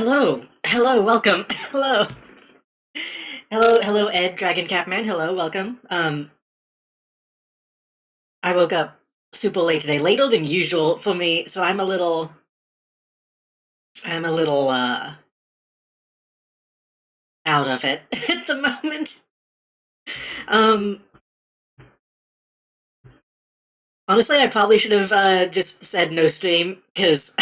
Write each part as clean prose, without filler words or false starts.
Welcome. Hello. Hello, Ed, Dragon Catman. Hello, welcome. I woke up super late today, later than usual for me, so I'm a little out of it at the moment. Um, Honestly, I probably should have, just said no stream, cause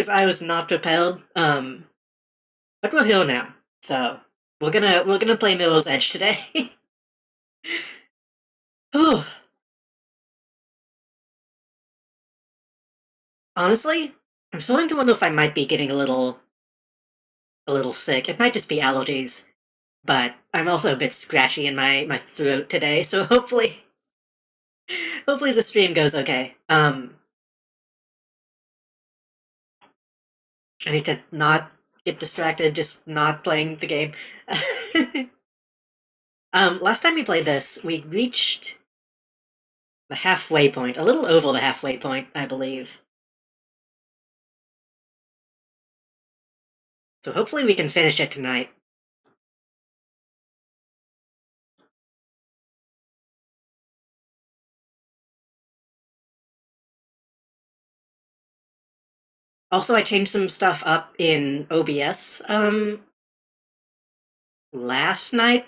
I was not prepared, but we're here now, so we're gonna play Mirror's Edge today. Whew. Honestly, I'm starting to wonder if I might be getting a little sick. It might just be allergies, but I'm also a bit scratchy in my throat today, so hopefully the stream goes okay. I need to not get distracted, just not playing the game. Last time we played this, we reached the halfway point, a little over the halfway point, I believe. So hopefully we can finish it tonight. Also, I changed some stuff up in OBS, last night.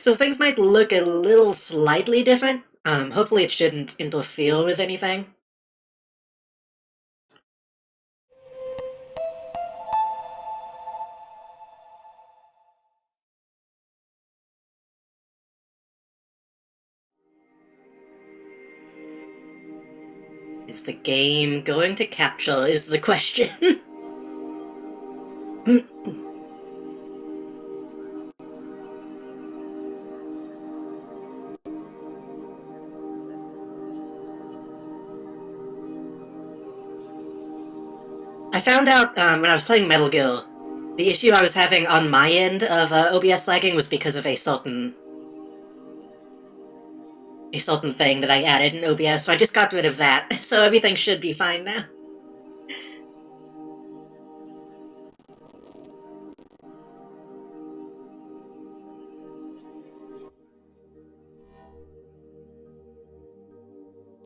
So things might look a little slightly different. Hopefully it shouldn't interfere with anything. Is the game going to capture, is the question. I found out, when I was playing Metal Gear, the issue I was having on my end of OBS lagging was because of a certain thing that I added in OBS, so I just got rid of that, so everything should be fine now.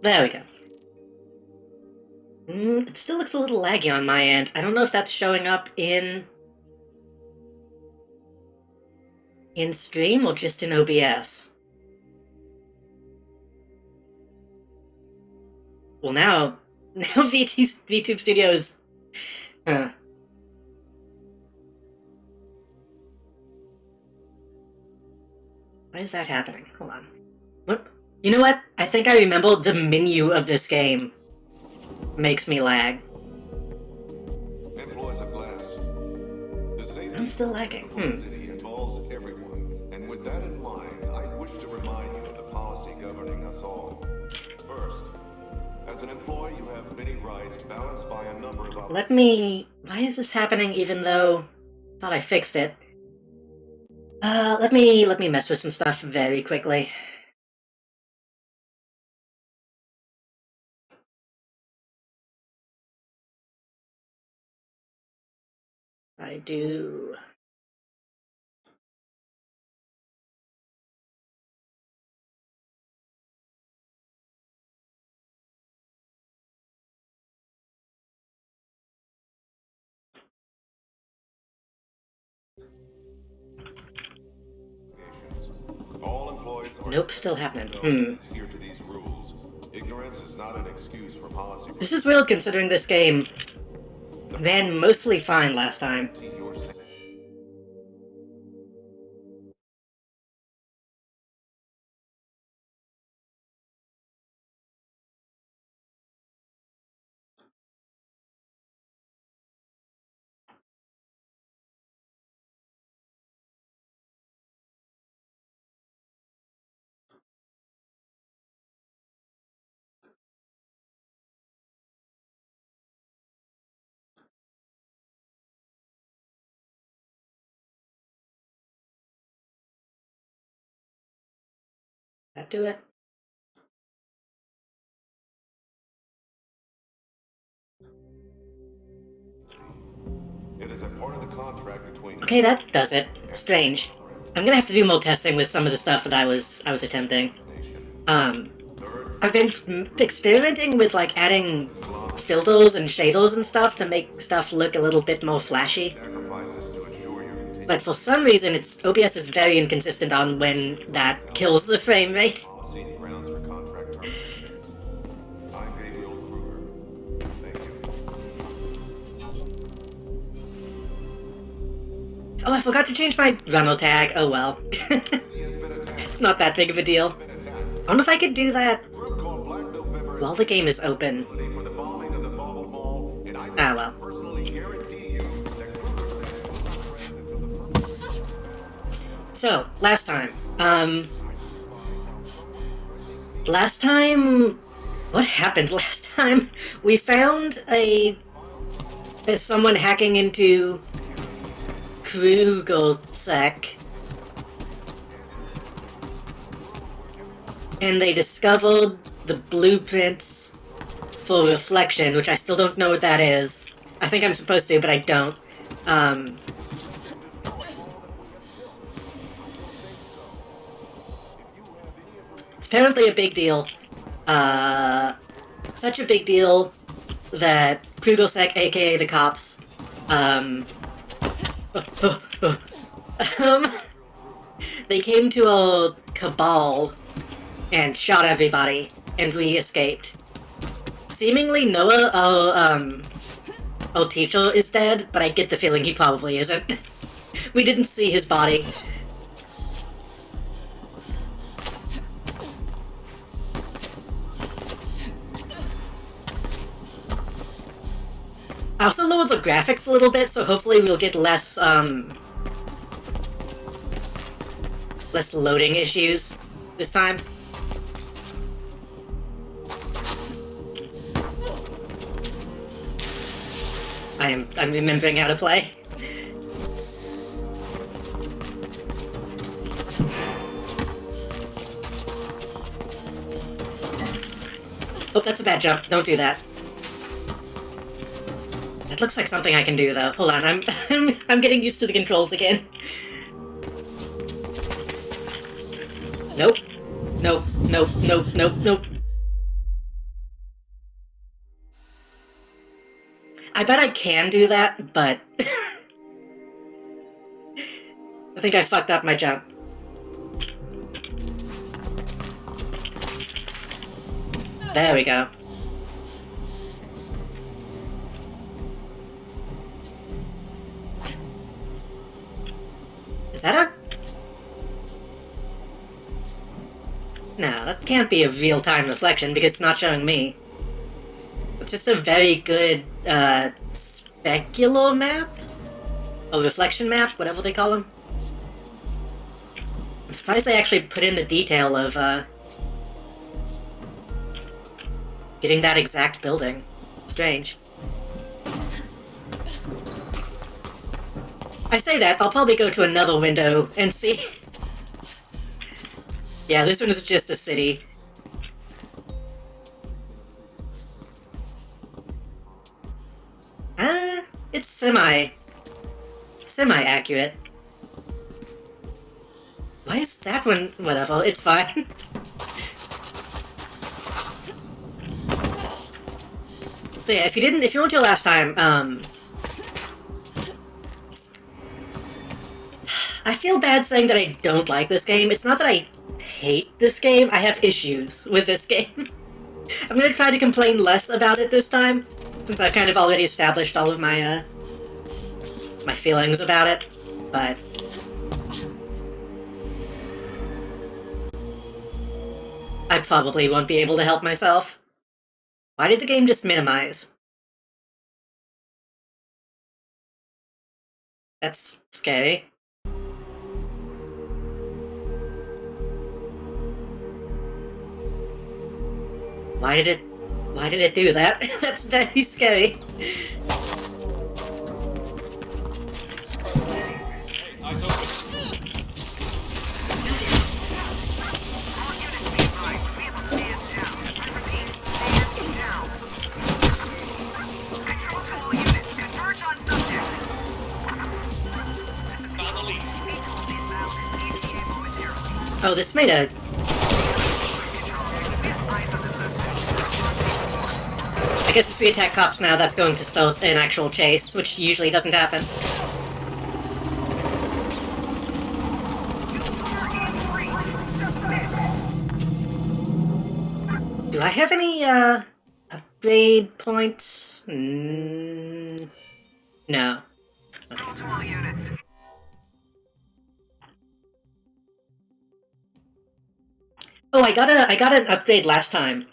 There we go. It still looks a little laggy on my end. I don't know if that's showing up in stream or just in OBS. Well, now VTube Studios. Huh. Why is that happening? Hold on. What? You know what? I think I remember the menu of this game makes me lag. Employees of Glass. The safety I'm still lagging. of the city involves everyone, and with that in mind, I wish to remind you of the policy governing us all. First, as an employee, you have many rights balanced by a number of Why is this happening even though I thought I fixed it? Let me mess with some stuff very quickly. I do. all employees are Nope, still expected to know happening. and adhere to these rules. Ignorance is not an excuse for policy. This is weird considering this game ran mostly fine last time. Your safety. That do it? Okay, that does it. Strange. I'm gonna have to do more testing with some of the stuff that I was attempting. Um, I've been experimenting with like adding filters and shaders and stuff to make stuff look a little bit more flashy. But for some reason, OBS is very inconsistent on when that kills the frame rate. Oh, I forgot to change my runner tag. Oh well. It's not that big of a deal. I wonder if I could do that while the game is open. Ah well. So, last time. Last time... What happened last time? We found someone hacking into Krugelsek, and they discovered the blueprints for reflection, which I still don't know what that is. I think I'm supposed to, but I don't. It's apparently a big deal. Such a big deal that Krugelsek, aka the cops, they came to a cabal and shot everybody, and we escaped. Seemingly Noah, our teacher, is dead, but I get the feeling he probably isn't. We didn't see his body. I also lowered the graphics a little bit, so hopefully we'll get less loading issues this time. I'm remembering how to play. Oh, that's a bad jump. Don't do that. That looks like something I can do, though. Hold on, I'm getting used to the controls again. Nope. Nope. Nope. Nope. Nope. Nope. I bet I can do that, but... I think I fucked up my jump. There we go. Is that a... No, that can't be a real-time reflection because it's not showing me. It's just a very good, specular map? A reflection map, whatever they call them. I'm surprised they actually put in the detail of, getting that exact building. Strange. I say that, I'll probably go to another window and see. Yeah, this one is just a city. It's semi-accurate. Why is that one? Whatever, it's fine. So yeah, if you weren't here last time, I feel bad saying that I don't like this game. It's not that I hate this game, I have issues with this game. I'm gonna try to complain less about it this time, since I've kind of already established all of my, my feelings about it, but... I probably won't be able to help myself. Why did the game just minimize? That's scary. Why did it do that? That's very scary. Oh, this made a... I guess if we attack cops now, that's going to start an actual chase, which usually doesn't happen. Do I have any, upgrade points? No. Okay. Oh, I got an upgrade last time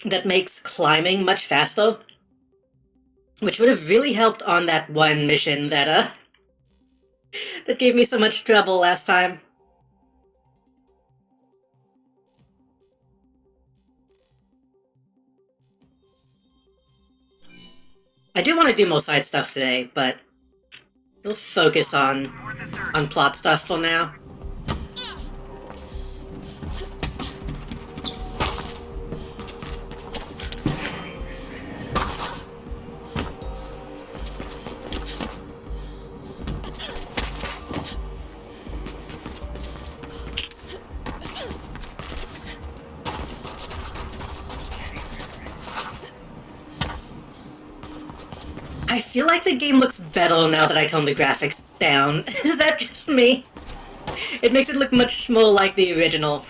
that makes climbing much faster, which would have really helped on that one mission that, that gave me so much trouble last time. I do want to do more side stuff today, but we'll focus on plot stuff for now. I feel like the game looks better now that I toned the graphics down. Is that just me? It makes it look much more like the original.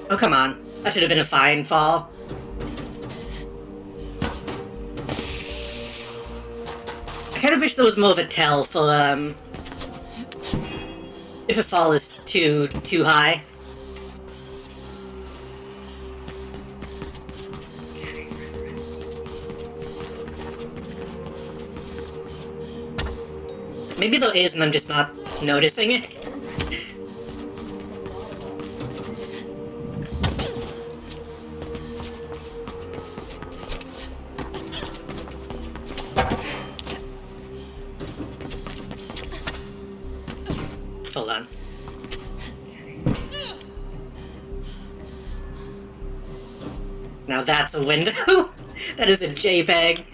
Oh, come on. That should have been a fine fall. I kind of wish there was more of a tell for, if a fall is too high. Maybe there is and I'm just not noticing it. Hold on. Now that's a window. That is a JPEG.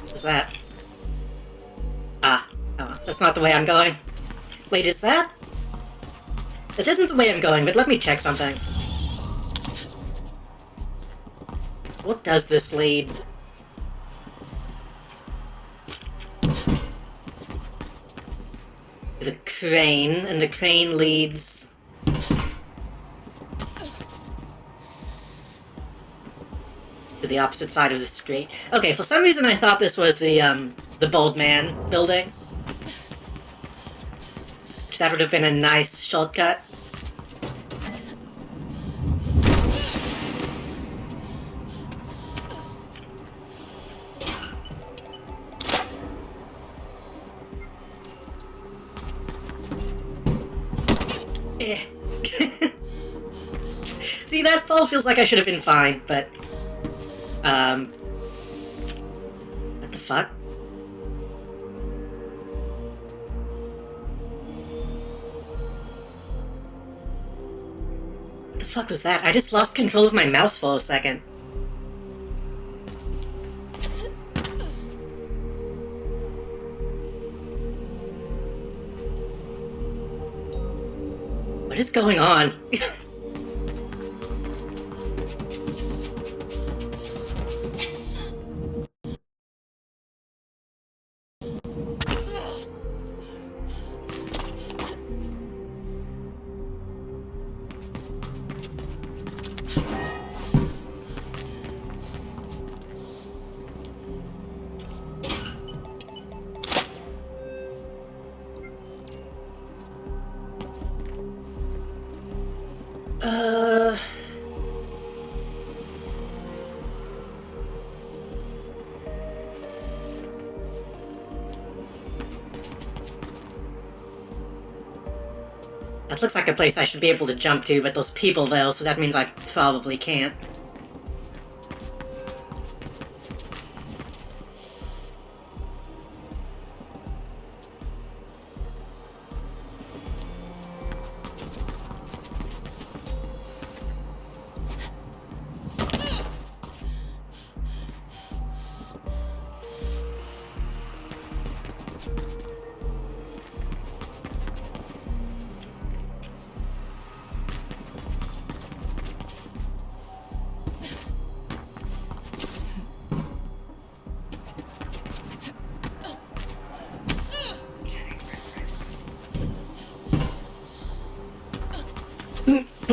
What's that? Ah. Oh, that's not the way I'm going. Wait, is that? That isn't the way I'm going, but let me check something. What does this lead? The crane, and the crane leads... to the opposite side of the street. Okay, for some reason I thought this was the Bold Man building. That would have been a nice shortcut. Eh. See, that fall feels like I should have been fine, but... what the fuck? What the fuck was that? I just lost control of my mouse for a second. What is going on? That looks like a place I should be able to jump to, but there's people there, so that means I probably can't.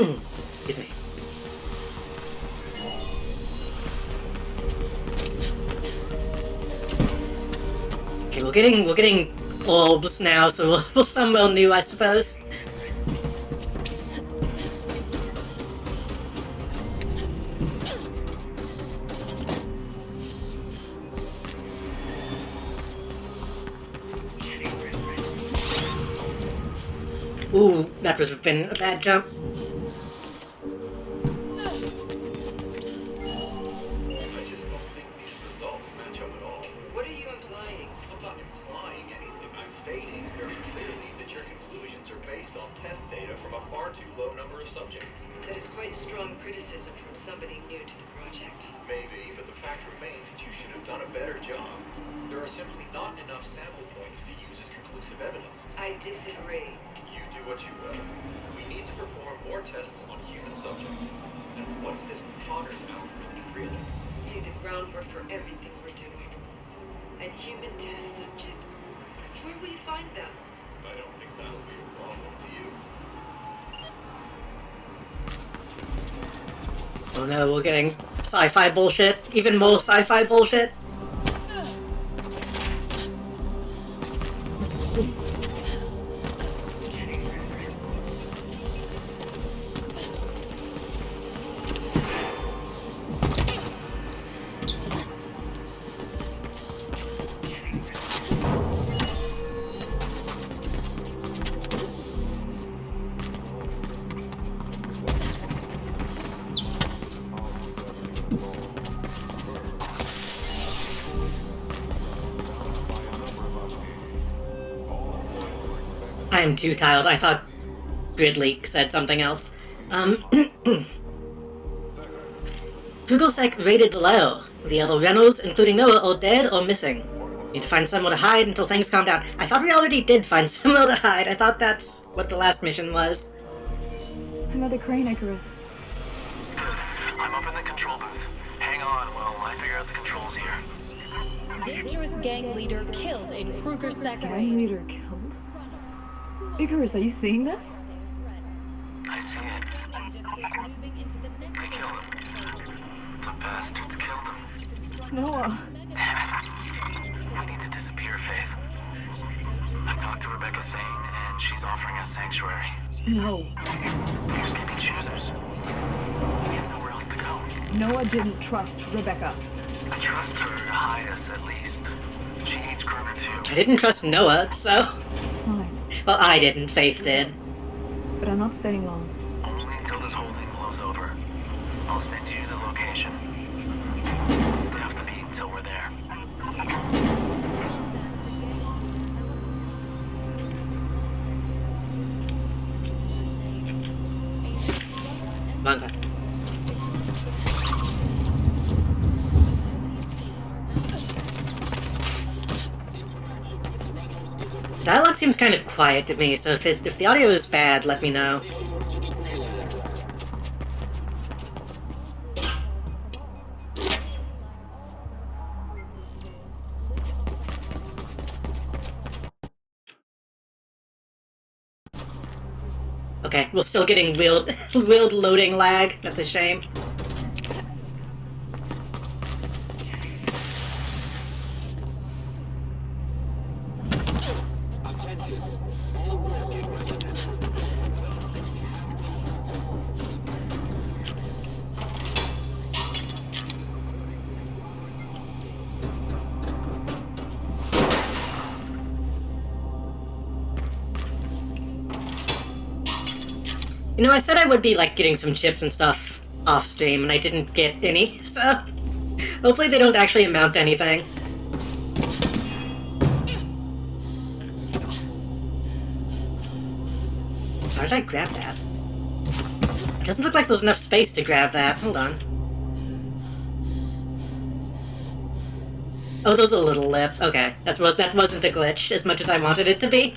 Excuse me. Okay, we're getting orbs now, so we'll somewhere new, I suppose. Ooh, that was been a bad jump. I just don't think these results match up at all. What are you implying? I'm not implying anything. I'm stating very clearly that your conclusions are based on test data from a far too low number of subjects. That is quite strong criticism from somebody new to the project. Maybe, but the fact remains that you should have done a better job. There are simply not enough sample points to use as conclusive evidence. I disagree. You do what you will. We need to perform more tests on human subjects. And what's this Connors algorithm, really? Lay the groundwork for everything we're doing. And human test subjects. Where will you find them? I don't think that'll be a problem to you. Oh no, we're getting sci-fi bullshit. Even more sci-fi bullshit. I am too tired. I thought Gridleak said something else. Pugosek raided the lair. The other Reynolds, including Noah, are dead or missing. Need to find somewhere to hide until things calm down. I thought we already did find somewhere to hide. I thought that's what the last mission was. I'm at the crane, Icarus. I'm up in the control booth. Hang on while I figure out the controls here. Dangerous gang leader killed in Kruger Sec Gang raid. leader killed? Icarus, are you seeing this? I see it. They killed him. The bastards killed him. Noah. Damn it. We need to disappear, Faith. I talked to Rebecca Thane, and she's offering us sanctuary. No. They're escaping choosers. We have nowhere else to go. Noah didn't trust Rebecca. I trust her to hide us at least. She needs Kruger too. I didn't trust Noah, so... Fine. Well, I didn't. Faith did. But I'm not staying long. Only until this whole thing blows over. I'll send you the location. Stay off the beat until we're there. Manga. Dialogue seems kind of quiet to me, so if the audio is bad, let me know. Okay, we're still getting weird loading lag. That's a shame. You know, I said I would be, like, getting some chips and stuff off stream, and I didn't get any, so... Hopefully they don't actually amount to anything. How did I grab that? It doesn't look like there's enough space to grab that. Hold on. Oh, there's a little lip. Okay, that wasn't the glitch, as much as I wanted it to be.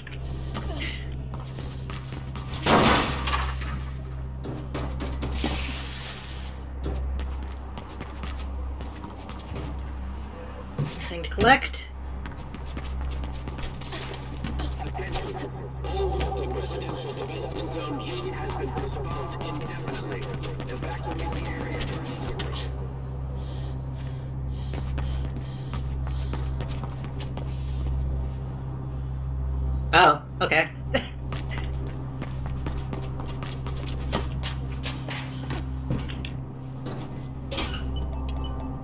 Nothing to collect. Attention. All working residential development zone G has been Oh, okay.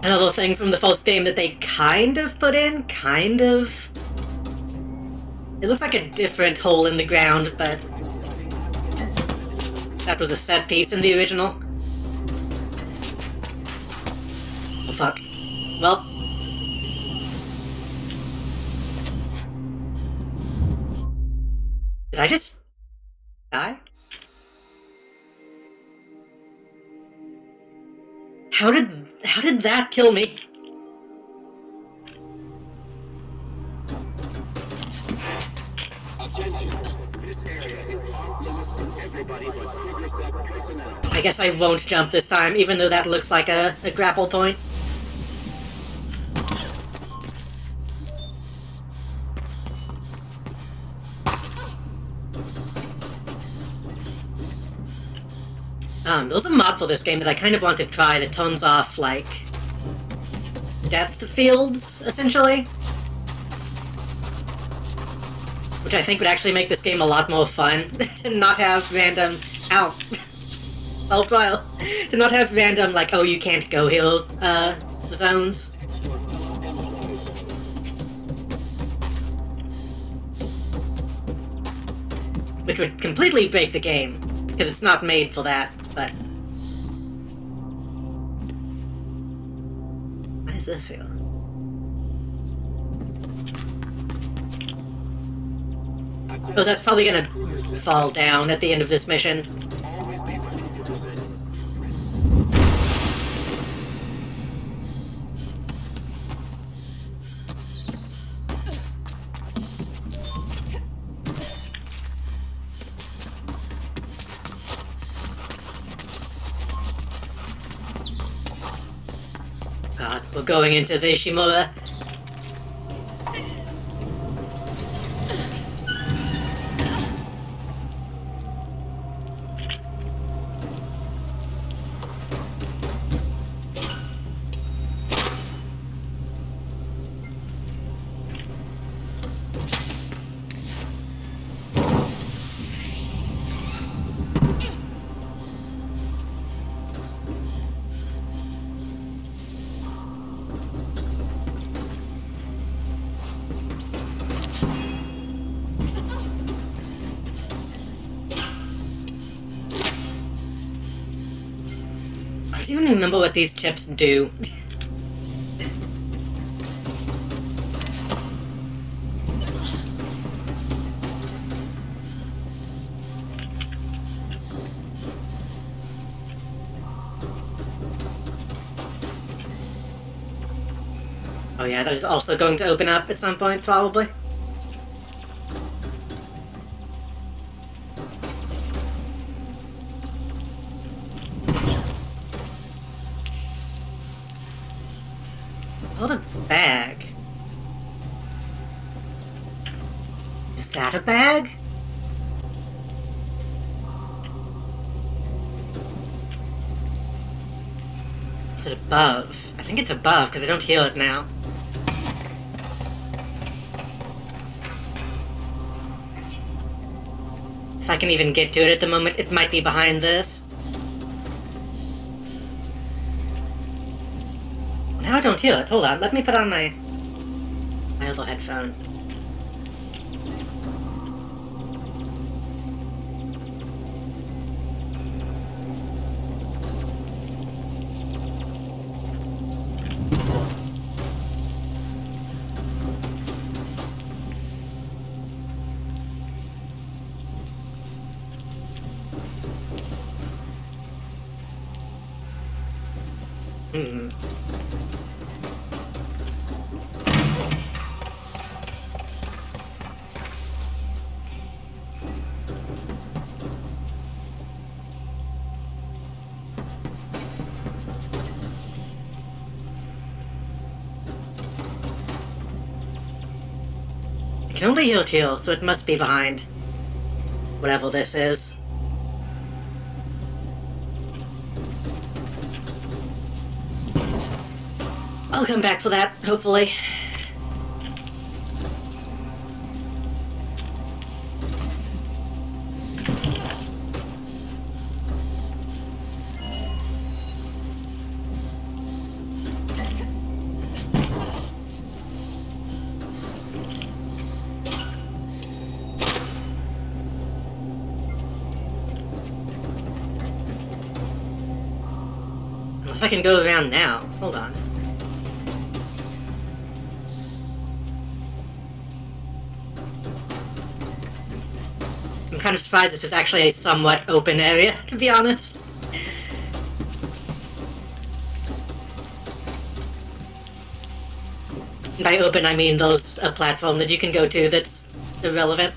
Another thing from the first game that they kind of put in, kind of. It looks like a different hole in the ground, but that was a set piece in the original. Oh fuck. Well. Did I just die? How did that kill me? I guess I won't jump this time, even though that looks like a grapple point. There's a mod for this game that I kind of want to try that turns off, like, death fields, essentially. Which I think would actually make this game a lot more fun, to not have random... Ow! Well, trial. To not have random, like, oh, you can't go here, zones. Which would completely break the game, because it's not made for that, but... What is this here? Oh, that's probably gonna fall down at the end of this mission. God, we're going into the Ishimura. I don't even remember what these chips do. Oh yeah, that is also going to open up at some point, probably. Hold a bag. Is that a bag? Is it above? I think it's above, because I don't hear it now. If I can even get to it at the moment, it might be behind this. Now I don't hear it. Hold on, let me put on my other headphone. I can only hear it here, so it must be behind whatever this is. come back for that, hopefully. Unless I can go around now. Hold on. I'm kind of surprised this is actually a somewhat open area, to be honest. By open, I mean a platform that you can go to that's irrelevant.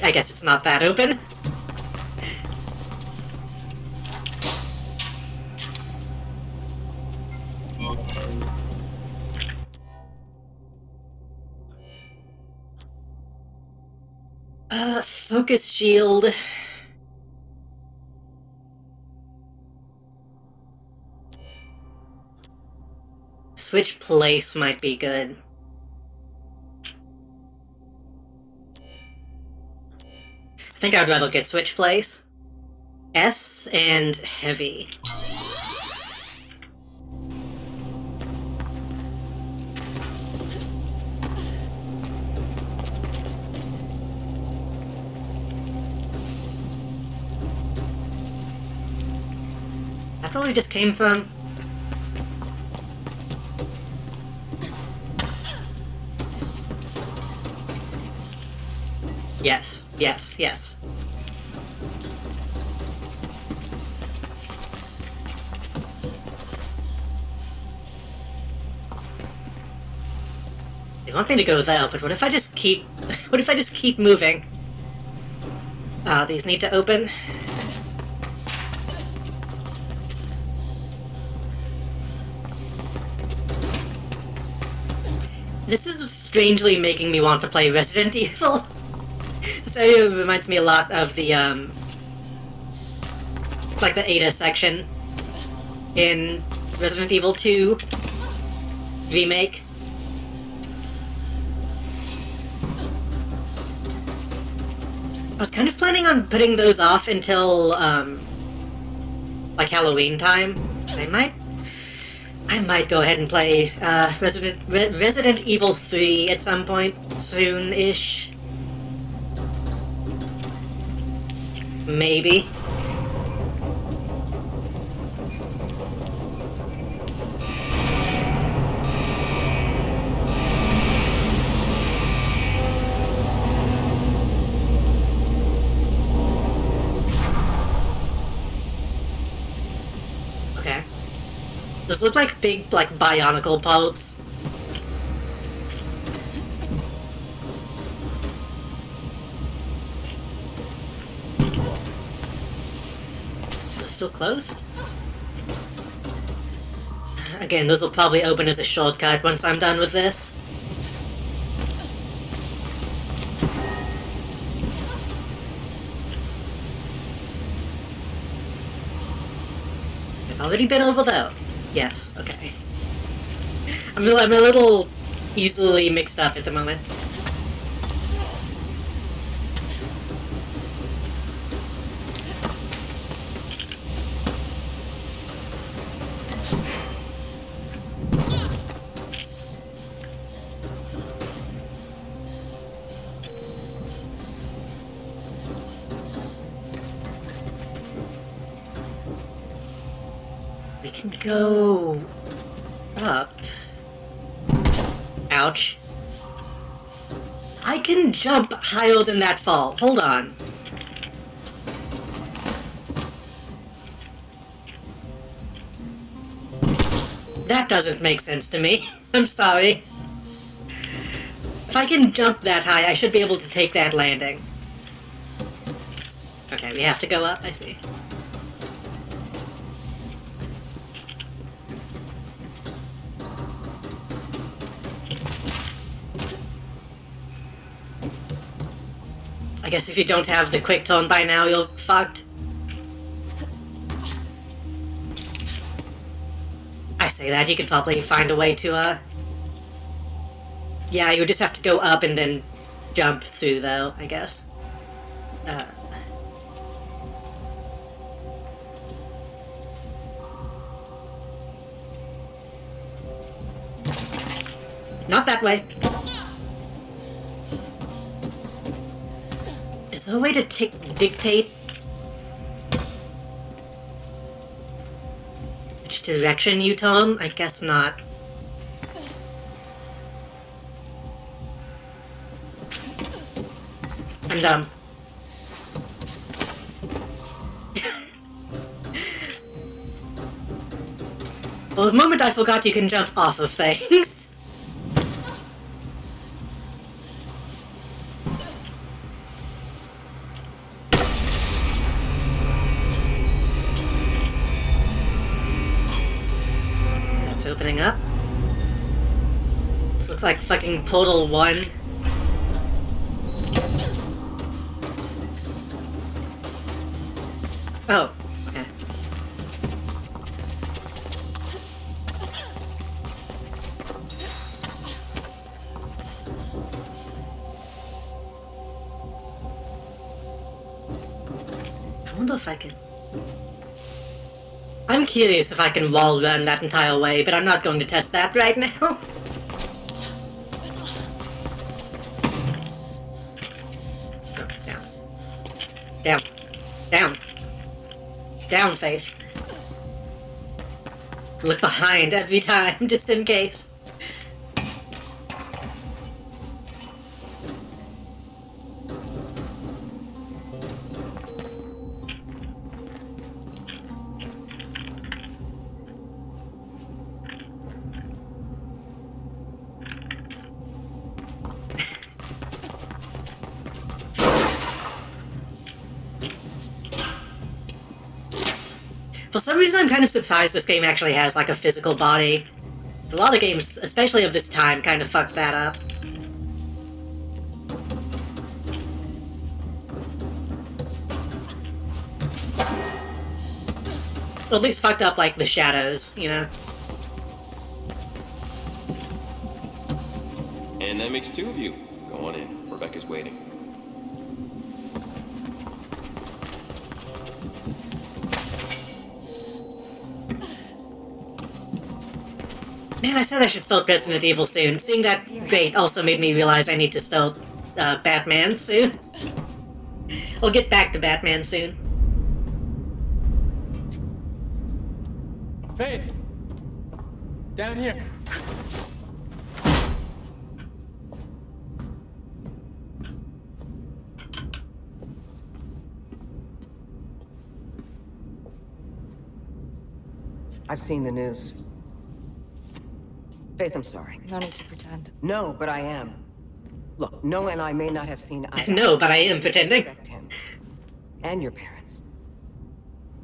I guess it's not that open. Focus shield. Switch place might be good. I think I'd rather get switch place. S and heavy. That probably just came from... Yes, yes, yes. They want me to go there, but what if I just keep... what if I just keep moving? These need to open. This is strangely making me want to play Resident Evil. This area reminds me a lot of the, like the Ada section in Resident Evil 2 remake. I was kind of planning on putting those off until, like Halloween time. I might go ahead and play, Resident Evil 3 at some point soon-ish. Maybe. Okay. Those look like big, like, bionicle parts. Still closed? Again, those will probably open as a shortcut once I'm done with this. I've already been over there. Yes, okay. I'm a little easily mixed up at the moment. We can go up. Ouch. I can jump higher than that fall. Hold on. That doesn't make sense to me. I'm sorry. If I can jump that high, I should be able to take that landing. Okay, we have to go up, I see. I guess if you don't have the quick tone by now, you're fucked. I say that, you could probably find a way to, yeah, you would just have to go up and then jump through, though, I guess. Not that way. Is there a way to dictate which direction you turn? I guess not. I'm dumb. Well, the moment I forgot you can jump off of things. That's opening up. This looks like fucking Portal 1. Oh, okay. I wonder if I can... I'm curious if I can wall run that entire way, but I'm not going to test that right now. Oh, down. Down. Down. Down, Faith. Look behind every time, just in case. For some reason, I'm kind of surprised this game actually has, like, a physical body. A lot of games, especially of this time, kind of fucked that up. Or at least fucked up, like, the shadows, you know? And that makes two of you. Go on in. Rebecca's waiting. Man, I said I should start Resident Evil soon. Seeing that great also made me realize I need to start Batman soon. We'll get back to Batman soon. Faith! Down here. I've seen the news. Faith, I'm sorry. No need to pretend. No, but I am. Look, Noah and I may not have seen eye. No, but I am pretending. Respect him. And your parents.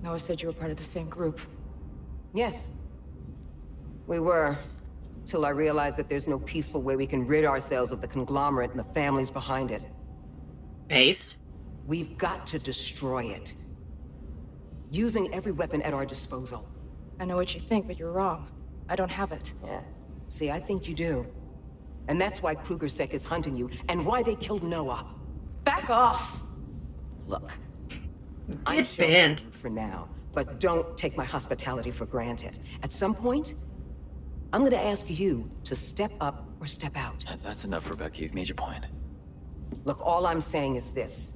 Noah said you were part of the same group. Yes. We were. Till I realized that there's no peaceful way we can rid ourselves of the conglomerate and the families behind it. Based? We've got to destroy it. Using every weapon at our disposal. I know what you think, but you're wrong. I don't have it. Yeah. See, I think you do. And that's why Krugersek is hunting you, and why they killed Noah. Back off! Look. Get banned. For now, but don't take my hospitality for granted. At some point, I'm gonna ask you to step up or step out. That's enough, Rebecca. You've made your point. Look, all I'm saying is this.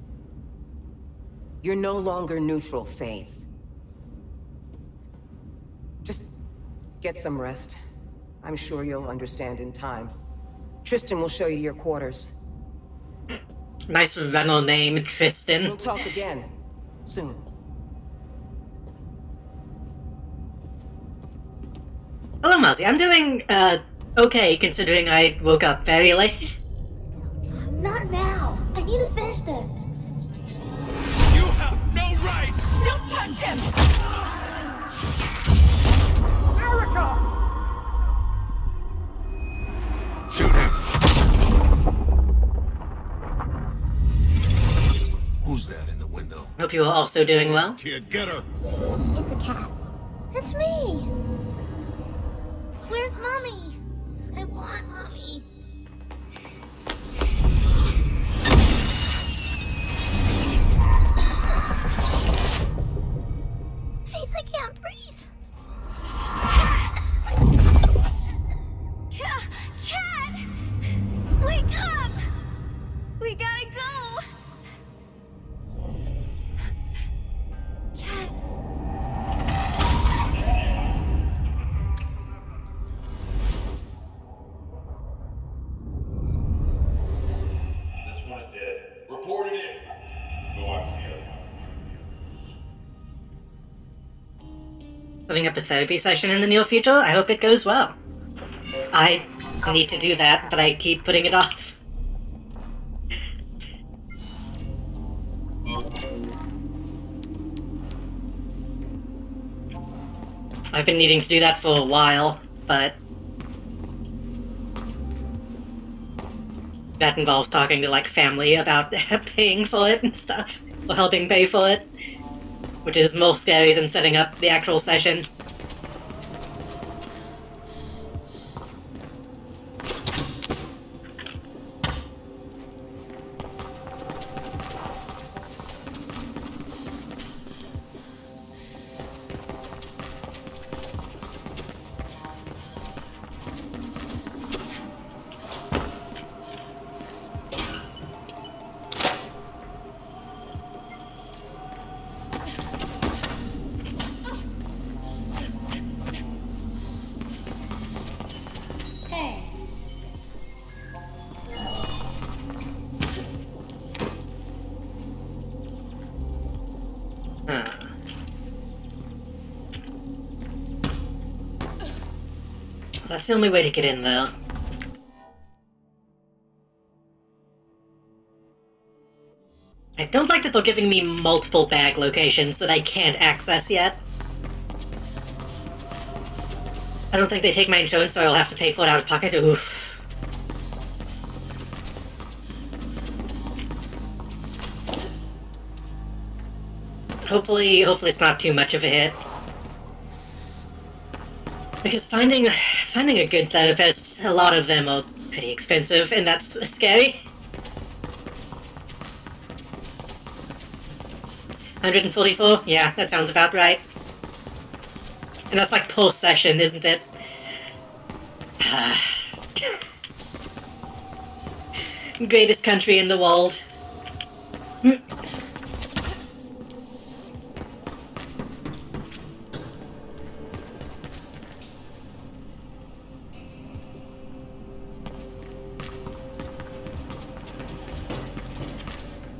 You're no longer neutral, Faith. Just get some rest. I'm sure you'll understand in time. Tristan will show you your quarters. Nice rental name, Tristan. We'll talk again. Soon. Hello, Muzzy. I'm doing, okay, considering I woke up very late. Not now. I need to finish this. You have no right! Don't touch him! Erica! Shoot him! Who's that in the window? Hope you are also doing well. Kid, get her! It's a cat. It's me. setting up a therapy session in the near future. I hope it goes well. I need to do that, but I keep putting it off. I've been needing to do that for a while, but that involves talking to, like, family about paying for it and stuff, or helping pay for it, which is more scary than setting up the actual session. That's the only way to get in, though. I don't like that they're giving me multiple bag locations that I can't access yet. I don't think they take my insurance, so I'll have to pay for it out of pocket. Oof. Hopefully it's not too much of a hit. Because finding a good therapist, a lot of them are pretty expensive, and that's scary. 144? Yeah, that sounds about right. And that's like per session, isn't it? Greatest country in the world.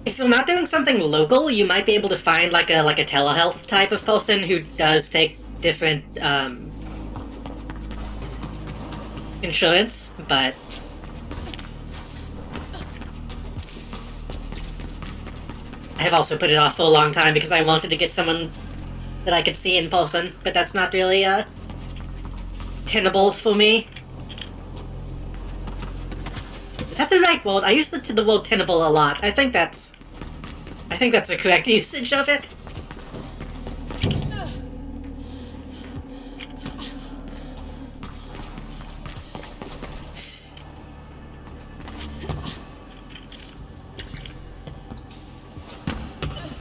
If you're not doing something local, you might be able to find like a telehealth type of person who does take different insurance, but I have also put it off for a long time because I wanted to get someone that I could see in person, but that's not really tenable for me. Is that the right word? I use the word tenable a lot. I think that's the correct usage of it.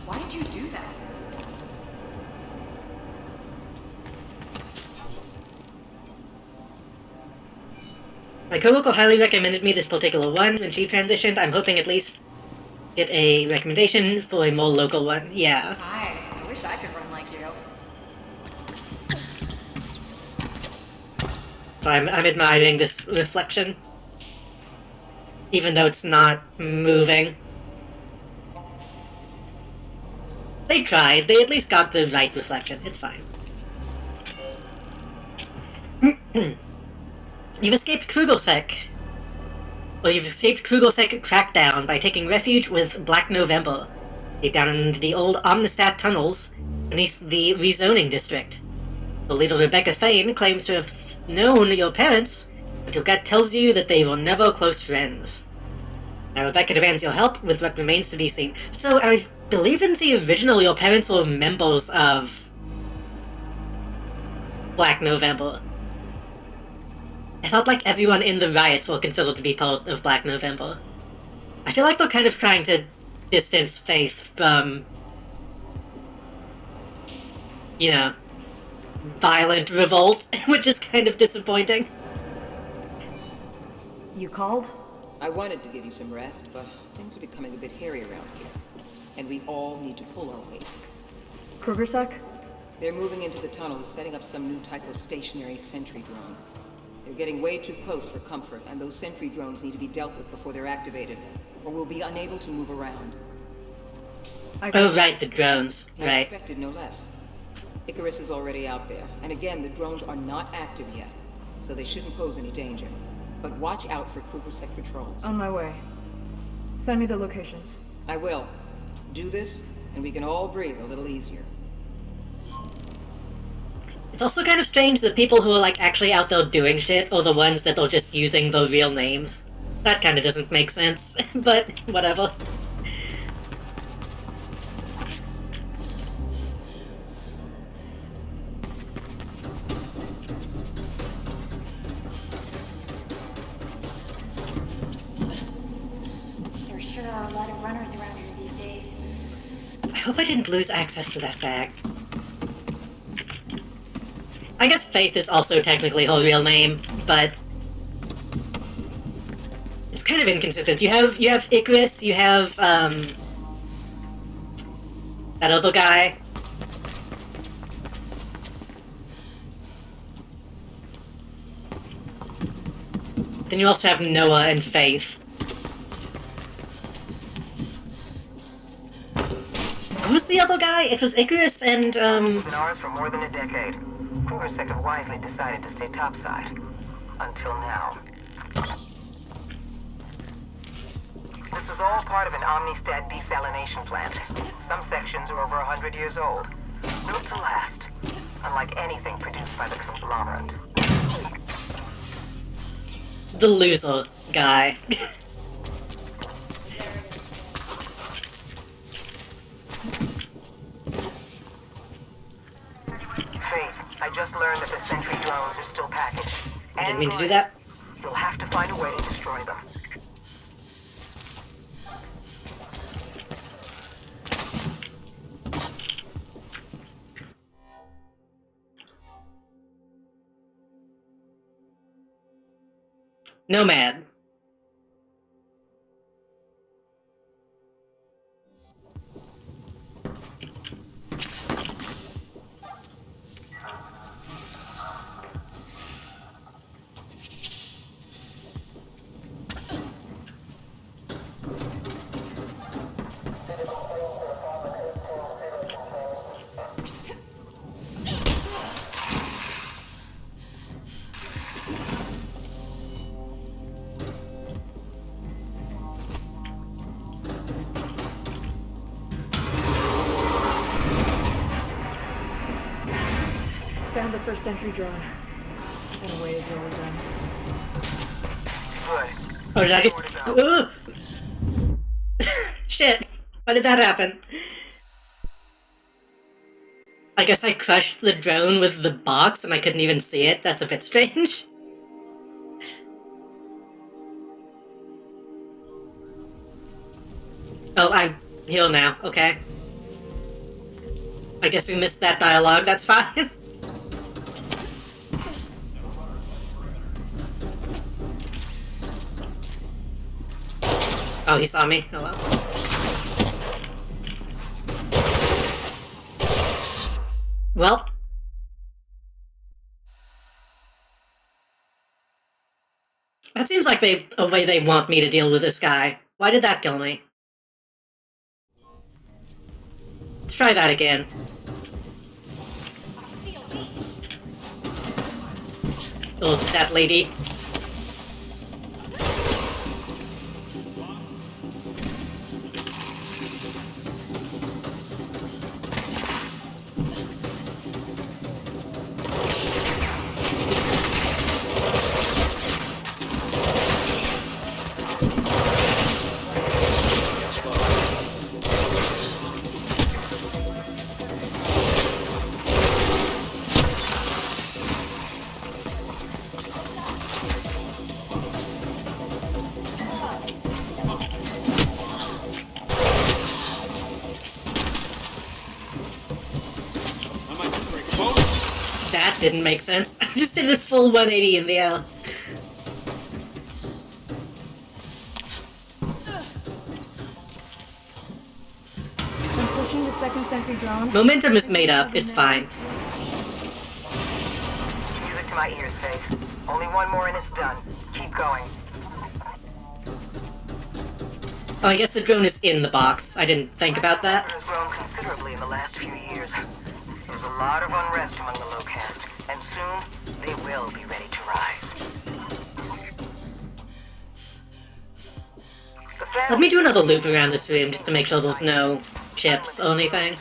Why did you do that? My coworker highly recommended me this particular one when she transitioned. I'm hoping at least get a recommendation for a more local one. Yeah. Hi, I wish I could run like you. So I'm admiring this reflection. Even though it's not moving. They tried. They at least got the right reflection. It's fine. You've escaped Krugelsek. Well, you've escaped Krugelsek crackdown by taking refuge with Black November, deep down in the old Omnistat tunnels beneath the rezoning district. The leader Rebecca Thane claims to have known your parents, but your gut tells you that they were never close friends. Now Rebecca demands your help with what remains to be seen. So I believe in the original your parents were members of Black November. I felt like everyone in the riots were considered to be part of Black November. I feel like they're kind of trying to distance Faith from, you know, violent revolt, which is kind of disappointing. You called? I wanted to give you some rest, but things are becoming a bit hairy around here. And we all need to pull our weight. Krugersek? They're moving into the tunnels, setting up some new type of stationary sentry drone. They're getting way too close for comfort, and those sentry drones need to be dealt with before they're activated, or we'll be unable to move around. Oh, right, the drones. I Right. expected no less. Icarus is already out there, and again, the drones are not active yet, so they shouldn't pose any danger. But watch out for KrugerSec patrols. On my way. Send me the locations. I will. Do this, and we can all breathe a little easier. It's also kind of strange that people who are like actually out there doing shit are the ones that are just using the real names. That kind of doesn't make sense, but whatever. There sure are a lot of runners around here these days. I hope I didn't lose access to that bag. I guess Faith is also technically her real name, but it's kind of inconsistent. You have Icarus, you have that other guy. Then you also have Noah and Faith. Who's the other guy? It was Icarus and It's been ours for more than a decade. KrugerSec have wisely decided to stay topside. Until now. This is all part of an Omnistat desalination plant. Some sections are over 100 years old. Built to last. Unlike anything produced by the conglomerate. the loser guy. Faith, I just learned that the sentry drones are still packaged. I didn't mean to do that. You'll have to find a way to destroy them. Nomad. Found the first sentry drone. Got a way to deal with them. Oh, did I just... Ugh! Shit! Why did that happen? I guess I crushed the drone with the box and I couldn't even see it. That's a bit strange. Oh, I heal now. Okay. I guess we missed that dialogue. That's fine. Oh, he saw me. Oh well. Well. That seems like a way they want me to deal with this guy. Why did that kill me? Let's try that again. Oh, that lady. That didn't make sense. I just did a full 180 in the air. I'm pushing the second sentry drone. Momentum is made up. It's fine. Music to my ears, Faith. Only one more and it's done. Keep going. Oh, I guess the drone is in the box. I didn't think about that. Has grown considerably in the last few years. There's a lot of unrest among the low-caste, and soon they will be ready to rise. Let me do another loop around this room just to make sure there's no chips or anything.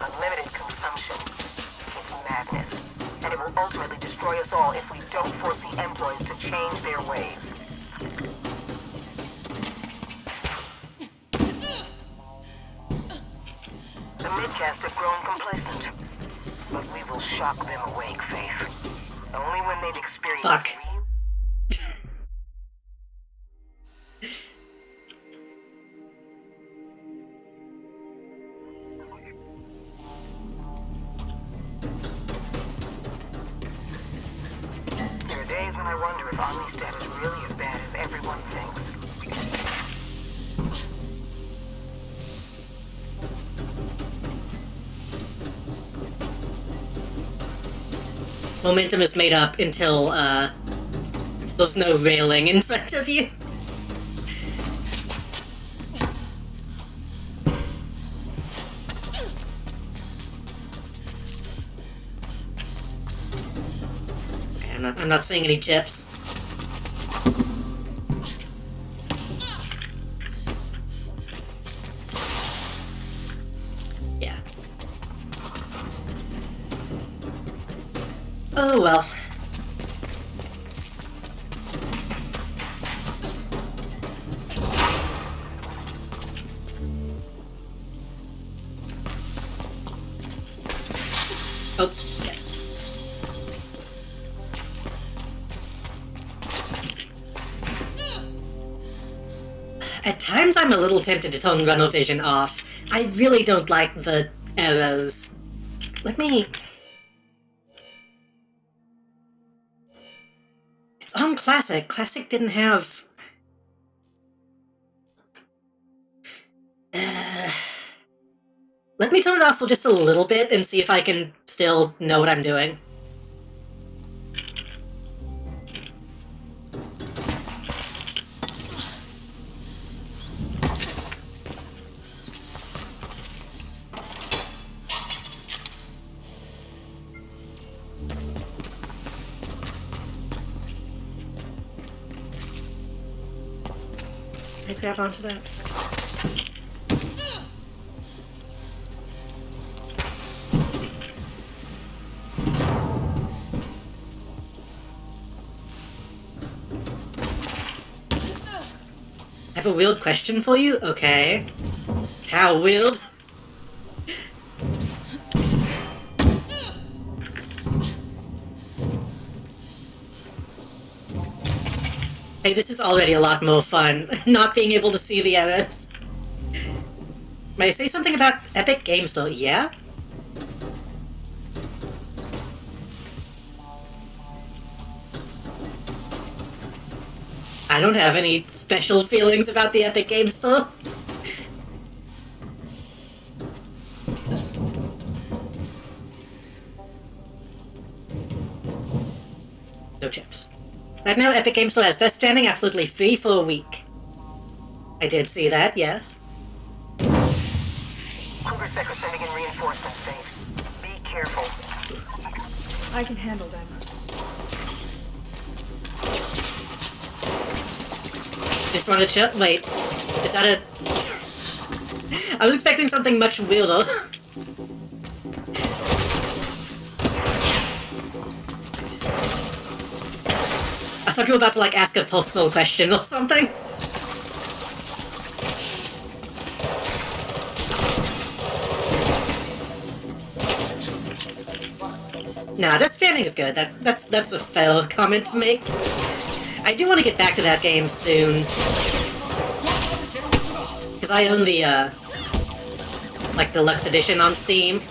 Unlimited consumption. It's madness, and it will ultimately destroy us all if we don't force the employees to change their ways. The midcast have grown complacent, but we will shock them awake, Faith. Only when they've experienced... Fuck. There are days when I wonder if Omnistat is really as bad as everyone thinks. Momentum is made up until, there's no railing in front of you. Okay, I'm not seeing any chips. Yeah. Oh well. Oh, okay. At times I'm a little tempted to turn Runnel Vision off. I really don't like the arrows. Let me... It's on Classic. Classic didn't have... Let me turn it off for just a little bit and see if I can still know what I'm doing. Can I grab onto that? I have a weird question for you? Okay. How weird? Hey, this is already a lot more fun, not being able to see the errors. May I say something about Epic Games Store? Yeah? I don't have any special feelings about the Epic Games Store. No chips. Right now, Epic Games Store has Death Stranding absolutely free for a week. I did see that, yes. Krugersec are sending in reinforcements, Faith. Be careful. I can handle them. Just wanted to chill. Wait, is that a... I was expecting something much weirder. I thought you were about to, like, ask a personal question or something. Nah, Death Stranding is good. That's a fair comment to make. I do want to get back to that game soon. Because I own the, like, deluxe edition on Steam.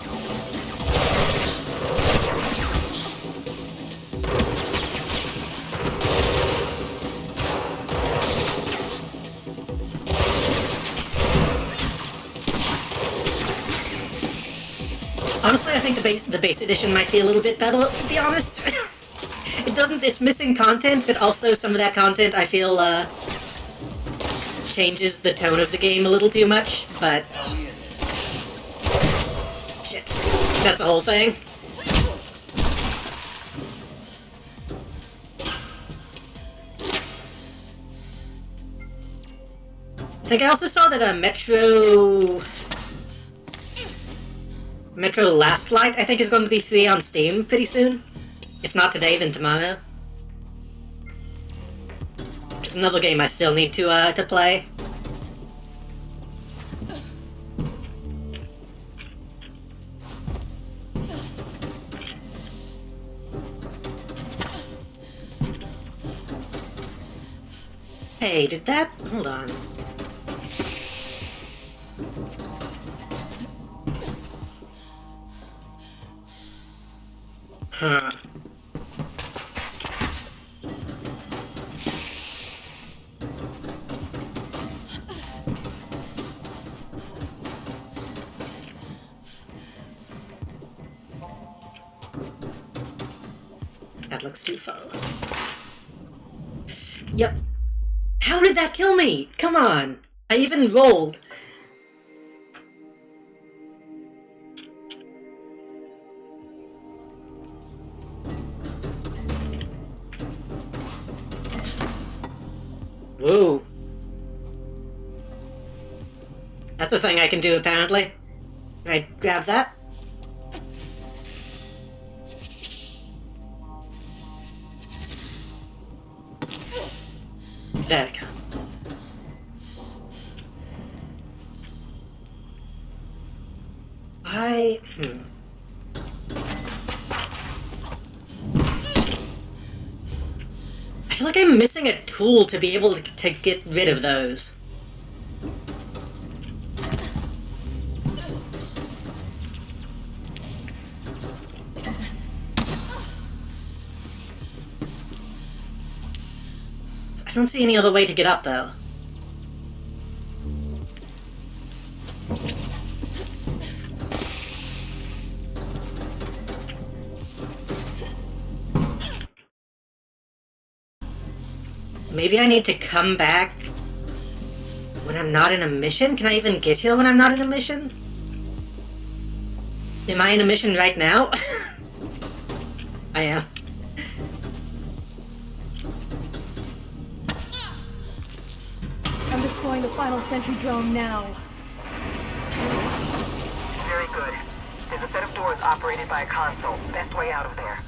Honestly, I think the base edition might be a little bit better, to be honest. It's missing content, but also some of that content I feel, changes the tone of the game a little too much, but... Shit. That's the whole thing. think I also saw that a Metro Last Light, I think, is going to be free on Steam pretty soon. If not today, then tomorrow. It's another game I still need to play. Hey, did that... Hold on. Huh. That looks too far. Yep. How did that kill me? Come on! I even rolled. Whoa. That's a thing I can do, apparently. Can I grab that? There we go. I feel like I'm missing a tool to be able to get rid of those. I don't see any other way to get up, though. Maybe I need to come back when I'm not in a mission? Can I even get here when I'm not in a mission? Am I in a mission right now? I am. I'm destroying the final sentry drone now. Very good. There's a set of doors operated by a console. Best way out of there.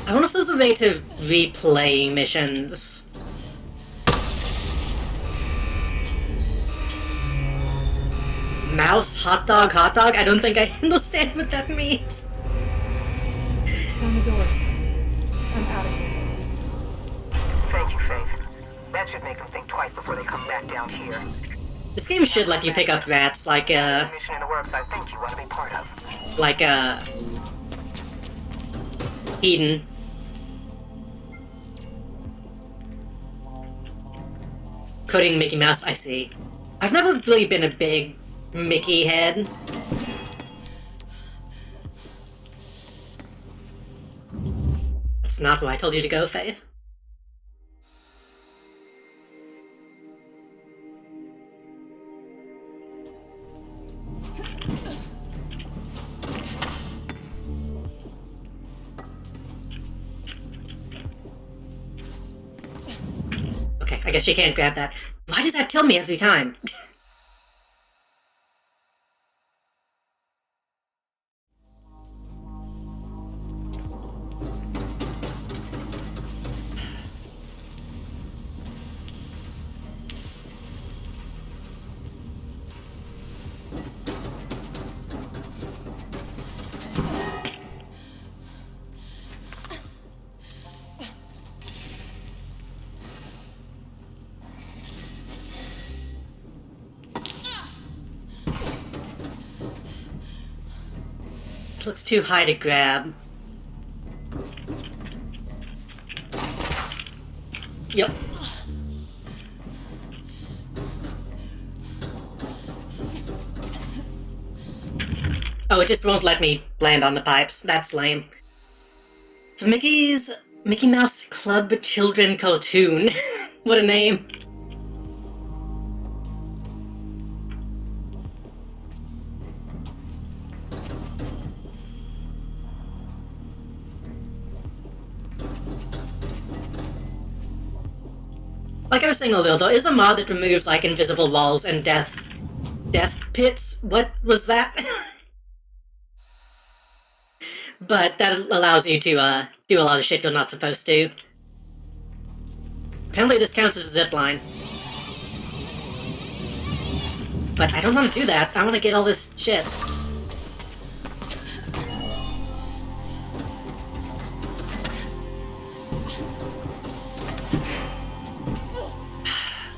I wonder if there's a way to replay missions. Mouse, hot dog, hot dog? I don't think I understand what that means. Found the doors. I'm out of here. Thank you, Faith. That should make them think twice before they come back down here. This game should let you pick up rats like, Mission in the works I think you want to be part of. like, Eden. Coding Mickey Mouse, I see. I've never really been a big Mickey head. That's not where I told you to go, Faith. Okay, I guess she can't grab that. Why does that kill me every time? Looks too high to grab. Yep. Oh, it just won't let me land on the pipes. That's lame. For Mickey Mouse Club Children Cartoon. What a name. like I was saying earlier, there is a mod that removes, like, invisible walls and death pits. What was that? But that allows you to, do a lot of shit you're not supposed to. Apparently this counts as a zipline. But I don't want to do that. I want to get all this shit.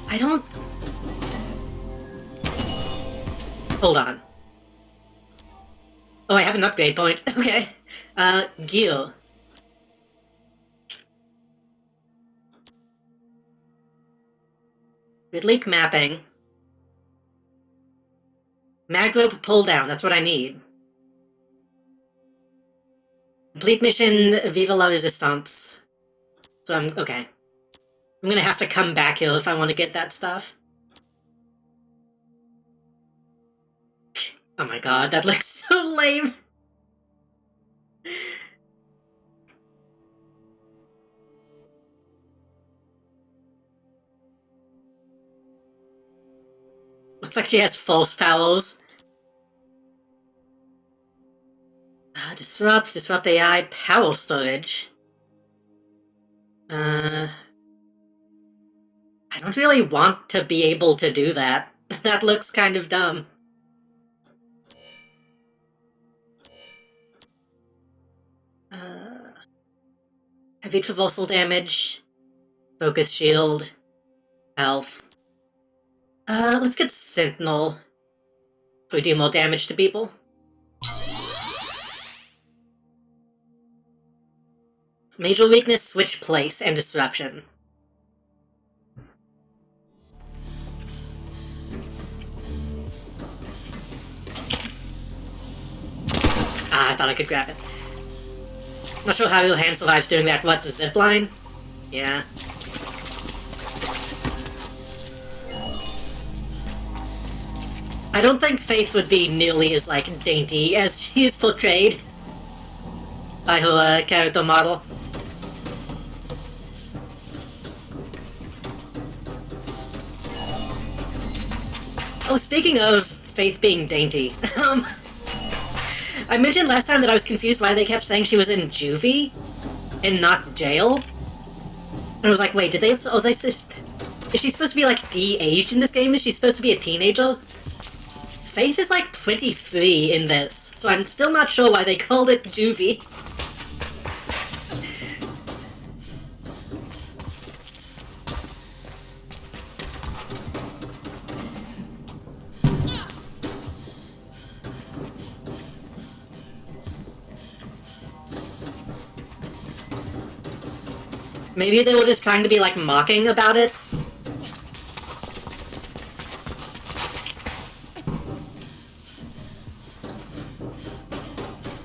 I don't... Hold on. Oh, I have an upgrade point. Okay. Gear. Grid leak mapping. Mag rope pull down, that's what I need. Complete mission, Viva la Resistance. So okay. I'm gonna have to come back here if I want to get that stuff. Oh my god, that looks so lame. Looks like she has false powers. Disrupt AI, power storage. I don't really want to be able to do that. That looks kind of dumb. Heavy traversal damage. Focus shield. Health. Let's get Sentinel. We do more damage to people. Major weakness, switch place, and disruption. Ah, I thought I could grab it. Not sure how your hand survives doing that. What, the zipline? Yeah. I don't think Faith would be nearly as, like, dainty as she is portrayed by her, character model. Oh, speaking of Faith being dainty, I mentioned last time that I was confused why they kept saying she was in juvie and not jail. And I was like, wait, did they... Oh, they just... Is she supposed to be, like, de-aged in this game? Is she supposed to be a teenager? Faith is, like, 23 in this, so I'm still not sure why they called it juvie. Maybe they were just trying to be, like, mocking about it?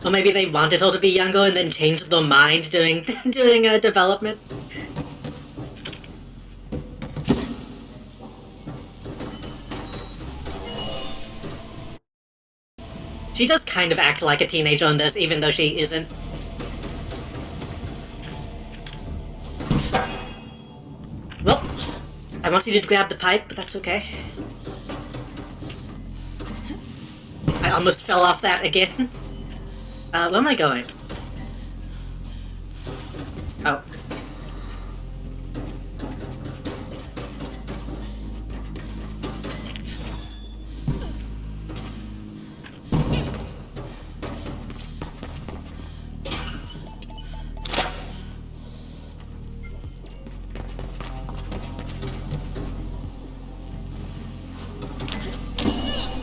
Or maybe they wanted her to be younger and then changed their mind doing development? She does kind of act like a teenager in this, even though she isn't. Well, I want you to grab the pipe, but that's okay. I almost fell off that again. Where am I going? Oh.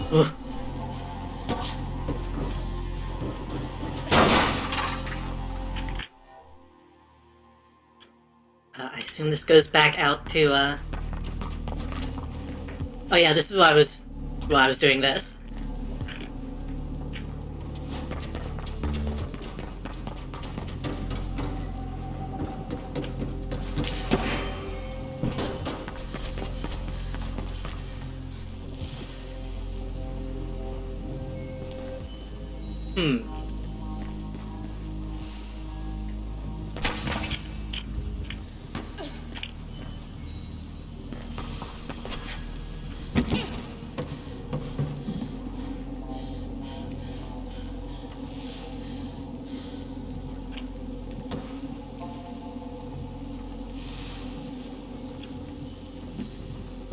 Ugh. I assume this goes back out to, Oh yeah, this is why I was doing this.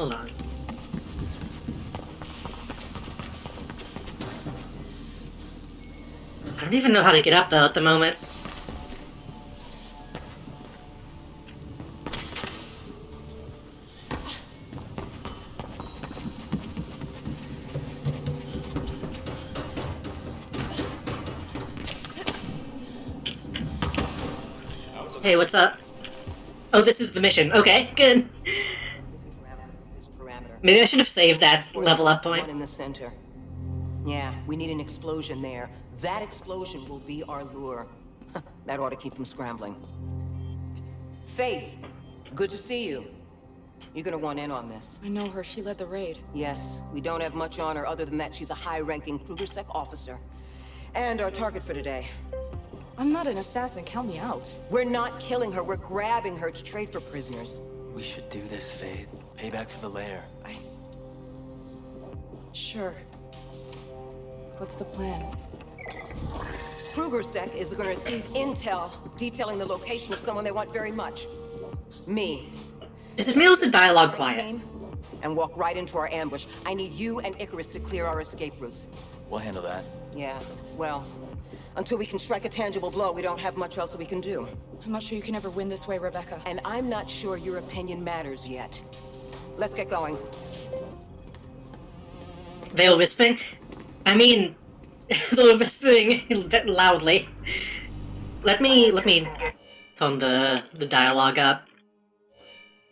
Hold on. I don't even know how to get up, though, at the moment. Hey, what's up? Oh, this is the mission. Okay, good. Maybe I should have saved that level up point. One in the center. Yeah, we need an explosion there. That explosion will be our lure. That ought to keep them scrambling. Faith, good to see you. You're gonna want in on this. I know her. She led the raid. Yes, we don't have much on her other than that she's a high-ranking KrugerSec officer. And our target for today. I'm not an assassin. Count me out. We're not killing her. We're grabbing her to trade for prisoners. We should do this, Faith. Payback for the lair. Sure. What's the plan? KrugerSec is gonna receive intel detailing the location of someone they want very much. Me. Is it me or is the dialogue quiet? And walk right into our ambush. I need you and Icarus to clear our escape routes. We'll handle that. Yeah, well, until we can strike a tangible blow, we don't have much else we can do. I'm not sure you can ever win this way, Rebecca. And I'm not sure your opinion matters yet. Let's get going. They were whispering? I mean, they were whispering a bit loudly. Let me turn the dialogue up.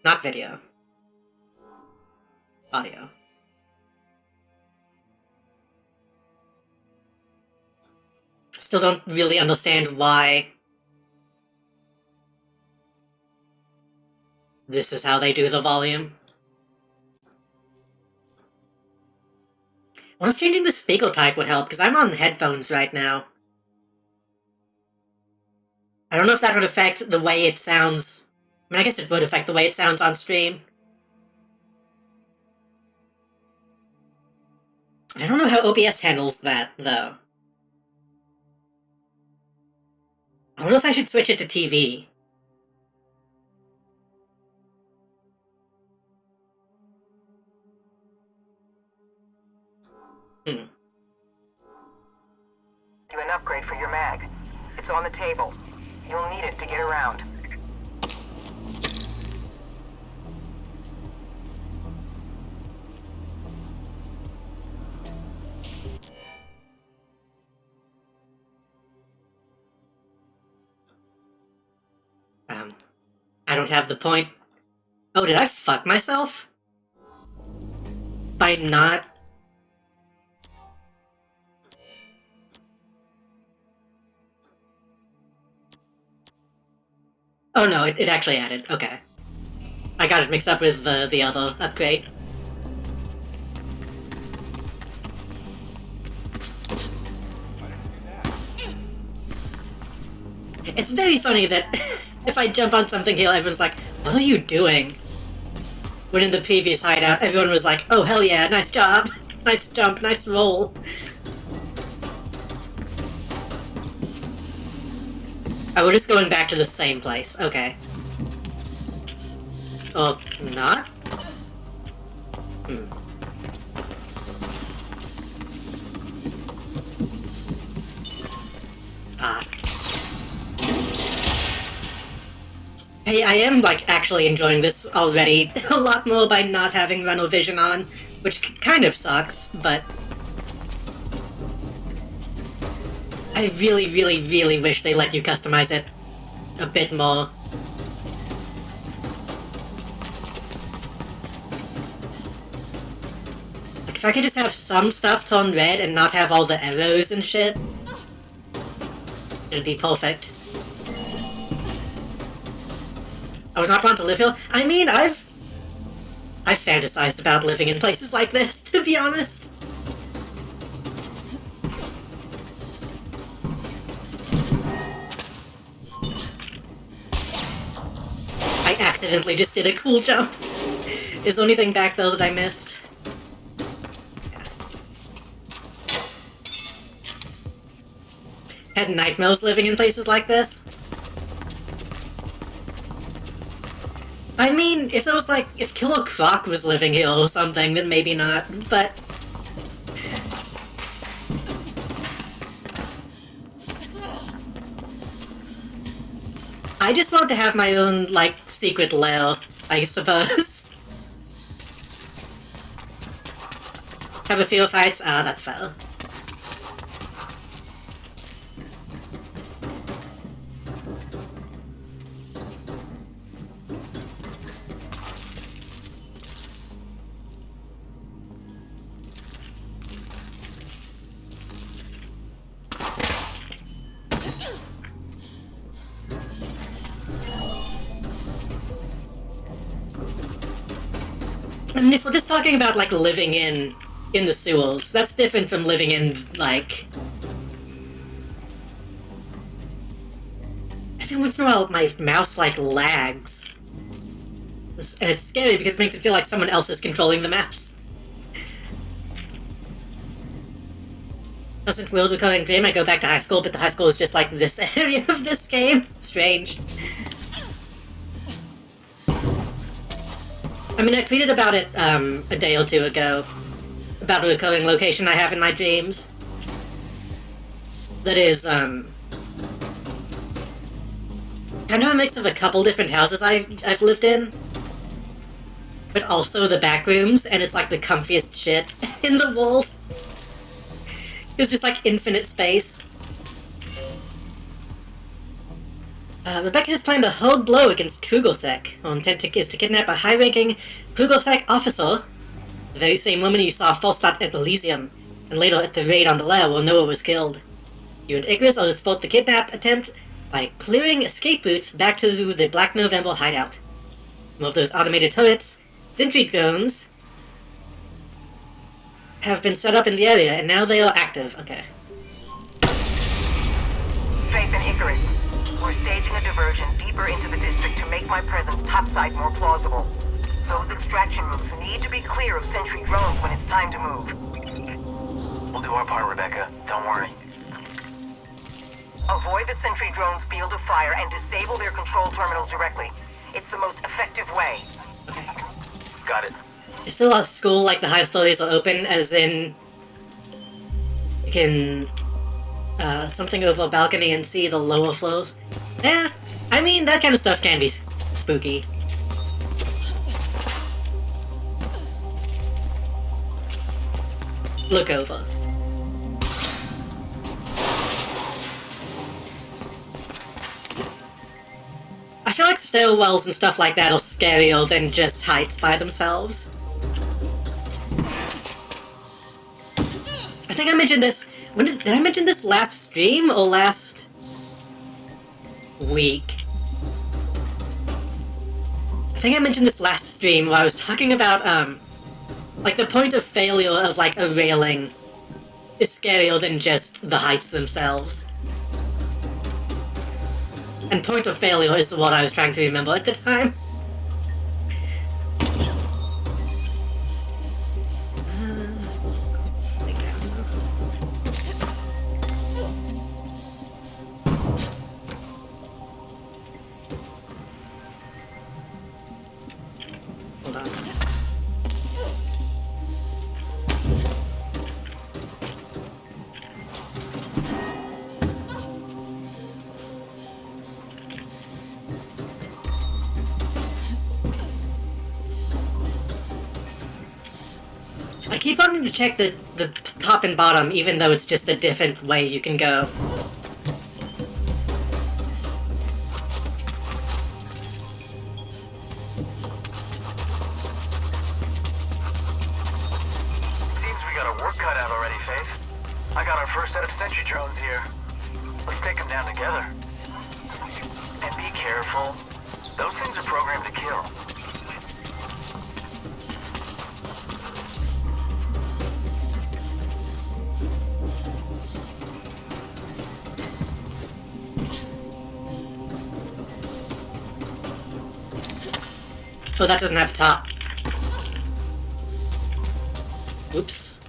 Not video. Audio. Still don't really understand why this is how they do the volume. I wonder if changing the speaker type would help, because I'm on headphones right now. I don't know if that would affect the way it sounds. I mean, I guess it would affect the way it sounds on stream. I don't know how OBS handles that, though. I wonder if I should switch it to TV. Do an upgrade for your mag. It's on the table. You'll need it to get around. I don't have the point. Oh, did I fuck myself? By not... Oh no, it actually added. Okay. I got it mixed up with the other upgrade. It's very funny that if I jump on something here, everyone's like, what are you doing? When in the previous hideout, everyone was like, oh hell yeah, nice job, nice jump, nice roll. Oh, we're just going back to the same place, okay. Or not? Hey, I am, like, actually enjoying this already a lot more by not having Runner Vision on, which kind of sucks, but... I really, really, really wish they let you customize it a bit more. Like, if I could just have some stuff turn red and not have all the arrows and shit, it'd be perfect. I would not want to live here. I mean, I've fantasized about living in places like this, to be honest. I accidentally just did a cool jump. Is there anything back, though, that I missed? Yeah. Had nightmares living in places like this? I mean, if it was like, if Killer Croc was living here or something, then maybe not, but... I just want to have my own, like, secret lair, I suppose. Have a few fights? Ah, that's fair. And if we're just talking about, like, living in the sewers, that's different from living in, like... Every once in a while, my mouse, like, lags. And it's scary because it makes it feel like someone else is controlling the mouse. Doesn't World Recurring Dream, I go back to high school, but the high school is just, like, this area of this game? Strange. I mean, I tweeted about it, a day or two ago. About a recurring location I have in my dreams. That is, kind of a mix of a couple different houses I've lived in. But also the back rooms, and it's like the comfiest shit in the world. It's just like infinite space. Rebecca has planned a hard blow against Trugosek. Her intent is to kidnap a high-ranking Trugosek officer, the very same woman you saw Falstadt at Elysium, and later at the raid on the lair where Noah was killed. You and Igris are to support the kidnap attempt by clearing escape routes back to the Black November hideout. Some of those automated turrets, sentry drones, have been set up in the area, and now they are active. Okay. Faith and Icarus, we're staging a diversion deeper into the district to make my presence topside more plausible. Those extraction routes need to be clear of sentry drones when it's time to move. We'll do our part, Rebecca. Don't worry. Avoid the sentry drones' field of fire and disable their control terminals directly. It's the most effective way. Got it. Is still a school like the high stories are open, as in you can something over a balcony and see the lower floors? Yeah, I mean, that kind of stuff can be spooky. Look over. I feel like stairwells and stuff like that are scarier than just heights by themselves. I think I mentioned this... did I mention this last stream or last week? I think I mentioned this last stream where I was talking about, like, the point of failure of, like, a railing is scarier than just the heights themselves. And point of failure is what I was trying to remember at the time. Hold on. I keep wanting to check the top and bottom, even though it's just a different way you can go. Seems we got our work cut out already, Faith. I got our first set of sentry drones here. Let's take them down together. And be careful. Those things are programmed to kill. Oh, that doesn't have top. Oops.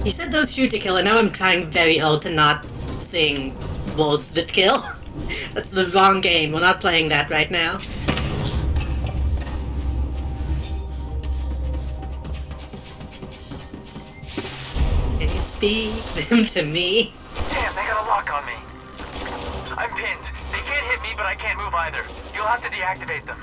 He said those shoot to kill, and now I'm trying very hard to not sing words that kill. That's the wrong game. We're not playing that right now. Can you speak them to me? Damn, they got a lock on me. I'm pinned. They can't hit me, but I can't move either. You'll have to deactivate them.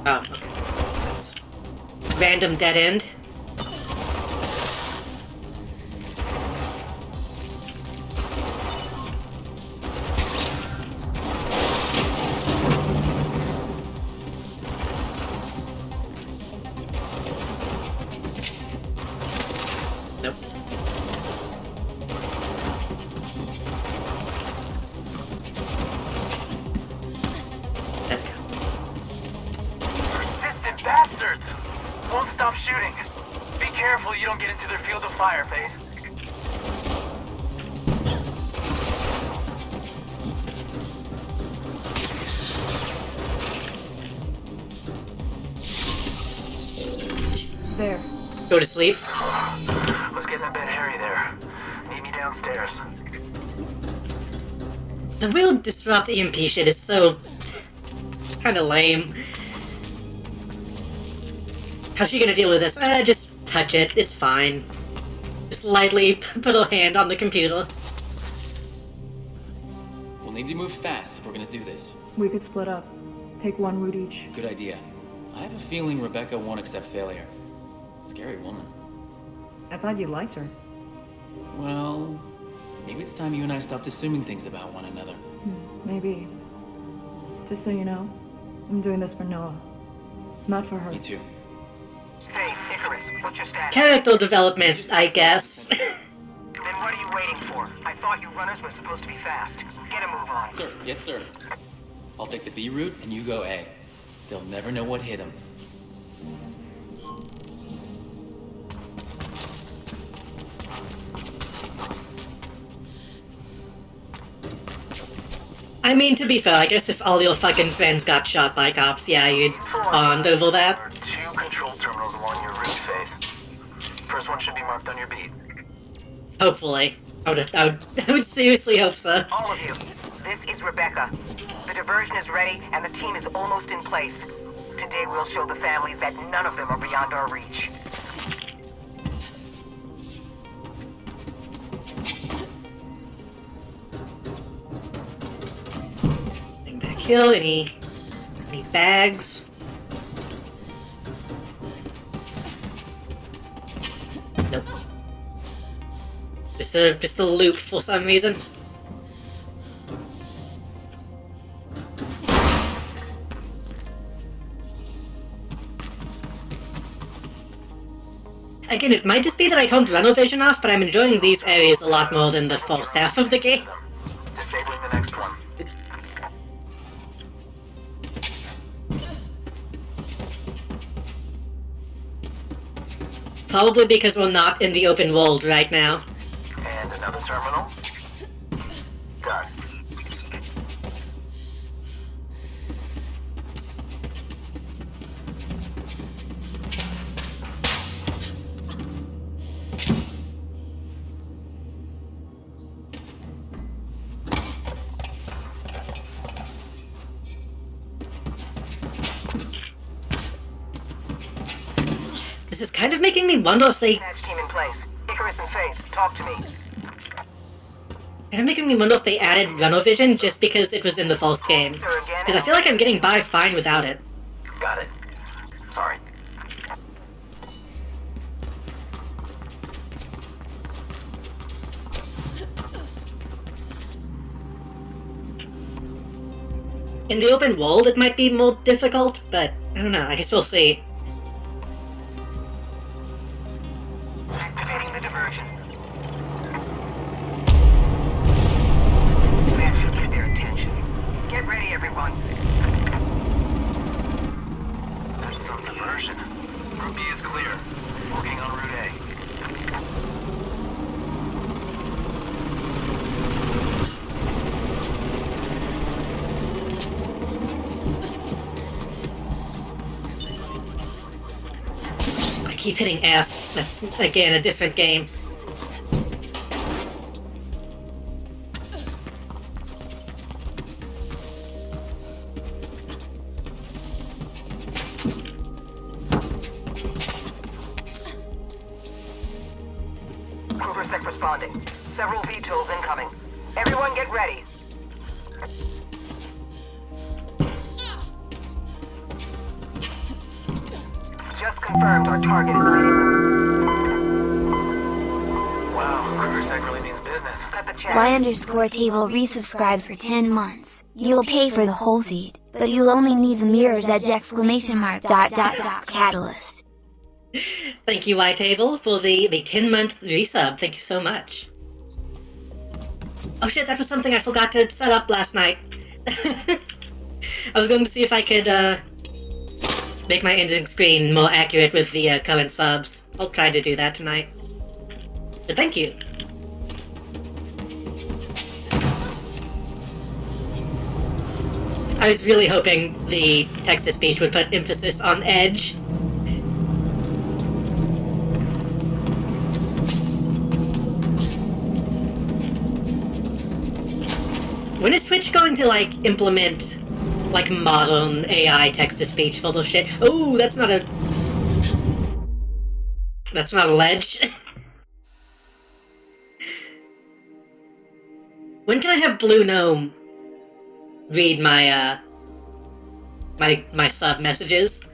Oh, okay. That's random dead end. Nope. There we go. Persistent bastards! Won't stop shooting. Be careful you don't get into their field of fire, Faith. There. Go to sleep. Was getting a bit hairy there. Meet me downstairs. The real disrupt EMP shit is so kinda lame. How's she gonna deal with this? Just touch it, it's fine. Just lightly put her hand on the computer. We'll need to move fast if we're gonna do this. We could split up. Take one route each. Good idea. I have a feeling Rebecca won't accept failure. Scary woman. I thought you liked her. Well, maybe it's time you and I stopped assuming things about one another. Maybe. Just so you know, I'm doing this for Noah. Not for her. Me too. Hey, Icarus, what's your status? Character development, I guess. Then what are you waiting for? I thought you runners were supposed to be fast. Get a move on. Sir, yes sir. I'll take the B route and you go A. They'll never know what hit them. I mean, to be fair, I guess if all your fucking friends got shot by cops, yeah, you'd bond over that. There are 2 control terminals along your route, Faith. First one should be marked on your beat. Hopefully. I would seriously hope so. All of you, this is Rebecca. The diversion is ready, and the team is almost in place. Today we'll show the families that none of them are beyond our reach. Anything back here? Any bags? Nope. Just a loop for some reason. Again, it might just be that I turned Runner Vision off, but I'm enjoying these areas a lot more than the first half of the game. Disabling the next one. Probably because we're not in the open world right now. And another terminal. Done. This is kind of making me wonder if they... Match team in place. Icarus and Faith, talk to me. Kind of making me wonder if they added Runner Vision just because it was in the first game. Because I feel like I'm getting by fine without it. Got it. Sorry. In the open world, it might be more difficult, but I don't know. I guess we'll see. Activating the diversion. That should get their attention. Get ready, everyone. There's some diversion. Group B is clear. Working on keep hitting F. That's, again, a different game. Sec responding. Several V-tools incoming. Everyone get ready. Just confirmed our target is leading. Wow, Krugersec really means business. Cut the chat. Y_table resubscribed for 10 months. You'll pay for the whole seed, but you'll only need the mirrors edge ! Catalyst. Thank you, Y-Table, for the 10-month resub. Thank you so much. Oh shit, that was something I forgot to set up last night. I was going to see if I could, make my ending screen more accurate with the current subs. I'll try to do that tonight. But thank you. I was really hoping the text-to-speech would put emphasis on edge. When is Twitch going to, like, implement, like, modern AI text-to-speech for this shit? Ooh, that's not a... That's not a ledge. When can I have Blue Gnome read my, my sub messages?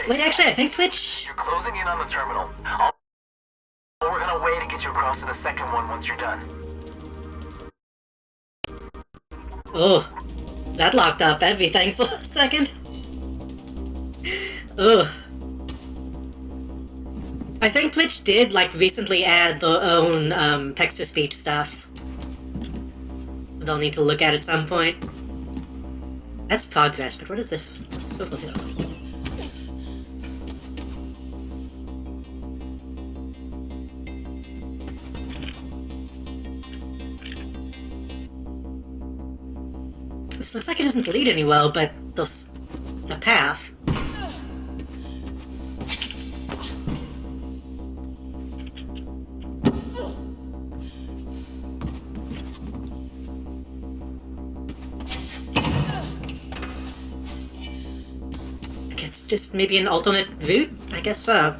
Wait, actually, I think Twitch... You're closing in on the terminal. We're gonna wait to get you across to the second one once you're done. Oh, that locked up everything for a second. Ugh. I think Twitch did, like, recently add their own, text-to-speech stuff. They'll need to look at it some point. That's progress, but what is this? It's over here. This looks like it doesn't lead anywhere, but the path. I guess just maybe an alternate route? I guess so.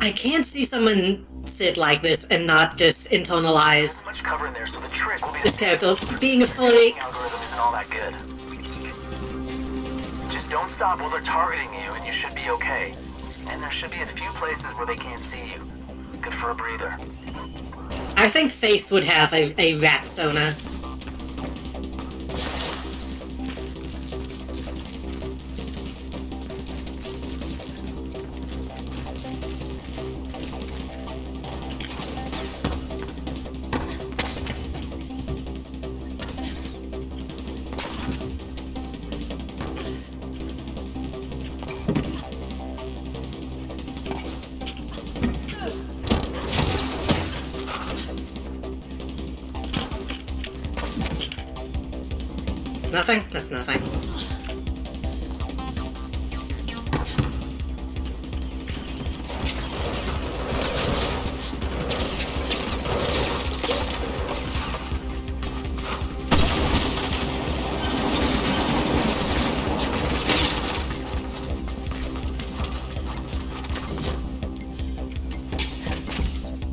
I can't see someone sit like this and not just internalize Much cover in there, so the trick will be this character being a fully... algorithm isn't all that good. Just don't stop while they're targeting you, and you should be okay. And there should be a few places where they can't see you. Good for a breather. I think Faith would have a rat sonar. Nothing? That's nothing.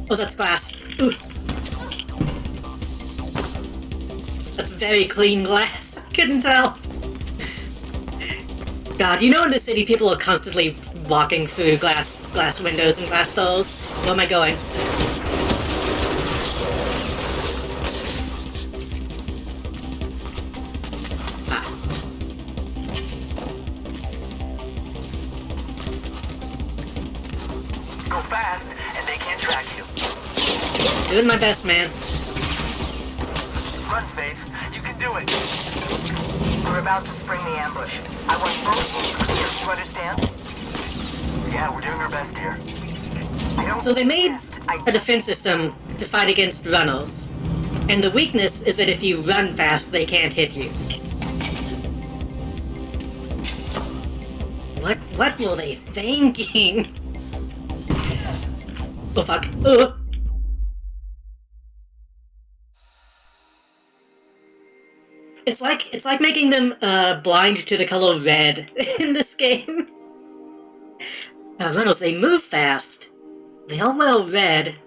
Oh, that's glass. Ooh. That's very clean glass. Couldn't tell. God, you know in the city people are constantly walking through glass windows and glass doors? Where am I going? Ah. Go fast, and they can't track you. Doing my best, man. Run, Faith. You can do it. We're about to spring the ambush. I want both teams clear, you understand? Yeah, we're doing our best here. So they made a defense system to fight against runners. And the weakness is that if you run fast, they can't hit you. What were they thinking? Oh fuck. It's like making them blind to the color red in this game. Runners, they move fast. They all wear red.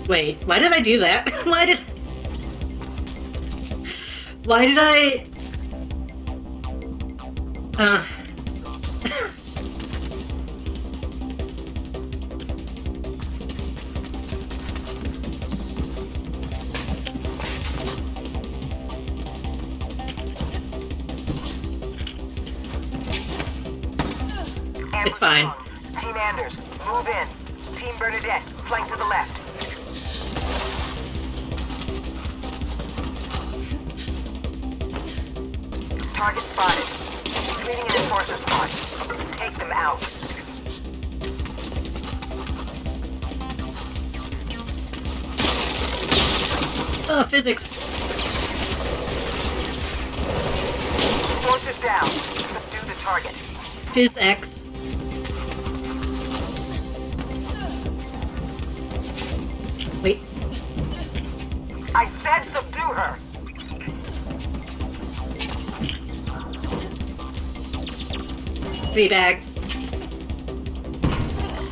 Wait, why did I do that? Why did I... It's fine. Team Anders, move in. Team Bernadette, flank to the left. Target spotted. Completing an enforcer spot. Take them out. Physics. Forces down. Subdue the target. Phys-X. Wait. I said subdue her. Z-bag.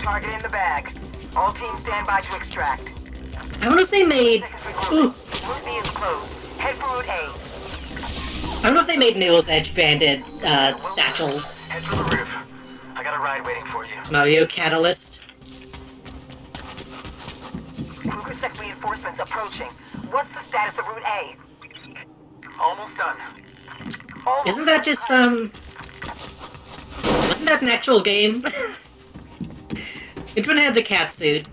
Target in the bag. All teams stand by to extract. I wonder if they made... Ooh. Route B is closed. Head for Route A. I wonder if they made Mirror's Edge branded, satchels. Head for the roof. I got a ride waiting for you. Mario Catalyst. Kruger reinforcements approaching. What's the status of Route A? Almost done. Isn't that just, wasn't that an actual game? Which one had the cat suit?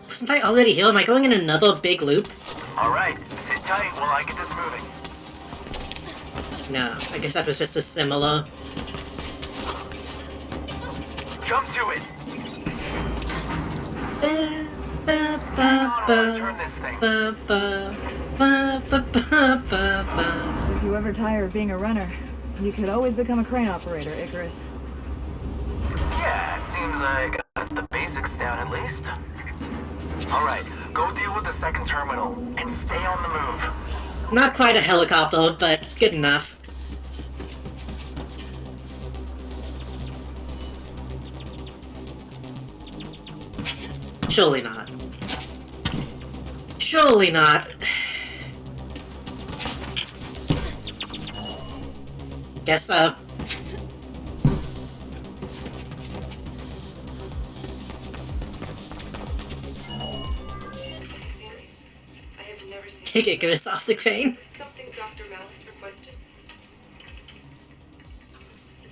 Wasn't I already here? Am I going in another big loop? Alright, sit tight while I get this moving. No, I guess that was just a similar. Jump to it! Turn this thing. If you ever tire of being a runner, you could always become a crane operator, Icarus. Yeah, it seems I got the basics down at least. Alright, go deal with the second terminal, and stay on the move. Not quite a helicopter, but good enough. Surely not. Surely not. Guess so. Take Icarus off the crane. Something Dr. Malice requested.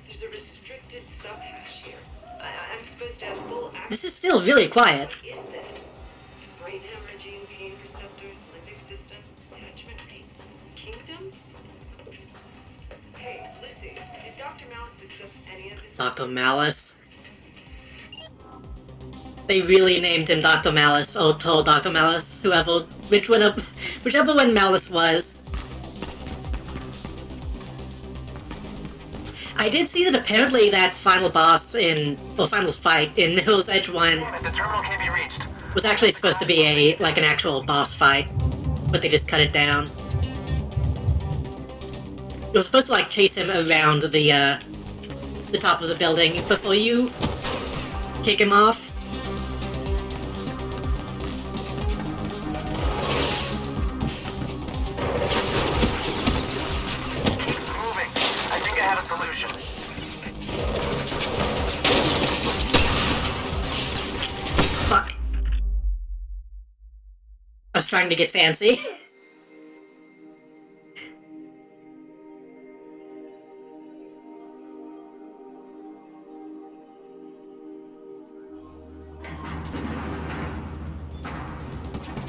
There's a restricted subhash here. I'm supposed to have full access. This is still really quiet. What is this? Brain hemorrhaging, pain receptors, limbic system, attachment rate, kingdom? Hey, Lucy, did Dr. Malice discuss any of this? Dr. Malice. They really named him Dr. Malice, or told Dr. Malice, whichever one Malice was. I did see that apparently that final boss or final fight in Mirror's Edge 1 The terminal can't be reached. was actually supposed to be an actual boss fight, but they just cut it down. You were supposed to, like, chase him around the top of the building before you kick him off. Moving. I think I have a solution. Fuck. I was trying to get fancy.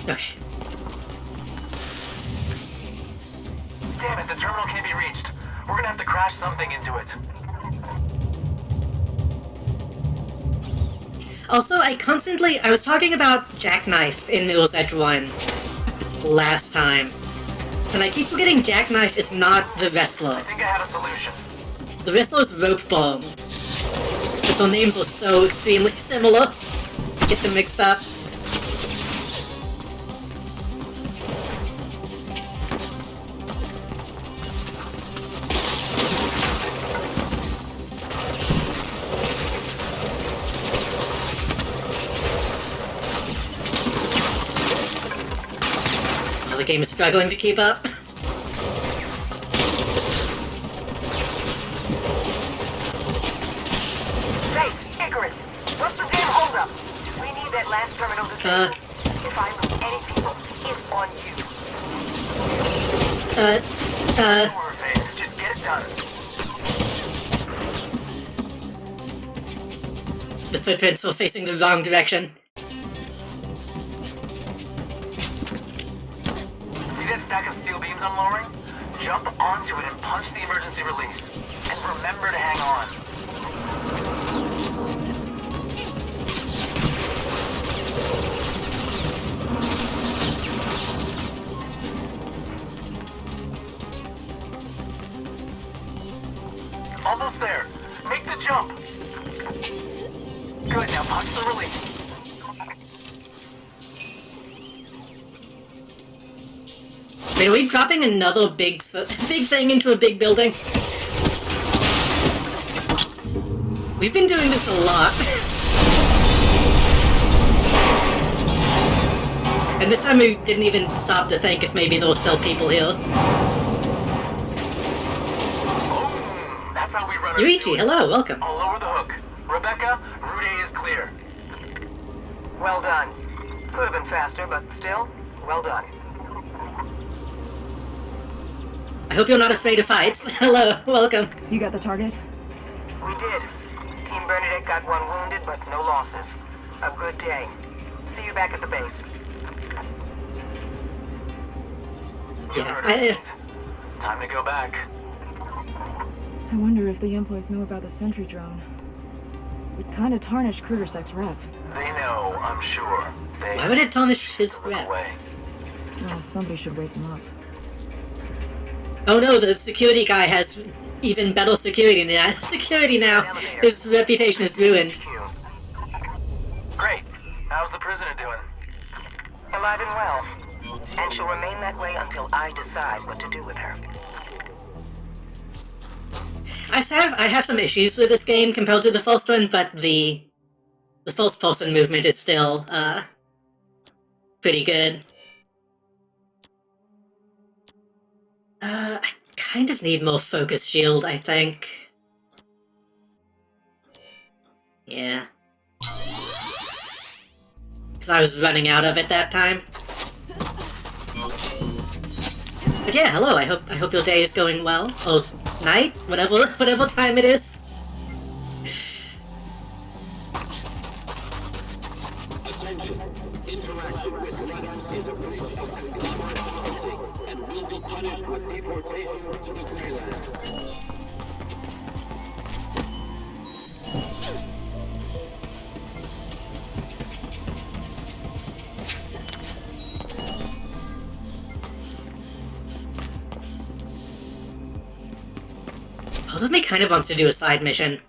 Okay. Damn it, the terminal can't be reached. We're gonna have to crash something into it. Also, I was talking about Jackknife in Mirror's Edge 1 last time, and I keep forgetting Jackknife is not the wrestler. I think I have a solution. The wrestler is Rope Bomb, but their names are so extremely similar, I get them mixed up. The game is struggling to keep up. Hey, Icarus, what's the damn holdup? We need that last terminal to if I lose any people, it's on you. Just get it done. The footprints were facing the wrong direction. See that stack of steel beams I'm lowering? Jump onto it and punch the emergency release. And remember to hang on. Almost there. Make the jump. Good, now punch the release. Wait, are we dropping another big thing into a big building? We've been doing this a lot. And this time we didn't even stop to think if maybe there were still people here. That's how we run. Yuichi, hello, welcome. I'll lower the hook. Rebecca, Route A is clear. Well done. Could have been faster, but still, well done. I hope you're not afraid of heights. Hello, welcome. You got the target? We did. Team Bernadette got one wounded, but no losses. A good day. See you back at the base. Yeah, Time to go back. I wonder if the employees know about the sentry drone. Would kind of tarnish Krugersek's rep. They know, I'm sure. Why would it tarnish his rep? Well, somebody should wake them up. Oh no, the security guy has even better security now. His reputation is ruined. Great. How's the prisoner doing? Alive and well. And she'll remain that way until I decide what to do with her. I have some issues with this game compared to the first one, but the first person movement is still pretty good. I kind of need more focus shield, I think. Yeah. Because I was running out of it that time. But yeah, hello, I hope your day is going well. Or night? Whatever time it is. Attention. Interaction with runners is a breach of conglomerate policy and will be punished with deportation to the Greylands. Part of me kind of wants to do a side mission.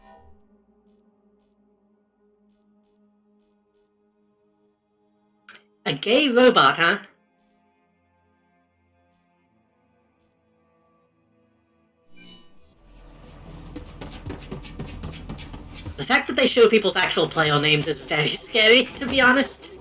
A gay robot, huh? The fact that they show people's actual player names is very scary, to be honest.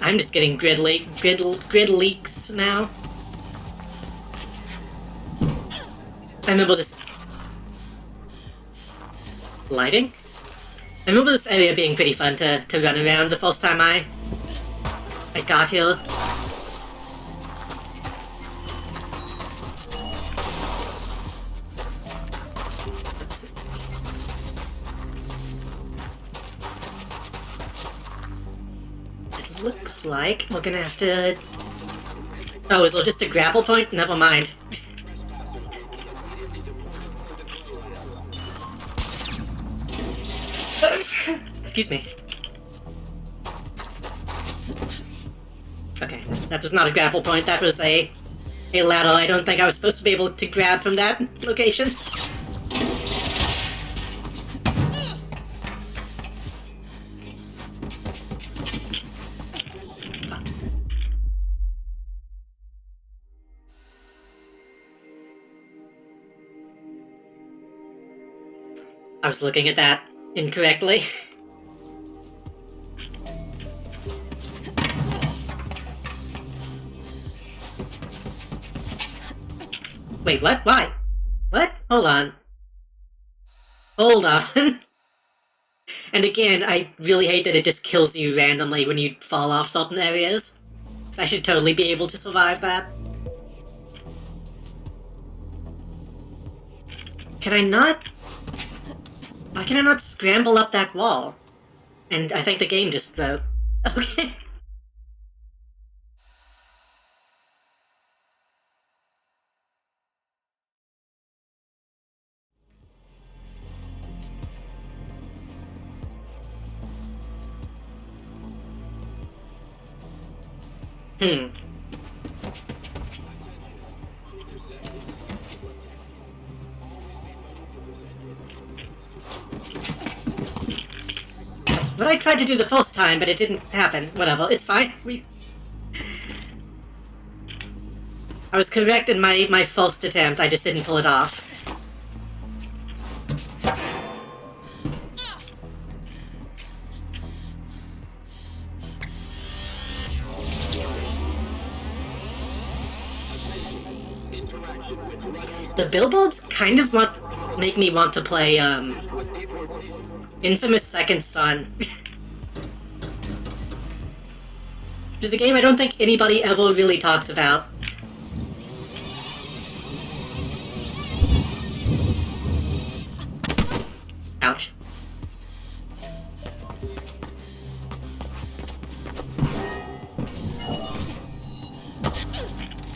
I'm just getting grid leaks now. I remember this lighting. I remember this area being pretty fun to run around the first time I got here. Looks like we're gonna have to... Oh, is there just a grapple point? Never mind. Excuse me. Okay, that was not a grapple point, that was a ladder. I don't think I was supposed to be able to grab from that location. I was looking at that incorrectly. Wait, what? Why? What? Hold on. Hold on. And again, I really hate that it just kills you randomly when you fall off certain areas. So I should totally be able to survive that. Can I not... Why can I not scramble up that wall? And I think the game just broke. Okay. That's what I tried to do the first time, but it didn't happen. Whatever, it's fine. I was correct in my first attempt, I just didn't pull it off. The billboards kind of make me want to play, Infamous Second Son. It's a game I don't think anybody ever really talks about. Ouch.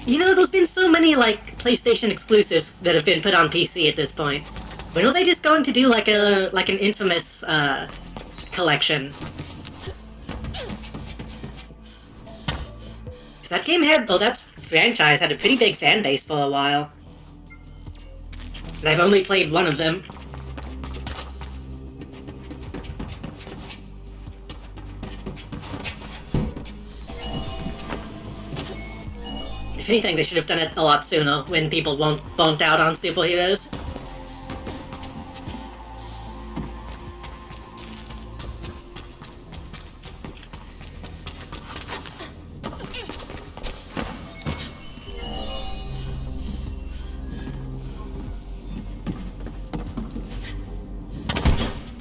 You know, there's been so many, like, PlayStation exclusives that have been put on PC at this point. When are they just going to do, like, an Infamous, collection? Because that game had... Oh, that franchise had a pretty big fan base for a while. And I've only played one of them. If anything, they should have done it a lot sooner, when people burnt out on superheroes.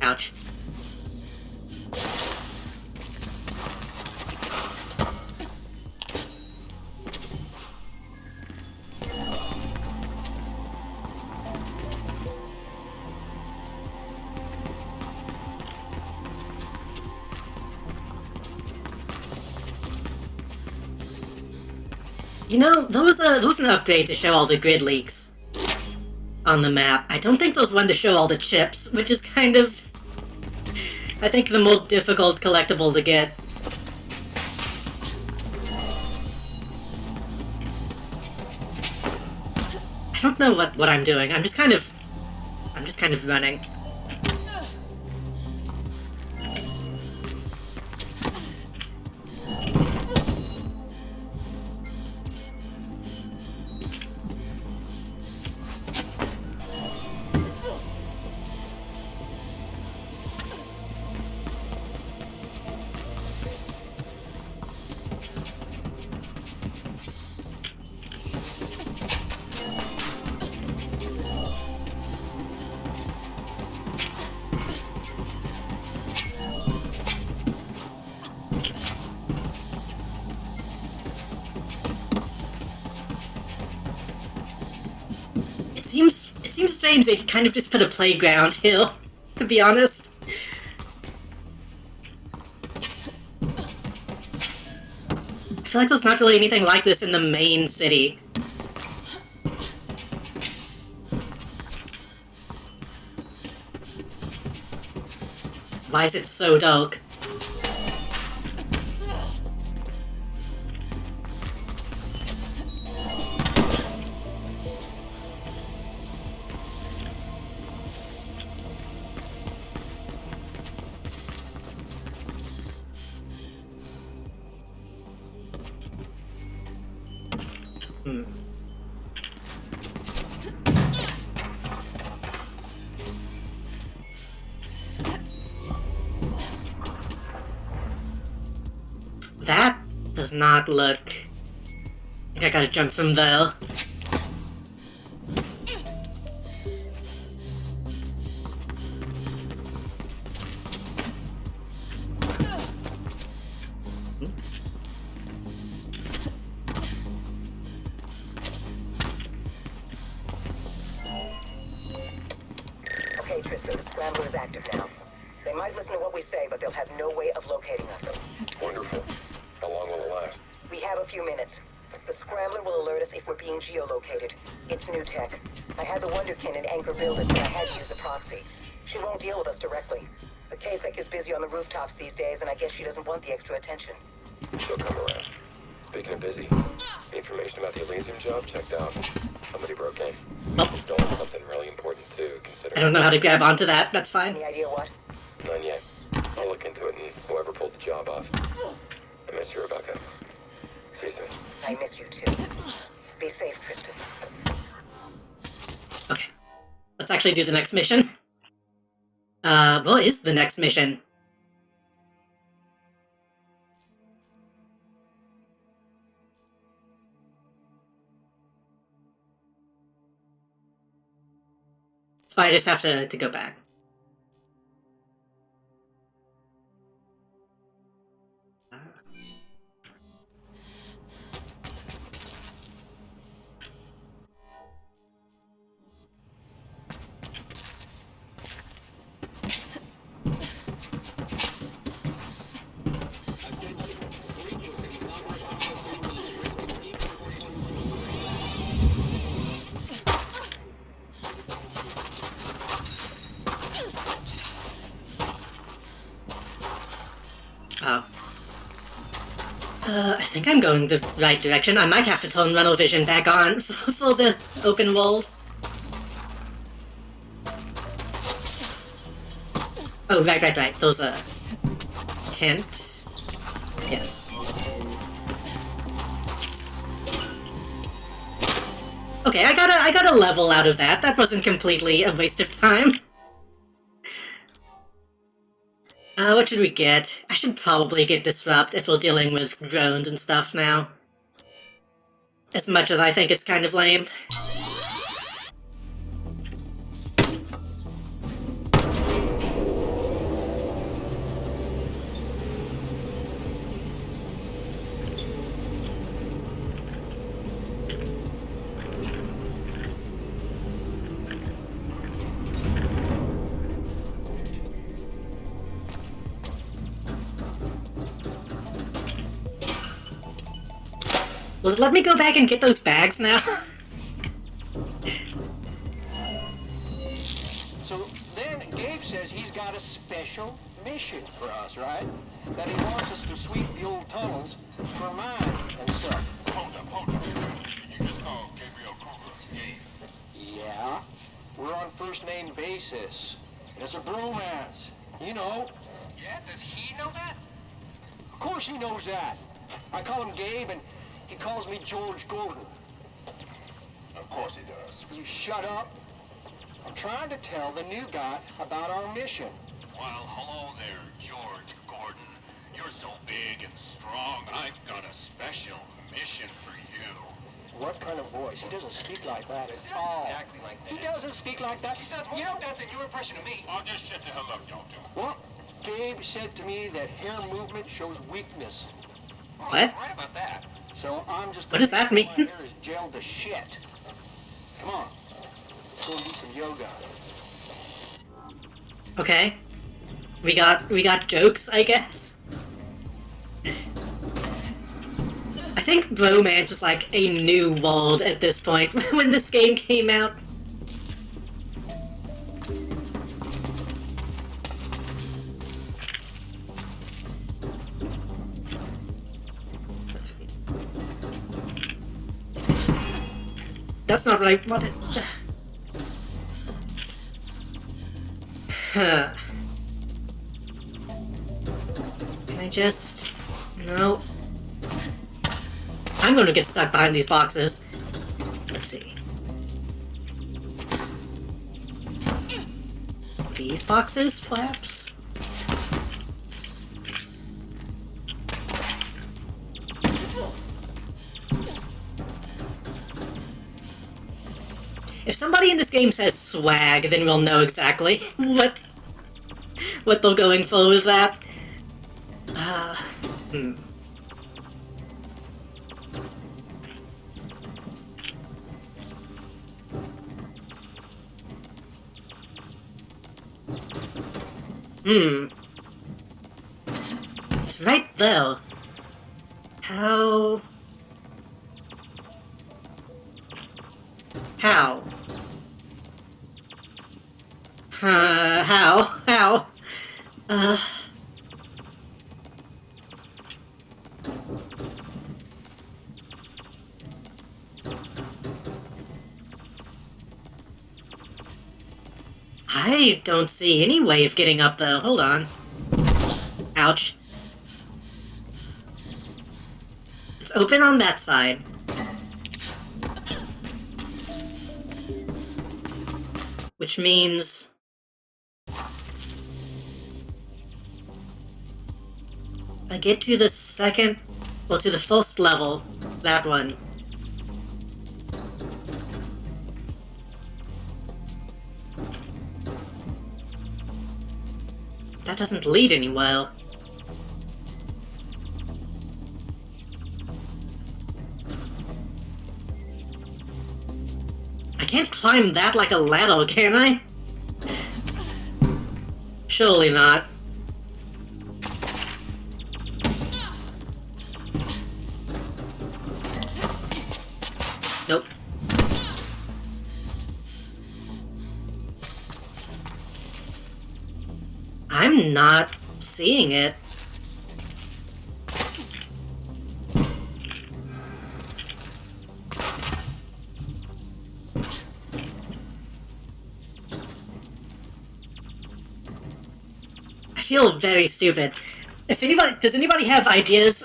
Ouch. You know, there was an upgrade to show all the grid leaks on the map. I don't think there's one to show all the chips, which is kind of, I think, the more difficult collectible to get. I don't know what I'm doing. I'm just kind of running. It seems strange they kind of just put a playground here, to be honest. I feel like there's not really anything like this in the main city. Why is it so dark? That does not look... I think I gotta jump from there. Okay, Tristan, the scrambler is active now. They might listen to what we say, but they'll have no way of locating us. Wonderful. How long will it last? We have a few minutes. The scrambler will alert us if we're being geolocated. It's new tech. I had the Wonderkin and Anchor build it, but I had to use a proxy. She won't deal with us directly. The Kasek is busy on the rooftops these days, and I guess she doesn't want the extra attention. She'll come around. Speaking of busy, information about the Elysium job checked out. Somebody broke in. Stolen something really important too, considering... I don't know how to grab onto that, that's fine. Any idea what? None yet. I'll look into it and whoever pulled the job off. I miss you, Rebecca. See you soon. I miss you too. Be safe, Tristan. Okay. Let's actually do the next mission. What is the next mission? Oh, I just have to go back. Oh. I think I'm going the right direction. I might have to turn Runnel Vision back on for the open world. Oh, right. Those are... tent? Yes. Okay, I got a level out of that. That wasn't completely a waste of time. What should we get? I should probably get Disrupt if we're dealing with drones and stuff now. As much as I think it's kind of lame. Will it let me go back and get those bags now? So then Gabe says he's got a special mission for us, right? That he wants us to sweep the old tunnels for mines and stuff. Hold up. Did you just call Gabriel Kruger Gabe? Yeah. We're on first name basis. It's a bromance. You know. Yeah, does he know that? Of course he knows that. I call him Gabe and he calls me George Gordon. Of course he does. You shut up. I'm trying to tell the new guy about our mission. Well, hello there, George Gordon. You're so big and strong. I've got a special mission for you. What kind of voice? He doesn't speak like that at all. Exactly like that. He doesn't speak like that. He sounds more like that than your impression of me. Oh, just shut the hell up, y'all two. Well, Gabe said to me that hair movement shows weakness. What? Right about that. So I'm just. What does that mean? My hair is gelled to shit. Come on, let's go and do some yoga. Okay. We got jokes, I guess. I think bromance was like a new world at this point when this game came out. Let's see. That's not what I wanted. Can I just... No. I'm gonna get stuck behind these boxes. Let's see. These boxes, perhaps? If somebody in this game says swag, then we'll know exactly what they're going for with that. It's right there. How? How? How? I don't see any way of getting up though. Hold on. Ouch. It's open on that side. Which means... I get to the second... Well, to the first level. That one. That doesn't lead anywhere. I can't climb that like a ladder, can I? Surely not. Nope. I'm not seeing it. I feel very stupid. Does anybody have ideas?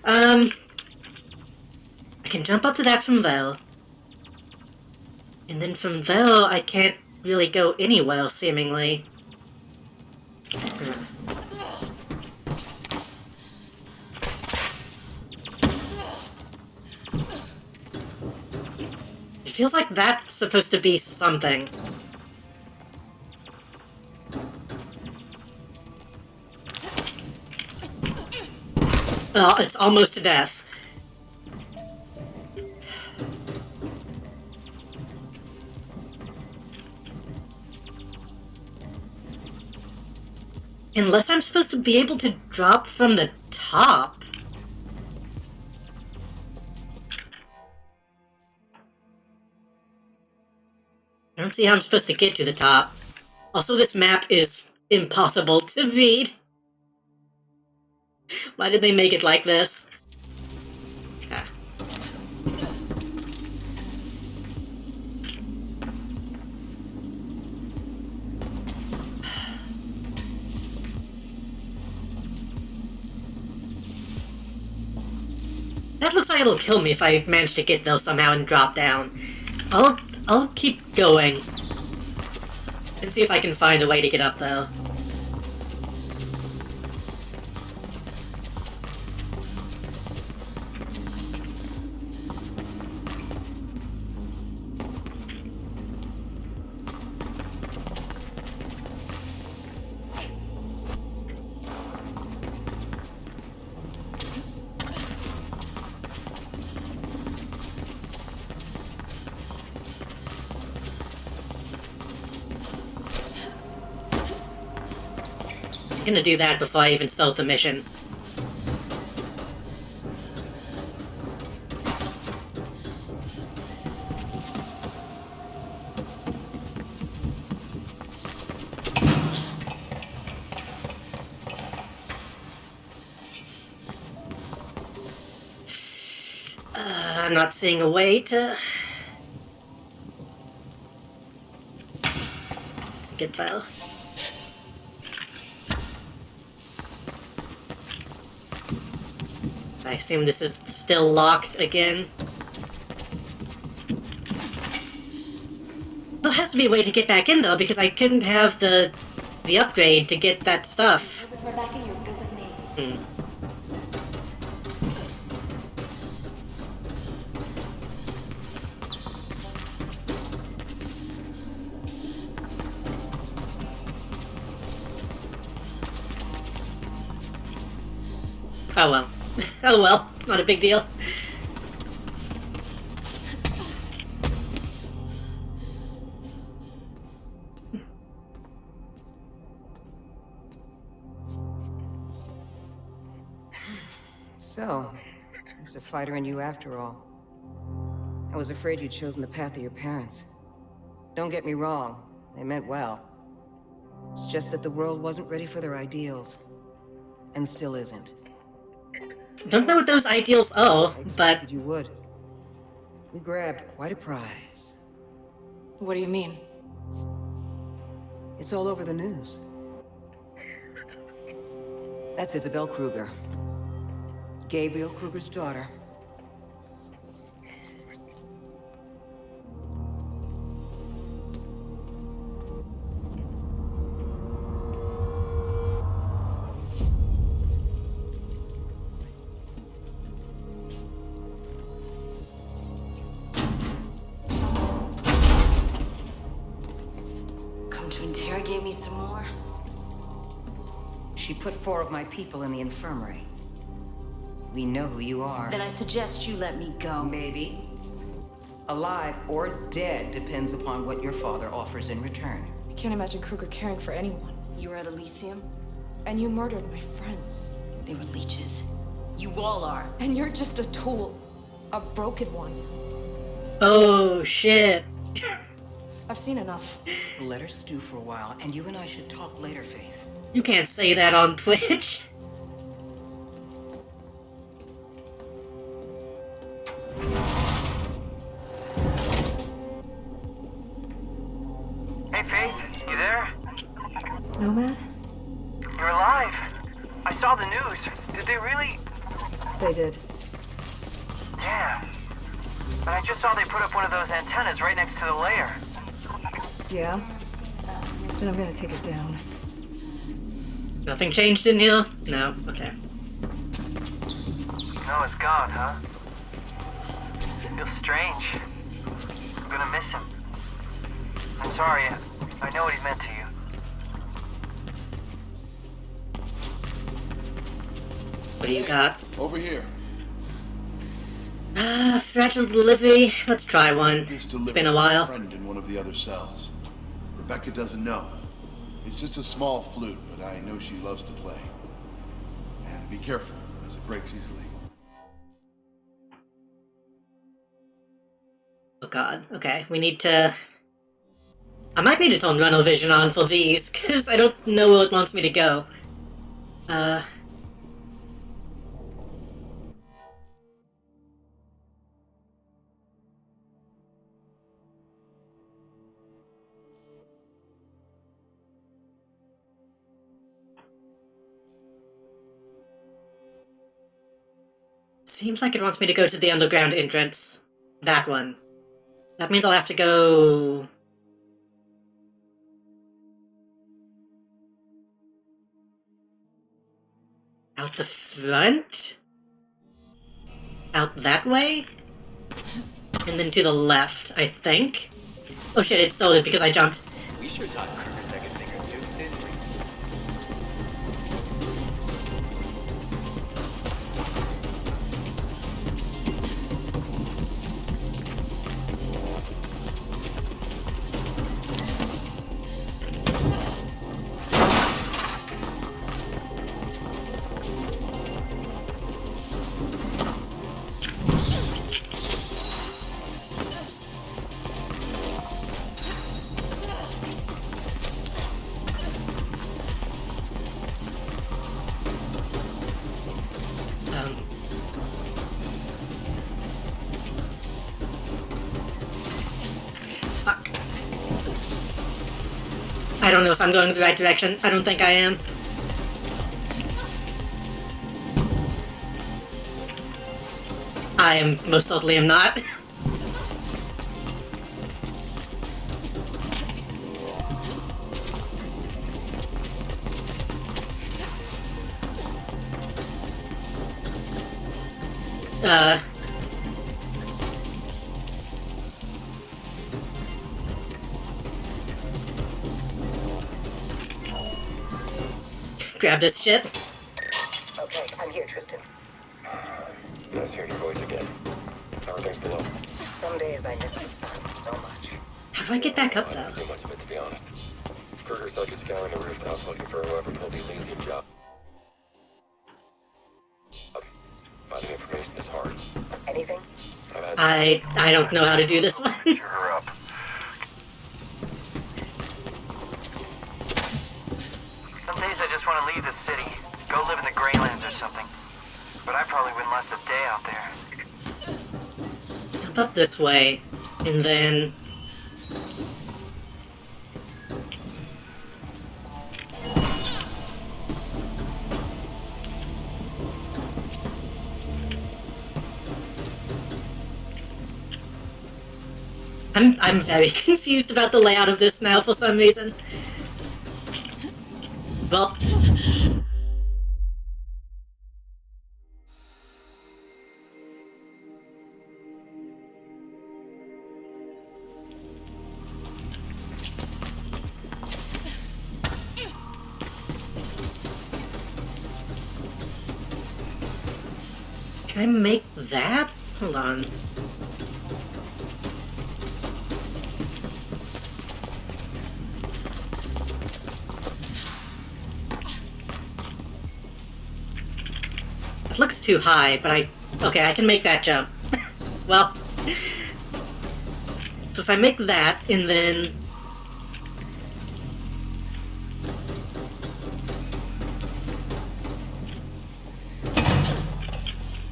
I can jump up to that from there. And then from there, I can't really go anywhere, seemingly. It feels like that's supposed to be something. Oh, it's almost to death. Unless I'm supposed to be able to drop from the top. I don't see how I'm supposed to get to the top. Also, this map is impossible to read. Why did they make it like this? Ah. That looks like it'll kill me if I manage to get those somehow and drop down. I'll keep going. And see if I can find a way to get up, though. I'm gonna do that before I even start the mission. I'm not seeing a way to get there. I assume this is still locked again. There has to be a way to get back in, though, because I couldn't have the upgrade to get that stuff. Rebecca, you're good with me. Oh well. Oh well, it's not a big deal. So, there's a fighter in you after all. I was afraid you'd chosen the path of your parents. Don't get me wrong, they meant well. It's just that the world wasn't ready for their ideals. And still isn't. Don't know what those ideals are, but you would. We grabbed quite a prize. What do you mean? It's all over the news. That's Isabel Kruger. Gabriel Kruger's daughter. Interrogate me some more? She put 4 of my people in the infirmary. We know who you are. Then I suggest you let me go. Maybe. Alive or dead depends upon what your father offers in return. I can't imagine Kruger caring for anyone. You were at Elysium? And you murdered my friends. They were leeches. You all are. And you're just a tool. A broken one. oh shit. I've seen enough. Let her stew for a while, and you and I should talk later, Faith. You can't say that on Twitch. Hey, Faith, you there? Nomad? You're alive. I saw the news. Did they really? They did. Damn. But I just saw they put up one of those antennas right next to the lair. Yeah? Then I'm gonna take it down. Nothing changed in here? No? Okay. No, it's gone, huh? Feels strange. I'm gonna miss him. I'm sorry. I know what he's meant to you. What do you got? Over here. Fragile delivery. Let's try one. It's been a while. Friend in one of the other cells. Rebecca doesn't know. It's just a small flute, but I know she loves to play. And be careful, as it breaks easily. Oh god. Okay, we need to I might need to turn tunnel vision on for these, because I don't know where it wants me to go. Seems like it wants me to go to the underground entrance. That one. That means I'll have to go... out the front? Out that way? And then to the left, I think? Oh shit, it stole it because I jumped. We sure taught Kirk a second thing or two, didn't we? I don't know if I'm going the right direction. I don't think I am. I am most certainly am not. Grab this shit. Okay, I'm here, Tristan. Nice hearing your voice again. How are things below? Some days I miss the sun so much. How do I get back up, though? I don't see much of it, to be honest. Kruger's like scouring the rooftops looking for whoever pulled the Elysium job. Finding information is hard. Anything? I don't know how to do this one. You're up. Some days I just want to leave the city, go live in the Greylands or something. But I probably wouldn't last a day out there. Jump up this way, and then... I'm very confused about the layout of this now for some reason. Well... Can I make that? Hold on. It looks too high, but okay, I can make that jump. Well... So if I make that, and then...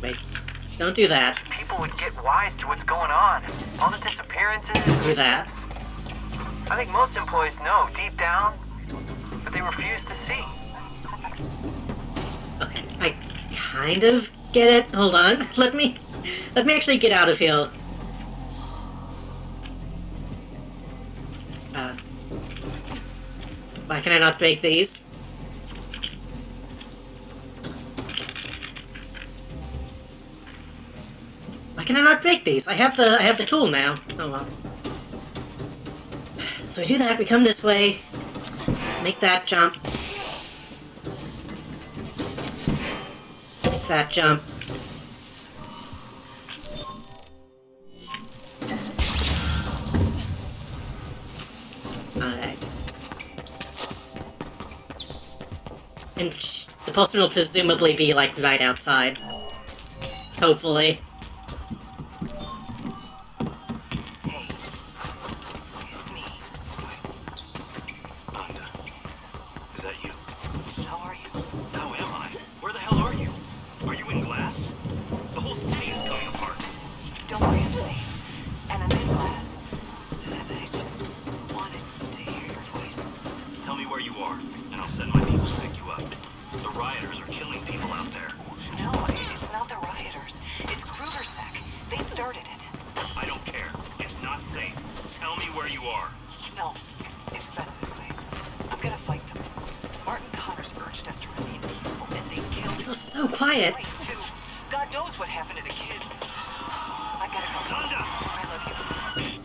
Wait, don't do that. People would get wise to what's going on. All the disappearances. Do that. I think most employees know deep down, but they refuse to see. Okay, I kind of get it. Hold on. Let me actually get out of here. Why can I not break these? Why can I not break these? I have the tool now. Oh well. So we do that, we come this way, make that jump. Make that jump. Alright. And the person will presumably be, like, right outside. Hopefully. No, it's best this way. I'm gonna fight them. Martin Connors urged us to remain peaceful, and they killed It was so quiet. his wife, too. God knows what happened to the kids. I gotta go. I love you.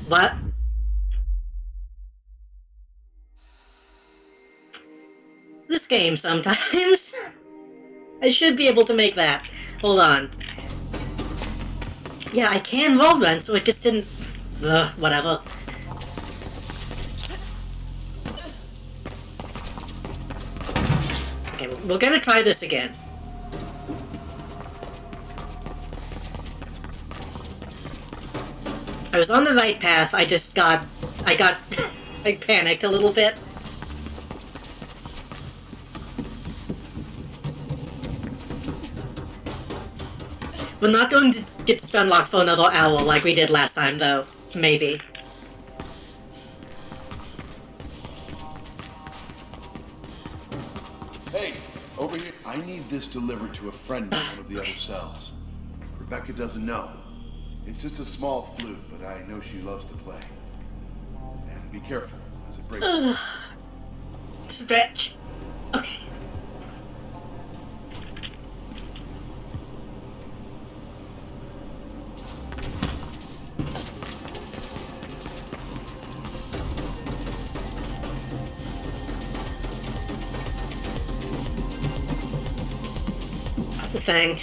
What? This game sometimes. I should be able to make that. Hold on. Yeah, I can roll run, so it just didn't... Ugh, whatever. Okay, we're gonna try this again. I was on the right path, I got, I panicked a little bit. We're not going to get stun locked for another hour like we did last time, though. Maybe. Hey, over here. I need this delivered to a friend in one of the other cells. Rebecca doesn't know. It's just a small flute, but I know she loves to play. And be careful, as it breaks. Stretch. Okay. The thing.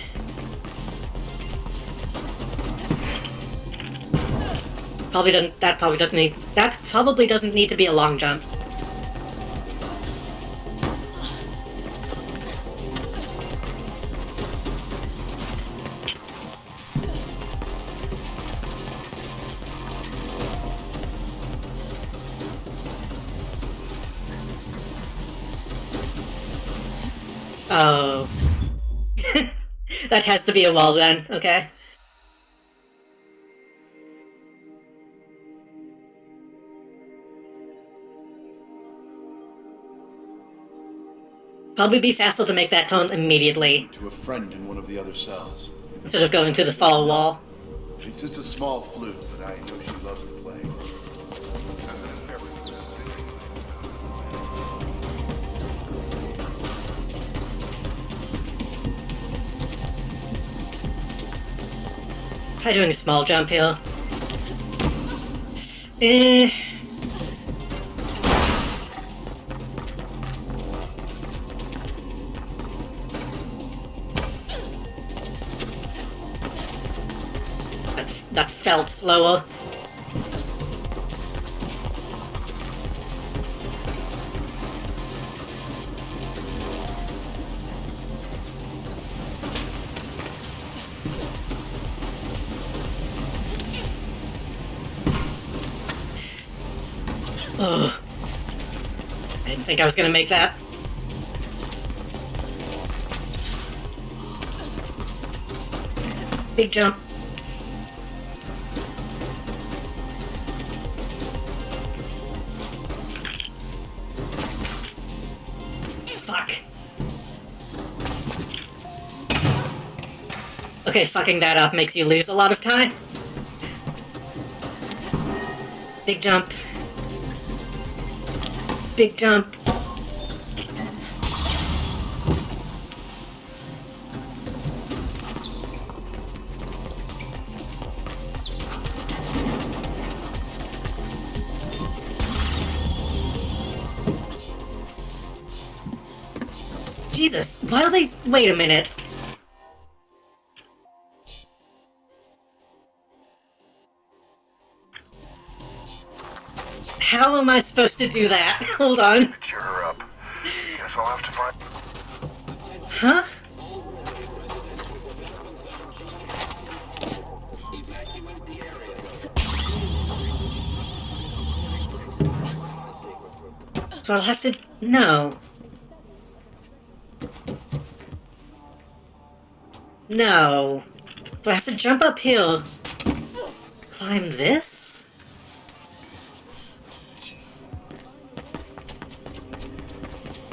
That probably doesn't need to be a long jump. Oh. That has to be a wall then, okay. Probably be faster to make that turn immediately. To a friend in one of the other cells. Instead of going to the fall wall. It's just a small flute, but I know she loves to play. Try doing a small jump here. Eh. That felt slower. Ugh. I didn't think I was gonna make that. Big jump. Fuck. Okay, fucking that up makes you lose a lot of time. Big jump. Big jump. Jesus, why are they... Wait a minute. How am I supposed to do that? Hold on. Cheer her up. Guess I'll have to find... Huh? So I'll have to... No. No. Do I have to jump uphill? Climb this?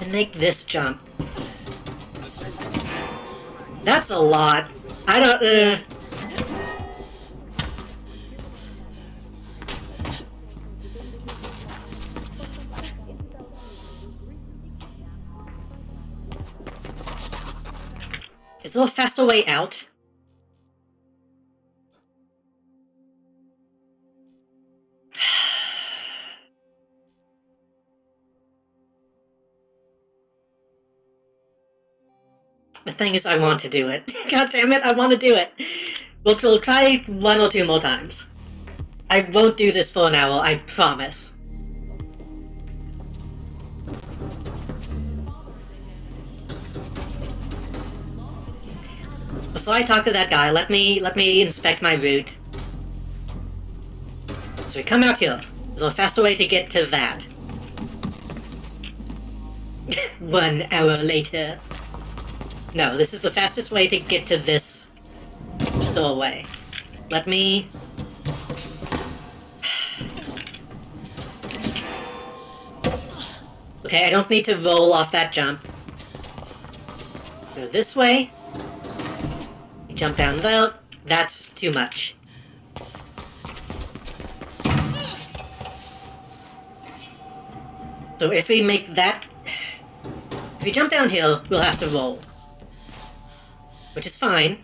And make this jump. That's a lot. I don't, Is there a faster way out? The thing is, I want to do it. God damn it, I want to do it. We'll try 1 or 2 more times. I won't do this for an hour, I promise. Before I talk to that guy, let me inspect my route. So we come out here. There's a faster way to get to that. 1 hour later. No, this is the fastest way to get to this doorway. Let me... Okay, I don't need to roll off that jump. Go this way. Jump down there. That's too much. So if we make that... If we jump down here, we'll have to roll. Which is fine.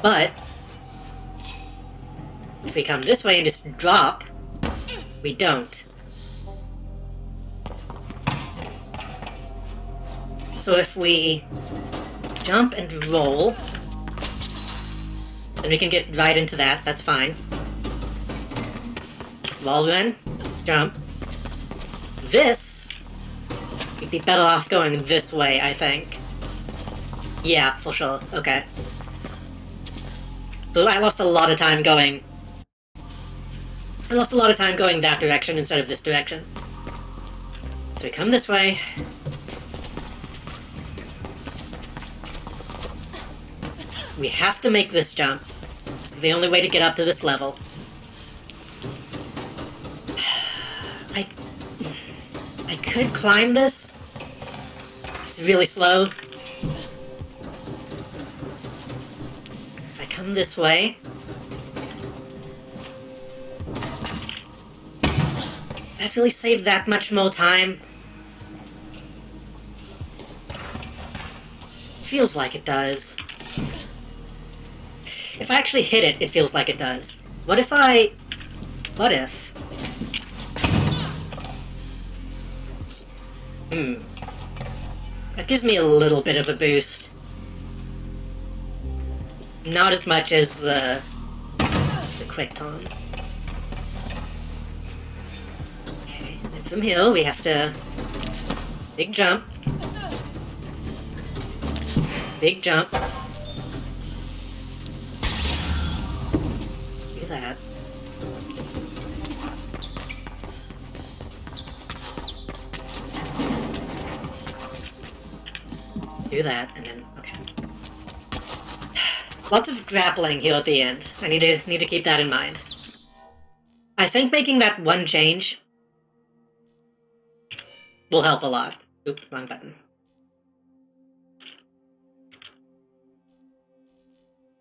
But... if we come this way and just drop, we don't. So if we jump and roll, then we can get right into that, that's fine. Wall run, jump. This, we'd be better off going this way, I think. Yeah, for sure, okay. So I lost a lot of time going... I lost a lot of time going that direction instead of this direction. So we come this way. We have to make this jump. This is the only way to get up to this level. I could climb this. It's really slow. I come this way. Does that really save that much more time? Feels like it does. If I actually hit it, it feels like it does. What if I... What if... That gives me a little bit of a boost. Not as much as, the quick tom. Okay, and then from here we have to... Big jump. Big jump. Do that. Do that, and then, okay. Lots of grappling here at the end. I need to keep that in mind. I think making that one change will help a lot. Oop, wrong button.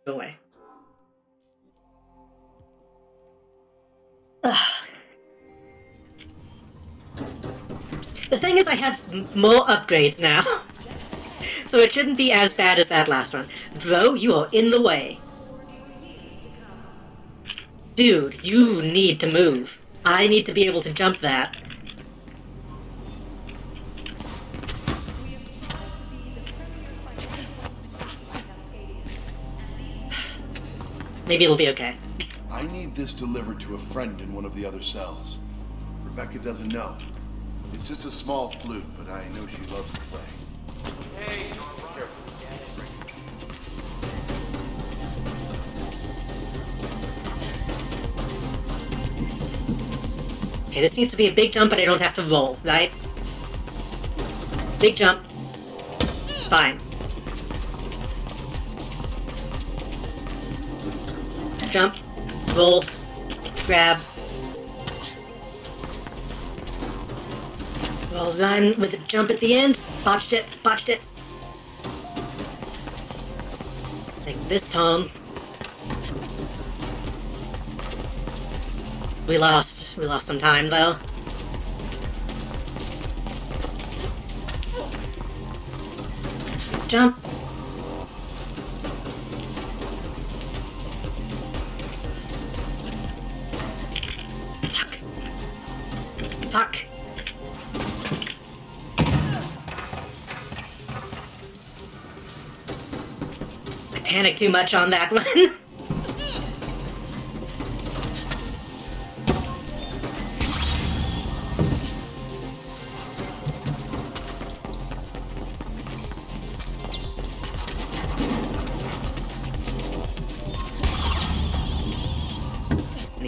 Go away. Ugh. The thing is, I have more upgrades now. So it shouldn't be as bad as that last one. Bro, you are in the way. Dude, you need to move. I need to be able to jump that. Maybe it'll be okay. I need this delivered to a friend in one of the other cells. Rebecca doesn't know. It's just a small flute, but I know she loves to play. Hey, Okay, this needs to be a big jump, but I don't have to roll, right? Big jump. Fine. Jump. Roll. Grab. Roll, run with a jump at the end. Botched it. Botched it. Like this time. We lost some time though. jump. Fuck. Fuck. I panicked too much on that one.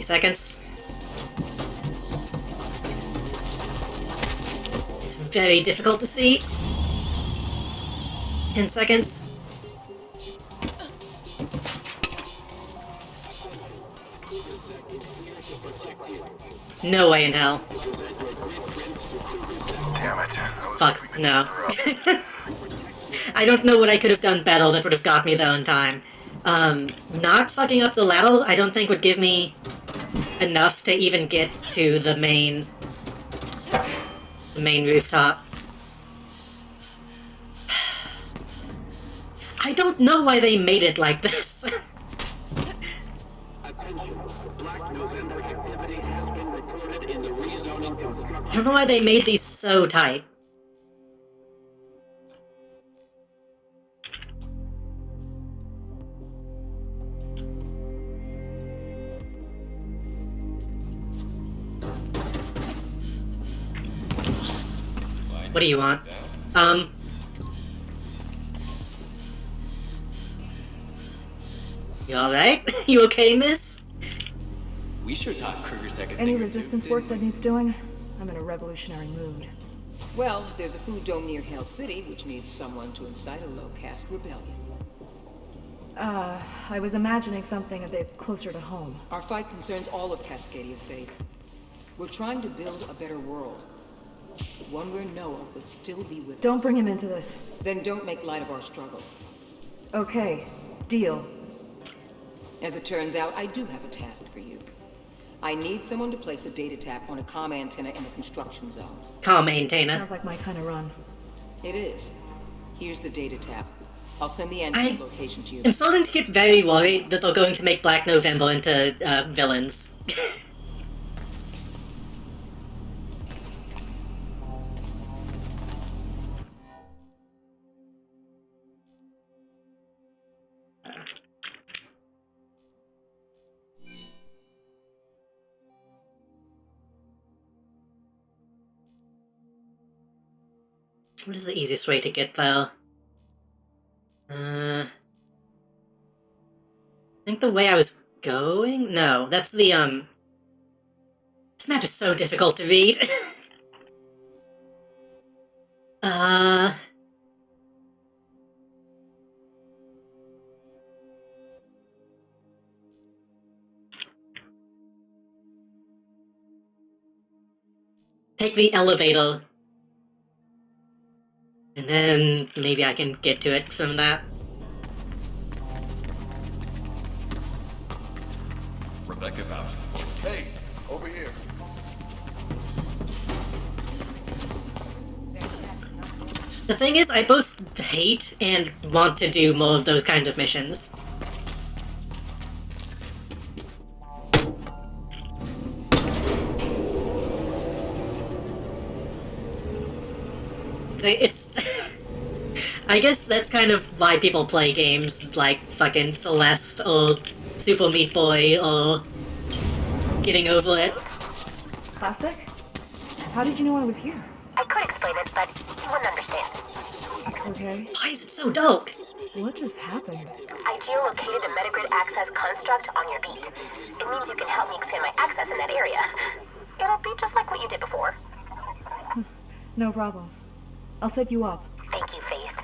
Seconds. It's very difficult to see. 10 seconds. No way in hell. Damn it. Fuck, no. I don't know what I could have done better that would have got me there in time. Not fucking up the ladder, I don't think would give me enough to even get to the main rooftop. I don't know why they made it like this. Attention. Black November activity has been reported in the rezoning construction. I don't know why they made these so tight. What do you want? You alright? You okay, miss? We sure taught Kruger second. Any resistance work that needs doing? I'm in a revolutionary mood. Well, there's a food dome near Hell City, which needs someone to incite a low-caste rebellion. I was imagining something a bit closer to home. Our fight concerns all of Cascadia Faith. We're trying to build a better world. One where Noah would still be with us. Don't bring him into this. Then don't make light of our struggle. Okay, deal. As it turns out, I do have a task for you. I need someone to place a data tap on a comm antenna in the construction zone. Comm antenna? Sounds like my kind of run. It is. Here's the data tap. I'll send the antenna location to you. I'm starting to get very worried that they're going to make Black November into villains. What is the easiest way to get there? I think the way I was going? No, that's the, This map is so difficult to read. Take the elevator. And then maybe I can get to it from that. Rebecca vouches for Hey, over here. The thing is, I both hate and want to do more of those kinds of missions. It's... I guess that's kind of why people play games like fucking Celeste or Super Meat Boy or Getting Over It. Classic? How did you know I was here? I could explain it, but you wouldn't understand. Okay. Why is it so dark? What just happened? I geolocated a metagrid access construct on your beat. It means you can help me expand my access in that area. It'll be just like what you did before. No problem. I'll set you up. Thank you, Faith.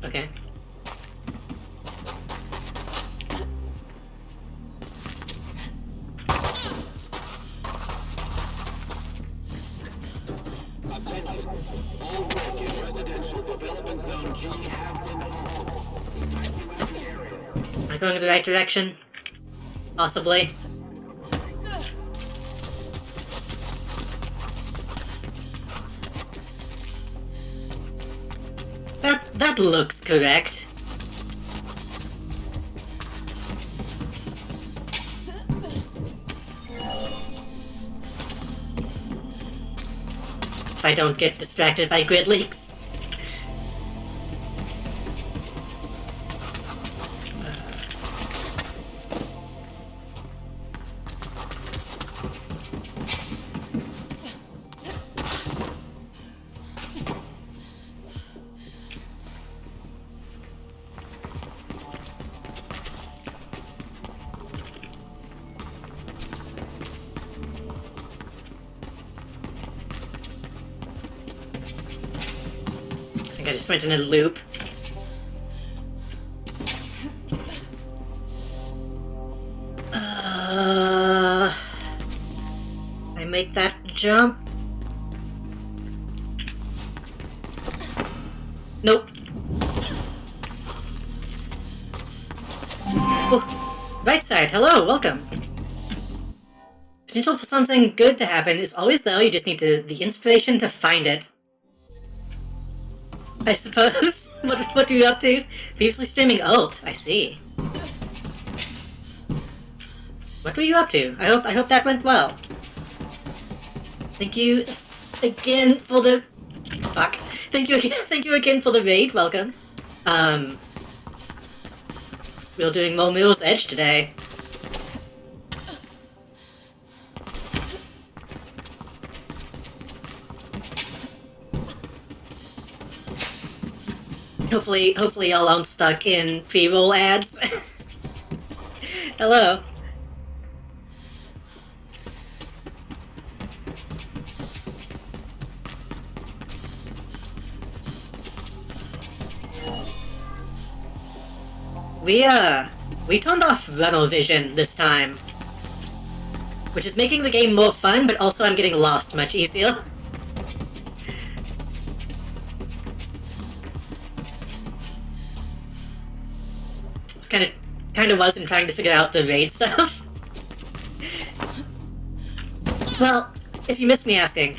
Okay. Attention. All work in residential development zone G has been evacuate the area. Am I going in the right direction? Possibly. That looks correct. If I don't get distracted by grid leaks. I just went in a loop. I make that jump. Nope. Oh, right side. Hello, welcome. Potential for something good to happen is always there. You just need the inspiration to find it. I suppose. What are you up to? Previously streaming ult. I see. What were you up to? I hope that went well. Thank you again for the fuck. Thank you again for the raid. Welcome. We're doing more Mirror's Edge today. Hopefully y'all aren't stuck in pre-roll ads. Hello. We turned off Runnel Vision this time, which is making the game more fun, but also I'm getting lost much easier. Kind of wasn't trying to figure out the raid stuff. Well, if you missed me asking,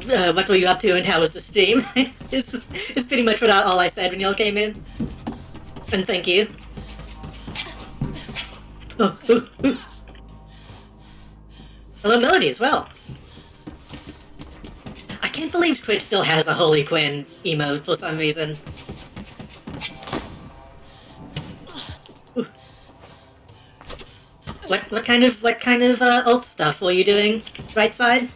what were you up to and how was the stream? it's pretty much all I said when y'all came in. And thank you. Oh, ooh, ooh. Hello, Melody, as well. I can't believe Twitch still has a Holy Quinn emote for some reason. What kind of ult stuff were you doing? Right side?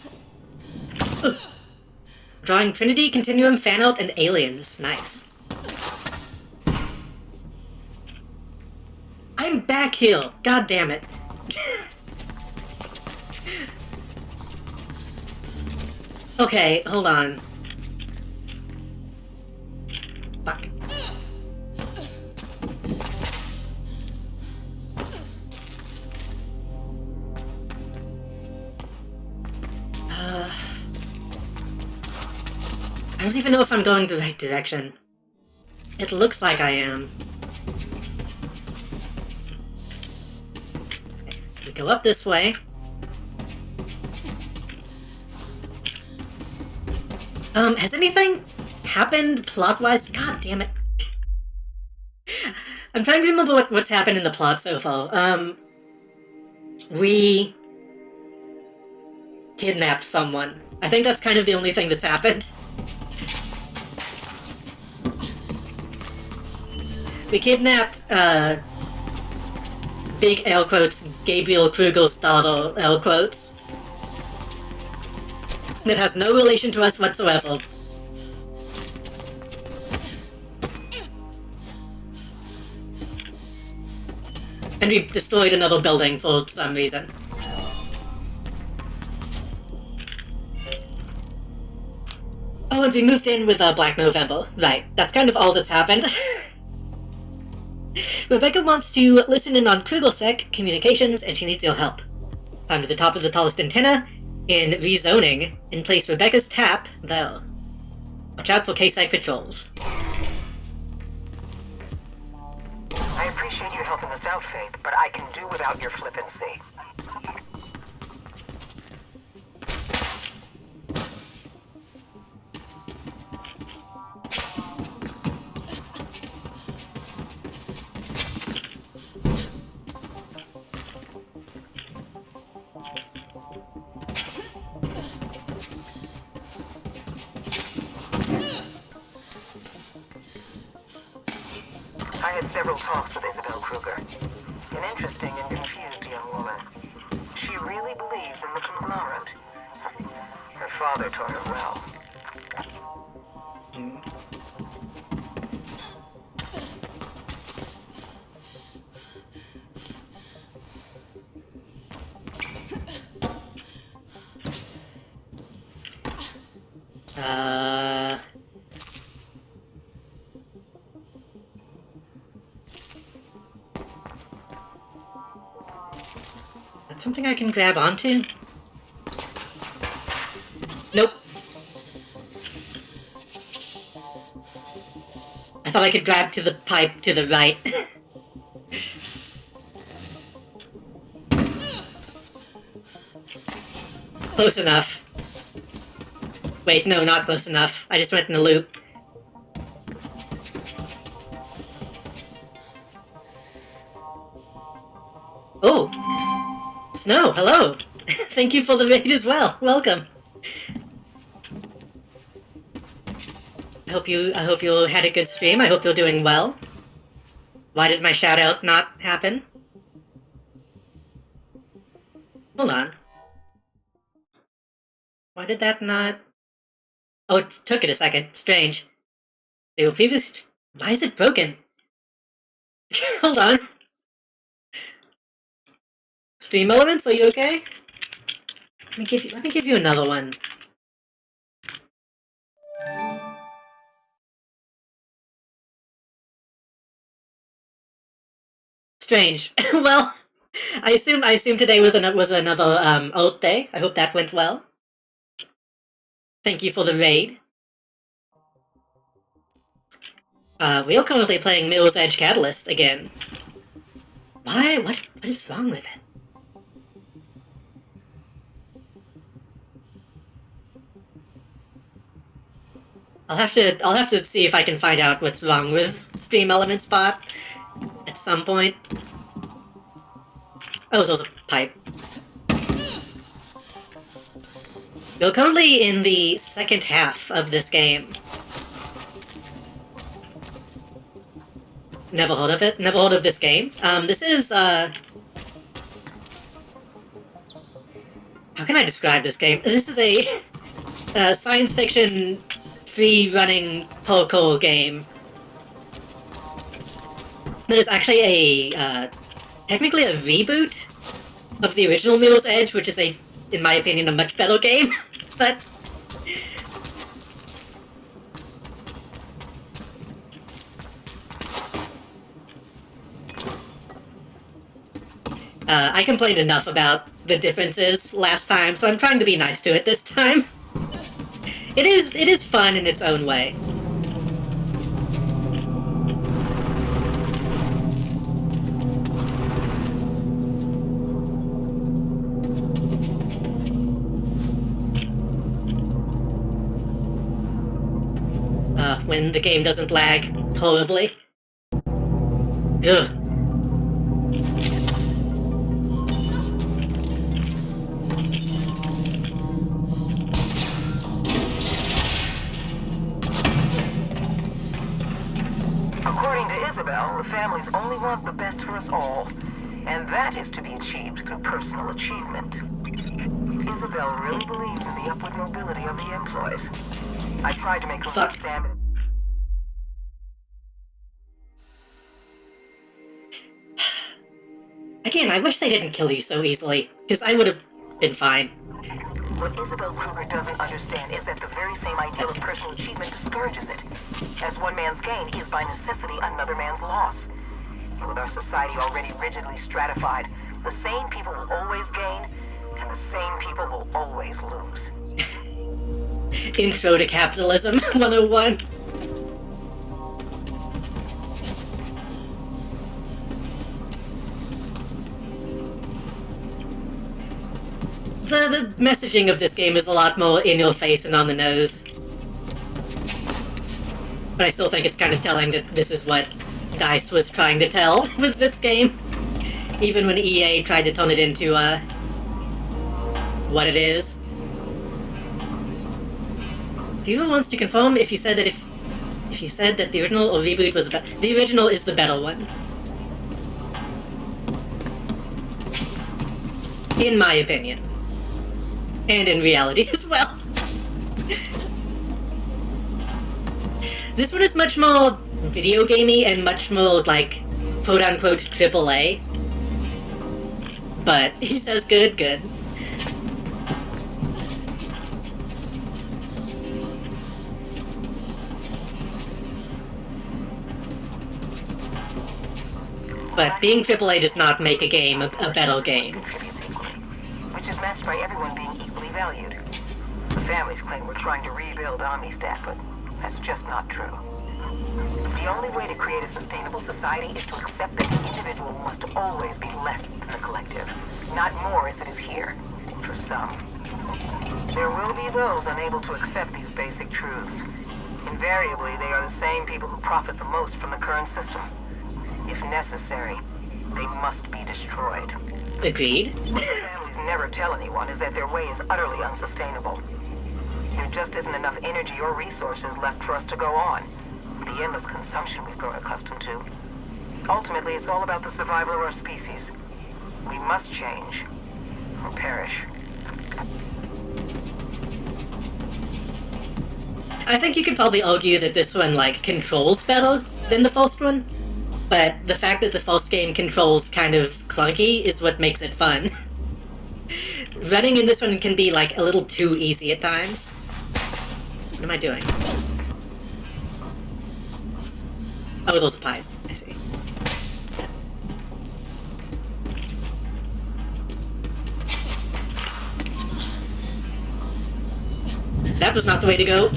Drawing Trinity, Continuum, Fan Ult, and Aliens. Nice. I'm back here. God damn it. Okay, hold on. Fuck. I don't even know if I'm going the right direction. It looks like I am. Okay, we go up this way. Has anything happened plot-wise? God damn it. I'm trying to remember what's happened in the plot so far. We kidnapped someone. I think that's kind of the only thing that's happened. We kidnapped, big air quotes, Gabriel Krugel's daughter, air quotes. That has no relation to us whatsoever. And we destroyed another building for some reason. Oh, and we moved in with Black November. Right, that's kind of all that's happened. Rebecca wants to listen in on KrugelSec communications, and she needs your help. Climb to the top of the tallest antenna in rezoning and place Rebecca's tap there. Watch out for K-site controls. I appreciate you helping us out, Faith, but I can do without your flippancy. several talks with Isabel Kruger. An interesting and confused young woman. She really believes in the conglomerate. Her father taught her well. That's something I can grab onto? Nope. I thought I could grab to the pipe to the right. Close enough. Wait, no, not close enough. I just went in the loop. Oh! Snow, hello! Thank you for the raid as well. Welcome. I hope you had a good stream. I hope you're doing well. Why did my shout out not happen? Hold on. Why did that not... Oh, it took it a second. Strange. They were previous... Why is it broken? Hold on. Stream elements, are you okay? Let me give you another one. Strange. Well, I assume today was another alt day. I hope that went well. Thank you for the raid. We are currently playing Mirror's Edge Catalyst again. Why? What is wrong with it? I'll have to see if I can find out what's wrong with Stream Element Spot at some point. Oh, there's a pipe. We're currently in the second half of this game. Never heard of it? Never heard of this game? This is, how can I describe this game? This is a science fiction free-running parkour game. That is actually technically a reboot of the original Mirror's Edge, which is in my opinion, a much better game, but... I complained enough about the differences last time, so I'm trying to be nice to it this time. It is fun in its own way. When the game doesn't lag horribly. Ugh. According to Isabel, the families only want the best for us all, and that is to be achieved through personal achievement. Isabel really believes in the upward mobility of the employees. I tried to make her understand it. Again, I wish they didn't kill you so easily, because I would have been fine. What Isabel Kruger doesn't understand is that the very same ideal of personal achievement discourages it, as one man's gain is by necessity another man's loss. And with our society already rigidly stratified, the same people will always gain, and the same people will always lose. Intro to Capitalism 101. The messaging of this game is a lot more in your face and on the nose. But I still think it's kind of telling that this is what DICE was trying to tell with this game. Even when EA tried to turn it into, what it is. Diva wants to confirm if you said that if If you said that the original or reboot was the original is the better one. In my opinion. And in reality as well. This one is much more video gamey and much more like quote-unquote AAA. But he says good. But being AAA does not make a game a better game. Which is matched by everyone being equally valued. The families claim we're trying to rebuild Omni-Stat, but that's just not true. The only way to create a sustainable society is to accept that the individual must always be less than the collective, not more as it is here, for some. There will be those unable to accept these basic truths. Invariably, they are the same people who profit the most from the current system. If necessary, they must be destroyed. Agreed. What the families never tell anyone is that their way is utterly unsustainable. There just isn't enough energy or resources left for us to go on. The endless consumption we've grown accustomed to. Ultimately, it's all about the survival of our species. We must change, or perish. I think you could probably argue that this one, like, controls better than the first one. But the fact that the first game controls kind of clunky is what makes it fun. Running in this one can be, like, a little too easy at times. What am I doing? Oh, there's a pipe. I see. That was not the way to go.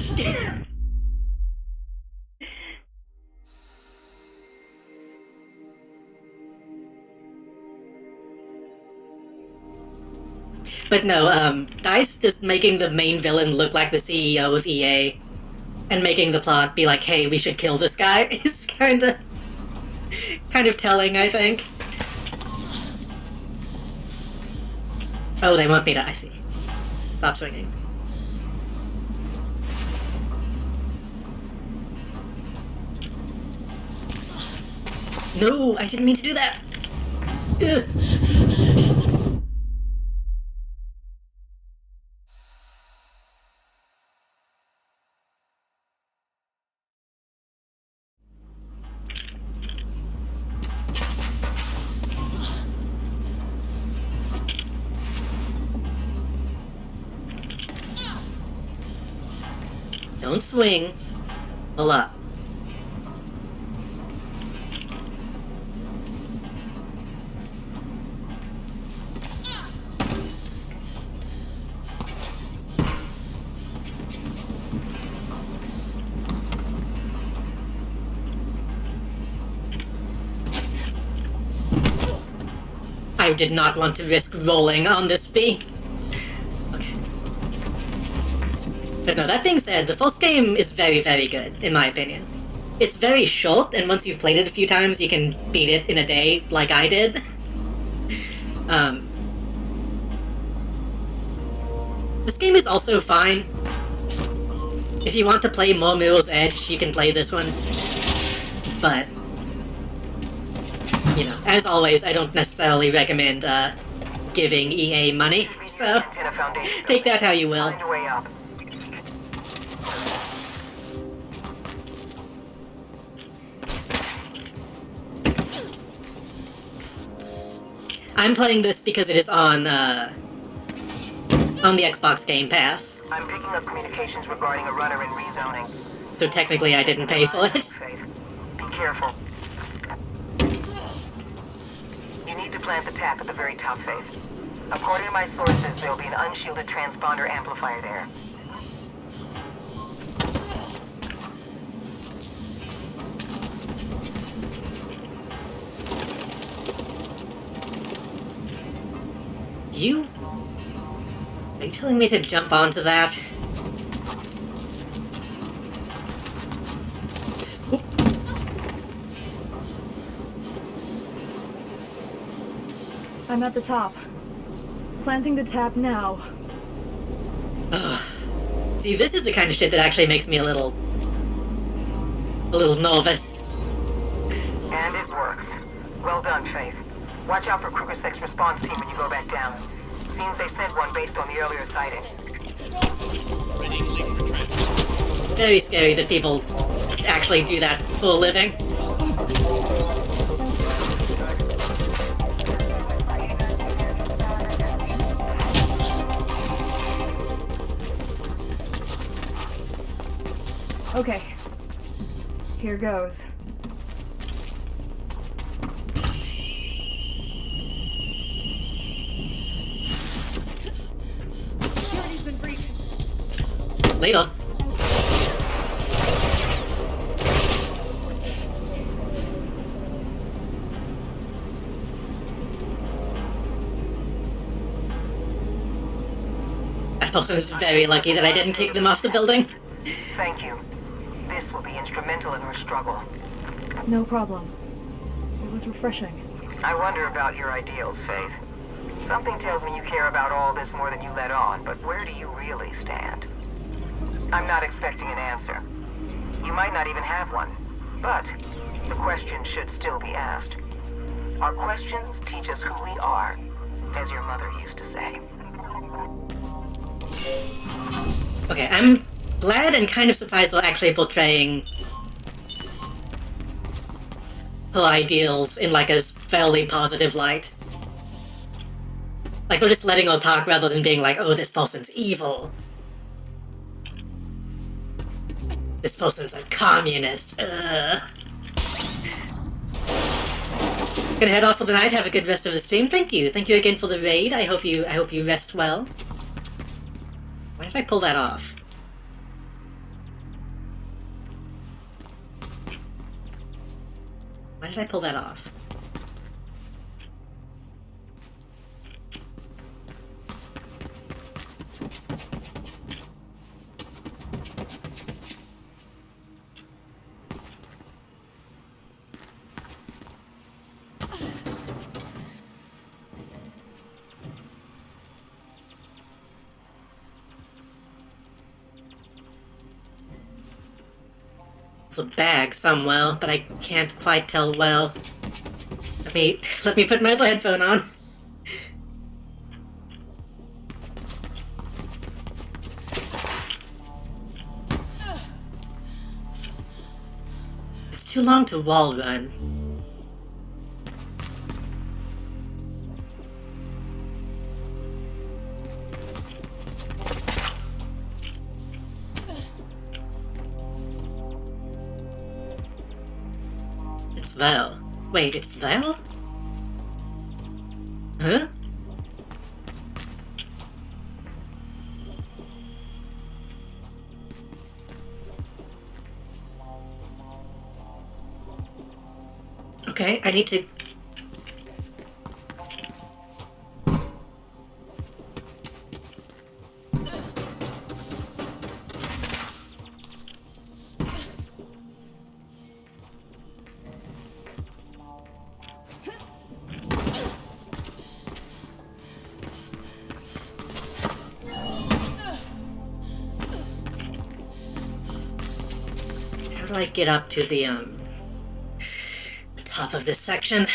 But no, DICE just making the main villain look like the CEO of EA and making the plot be like, hey, we should kill this guy is kind of telling, I think. Oh, they want me to, I see. Stop swinging. No, I didn't mean to do that. Ugh. Don't swing. Pull up. I did not want to risk rolling on this beam. Okay. But no, that being said, the first game is very, very good, in my opinion. It's very short, and once you've played it a few times, you can beat it in a day, like I did. This game is also fine. If you want to play more Mirror's Edge, you can play this one. But, you know, as always, I don't necessarily recommend, giving EA money, so take that how you will. I'm playing this because it is on the Xbox Game Pass. I'm picking up communications regarding a runner in rezoning. So technically I didn't pay for it. Be careful. You need to plant the tap at the very top, Faith. According to my sources, there'll be an unshielded transponder amplifier there. Are you telling me to jump onto that? Oop. I'm at the top. Planting the tap now. Ugh. See, this is the kind of shit that actually makes me a little a little nervous. And it works. Well done, Faith. Watch out for Kruger 6 response team when you go back down. Seems they sent one based on the earlier sighting. Very scary that people actually do that for a living. Okay. Here goes. Security's been breached. Later. That person is very lucky that I didn't kick them off the building. Thank you. This will be instrumental in her struggle. No problem. It was refreshing. I wonder about your ideals, Faith. Something tells me you care about all this more than you let on, but where do you really stand? I'm not expecting an answer. You might not even have one, but the question should still be asked. Our questions teach us who we are, as your mother used to say. Okay, I'm glad and kind of surprised they're actually portraying her ideals in like a fairly positive light. Like they're just letting her talk rather than being like, oh, this person's evil. This person's a communist. Gonna head off for the night. Have a good rest of the stream. Thank you. Thank you again for the raid. I hope you rest well. Why did I pull that off? Why did I pull that off? It's a bag somewhere, but I can't quite tell well. Let me put my other headphone on. It's too long to wall run. It's there. Wait, it's there? Huh? Okay, I need to... How do I get up to the top of this section?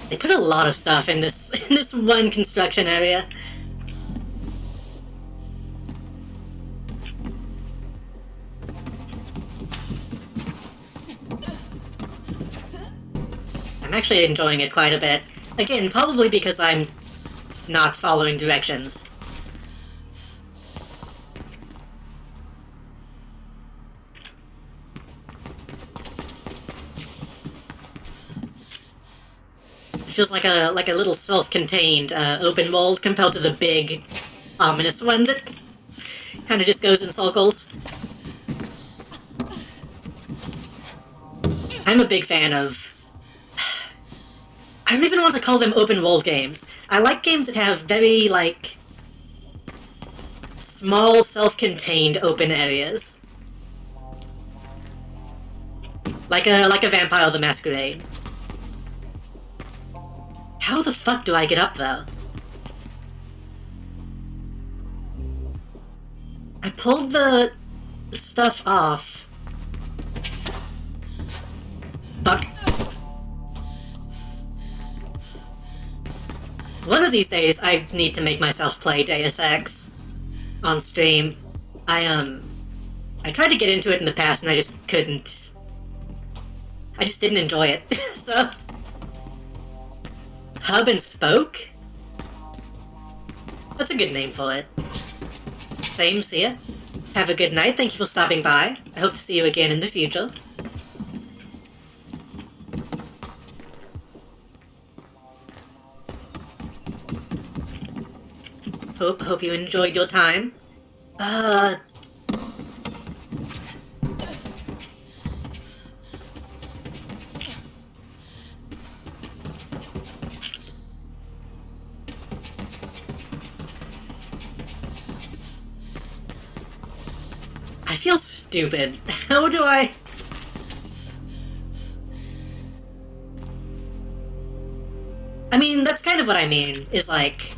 They put a lot of stuff in this one construction area. I'm actually enjoying it quite a bit. Again, probably because I'm not following directions. It feels like a little self-contained open world compared to the big, ominous one that kind of just goes in circles. I'm a big fan of... I don't even want to call them open world games. I like games that have very, like, small, self-contained open areas. Like a Vampire the Masquerade. How the fuck do I get up, though? I pulled the stuff off. Fuck. One of these days, I need to make myself play Deus Ex on stream. I tried to get into it in the past and I just couldn't. I just didn't enjoy it, so... Hub and Spoke? That's a good name for it. Same, see ya. Have a good night, thank you for stopping by. I hope to see you again in the future. Hope you enjoyed your time. I feel stupid. How do I... I mean, that's kind of what I mean, is like...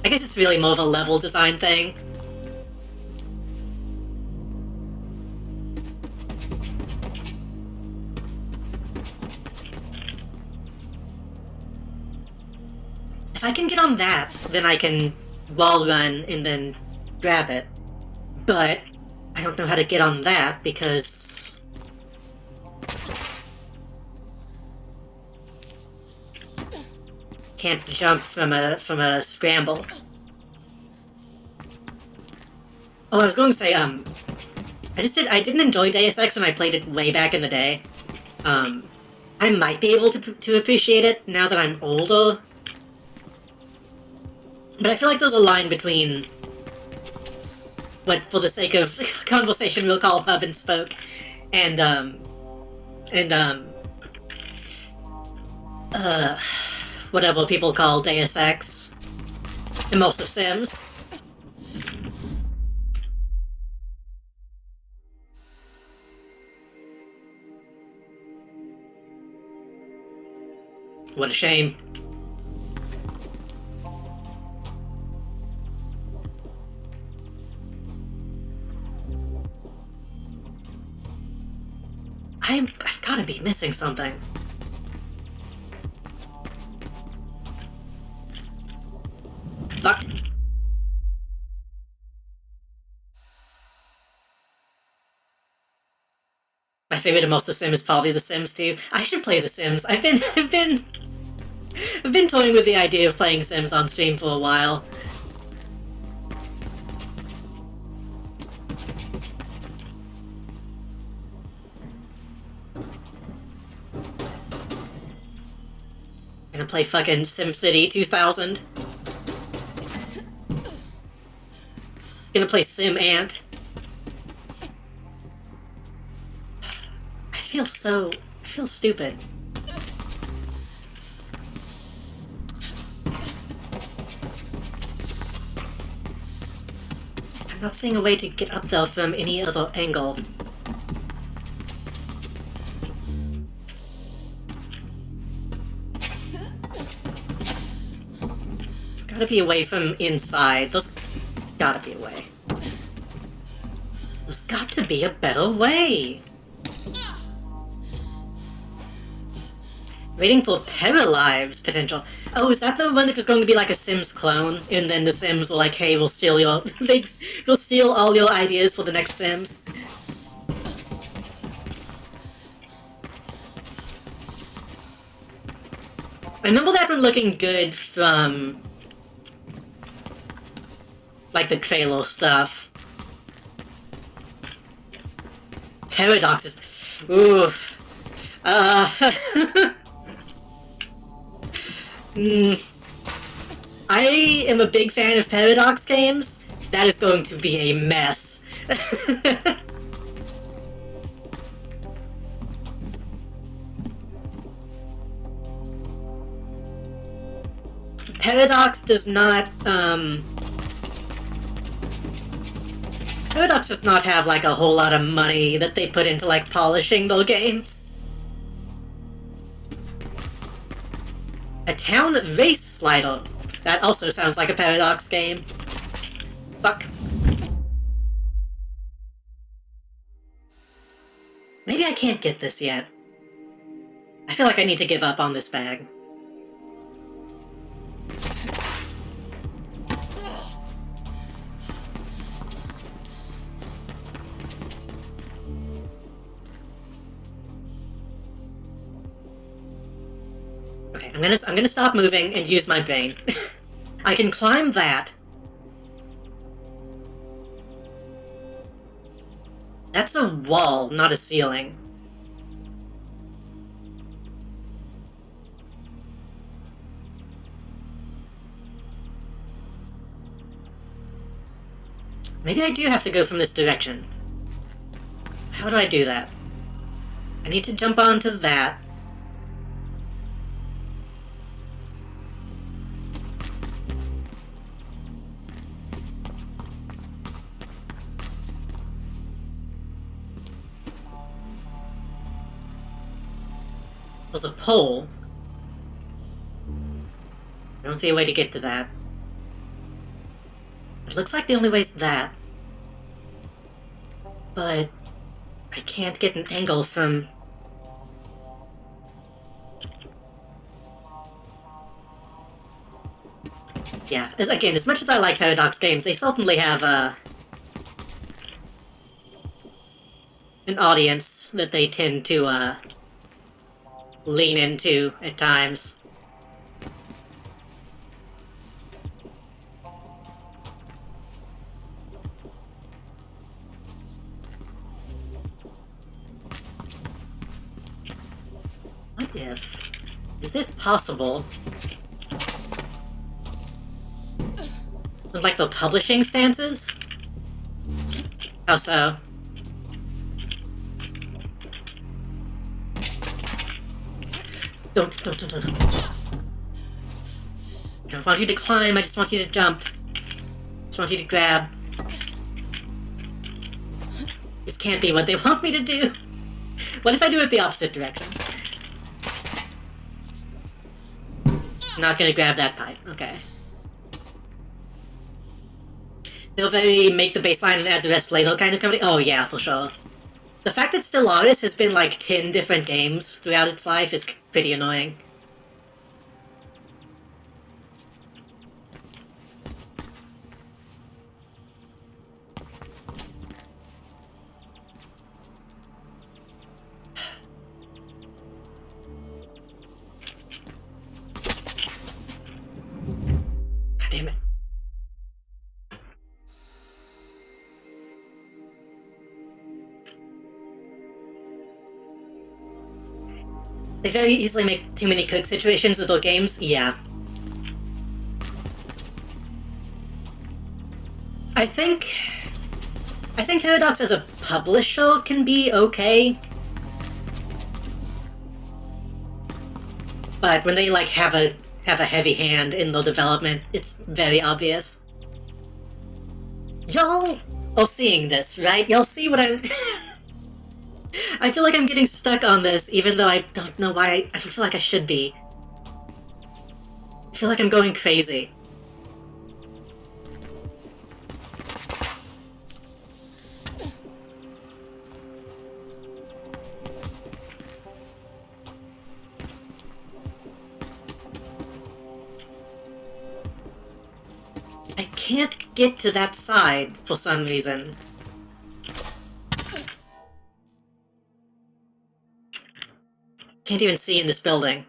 I guess it's really more of a level design thing. If I can get on that, then I can wall run and then grab it. But I don't know how to get on that because... Can't jump from a scramble. Oh, I was going to say, I didn't enjoy Deus Ex when I played it way back in the day. I might be able to appreciate it now that I'm older. But I feel like there's a line between what, for the sake of conversation, we'll call Hub and Spoke, and whatever people call Deus Ex, Immersive Sims. What a shame. I've gotta be missing something. Fuck. My favorite Immersive Sim is probably The Sims 2. I should play The Sims. I've been toying with the idea of playing Sims on stream for a while. Gonna play fucking SimCity 2000. Gonna play Sim Ant. I feel stupid. I'm not seeing a way to get up there from any other angle. There's gotta be a way from inside. There's gotta be a way. There's got to be a better way! Waiting for Paralives potential. Oh, is that the one that was going to be like a Sims clone? And then the Sims were like, hey, we'll steal your... we'll steal all your ideas for the next Sims. I remember that one looking good from... like the trailer stuff. Paradox is... oof. I am a big fan of Paradox games. That is going to be a mess. Paradox does not, Paradox does not have like a whole lot of money that they put into like polishing their games. A town race slider. That also sounds like a Paradox game. Fuck. Maybe I can't get this yet. I feel like I need to give up on this bag. Okay, I'm gonna stop moving and use my brain. I can climb that. That's a wall, not a ceiling. Maybe I do have to go from this direction. How do I do that? I need to jump onto that. There's a pole. I don't see a way to get to that. It looks like the only way is that. But I can't get an angle from... Yeah, again, as much as I like Paradox games, they certainly have an audience that they tend to lean into at times. What if... Is it possible... Like the publishing stances? How so? Don't. I don't want you to climb, I just want you to jump. I just want you to grab. This can't be what they want me to do. What if I do it the opposite direction? Not gonna grab that pipe, okay. They'll very make the baseline and add the rest later kind of company? Oh yeah, for sure. The fact that Stellaris has been like 10 different games throughout its life is pretty annoying. God damn it. They very easily make too many cook situations with their games, yeah. I think Paradox as a publisher can be okay. But when they like have a heavy hand in the development, it's very obvious. Y'all are seeing this, right? Y'all see what I'm... I feel like I'm getting stuck on this, even though I don't know why I don't feel like I should be. I feel like I'm going crazy. I can't get to that side for some reason. Can't even see in this building.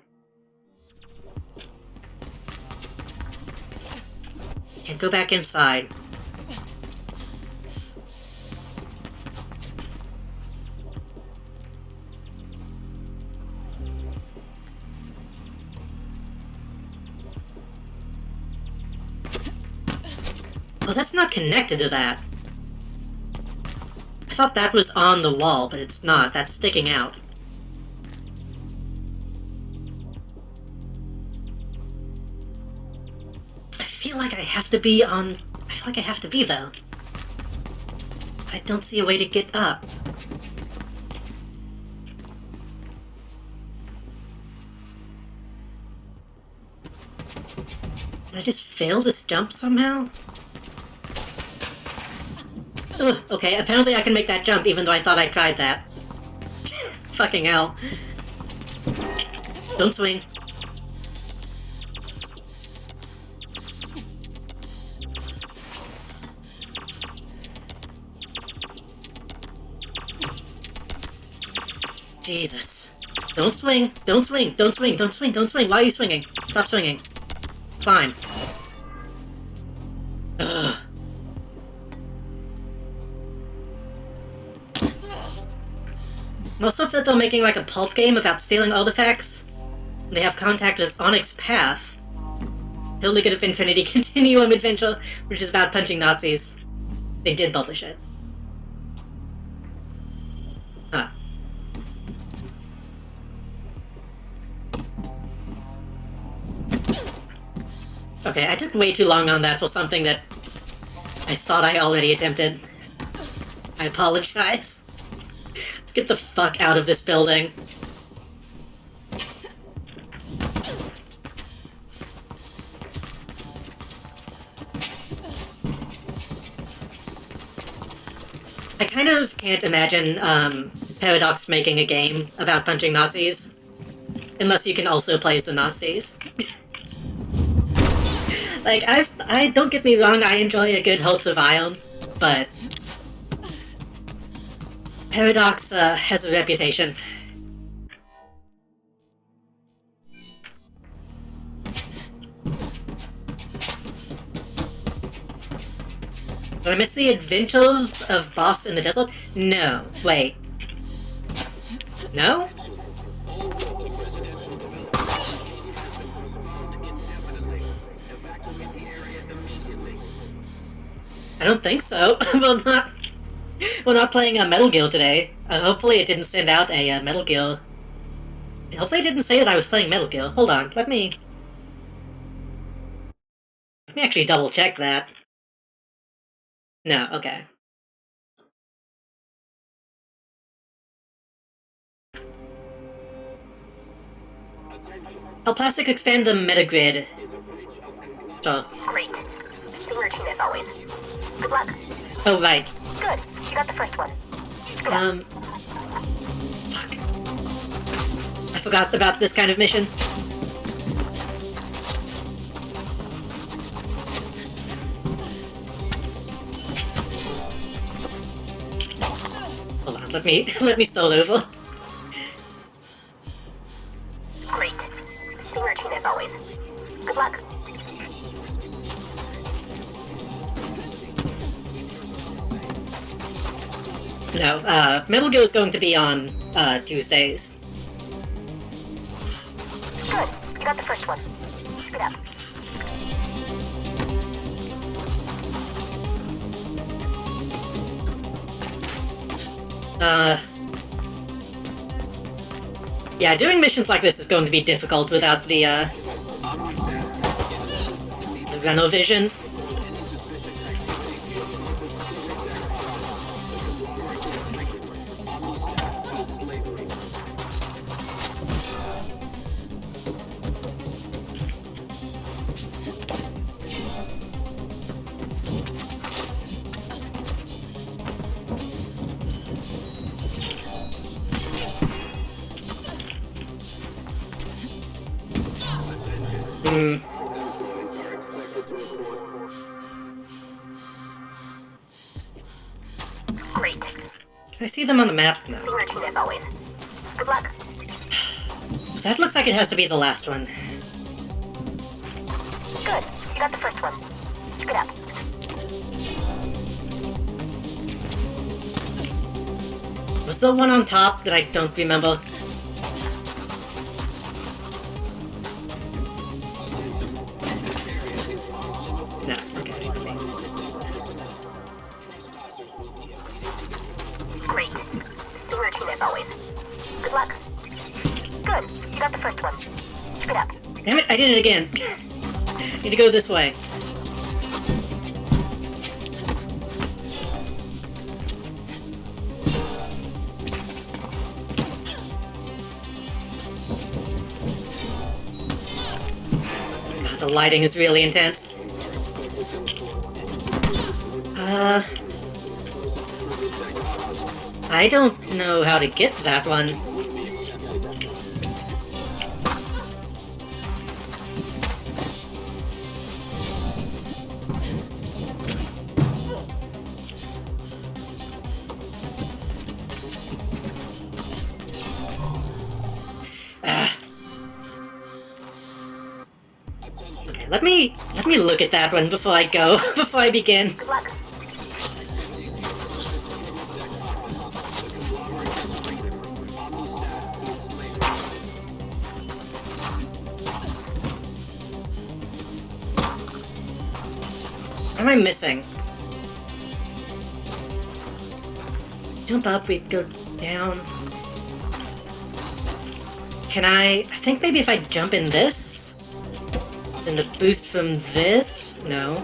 Can't go back inside. Oh, that's not connected to that. I thought that was on the wall, but it's not. That's sticking out. I feel like I have to be though. I don't see a way to get up. Did I just fail this jump somehow? Ugh, okay, apparently I can make that jump even though I thought I tried that. Fucking hell. Don't swing. Jesus. Don't swing. Don't swing. Don't swing. Don't swing. Don't swing. Why are you swinging? Stop swinging. Climb. Ugh. I'm also upset they're making like a pulp game about stealing artifacts. They have contact with Onyx Path. Totally could have been Trinity Continuum Adventure, which is about punching Nazis. They did publish it. Huh. Okay, I took way too long on that for something that I thought I already attempted. I apologize. Let's get the fuck out of this building. I kind of can't imagine Paradox making a game about punching Nazis. Unless you can also play as the Nazis. Like, don't get me wrong, I enjoy a good Hearts of Iron, but Paradox has a reputation. Did I miss the adventures of Boss in the Desert? No. Wait. No? I don't think so. We're not playing a Metal Gear today. Hopefully it didn't send out a Metal Gear. Hopefully it didn't say that I was playing Metal Gear. Hold on, let me actually double check that. No, okay. I'll plastic expand the metagrid. So. Great. Same routine as always. Good luck. Oh, right. Good. You got the first one. Fuck. I forgot about this kind of mission. Hold on, let me start over. Great. Same routine as always. Good luck. No, Metal Gear is going to be on, Tuesdays. Good. You got the first one. Keep it up. Yeah, doing missions like this is going to be difficult without the Renovision. Great. Can I see them on the map? No. Same routine as always. Good luck. That looks like it has to be the last one. Good. You got the first one. Keep it up. Was there one on top that I don't remember? No, okay. Great. Same routine as always. Good luck. Good. You got the first one. Keep it up. Damn it, I did it again. Need to go this way. The lighting is really intense. I don't know how to get that one. Okay, let me look at that one before I go, before I begin. Good luck. What am I missing? Jump up, we go down. Can I think maybe if I jump in this? Then the boost from this? No.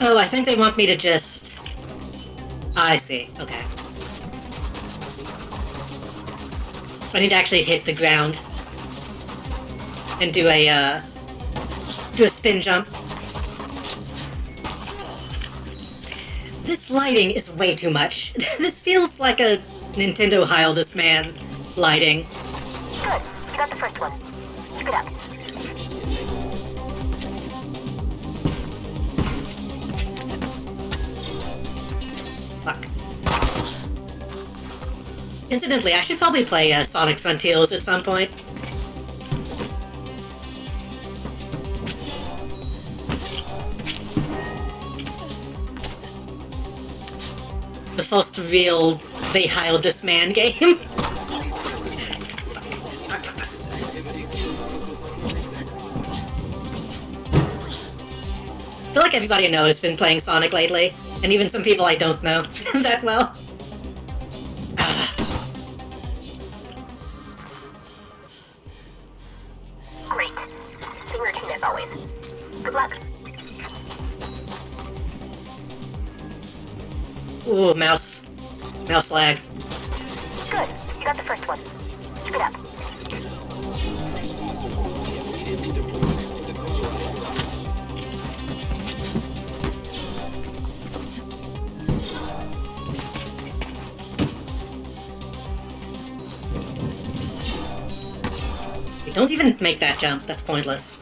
Oh, I think they want me to just... I see, okay. So I need to actually hit the ground and do a spin jump. This lighting is way too much. This feels like a Nintendo Heil This Man lighting. Good. You got the first one. Keep it up. Fuck. Incidentally, I should probably play Sonic Frontiers at some point. The first real They Heil This Man game. I feel like everybody I know has been playing Sonic lately, and even some people I don't know that well. Great. Same routine as always. Good luck. Ooh, mouse lag. Good. You got the first one. Keep it up. Don't even make that jump, that's pointless.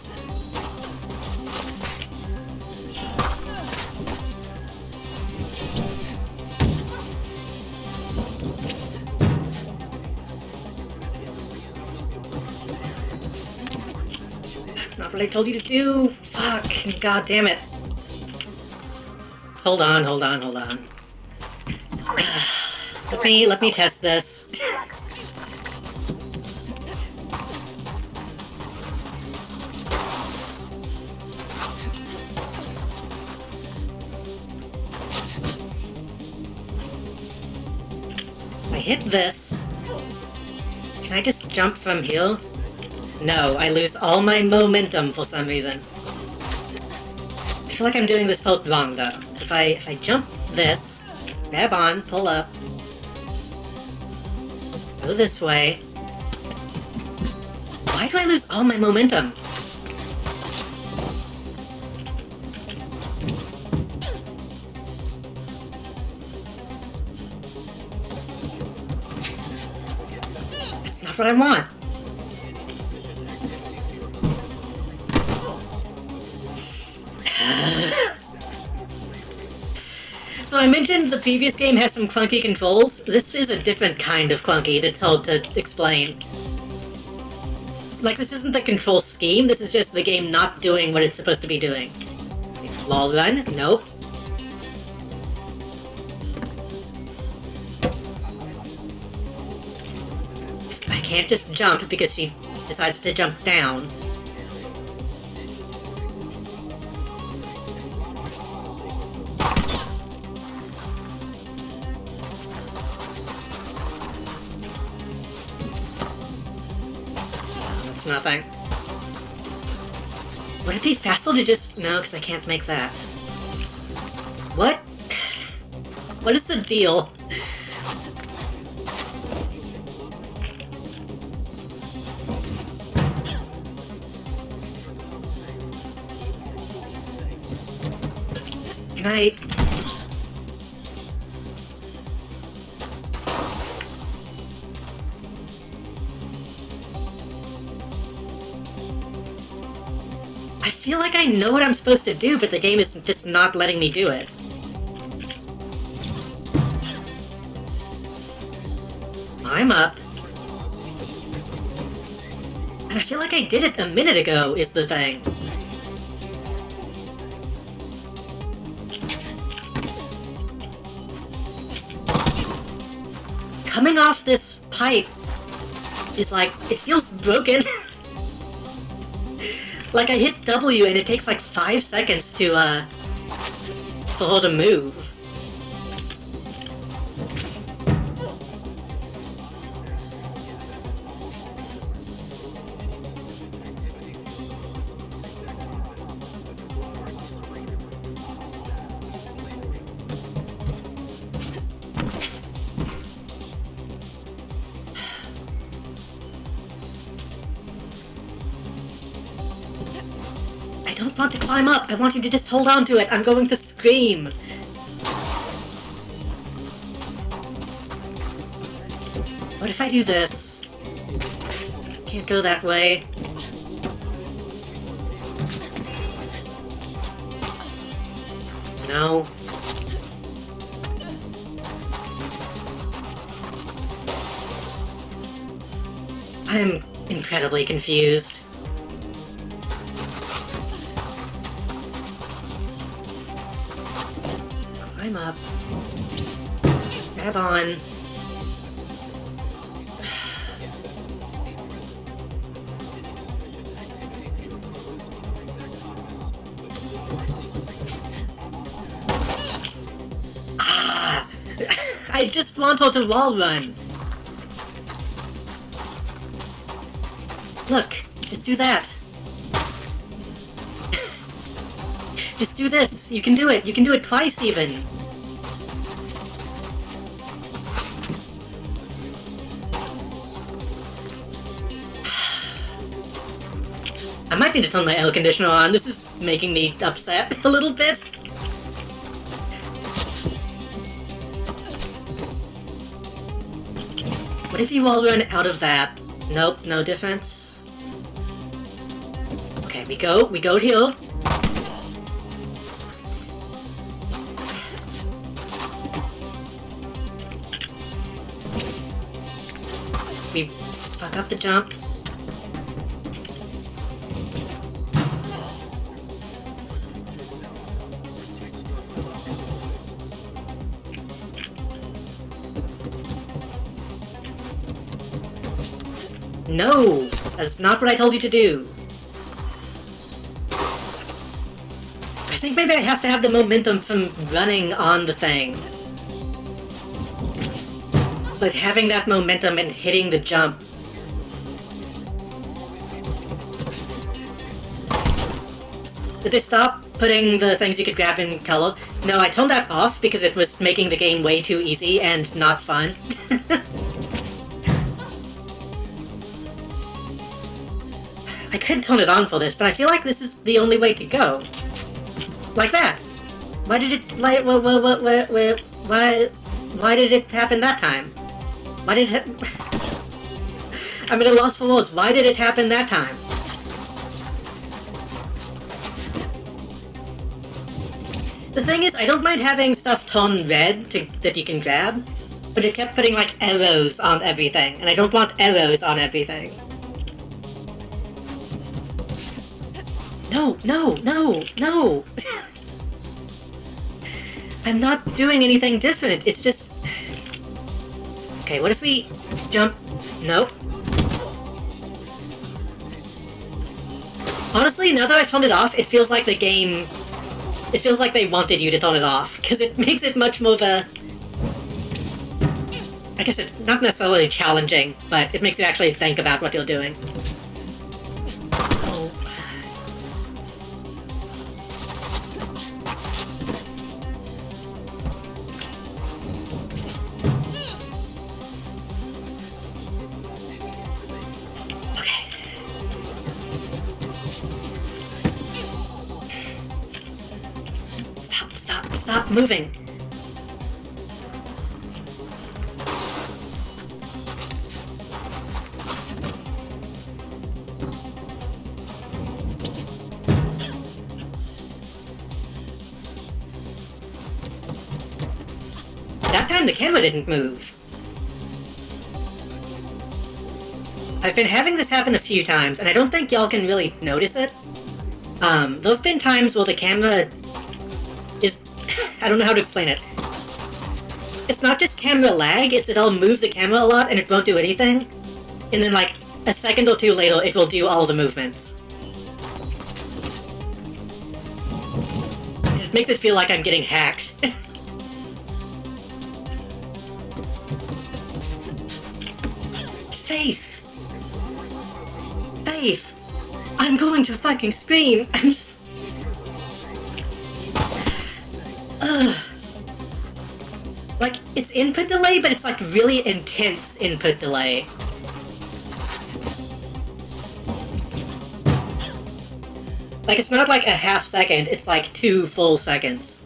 That's not what I told you to do! Fuck! God damn it! Hold on. Let me test this. I hit this. Can I just jump from here? No, I lose all my momentum for some reason. I feel like I'm doing this both wrong though. So if I jump this, grab on, pull up, go this way. Why do I lose all my momentum? That's not what I want. So I mentioned the previous game has some clunky controls. This is a different kind of clunky that's hard to explain. Like, this isn't the control scheme, this is just the game not doing what it's supposed to be doing. Wall run? Nope. I can't just jump because she decides to jump down. That's nothing. Would it be faster to just... No, because I can't make that. What? What is the deal? Good night. I feel like I know what I'm supposed to do, but the game is just not letting me do it. I'm up. And I feel like I did it a minute ago, is the thing. Coming off this pipe is like, it feels broken. Like I hit W and it takes like 5 seconds to hold a move. I don't want to climb up. I want you to just hold on to it. I'm going to scream. What if I do this? Can't go that way. No. I'm incredibly confused. Climb up. Grab on. Ah! I just want her to wall run. Look, just do that. Just do this. You can do it. You can do it twice even. I might need to turn my air conditioner on. This is making me upset a little bit. What if you all run out of that? Nope, no difference. Okay, we go here. We fuck up the jump. No! That's not what I told you to do. I think maybe I have to have the momentum from running on the thing. But having that momentum and hitting the jump. Did they stop putting the things you could grab in color? No, I turned that off because it was making the game way too easy and not fun. I could tone it on for this, but I feel like this is the only way to go. Like that. Why did it... Why did it happen that time? Why did it... I'm at a loss for words. Why did it happen that time? The thing is, I don't mind having stuff turn red that you can grab, but it kept putting, like, arrows on everything, and I don't want arrows on everything. No, no, no, no! I'm not doing anything different, it's just... Okay, what if we jump... Nope. Honestly, now that I've turned it off, it feels like the game... It feels like they wanted you to turn it off, because it makes it much more of a... I guess it's not necessarily challenging, but it makes you actually think about what you're doing. Oh. Stop moving. That time the camera didn't move. I've been having this happen a few times, and I don't think y'all can really notice it. There have been times where the camera is... I don't know how to explain it. It's not just camera lag, it's that I'll move the camera a lot and it won't do anything. And then like, a second or two later, it will do all the movements. It makes it feel like I'm getting hacked. Faith! Faith! I'm going to fucking scream! I'm just... Ugh. Like, it's input delay, but it's like really intense input delay. Like, it's not like a half second, it's like 2 full seconds.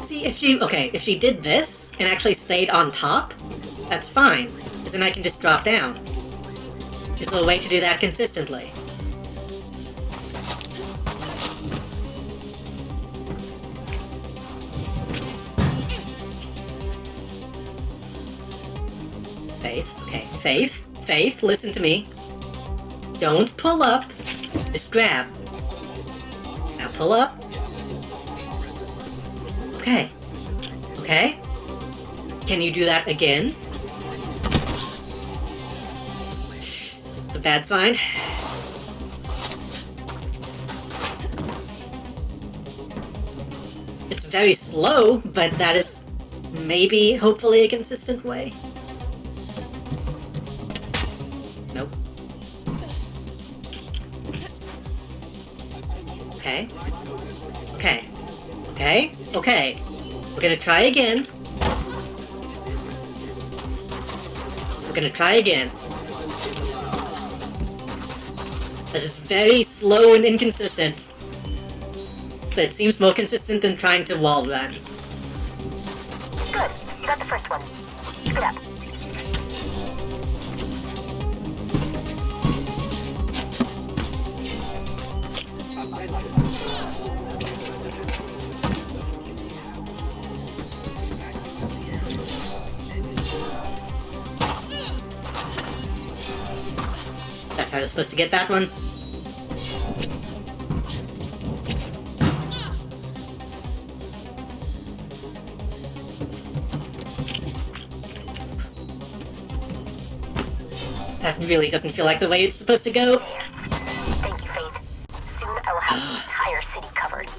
See, if she did this, and actually stayed on top, that's fine, because then I can just drop down. Is there a way to do that consistently? Faith, okay, Faith, listen to me. Don't pull up, just grab. Now pull up. Okay. Okay? Can you do that again? It's a bad sign. It's very slow, but that is maybe, hopefully, a consistent way. Nope. Okay. Okay. Okay. Okay. We're gonna try again. We're gonna try again. That is very slow and inconsistent. But it seems more consistent than trying to wall run. Good. You got the first one. Keep it up. That's how I was supposed to get that one. That really doesn't feel like the way it's supposed to go. Thank you, Faith. Soon I will have the entire city covered.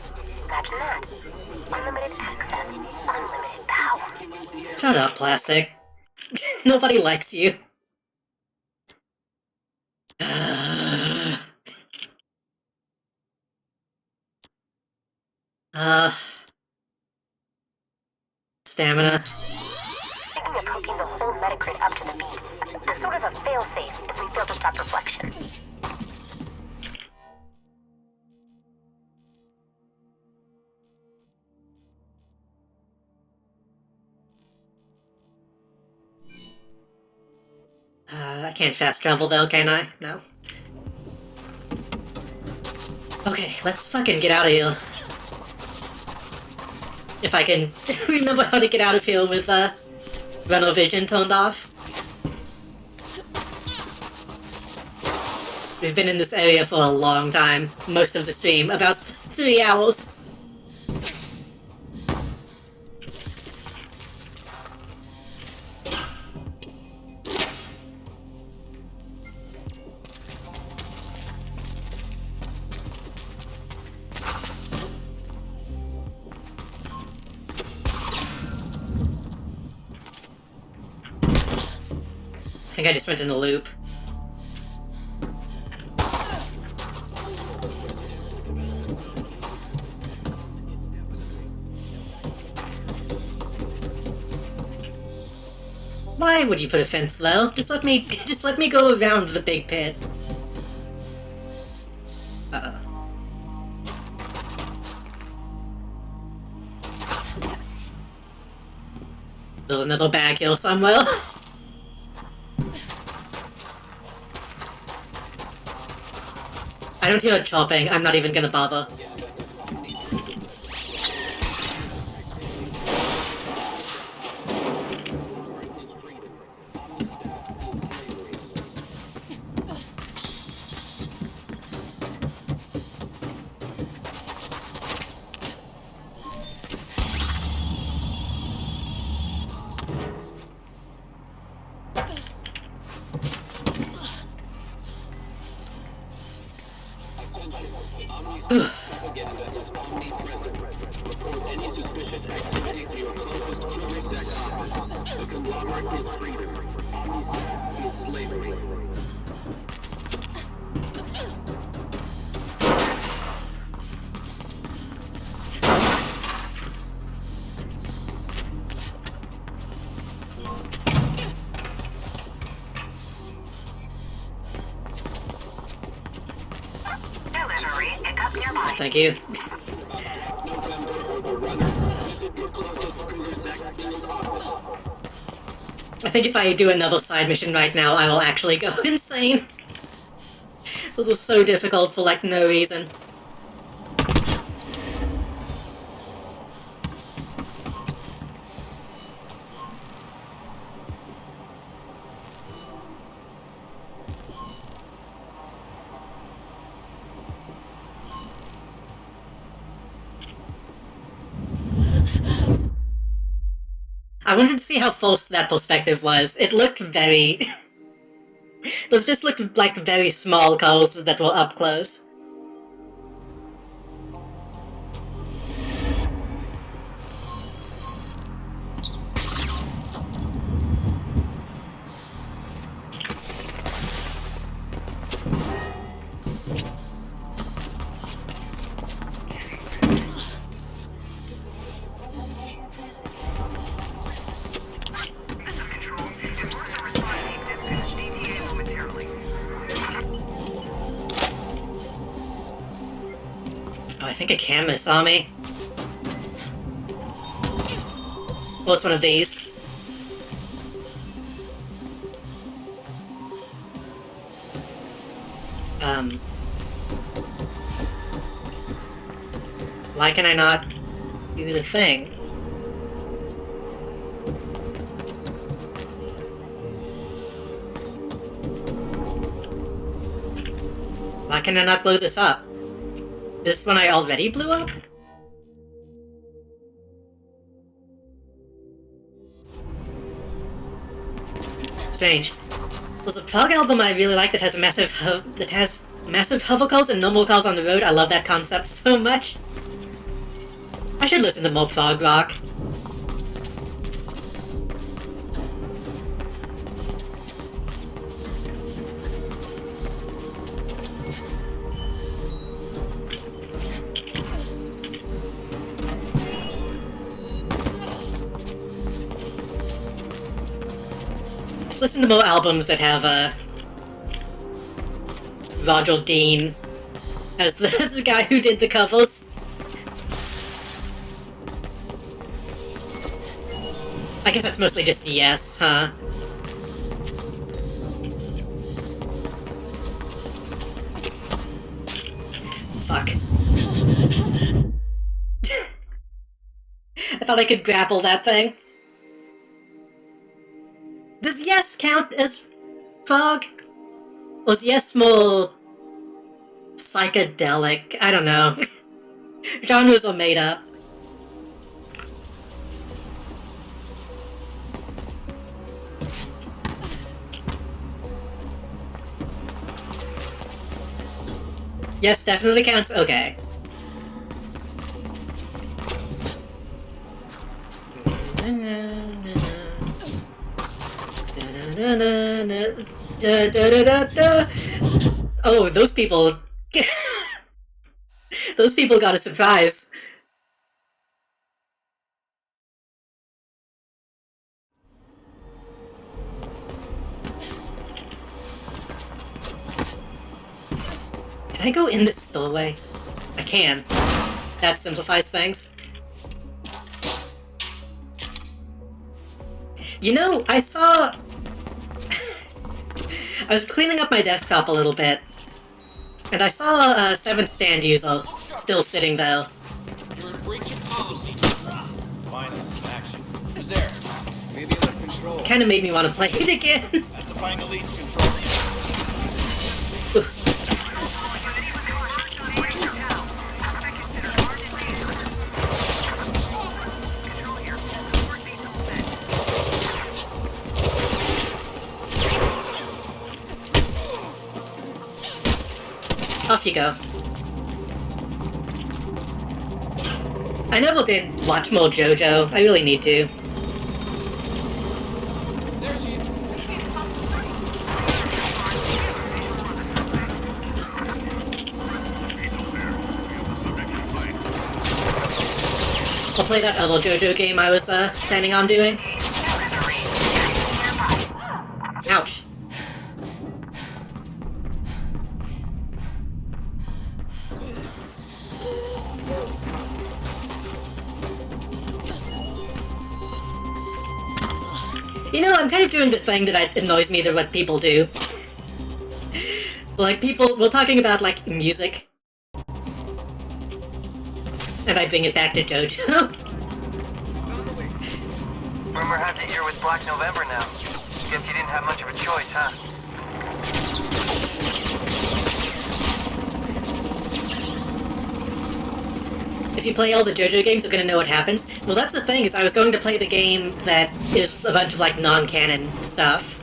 Imagine that. Unlimited access, unlimited power. Shut up, Plastic. Nobody likes you. Stamina. Thinking of hooking the whole Metacrit up to the beast. As sort of a failsafe if we fail to stop reflection. I can't fast travel though, can I? No. Okay, let's fucking get out of here. If I can remember how to get out of here with, Rental Vision turned off. We've been in this area for a long time. Most of the stream, about 3 hours. I think I just went in the loop. Why would you put a fence, though? Just let me go around the big pit. Uh-oh. There's another bag here somewhere. I don't hear it chopping. I'm not even gonna bother. Propaganda is omnipresent. Report any suspicious activity to your closest Kruzak office. The conglomerate is freedom. Omnisat is slavery. Thank you. I think if I do another side mission right now, I will actually go insane. This was so difficult for, like, no reason. I wanted to see how false that perspective was. It looked very... Those just looked like very small calls that were up close. Oh, I think a camera saw me. Oh, it's one of these. Why can I not do the thing? Why can I not blow this up? This one I already blew up? Strange. There's a prog album I really like that has massive hover calls and normal calls on the road. I love that concept so much. I should listen to more prog rock. Let's listen to more albums that have Roger Dean as the guy who did the covers. I guess that's mostly just yes, huh? Fuck. I thought I could grapple that thing. Does yes count as prog? Or is yes more psychedelic? I don't know. Genres are made up. Yes, definitely counts. Okay. Oh, those people... those people got a surprise. Can I go in this doorway? I can. That simplifies things. You know, I saw... I was cleaning up my desktop a little bit, and I saw a 7th stand user still sitting there. You're in breach of policy. Finally, some action. Who's there? Maybe under control. It kinda made me want to play it again. That's the final leads control. Off you go. I never did watch more JoJo. I really need to. There she is. I'll play that other JoJo game I was planning on doing. Ouch. You know, I'm kind of doing the thing that annoys me that what people do. Like, we're talking about, like, music. And I bring it back to JoJo. Rumor has it you're with Black November now. Guess you didn't have much of a choice, huh? If you play all the JoJo games, you're gonna know what happens. Well, that's the thing, is I was going to play the game that is a bunch of, like, non-canon stuff.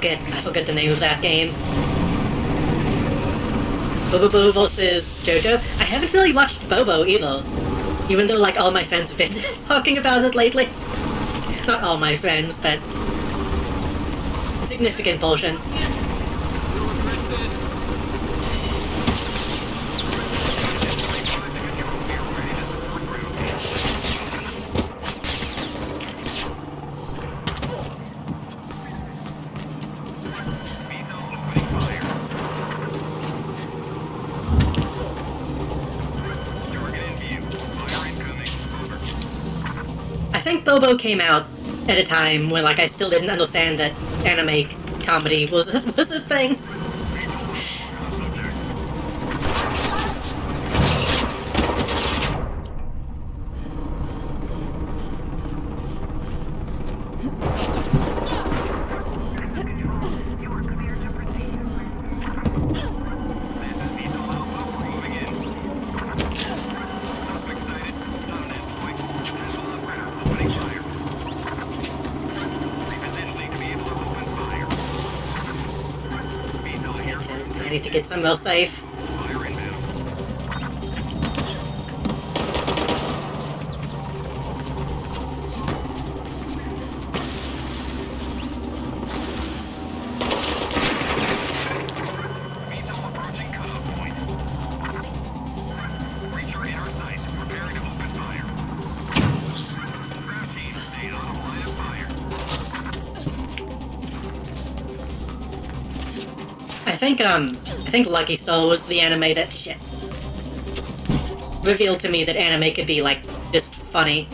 I forget the name of that game. Bobo versus JoJo. I haven't really watched Bobo either. Even though, like, all my friends have been talking about it lately. Not all my friends, but... a significant portion. I think Bobo came out at a time when, like, I still didn't understand that anime comedy was a thing. I need to get somewhere safe. I think Lucky Star was the anime that revealed to me that anime could be, like, just funny.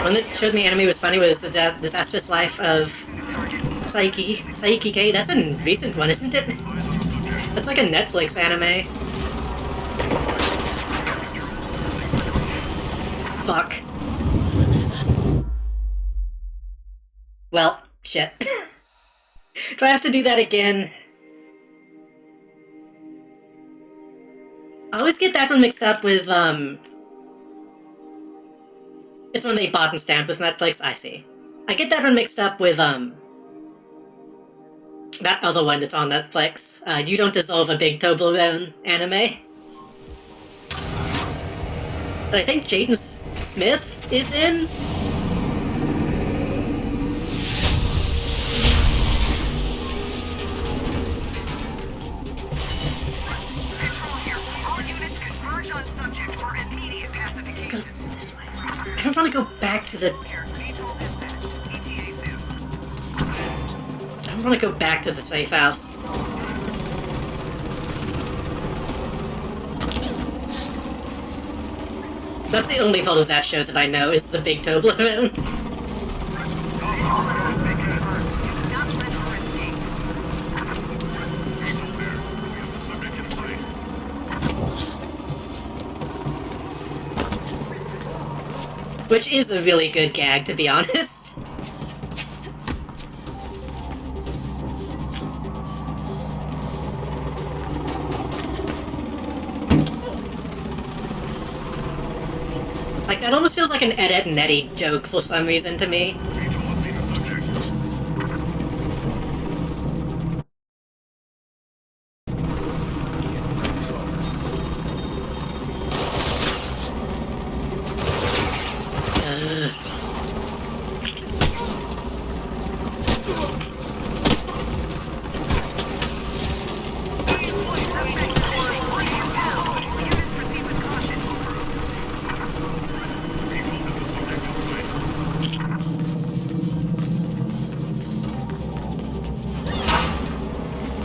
one that showed me anime was funny was The Disastrous Life of Saiki K. That's a recent one, isn't it? That's like a Netflix anime. Fuck. Well, shit. Do I have to do that again? I always get that one mixed up with, it's one they bought and stamped with Netflix, I see. I get that one mixed up with, that other one that's on Netflix. You Don't Dissolve a Big Toblerone anime. That I think Jaden Smith is in? Let's go this way. I don't want to go back to the... I don't want to go back to the safe house. That's the only part of that show that I know is the Big Toblerone. Which is a really good gag, to be honest. Like, that almost feels like an Ed, Edd n Eddy joke for some reason to me.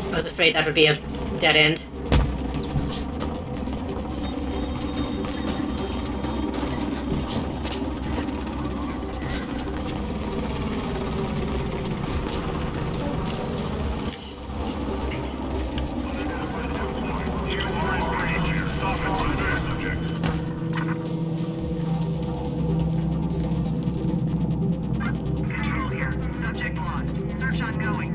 I was afraid that would be a dead end. Control here. Subject lost. Search ongoing.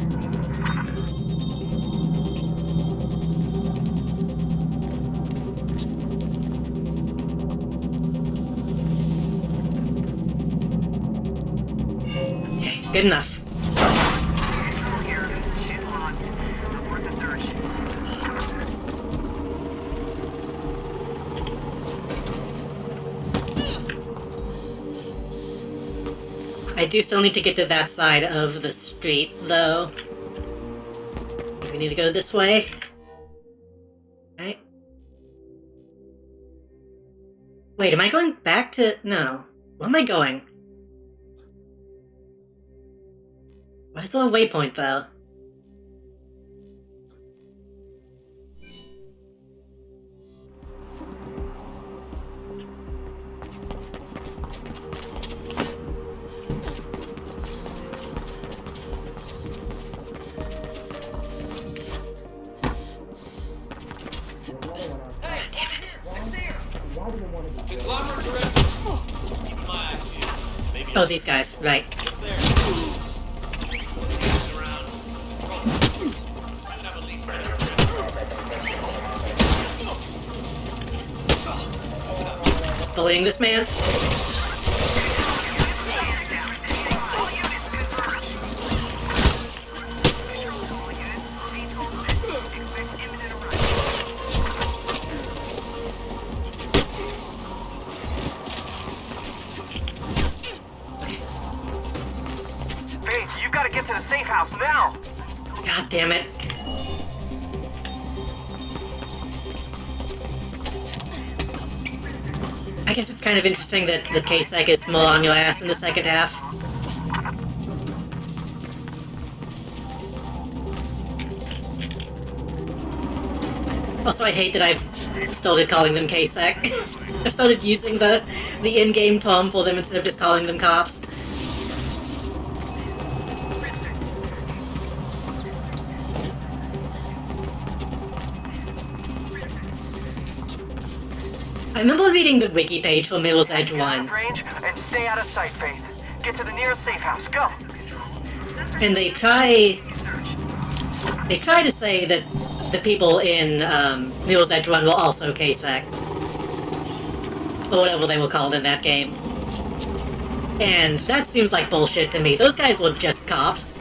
Okay, good enough. Control here. She's locked. Report the search. I do still need to get to that side of the street, though. We need to go this way. Right? Wait, am I going back to... No. Where am I going? Where's the waypoint, though? Oh, these guys, right. Just bullying this man. Faith, you gotta get to the safe house now! God damn it. I guess it's kind of interesting that the K-Sec is more on your ass in the second half. Also, I hate that I've started calling them KSEC. I started using the in-game term for them instead of just calling them cops. I remember reading the wiki page for Mirror's Edge 1. Range and stay out of sight, Faith. Get to the nearest safe house. Go. And they try to say that the people in Mirror's Edge 1 were also KSEC. Or whatever they were called in that game. And that seems like bullshit to me. Those guys were just cops.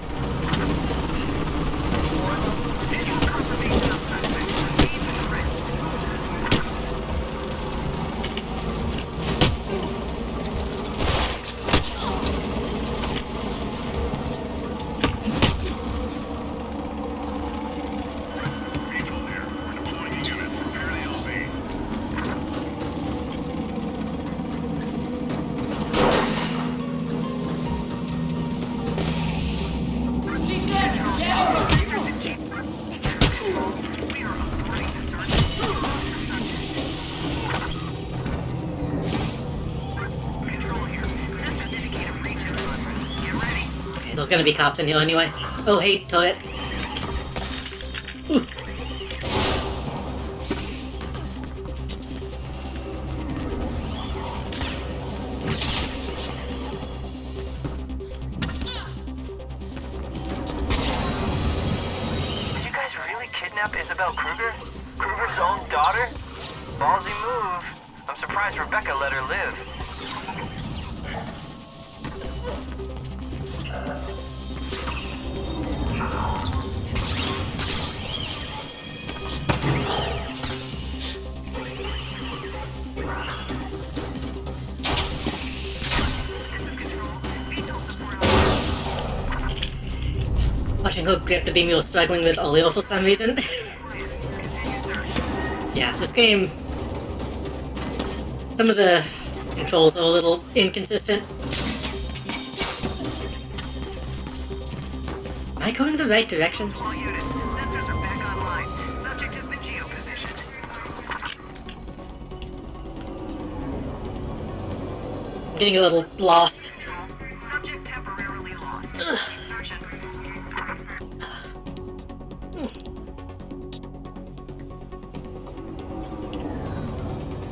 There's gonna be cops in here anyway. Oh, hey, turret. Ooh. Did you guys really kidnap Isabel Kruger? Kruger's own daughter? Ballsy move. I'm surprised Rebecca let her live. Watching her grip the beam you were struggling with earlier for some reason. Yeah, this game... some of the controls are a little inconsistent. Am I going in the right direction? I'm getting a little lost.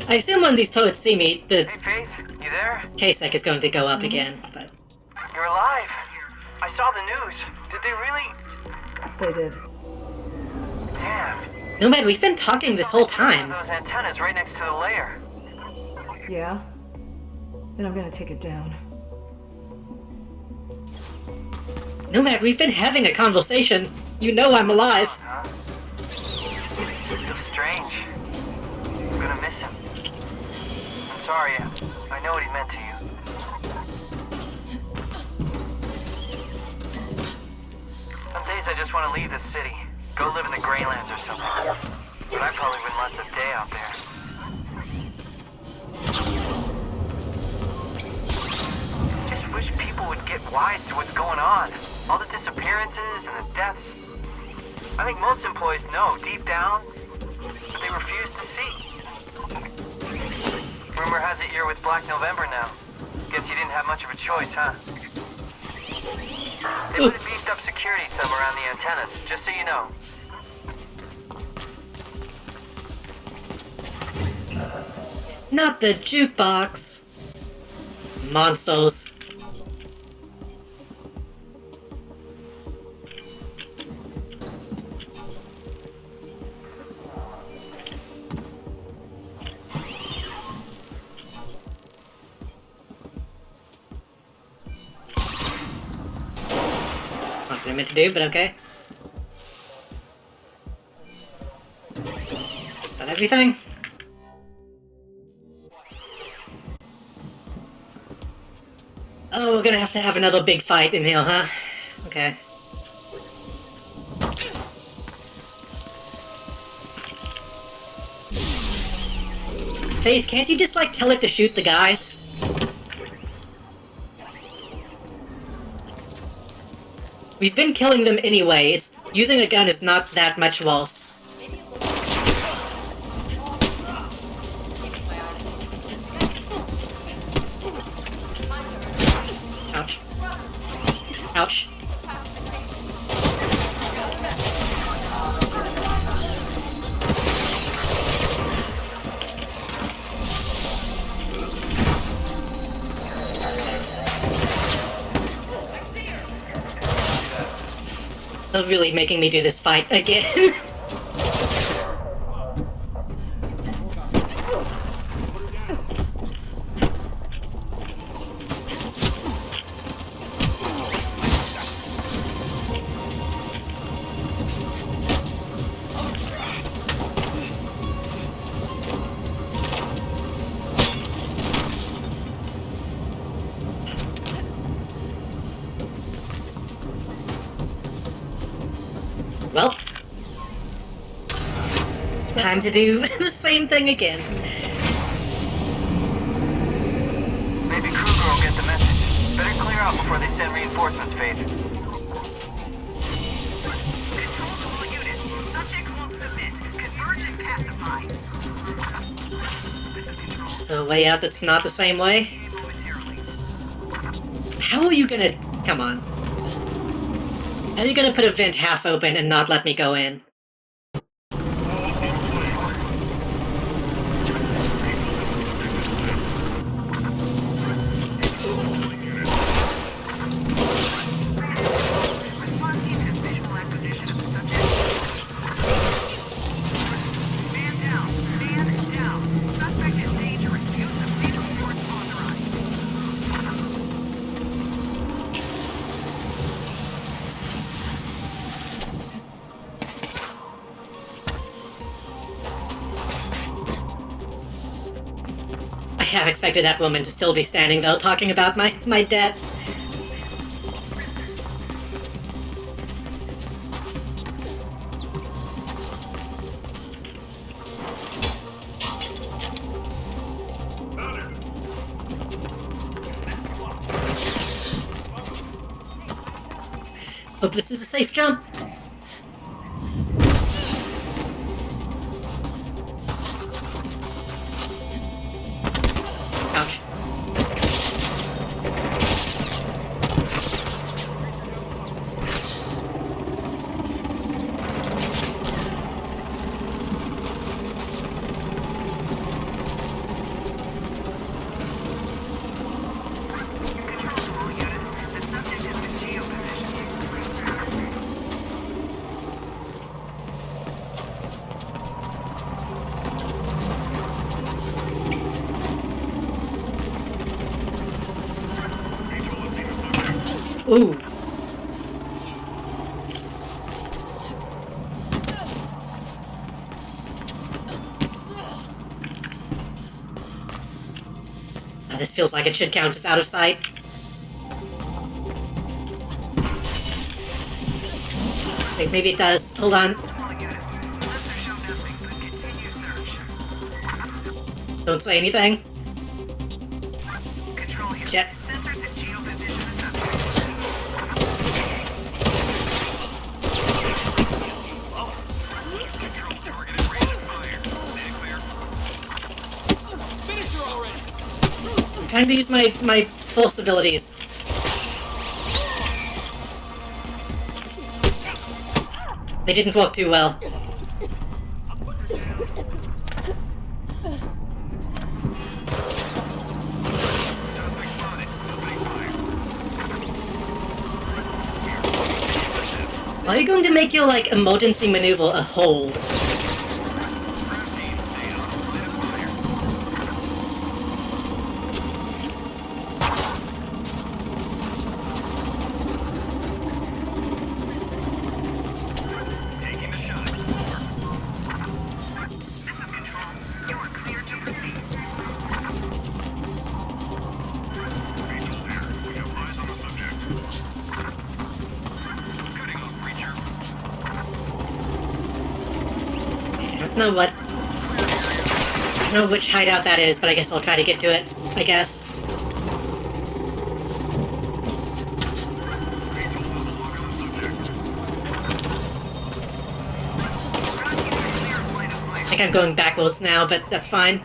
I assume when these turrets see me, the Hey, Faith, you there? KSEC is going to go up again, but... You're alive. I saw the news. Did they really? They did. Damn. Nomad, we've been talking this whole time. Those antennas right next to the layer. Yeah? Then I'm gonna take it down. Nomad, we've been having a conversation. You know I'm alive. Huh? Feels strange. I'm gonna miss him. I'm sorry. I know what he meant to you. Some days I just want to leave the city. Go live in the Greylands or something. But I probably wouldn't last a day out there. Just wish people would get wise to what's going on. All the disappearances and the deaths. I think most employees know deep down, but they refuse to see. Rumor has it you're with Black November now. Guess you didn't have much of a choice, huh? They would have beefed up security some around the antennas, just so you know. Not the jukebox. Monsters. Not what I meant to do, but okay. Got everything? Oh, we're gonna have to have another big fight in here, huh? Okay. Faith, can't you just, like, tell it to shoot the guys? We've been killing them anyway. Using a gun is not that much worse. Of really making me do this fight again. Well, time to do the same thing again. Maybe Kruger will get the message. Better clear out before they send reinforcements, Faith. Control to all units. Subject won't submit. Converge and pacify. So a way out that's not the same way? How are you gonna... Come on. How are you gonna put a vent half open and not let me go in? I have expected that woman to still be standing, though, talking about my debt. Hope this is a safe jump. Ouch. Ooh. This feels like it should count as out of sight. Wait, maybe it does. Hold on. Don't say anything. Jet. I'm trying to use my force abilities. They didn't work too well. Are you going to make your, like, emergency maneuver a hold? I don't know which hideout that is, but I guess I'll try to get to it, I guess. I think I'm going backwards now, but that's fine.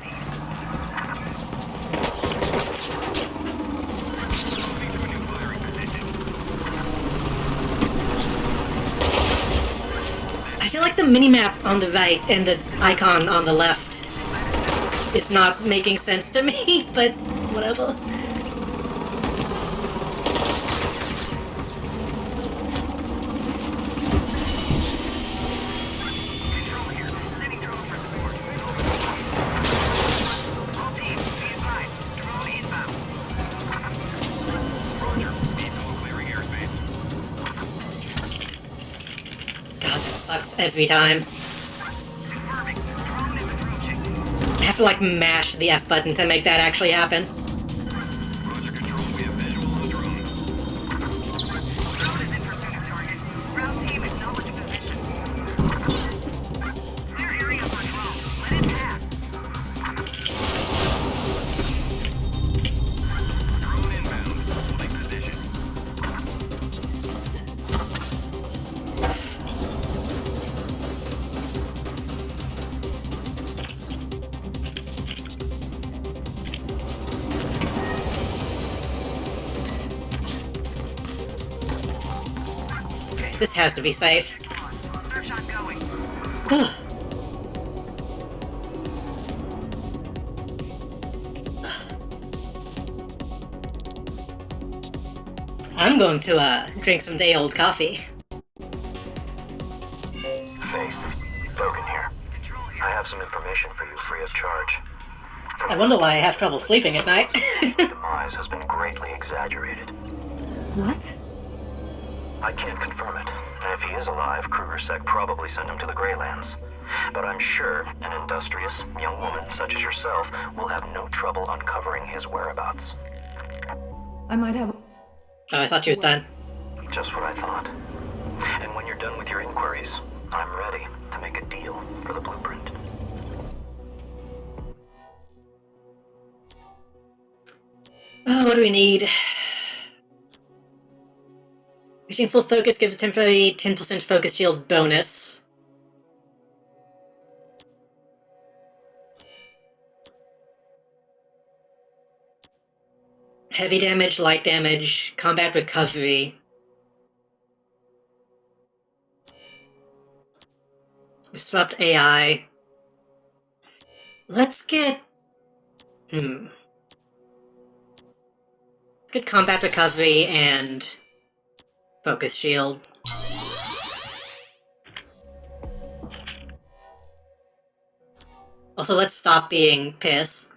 I feel like the minimap on the right and the icon on the left is not making sense to me, but whatever. That sucks every time. I have to like mash the F button to make that actually happen. This has to be safe. I'm going to drink some day-old coffee. Faith, Logan here. I have some information for you free of charge. I wonder why I have trouble sleeping at night. Demise has been greatly exaggerated. What? I can't confirm it, and if he is alive, KrugerSec probably sent him to the Greylands. But I'm sure an industrious young woman such as yourself will have no trouble uncovering his whereabouts. I might have... Oh, I thought you was done. Just what I thought. And when you're done with your inquiries, I'm ready to make a deal for the blueprint. Oh, what do we need? Reaching full focus gives a temporary 10% focus shield bonus. Heavy damage, light damage, combat recovery. Disrupt AI. Let's get... Let's get combat recovery and focus shield. Also, let's stop being piss.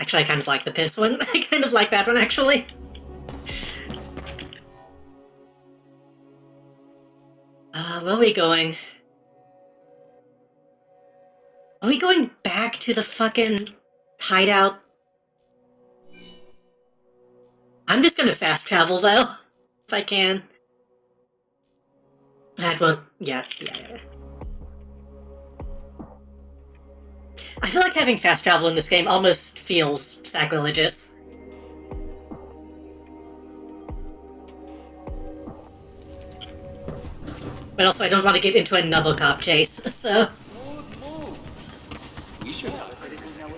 Actually, I kind of like the piss one. I kind of like that one, actually. Where are we going? Are we going back to the fucking hideout? I'm just gonna fast travel, though, if I can. That won't... yeah. I feel like having fast travel in this game almost feels sacrilegious. But also, I don't want to get into another cop chase, so... We should have.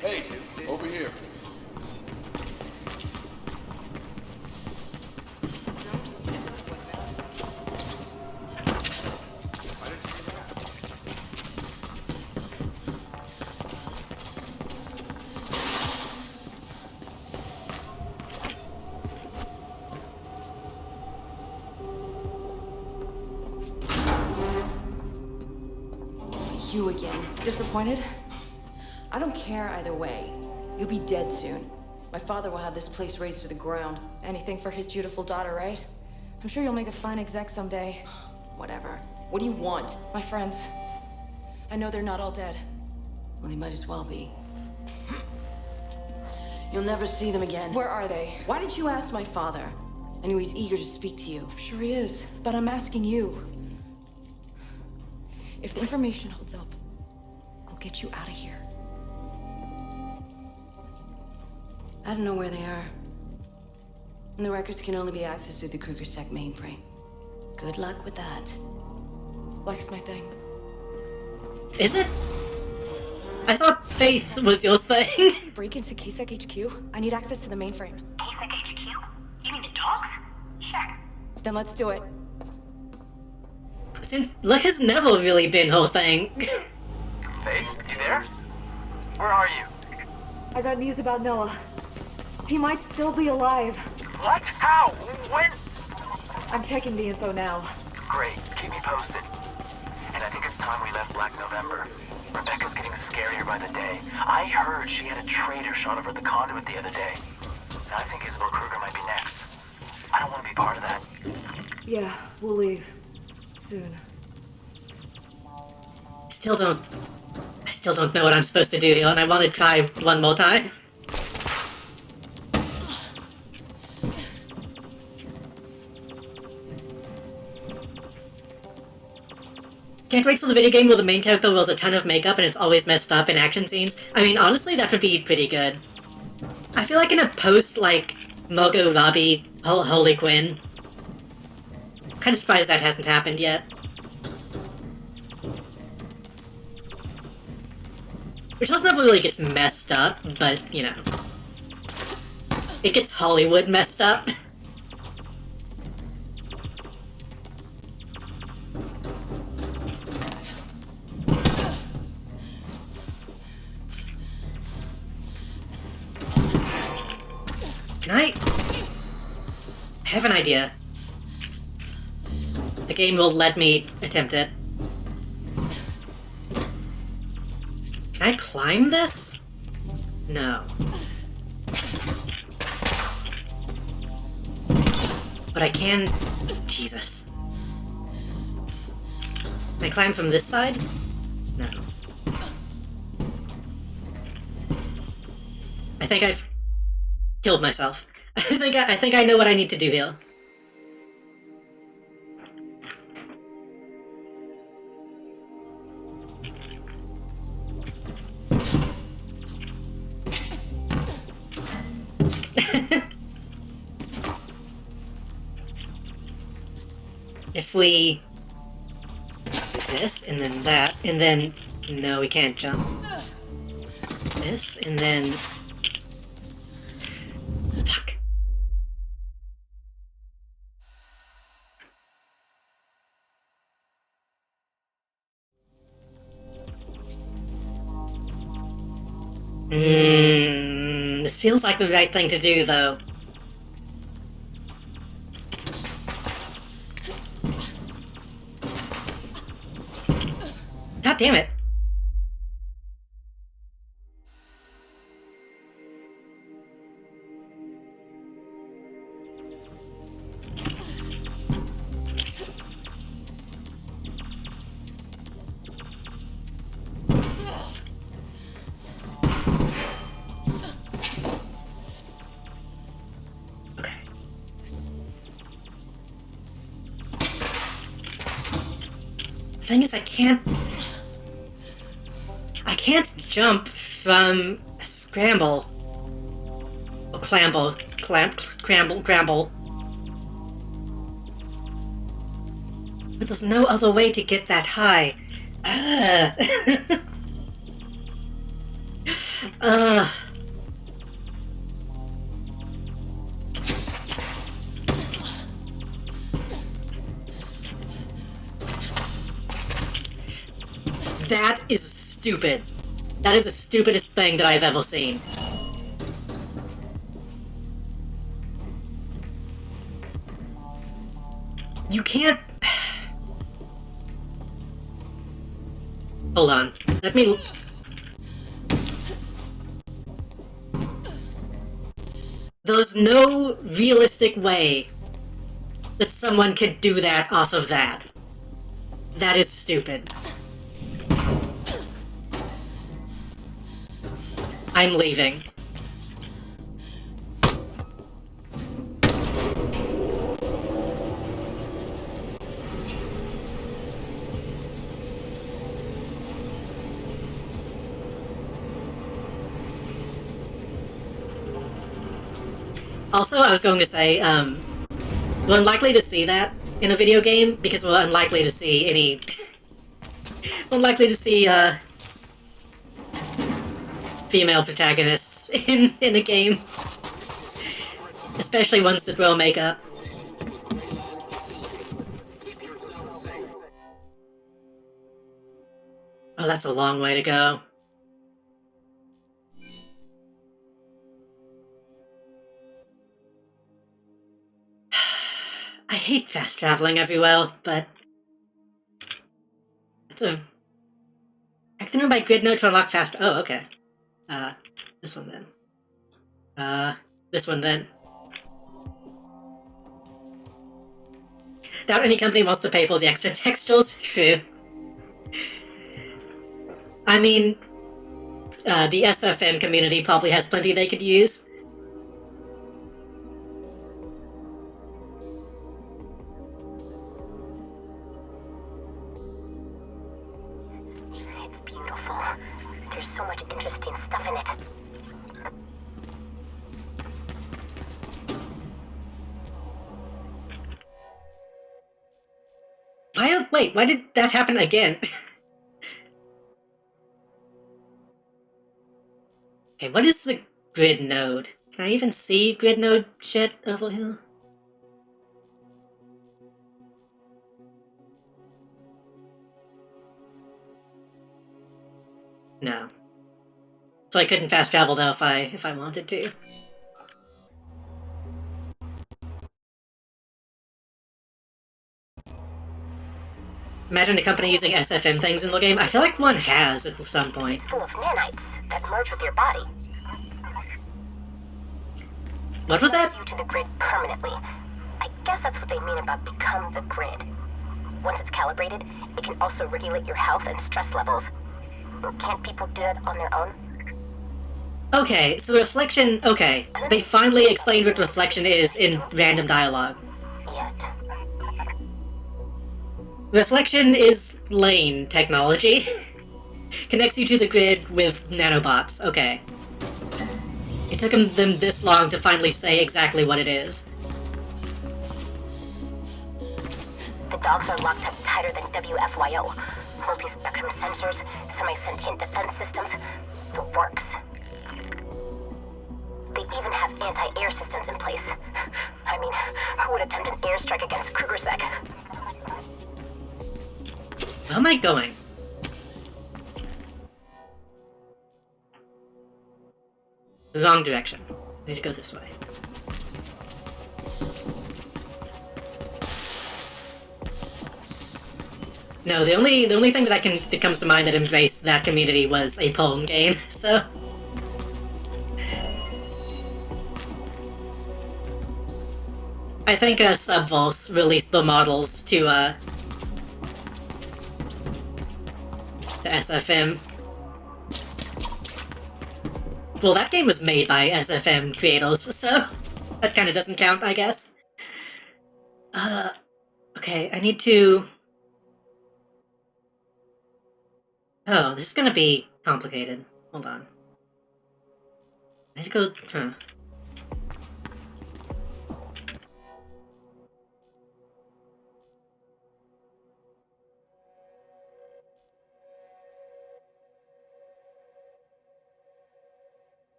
Hey, over here. You again. Disappointed? I don't care either way. You'll be dead soon. My father will have this place razed to the ground. Anything for his beautiful daughter, right? I'm sure you'll make a fine exec someday. Whatever. What do you want? My friends. I know they're not all dead. Well, they might as well be. You'll never see them again. Where are they? Why did you ask my father? I knew he's eager to speak to you. I'm sure he is, but I'm asking you. If the information holds up, I'll get you out of here. I don't know where they are. And the records can only be accessed through the KrugerSec mainframe. Good luck with that. Luck's my thing. Is it? I thought Faith was your thing. Break into KSEC HQ? I need access to the mainframe. KSEC HQ? You mean the dogs? Sure. Then let's do it. Since luck has never really been her thing. Faith, you there? Where are you? I got news about Noah. He might still be alive. What? How? When? I'm checking the info now. Great. Keep me posted. And I think it's time we left Black November. Rebecca's getting scarier by the day. I heard she had a traitor shot over the conduit the other day. And I think Isabel Yeah, we'll leave. Soon. I still don't know what I'm supposed to do here, and I want to try one more time. Can't wait for the video game where the main character wears a ton of makeup and it's always messed up in action scenes. I mean, honestly, that would be pretty good. I feel like in a post, like, Margot Robbie, Holy Quinn. I'm kind of surprised that hasn't happened yet. Which also never really gets messed up, but, you know. It gets Hollywood messed up. Can I have an idea? The game will let me attempt it. Can I climb this? No. But I can... Jesus. Can I climb from this side? No. I think I've killed myself. I think I know what I need to do here. If we do this, and then that, and then... No, we can't jump. This, and then... Fuck. This feels like the right thing to do, though. God damn it. The thing is, I can't jump from scramble. Or scramble. But there's no other way to get that high. That is stupid. That is the stupidest thing that I've ever seen. You can't... Hold on. Let me... There's no realistic way that someone could do that off of that. That is stupid. I'm leaving. Also, I was going to say, we're unlikely to see that in a video game because we're unlikely to see any... we're unlikely to see, female protagonists in a game. Especially ones that wear makeup. Oh, that's a long way to go. I hate fast traveling everywhere, but... It's a... Accident by grid node to unlock fast... Oh, okay. This one then. This one then. Doubt any company wants to pay for the extra textiles. True. I mean, the SFM community probably has plenty they could use. It's beautiful. There's so much interesting stuff in it. Wait, why did that happen again? Okay, what is the grid node? Can I even see grid node shit over here? No. So I couldn't fast travel though if I wanted to. Imagine a company using SFM things in the game. I feel like one has at some point. Full of nanites that merge with your body. What was that? You to the grid permanently. I guess that's what they mean about become the grid. Once it's calibrated, it can also regulate your health and stress levels. Can't people do that on their own? Okay, so reflection... Okay, they finally explained what reflection is in random dialogue. Reflection is lane technology. Connects you to the grid with nanobots. Okay. It took them this long to finally say exactly what it is. The dogs are locked up tighter than WFYO. Multi-spectrum sensors, semi-sentient defense systems, the works. They even have anti-air systems in place. I mean, who would attempt an airstrike against Krugersek? Where am I going? Wrong direction. I need to go this way. No, the only thing that comes to mind that embraced that community was a Pong game, so... I think Subvulse released the models to the SFM. Well, that game was made by SFM creators, so that kind of doesn't count, I guess. Okay, I need to... Oh, this is gonna be complicated. Hold on. I need to go...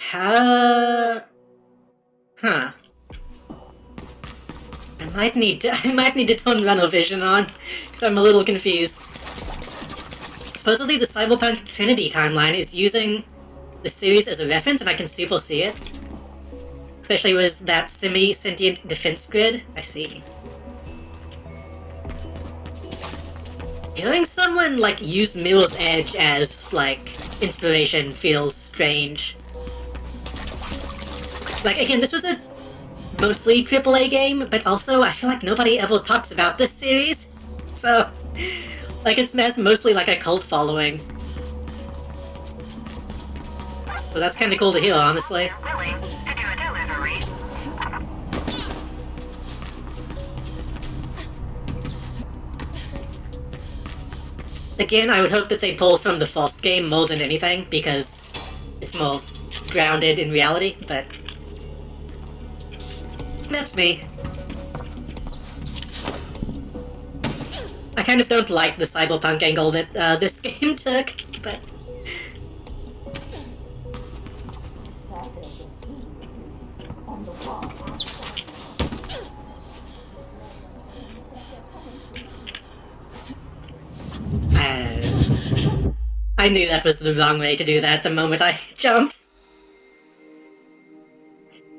Huh. Huh. I might need to turn Runner Vision on, because I'm a little confused. Supposedly the Cyberpunk Trinity timeline is using the series as a reference, and I can super see it. Especially with that semi-sentient defense grid. I see. Hearing someone, like, use Mirror's Edge as, like, inspiration feels strange. Like, again, this was a mostly AAA game, but also I feel like nobody ever talks about this series. So, like, it has mostly like a cult following. But that's kind of cool to hear, honestly. Again, I would hope that they pull from the first game more than anything, because it's more grounded in reality, but... That's me. I kind of don't like the cyberpunk angle that this game took, but... I knew that was the wrong way to do that the moment I jumped.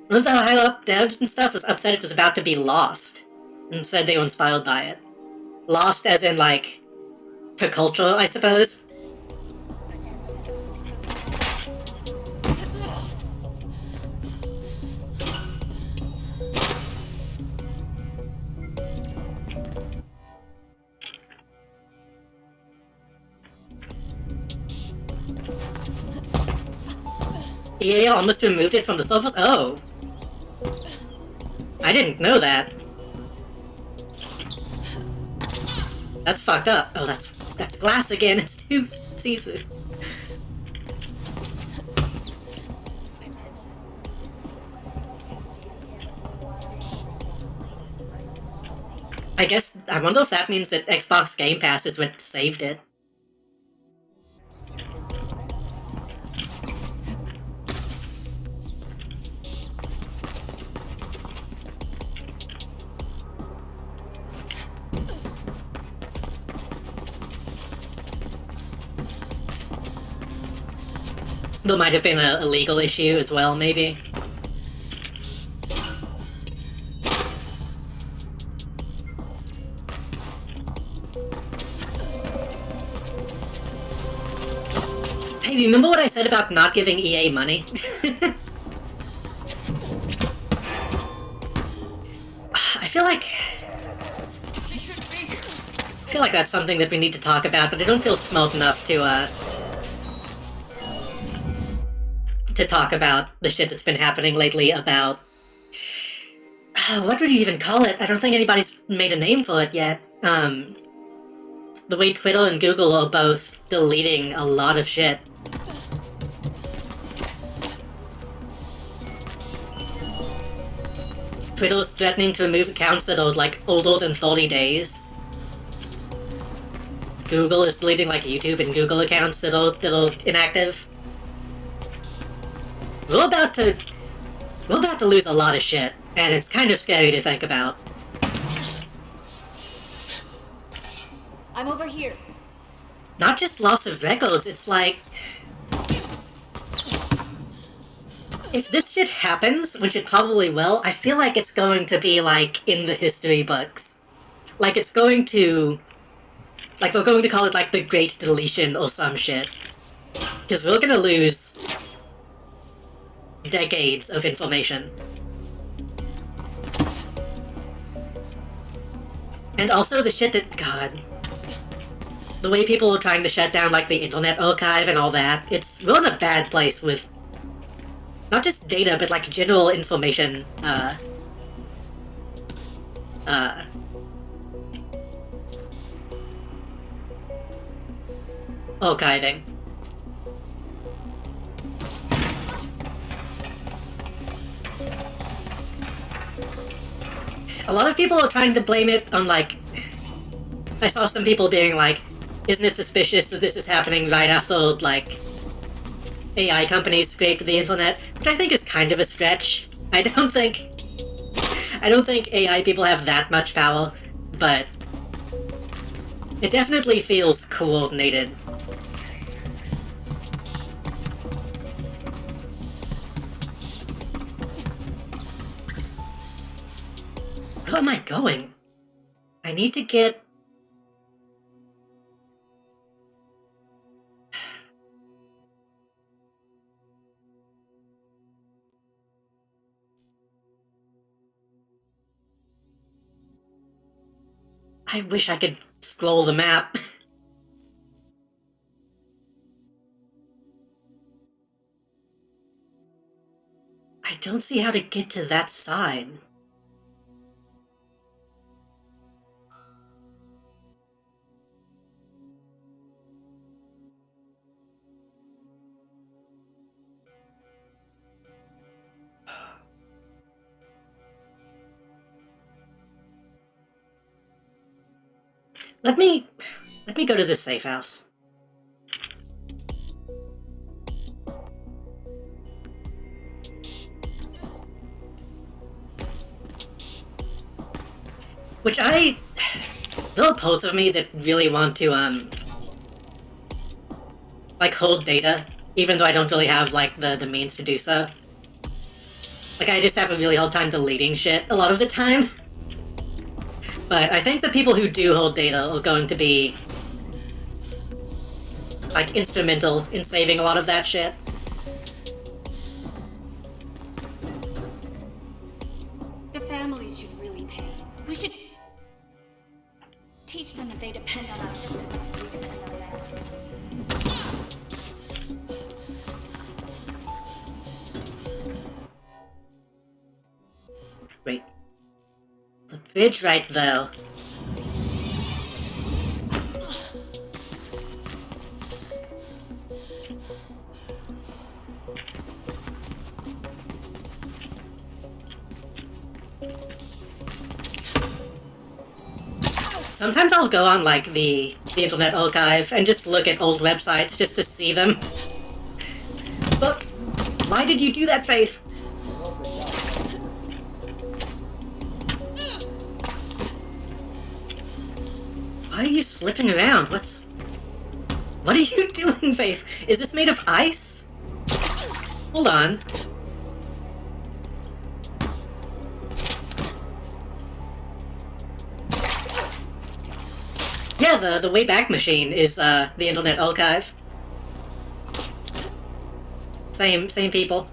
One of the higher-up devs and stuff was upset it was about to be lost, and said they were inspired by it. Lost as in, like, per culture, I suppose. EA almost removed it from the surface? Oh. I didn't know that. That's fucked up. Oh, that's glass again. It's too see-through. I wonder if that means that Xbox Game Pass is what saved it. There might have been a legal issue as well, maybe. Hey, remember what I said about not giving EA money? I feel like that's something that we need to talk about, but I don't feel smart enough to talk about the shit that's been happening lately about... what would you even call it? I don't think anybody's made a name for it yet. The way Twitter and Google are both deleting a lot of shit. Twitter is threatening to remove accounts that are, like, older than 30 days. Google is deleting, like, YouTube and Google accounts that are inactive. We're about to lose a lot of shit, and it's kind of scary to think about. I'm over here. Not just loss of records, it's like... If this shit happens, which it probably will, I feel like it's going to be, like, in the history books. Like, it's going to... Like, we're going to call it, like, the Great Deletion or some shit. Because we're gonna lose... decades of information. And also the shit that... God... The way people are trying to shut down, like, the Internet Archive and all that, we're in a bad place with... Not just data, but, like, general information, archiving. A lot of people are trying to blame it on, like... I saw some people being like, isn't it suspicious that this is happening right after, like, AI companies scraped the internet? Which I think is kind of a stretch. I don't think AI people have that much power, but it definitely feels coordinated. Where am I going? I need to get... I wish I could scroll the map. I don't see how to get to that side. Let me go to this safe house. Which there are parts of me that really want to, like, hold data, even though I don't really have, like, the means to do so. Like, I just have a really hard time deleting shit a lot of the time. But I think the people who do hold data are going to be, like, instrumental in saving a lot of that shit. The families should really pay. We should teach them that they depend on us just as much as we depend on them. Wait. There's a bridge right though. Sometimes I'll go on, like, the Internet Archive and just look at old websites just to see them. But why did you do that, Faith? Why are you slipping around? What are you doing, Faith? Is this made of ice? Hold on. Yeah, the Wayback Machine is, the Internet Archive. Same people.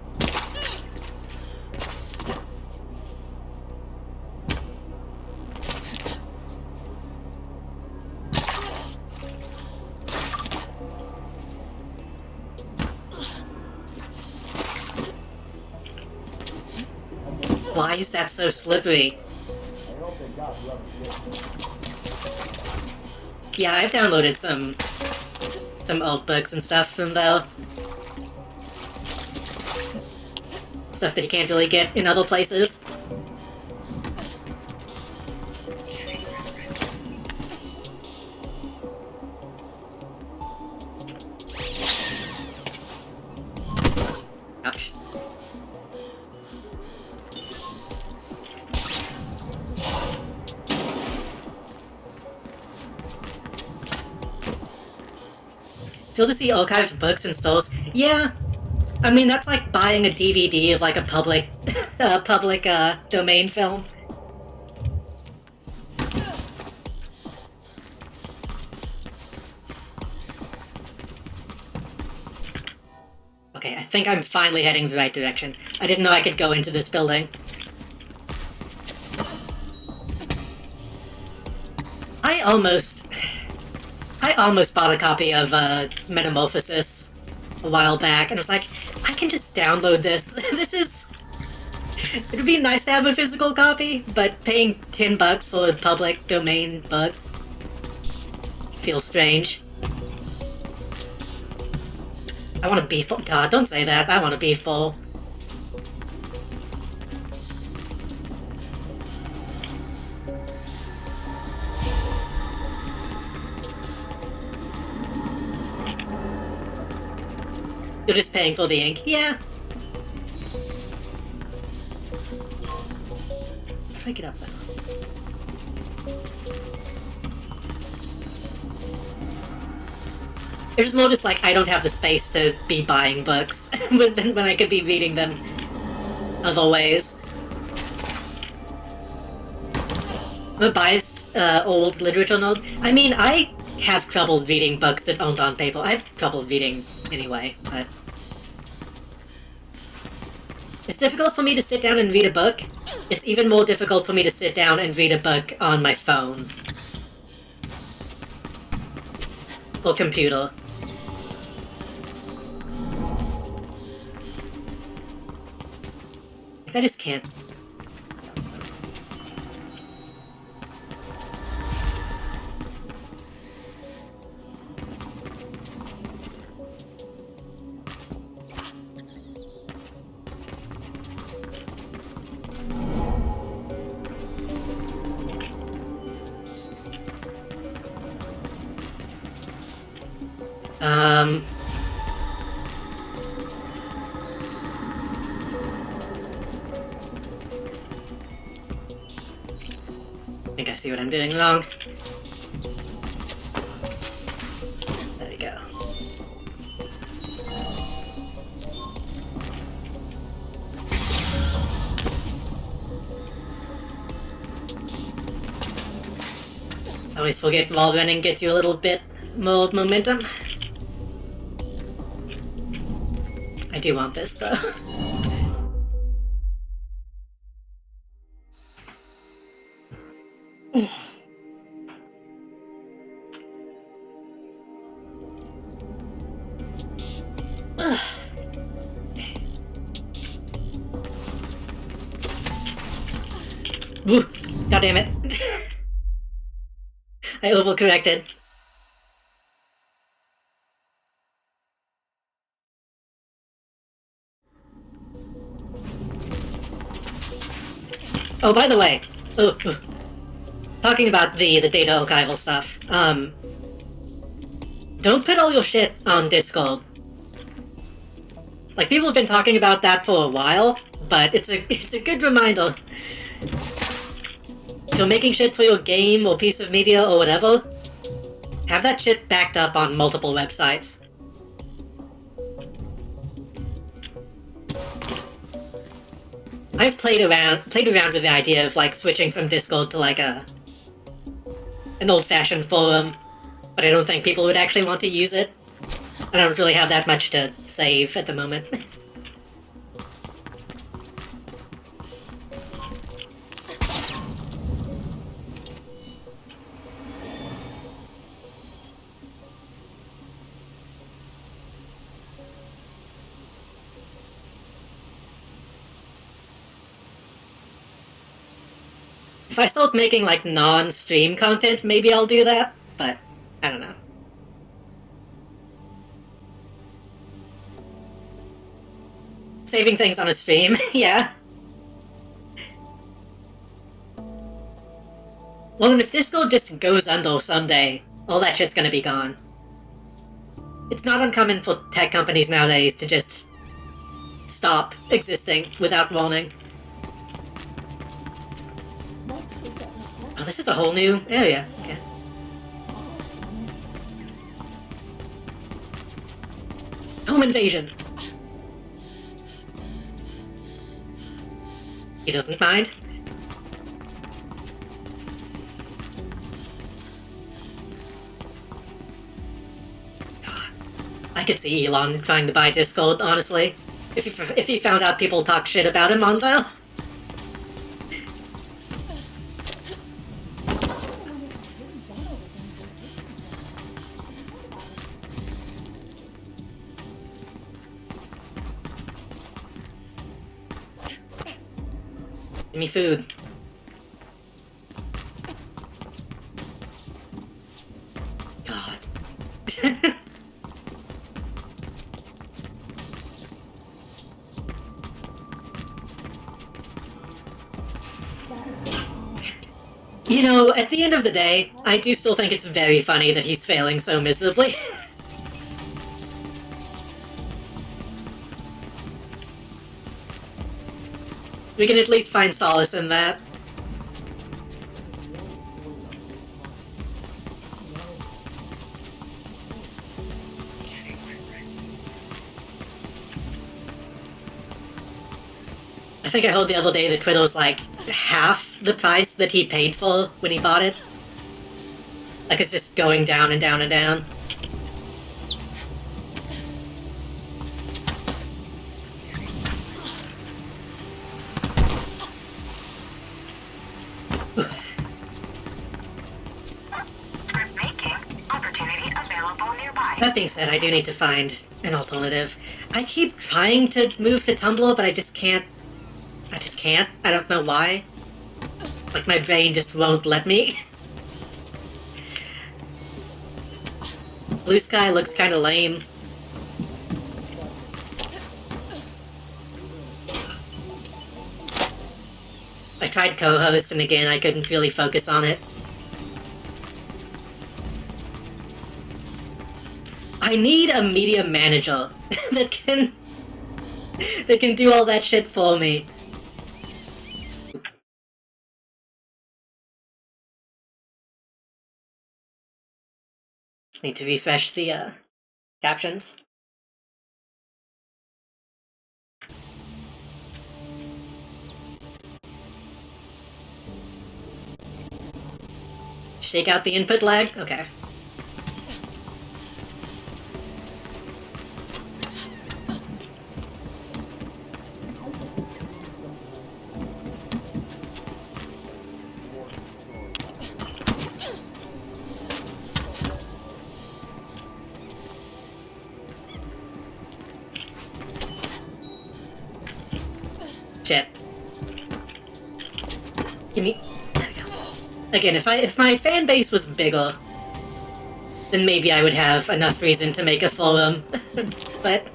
Why is that so slippery? Yeah, I've downloaded some old books and stuff from there. Stuff that you can't really get in other places. Ouch. Still to see archived books in stores? Yeah. I mean, that's like buying a DVD of like a public domain film. Okay, I think I'm finally heading the right direction. I didn't know I could go into this building. I almost bought a copy of Metamorphosis a while back, and was like, I can just download this. It would be nice to have a physical copy, but paying $10 for a public domain book feels strange. I want a beef bowl. God, don't say that. I want a beef bowl. You're just paying for the ink. Yeah. How do I get up there? It's more just like I don't have the space to be buying books when I could be reading them other ways. I'm a biased old literature nerd. I mean, I have trouble reading books that aren't on paper. I have trouble reading anyway, but it's difficult for me to sit down and read a book. It's even more difficult for me to sit down and read a book on my phone. Or computer. If I just can't... I think I see what I'm doing wrong. There we go. I always forget wall running gets you a little bit more momentum. I do want this though. Woo! God damn it. I overcorrected. Oh, by the way, talking about the data archival stuff, don't put all your shit on Discord. Like, people have been talking about that for a while, but it's a good reminder. If you're making shit for your game or piece of media or whatever, have that shit backed up on multiple websites. I've played around with the idea of, like, switching from Discord to, like, an old-fashioned forum, but I don't think people would actually want to use it. I don't really have that much to save at the moment. If I start making, like, non-stream content, maybe I'll do that, but I don't know. Saving things on a stream, yeah. Well, then if Discord just goes under someday, all that shit's gonna be gone. It's not uncommon for tech companies nowadays to just stop existing without warning. Oh, this is a whole new area. Okay. Home invasion. He doesn't mind. God. I could see Elon trying to buy Discord, honestly. If he found out people talk shit about him on there. Give me food. God. You know, at the end of the day, I do still think it's very funny that he's failing so miserably. We can at least find solace in that. I think I heard the other day that Twitter was like half the price that he paid for when he bought it. Like, it's just going down and down and down. That being said, I do need to find an alternative. I keep trying to move to Tumblr, but I just can't. I don't know why. Like, my brain just won't let me. Blue Sky looks kinda lame. I tried co-host, and again, I couldn't really focus on it. I need a media manager that can do all that shit for me. Need to refresh the captions. Shake out the input lag? Okay. Shit. Give me... There we go. Again, if my fan base was bigger, then maybe I would have enough reason to make a forum. But...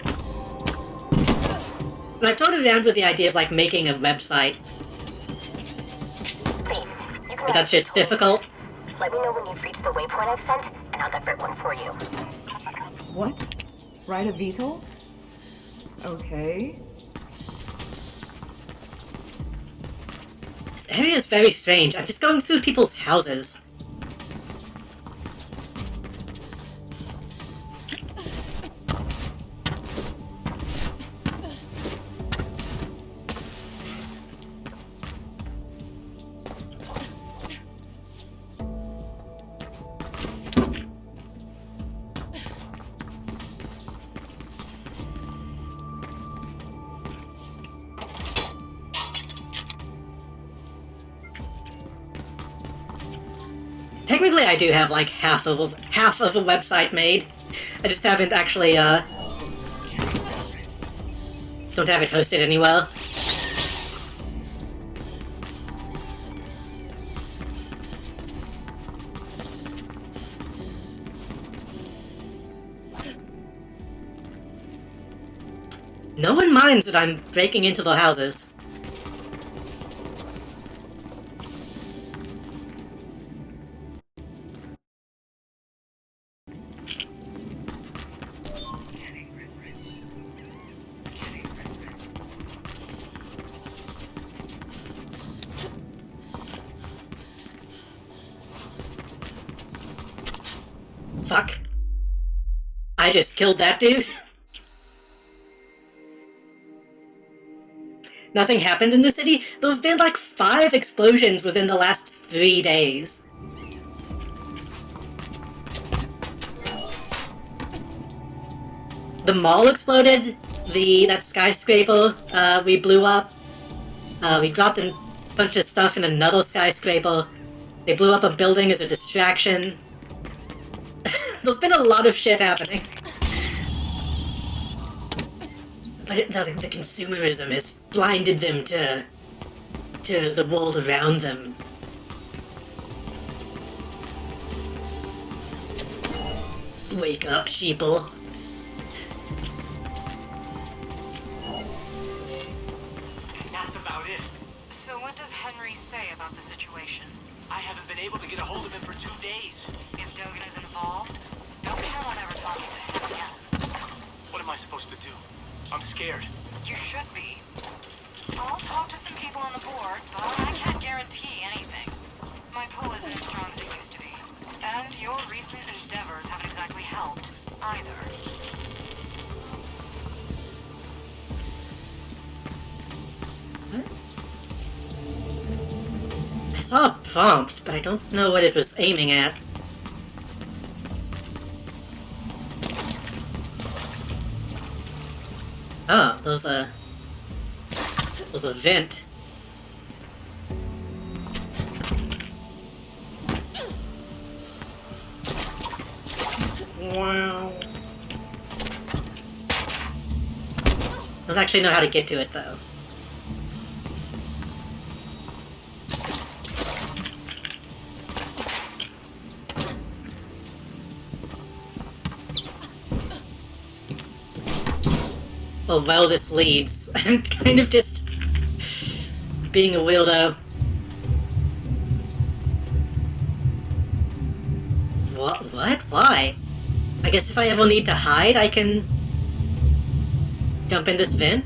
And I've toyed around with the idea of, like, making a website. But that shit's difficult. Let me know when you've reached the waypoint I've sent, and I'll divert one for you. What? Ride a VTOL? Okay. This area is very strange. I'm just going through people's houses. Technically, I do have like half of a website made. I just haven't actually don't have it hosted anywhere. No one minds that I'm breaking into the houses. Fuck. I just killed that dude. Nothing happened in the city? There have been like 5 explosions within the last 3 days. The mall exploded. That skyscraper we blew up. We dropped a bunch of stuff in another skyscraper. They blew up a building as a distraction. There's been a lot of shit happening. But the consumerism has blinded them to the world around them. Wake up, sheeple. That's about it. So what does Henry say about the situation? I haven't been able to get a hold of him for 2 days. If Dogan is involved, don't count on ever talking to him again. What am I supposed to do? I'm scared. You should be. I'll talk to some people on the board, but I can't guarantee anything. My pull isn't as strong as it used to be. And your recent endeavors haven't exactly helped, either. I saw a prompt, but I don't know what it was aiming at. Oh, there's a vent. Wow. Don't actually know how to get to it though. Well, where this leads. I'm kind of just being a weirdo. What? Why? I guess if I ever need to hide, I can jump in this vent?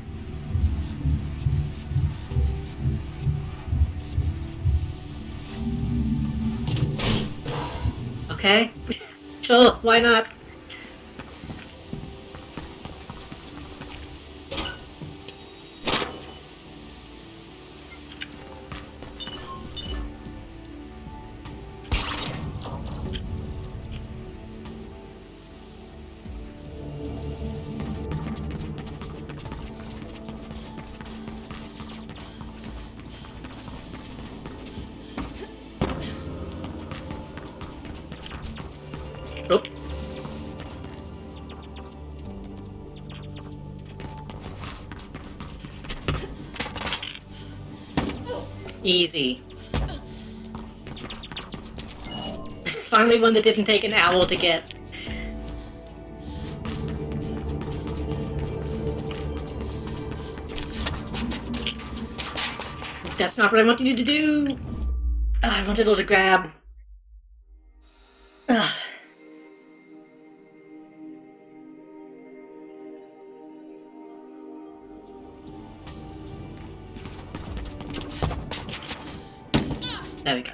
Okay. Sure, why not? Oh. Easy. finally one that didn't take an hour to get. That's not what I wanted you to do! I wanted her to grab. Ugh. There we go.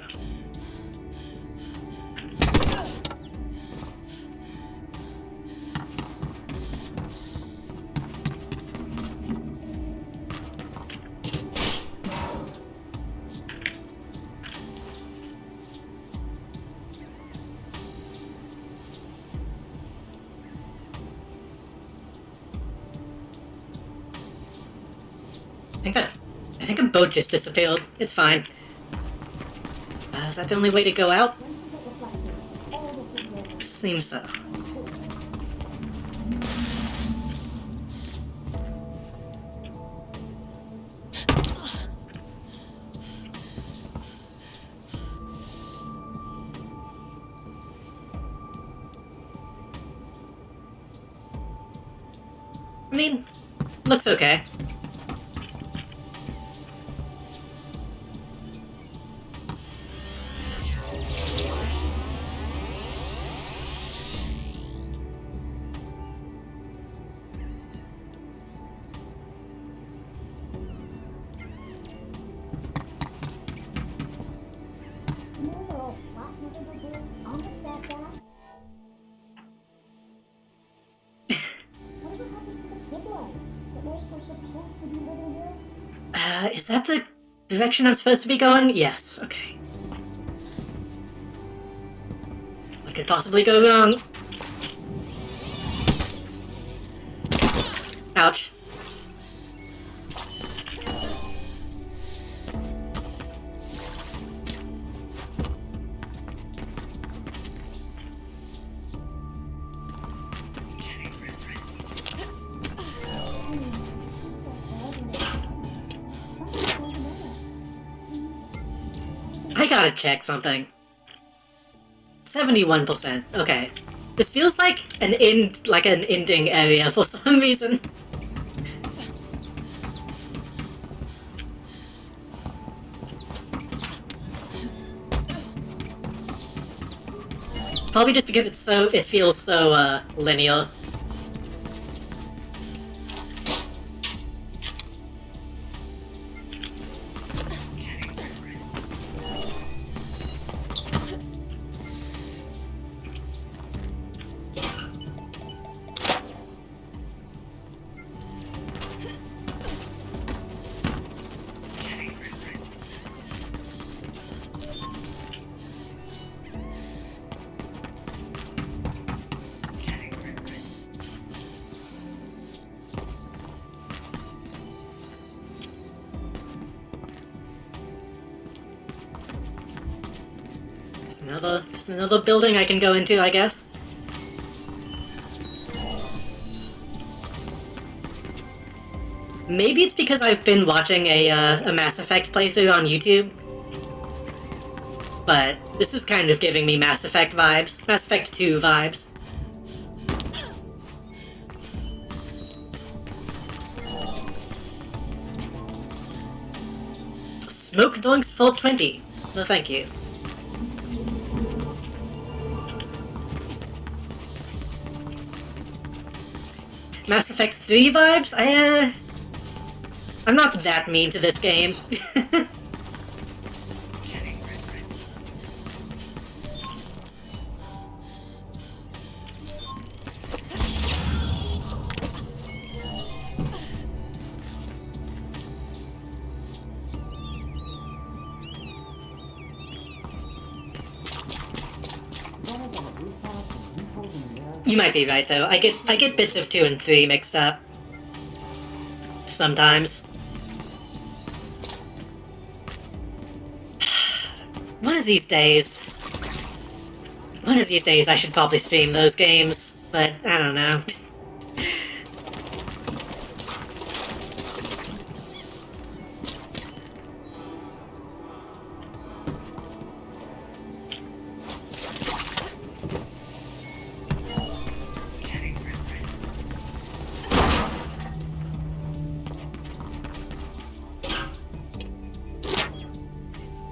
I think a boat just disappeared. It's fine. Is that the only way to go out? Seems so. I mean, looks okay. Is that the direction I'm supposed to be going? Yes, okay. What could possibly go wrong? Ouch. I gotta check something. 71%. Okay. This feels like an ending area for some reason. Probably just because it feels so linear. Just another building I can go into, I guess. Maybe it's because I've been watching a Mass Effect playthrough on YouTube. But this is kind of giving me Mass Effect vibes. Mass Effect 2 vibes. Smoke Dunks full 20. No, thank you. Mass Effect 3 vibes? I'm not that mean to this game. You might be right though. I get bits of 2 and 3 mixed up. Sometimes. One of these days I should probably stream those games, but I don't know.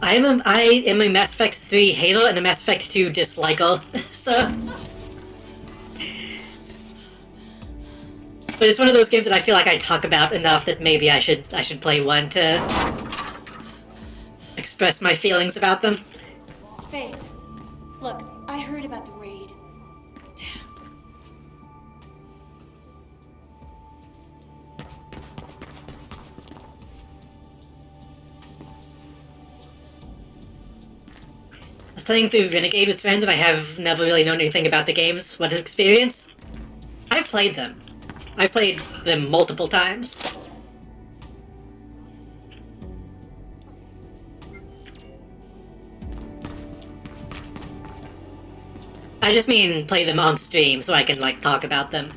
I am a Mass Effect 3 hater and a Mass Effect 2 disliker, so... But it's one of those games that I feel like I talk about enough that maybe I should play one to express my feelings about them. Faith, look, I heard about the raid. Damn. I was playing through Renegade with friends and I have never really known anything about the games. What an experience. I've played them. I've played them multiple times. I just mean play them on stream so I can, like, talk about them.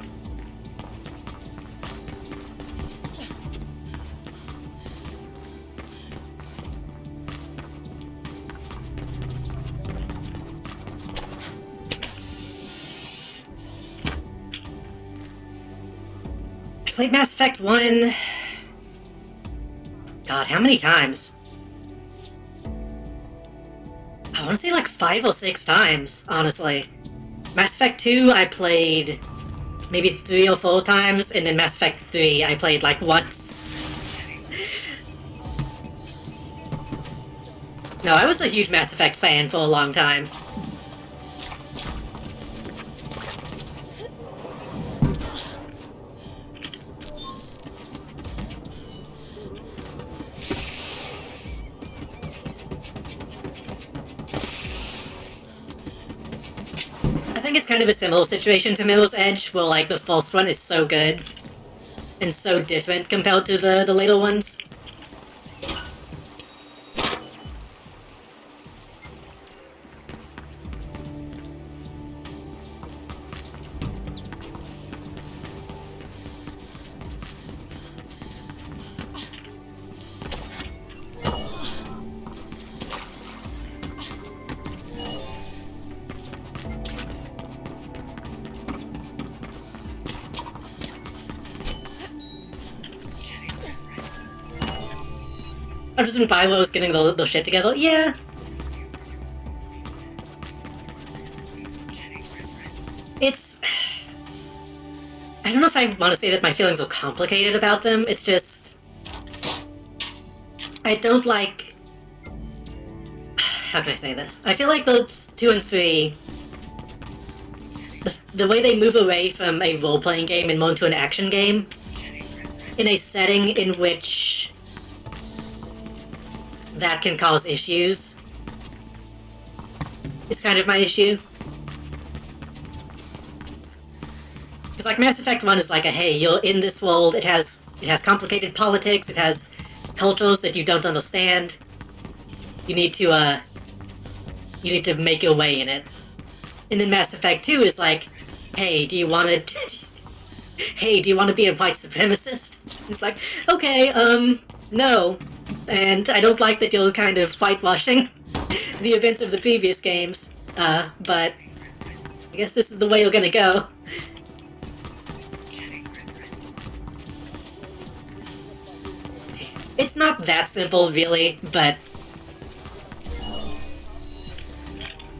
I played Mass Effect 1... God, how many times? I want to say like 5 or 6 times, honestly. Mass Effect 2 I played maybe 3 or 4 times, and then Mass Effect 3 I played like once. No, I was a huge Mass Effect fan for a long time. I think it's kind of a similar situation to Mirror's Edge, where like the first one is so good and so different compared to the later ones. I just didn't buy what was getting the shit together. Yeah. It's... I don't know if I want to say that my feelings are complicated about them, it's just... I don't like... How can I say this? I feel like those 2 and 3... The way they move away from a role-playing game and more into an action game, in a setting in which that can cause issues, is kind of my issue. Because like Mass Effect 1 is like a, hey, you're in this world, it has complicated politics, it has cultures that you don't understand. You need to make your way in it. And then Mass Effect 2 is like, hey, do you want to... hey, do you want to be a white supremacist? It's like, okay, no. And I don't like that you're kind of whitewashing the events of the previous games, but I guess this is the way you're gonna go. It's not that simple, really, but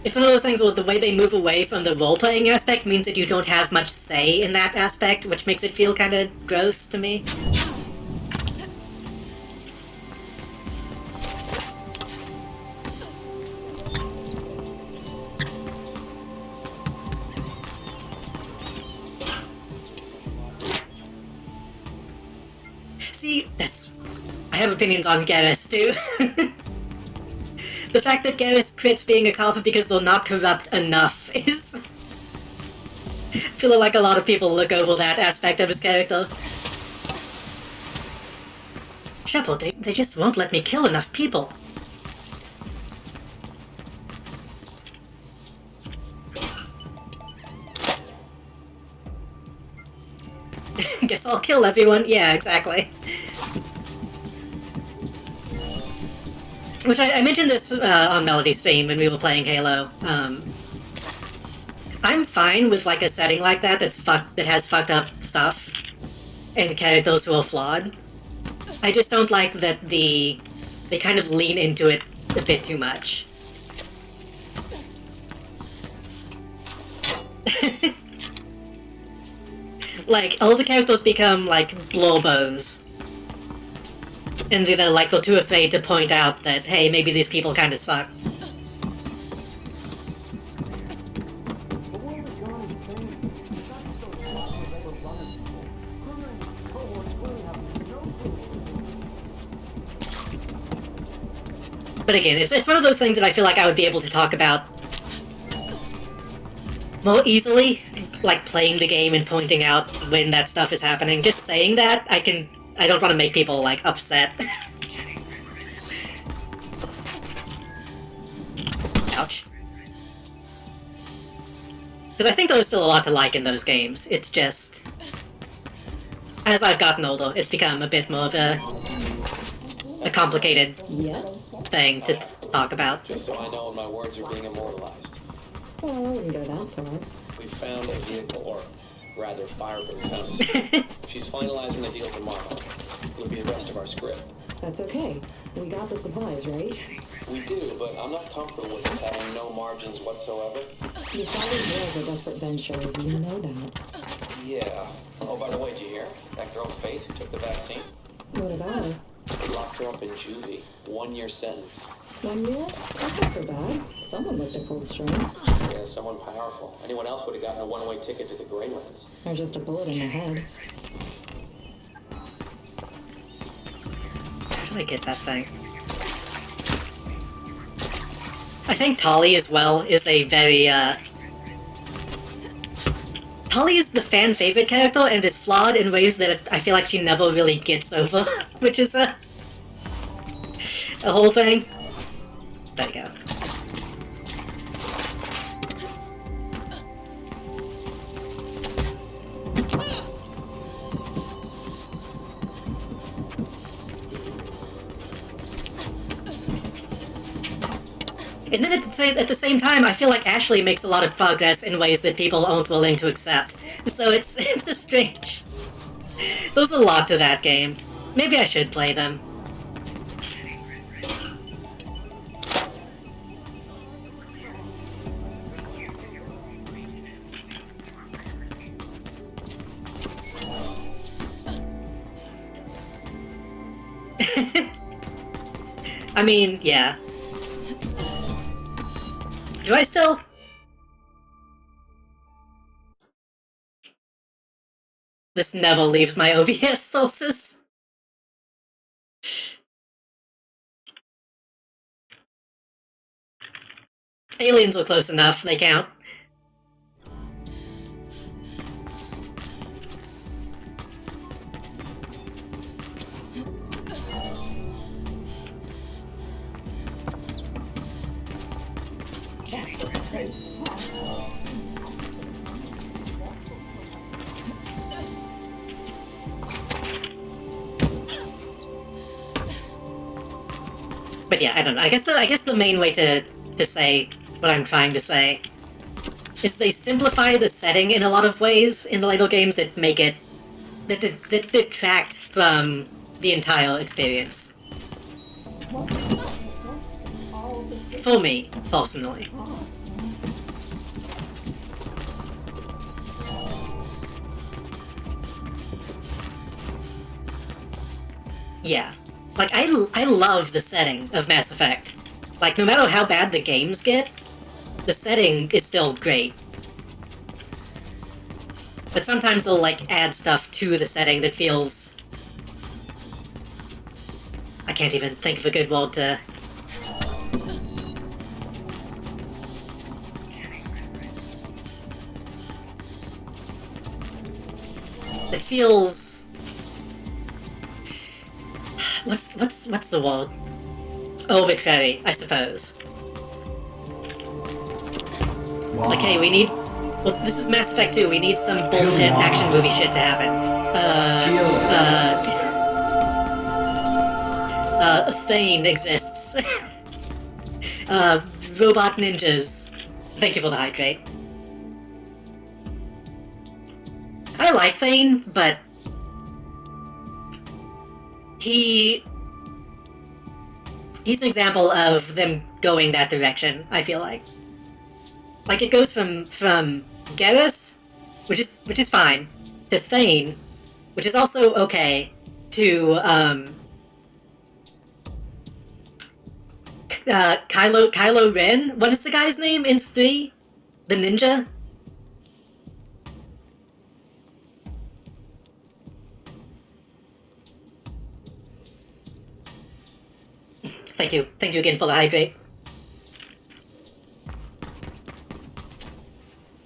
it's one of those things where the way they move away from the role-playing aspect means that you don't have much say in that aspect, which makes it feel kinda gross to me. See, I have opinions on Garrus, too. The fact that Garrus quits being a cop because they're not corrupt enough is... I feel like a lot of people look over that aspect of his character. Shepard, they just won't let me kill enough people. Guess I'll kill everyone. Yeah, exactly. Which I mentioned this on Melody's stream when we were playing Halo. I'm fine with like a setting like that that has fucked up stuff and characters who are flawed. I just don't like that they kind of lean into it a bit too much. Like, all the characters become, like, blowbos. And they're, like, they're too afraid to point out that, hey, maybe these people kinda suck. But again, it's one of those things that I feel like I would be able to talk about more easily, like playing the game and pointing out when that stuff is happening. Just saying that, I don't want to make people, like, upset. Ouch. Because I think there's still a lot to like in those games. It's just, as I've gotten older, it's become a bit more of a complicated thing to talk about. Just so I know when my words are being immortalized. Well, I wouldn't go that far. We found a vehicle, or rather, Firebird found a She's finalizing the deal tomorrow. It'll be the rest of our script. That's okay. We got the supplies, right? We do, but I'm not comfortable with us having no margins whatsoever. The Saudi girls are desperate venture. You know that. Yeah. Oh, by the way, did you hear? That girl, Faith, who took the vaccine? What about her? They locked her up in juvie. 1-year sentence. 1 year? That's not so bad. Someone must have pulled strings. Yeah, someone powerful. Anyone else would have gotten a one-way ticket to the Greylands. Or just a bullet in the head. How did I get that thing? I think Tali as well is a very, Tali is the fan favorite character and is flawed in ways that I feel like she never really gets over, which is a whole thing. There you go. And then at the same time, I feel like Ashley makes a lot of progress in ways that people aren't willing to accept. So it's a strange... There's a lot to that game. Maybe I should play them. I mean, yeah. Do I still? This never leaves my OBS sources. Aliens were close enough, they count. But yeah, I don't know. I guess the main way to say what I'm trying to say is they simplify the setting in a lot of ways in the Lego games that make it that detract from the entire experience. For me, personally. Yeah. Like, I love the setting of Mass Effect. Like, no matter how bad the games get, the setting is still great. But sometimes they'll, like, add stuff to the setting that feels... I can't even think of a good word to... It feels... What's the word? Arbitrary, I suppose. Wow. Like, hey, we need... Well, this is Mass Effect 2, we need some bullshit action movie shit to happen. Thane exists. Robot ninjas. Thank you for the hydrate. I like Thane, but... He's an example of them going that direction, I feel like. Like, it goes from Garrus, which is fine, to Thane, which is also okay, to, Kylo Ren? What is the guy's name in 3? The ninja? Thank you. Thank you again for the hydrate.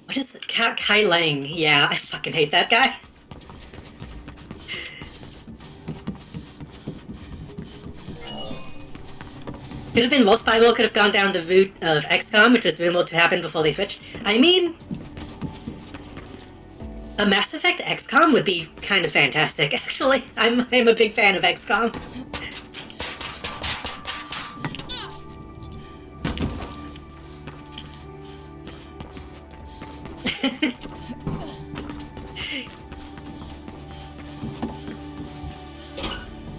What is it? Kai Lang. Yeah, I fucking hate that guy. Could have been worse. Spyro could have gone down the route of XCOM, which was rumored to happen before they switched. I mean, a Mass Effect XCOM would be kind of fantastic, actually. I'm a big fan of XCOM.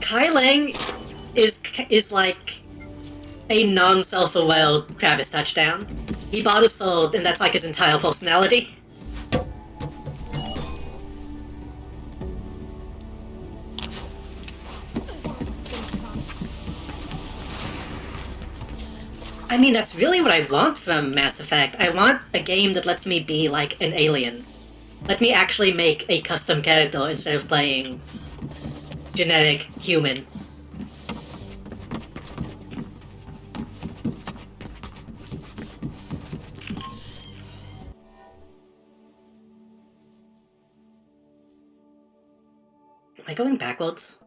Kai Lang is like a non-self-aware Travis Touchdown. He bought a soul, and that's like his entire personality. I mean, that's really what I want from Mass Effect. I want a game that lets me be like an alien. Let me actually make a custom character instead of playing generic human. Am I going backwards?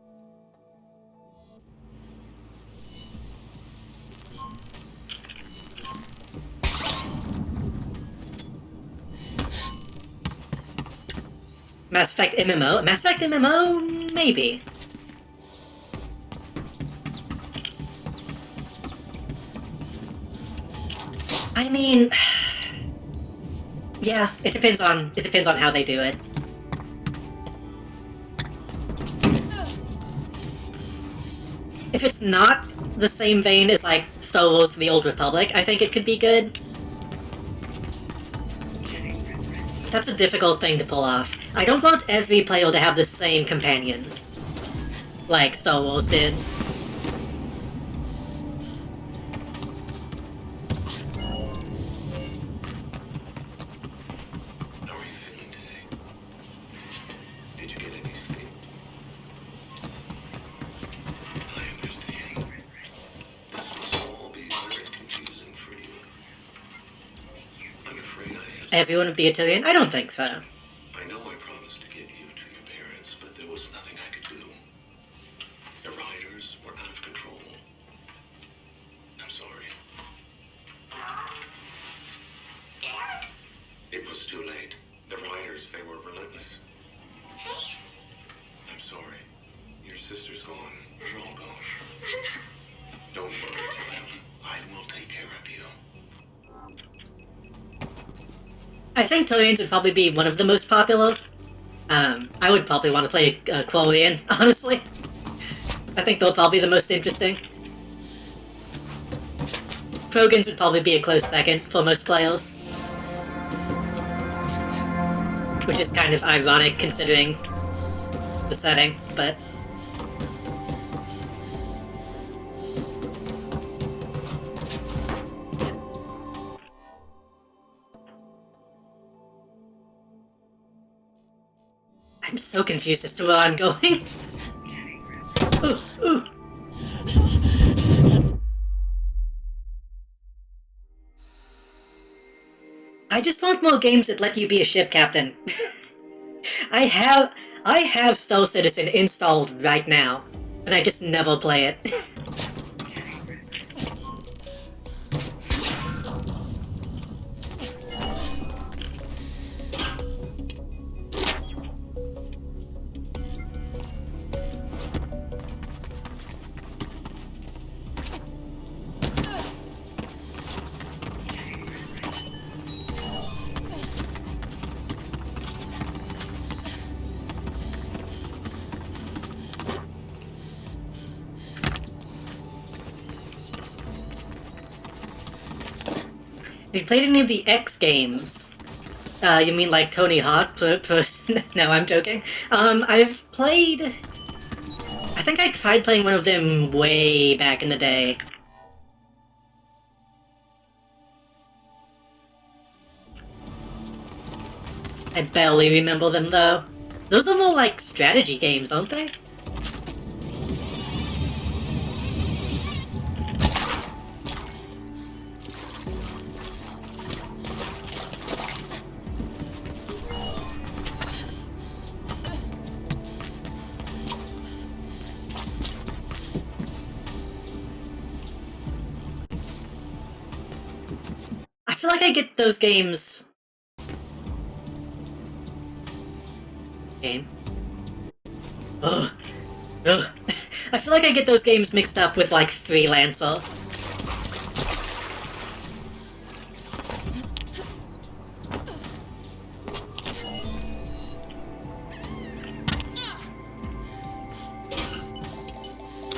Mass Effect MMO? Mass Effect MMO? Maybe. I mean, yeah, it depends on how they do it. If it's not the same vein as like Star Wars: The Old Republic, I think it could be good. That's a difficult thing to pull off. I don't want every player to have the same companions, like Star Wars did. Everyone would be a Tyrian? I don't think so. I know I promised to get you to your parents, but there was nothing I could do. The rioters were out of control. I'm sorry. It was too late. The rioters, they were relentless. I'm sorry. Your sister's gone. We're all gone. Don't worry, child. I will take care of you. I think Tyrians would probably be one of the most popular. I would probably want to play Quarian, honestly. I think they'll probably be the most interesting. Krogans would probably be a close second for most players. Which is kind of ironic considering the setting, but... I'm so confused as to where I'm going. Ooh, ooh. I just want more games that let you be a ship captain. I have Star Citizen installed right now, and I just never play it. Have you played any of the X games? You mean like Tony Hawk? No, I'm joking. I've played... I think I tried playing one of them way back in the day. I barely remember them, though. Those are more like strategy games, aren't they? I feel like I get those games... Game? Ugh. Ugh. I feel like I get those games mixed up with, like, Freelancer.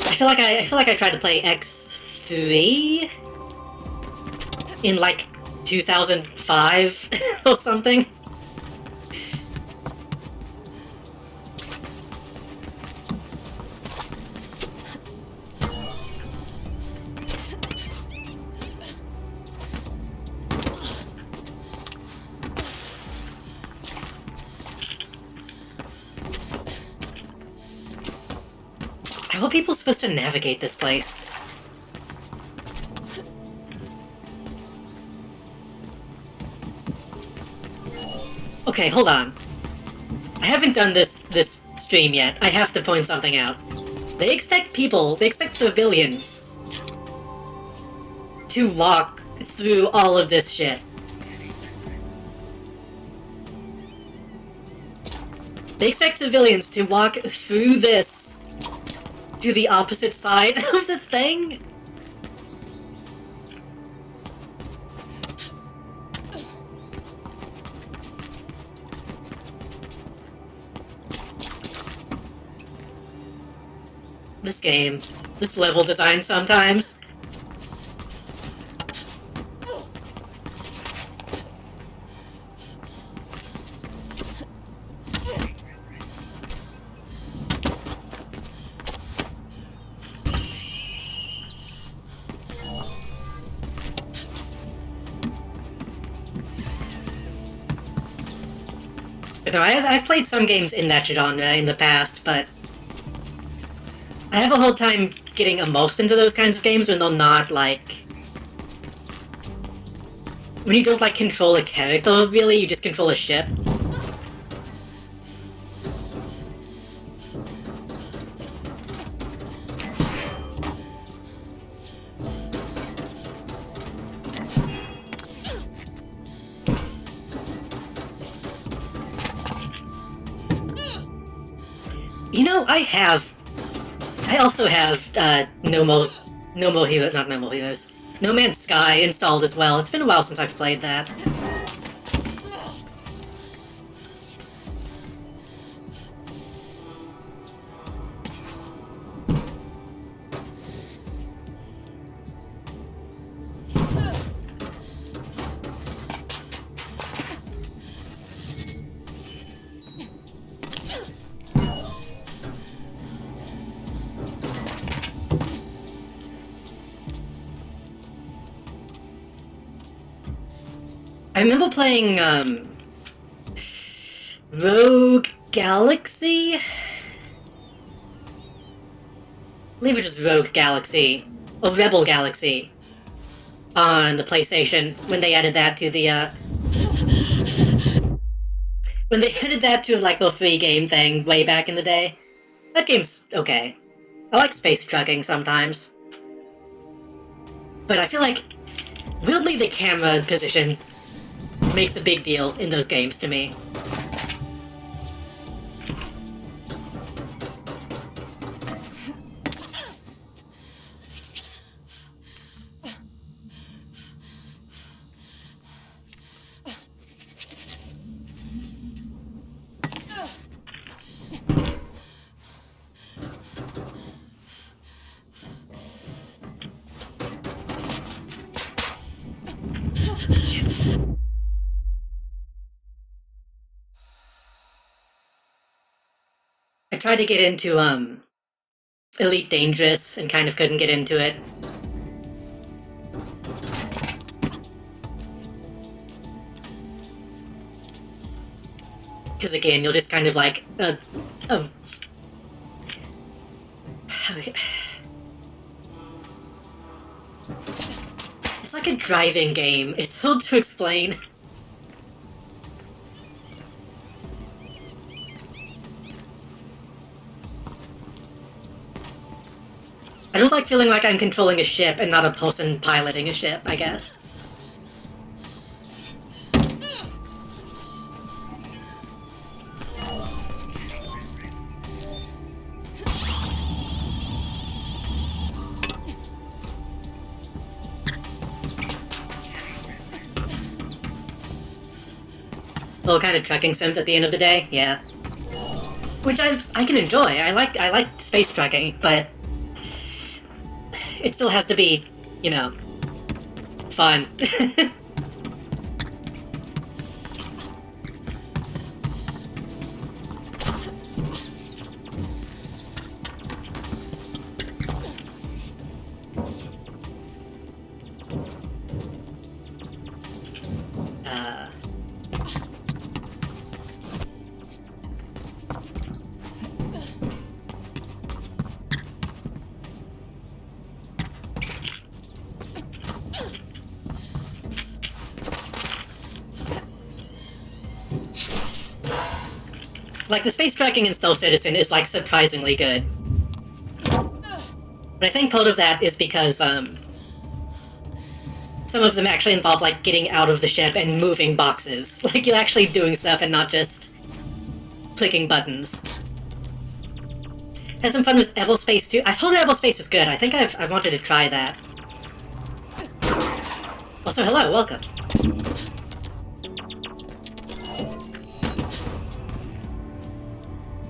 I feel like I tried to play X3 in, like, 2005 or something. How are people supposed to navigate this place? Okay, hold on. I haven't done this stream yet. I have to point something out. They expect civilians to walk through all of this shit. They expect civilians to walk through this to the opposite side of the thing? This game. This level design sometimes. No, I've played some games in that genre in the past, but I have a hard time getting immersed into those kinds of games when they're not, like... When you don't, like, control a character, really, you just control a ship. You know, I also have, No Man's Sky installed as well. It's been a while since I've played that. I remember playing, Rogue Galaxy? I believe it was Rogue Galaxy, or Rebel Galaxy, on the PlayStation, when they added that to the, when they added that to, like, the free game thing way back in the day. That game's okay. I like space trucking sometimes. But I feel like, weirdly, the camera position makes a big deal in those games to me. Shit. I tried to get into, Elite Dangerous and kind of couldn't get into it. Because again, you'll just kind of like, it's like a driving game. It's hard to explain. I don't like feeling like I'm controlling a ship and not a person piloting a ship, I guess. Little kind of trucking sims at the end of the day, yeah. Which I can enjoy. I like space trucking, but it still has to be, you know, fun. Like, the space tracking in Stealth Citizen is, like, surprisingly good. But I think part of that is because, some of them actually involve, like, getting out of the ship and moving boxes. Like, you're actually doing stuff and not just clicking buttons. Had some fun with Evil-Space too. I've heard Evil-Space is good. I think I've wanted to try that. Also, hello, welcome.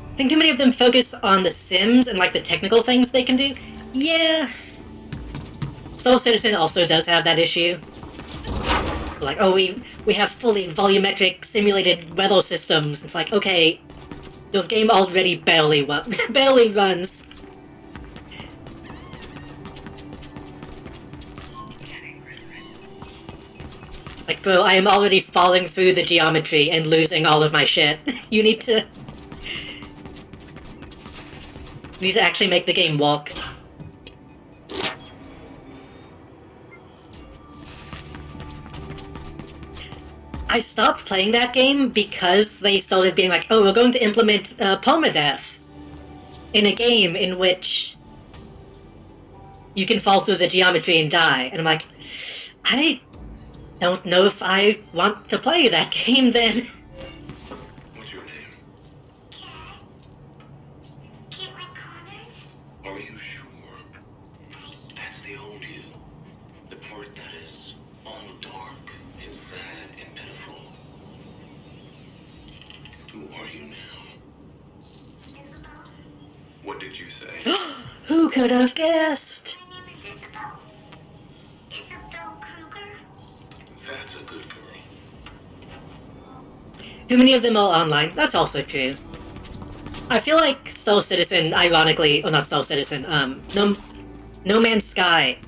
I think too many of them focus on the Sims and, like, the technical things they can do. Yeah. Stealth Citizen also does have that issue. Like, oh, we have fully volumetric simulated weather systems. It's like, okay, your game already barely runs. Like, bro, I am already falling through the geometry and losing all of my shit. You need to actually make the game walk. I stopped playing that game because they started being like, oh, we're going to implement permadeath in a game in which you can fall through the geometry and die. And I'm like, I don't know if I want to play that game then. What's your name? Caitlin Connors? Are you sure? That's the old you. The part that is all dark and sad and pitiful. Who are you now? Isabel. What did you say? Who could have guessed? My name is Isabel. Isabel Kruger. That's a good girl. Too many of them are online. That's also true. I feel like Stealth Citizen, ironically, or not Stealth Citizen, No Man's Sky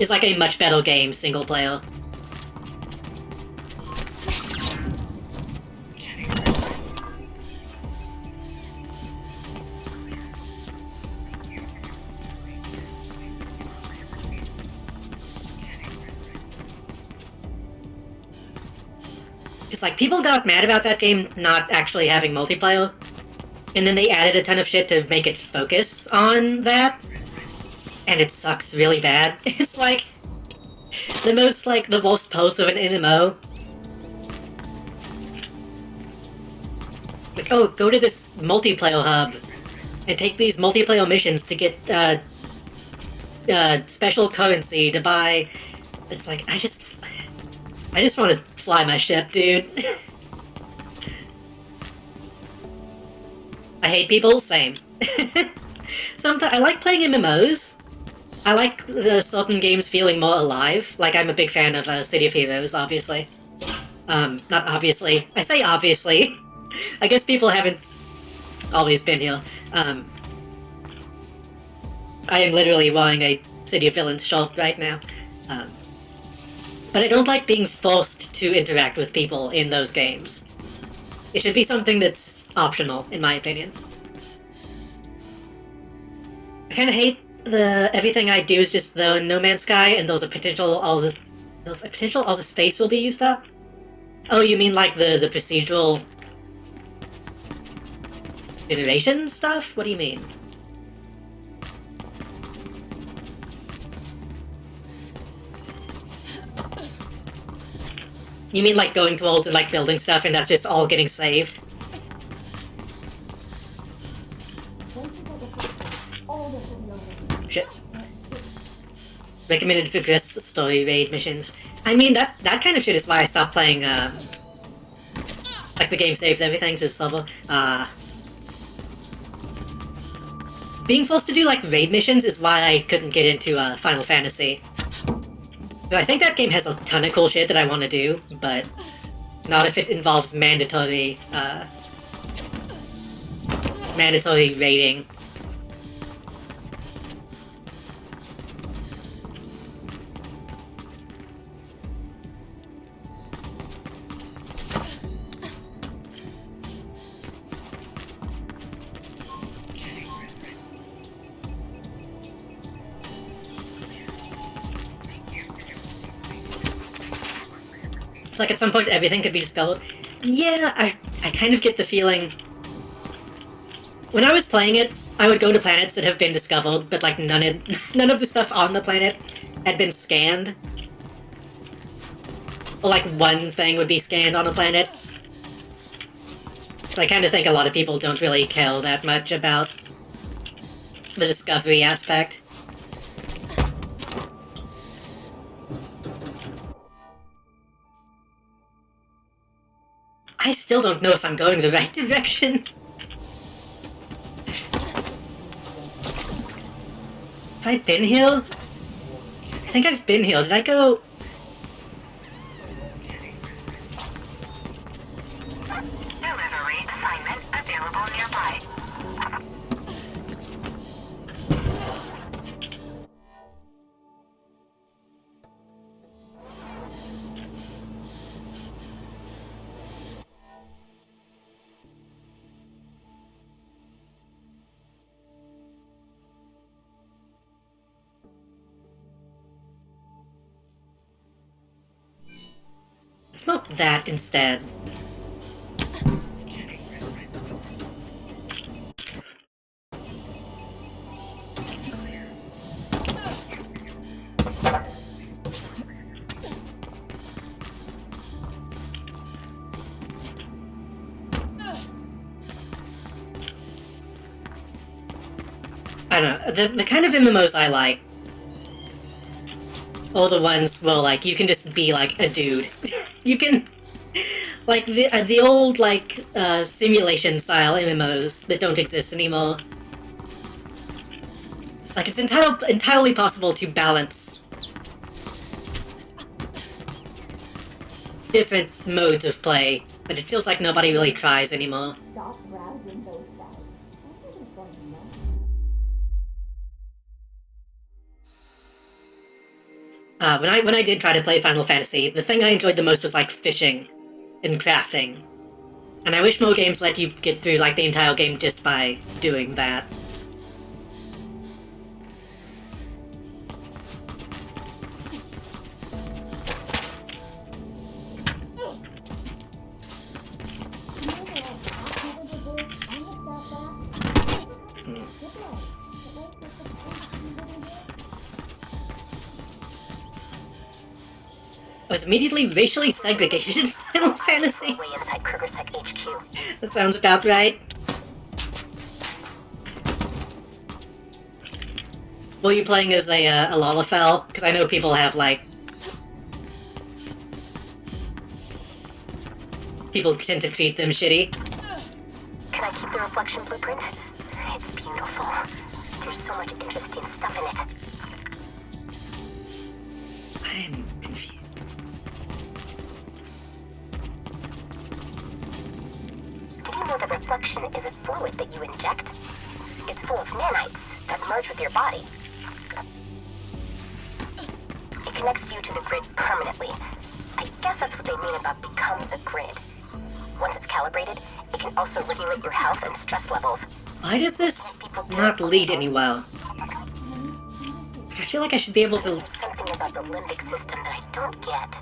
is like a much better game, single player. It's like, people got mad about that game not actually having multiplayer, and then they added a ton of shit to make it focus on that, and it sucks really bad. It's like, the worst pose of an MMO. Like, oh, go to this multiplayer hub, and take these multiplayer missions to get, special currency to buy. It's like, I just want to fly my ship, dude. I hate people, same. Sometimes I like playing MMOs, I like the certain games feeling more alive. Like, I'm a big fan of City of Heroes, obviously. Not obviously. I say obviously. I guess people haven't always been here. I am literally wearing a City of Villains shirt right now. But I don't like being forced to interact with people in those games. It should be something that's optional, in my opinion. I kind of hate everything I do is just the No Man's Sky, and there's a potential all the space will be used up. Oh, you mean like the procedural iteration stuff? What do you mean? You mean like going towards and like building stuff and that's just all getting saved? Shit. Recommended for guest story raid missions. I mean, that kind of shit is why I stopped playing, like the game saves everything to server. Being forced to do like raid missions is why I couldn't get into Final Fantasy. I think that game has a ton of cool shit that I want to do, but not if it involves mandatory raiding. It's like at some point everything could be discovered. Yeah, I kind of get the feeling... When I was playing it, I would go to planets that have been discovered, but like none of the stuff on the planet had been scanned. Or like one thing would be scanned on a planet. So I kind of think a lot of people don't really care that much about the discovery aspect. I still don't know if I'm going the right direction. Have I been here? I think I've been here. Did I go... Delivery assignment available nearby. Smoke that instead. I don't know, the kind of MMOs I like, or the ones where, like, you can just be, like, a dude. You can... Like, the old, like, simulation-style MMOs that don't exist anymore. Like, it's entirely possible to balance different modes of play, but it feels like nobody really tries anymore. When I did try to play Final Fantasy, the thing I enjoyed the most was, like, fishing and crafting. And I wish more games let you get through, like, the entire game just by doing that. I was immediately racially segregated in Final Fantasy. That sounds about right. Were you playing as a Lalafell? Because I know people have, like... People tend to treat them shitty. Can I keep the reflection blueprint? It's beautiful. There's so much interesting stuff in it. I'm confused. Do you know the reflection is a fluid that you inject? It's full of nanites that merge with your body. It connects you to the grid permanently. I guess that's what they mean about become the grid. Once it's calibrated, it can also regulate your health and stress levels. Why does this not lead anywhere? I feel like I should be able to... There's something about the limbic system that I don't get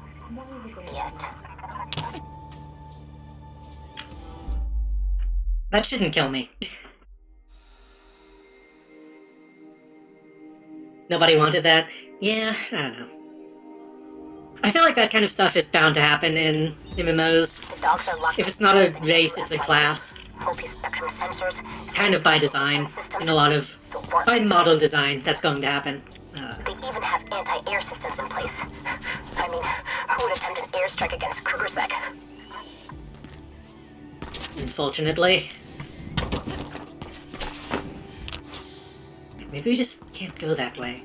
yet. That shouldn't kill me. Nobody wanted that? Yeah, I don't know. I feel like that kind of stuff is bound to happen in MMOs. If it's not a race, it's a class. Multi-spectrum sensors. Kind of by design. In a lot of... by model design, that's going to happen. They even have anti-air systems in place. I mean, who would attempt an airstrike against Krugersec? Unfortunately. Maybe we just can't go that way.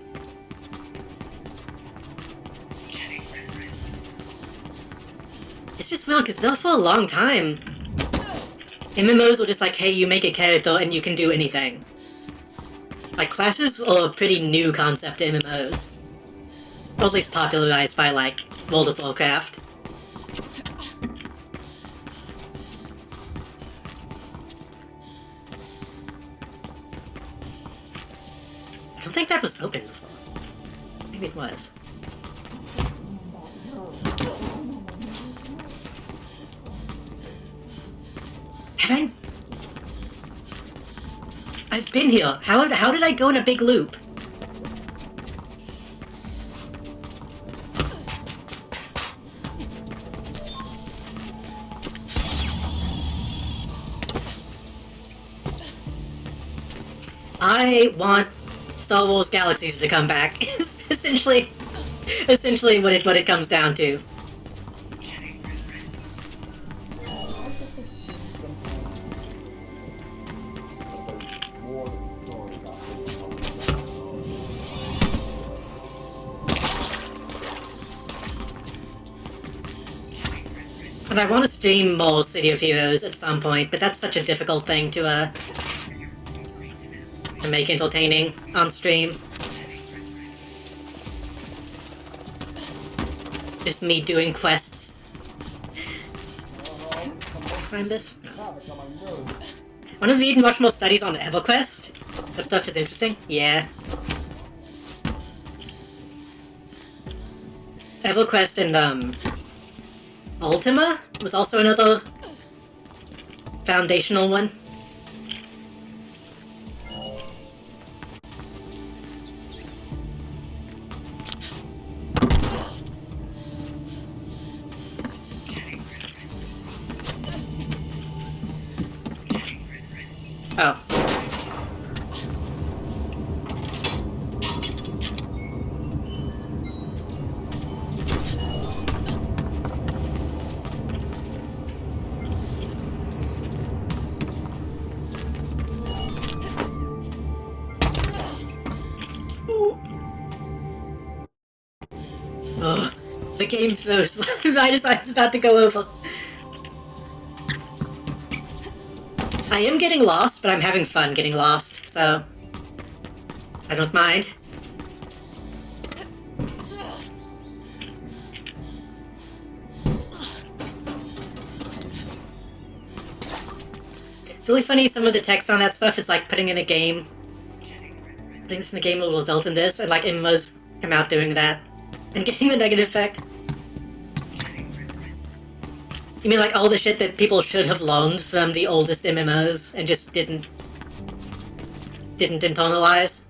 It's just weird, because for a long time, MMOs were just like, hey, you make a character and you can do anything. Like, classes are a pretty new concept to MMOs. Or at least popularized by, like, World of Warcraft. I don't think that was open before. Maybe it was. Have I've been here. How did I go in a big loop? I want Star Wars Galaxies to come back. It's essentially what it comes down to. And I want to stream more City of Heroes at some point, but that's such a difficult thing to make entertaining on stream. Just me doing quests. Climb this? No. Want to read much more studies on EverQuest? That stuff is interesting? Yeah. EverQuest and, Ultima was also another foundational one. Oh. Ugh, the game froze right as I was about to go over. I am getting lost, but I'm having fun getting lost, so I don't mind. It's really funny, some of the text on that stuff is like putting this in a game will result in this, and like MMOs come out doing that and getting the negative effect. You mean like all the shit that people should have learned from the oldest MMOs and just didn't internalize?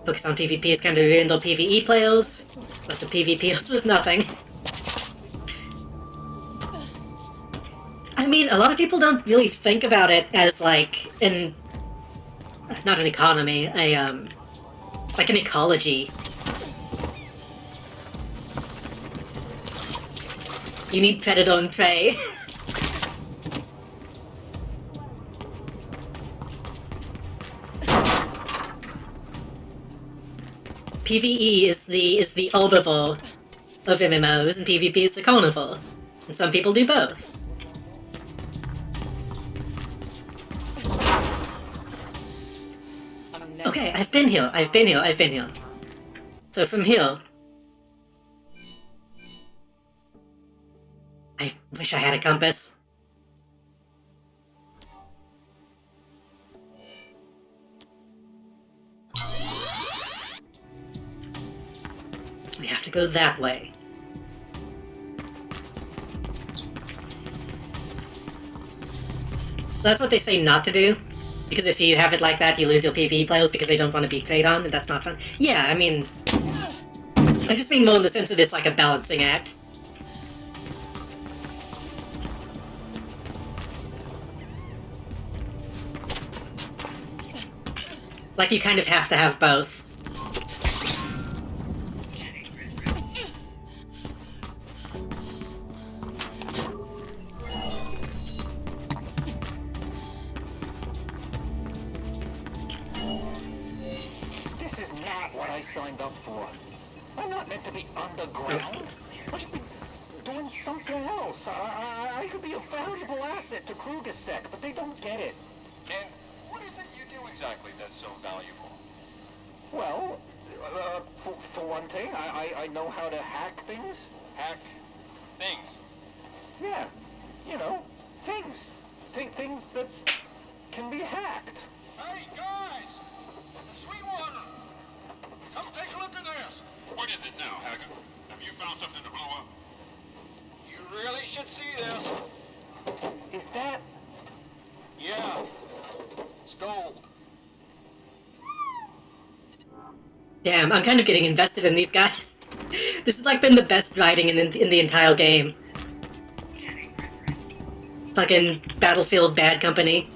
Focus on PvP is kind of ruined their PvE players. Left the PvPers with nothing. I mean, a lot of people don't really think about it as like not an economy, like an ecology. You need predator and prey. PvE is the herbivore of MMOs, and PvP is the carnivore. And some people do both. Okay, I've been here. So from here... I wish I had a compass. We have to go that way. That's what they say not to do. Because if you have it like that, you lose your PvE players because they don't want to be preyed on, and that's not fun. Yeah, I mean... I just mean more in the sense that it's like a balancing act. Like, you kind of have to have both. This is not what I signed up for. I'm not meant to be underground. I should be doing something else. I could be a valuable asset to Krugersec, but they don't get it. And what is it you do exactly that's so valuable? Well, for one thing, I know how to hack things. Hack things? Yeah, you know, things. Things that can be hacked. Hey, guys! Sweetwater! Come take a look at this! What is it now, Haggard? Have you found something to blow up? You really should see this. Is that... Yeah. It's gold. Damn, I'm kind of getting invested in these guys. This has like been the best writing in the entire game. Fucking Battlefield Bad Company.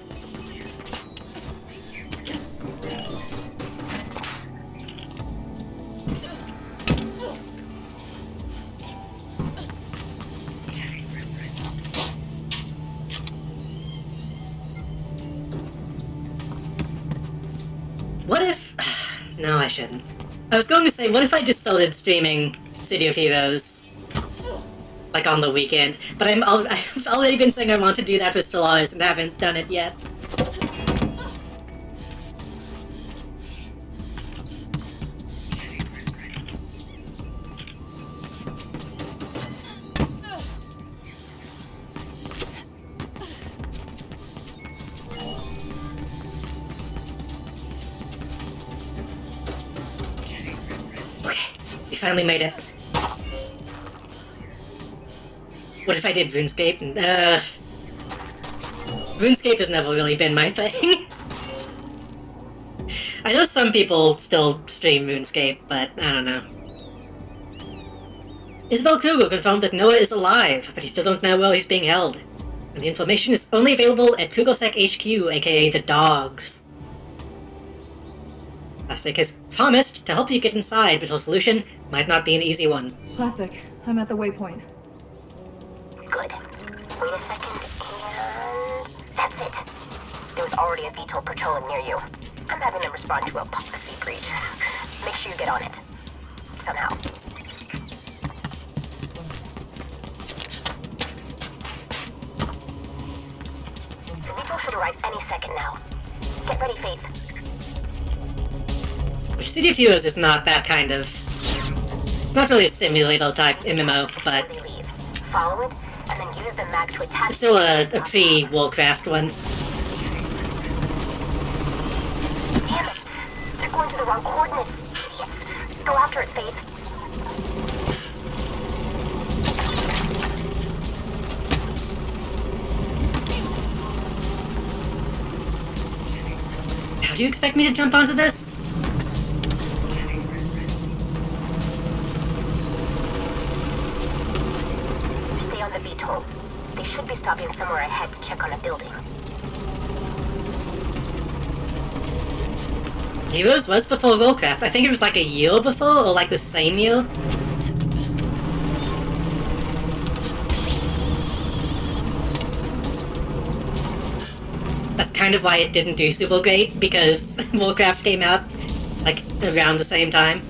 What if... No, I shouldn't. I was going to say, what if I just started streaming City of Heroes? Like on the weekend. But I've already been saying I want to do that with Stellaris and haven't done it yet. We finally made it. What if I did RuneScape? RuneScape has never really been my thing. I know some people still stream RuneScape, but I don't know. Isabel Kruger confirmed that Noah is alive, but he still don't know where he's being held. And the information is only available at Krugersec HQ, aka the Dogs. Plastic has promised to help you get inside, but the solution might not be an easy one. Plastic, I'm at the waypoint. Good. Wait a second, and... That's it. There was already a VTOL patrolling near you. I'm having them respond to a policy breach. Make sure you get on it. Somehow. The VTOL should arrive any second now. Get ready, Faith. City of Heroes is not that kind of... It's not really a simulator type MMO, but... Follow it, and then use the mag to attach... It's still a pre-Warcraft one. Damn it! They're going to the wrong coordinates, idiots. Go after it, Faith. How do you expect me to jump onto this? Stay on the VTOL. They should be stopping somewhere ahead to check on a building. Heroes was before Warcraft. I think it was like a year before, or like the same year. That's kind of why it didn't do super great, because Warcraft came out, like, around the same time.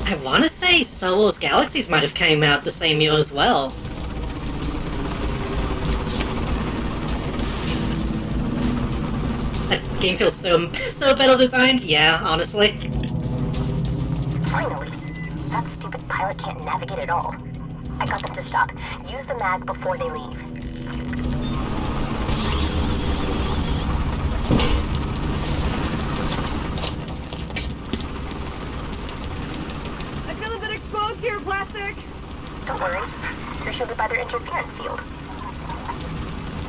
I want to say Star Wars Galaxies might have came out the same year as well. That game feels so better designed. Yeah, honestly. Finally. That stupid pilot can't navigate at all. I got them to stop. Use the mag before they leave. I feel a bit exposed here, Plastic. Don't worry. You're shielded by their interference field.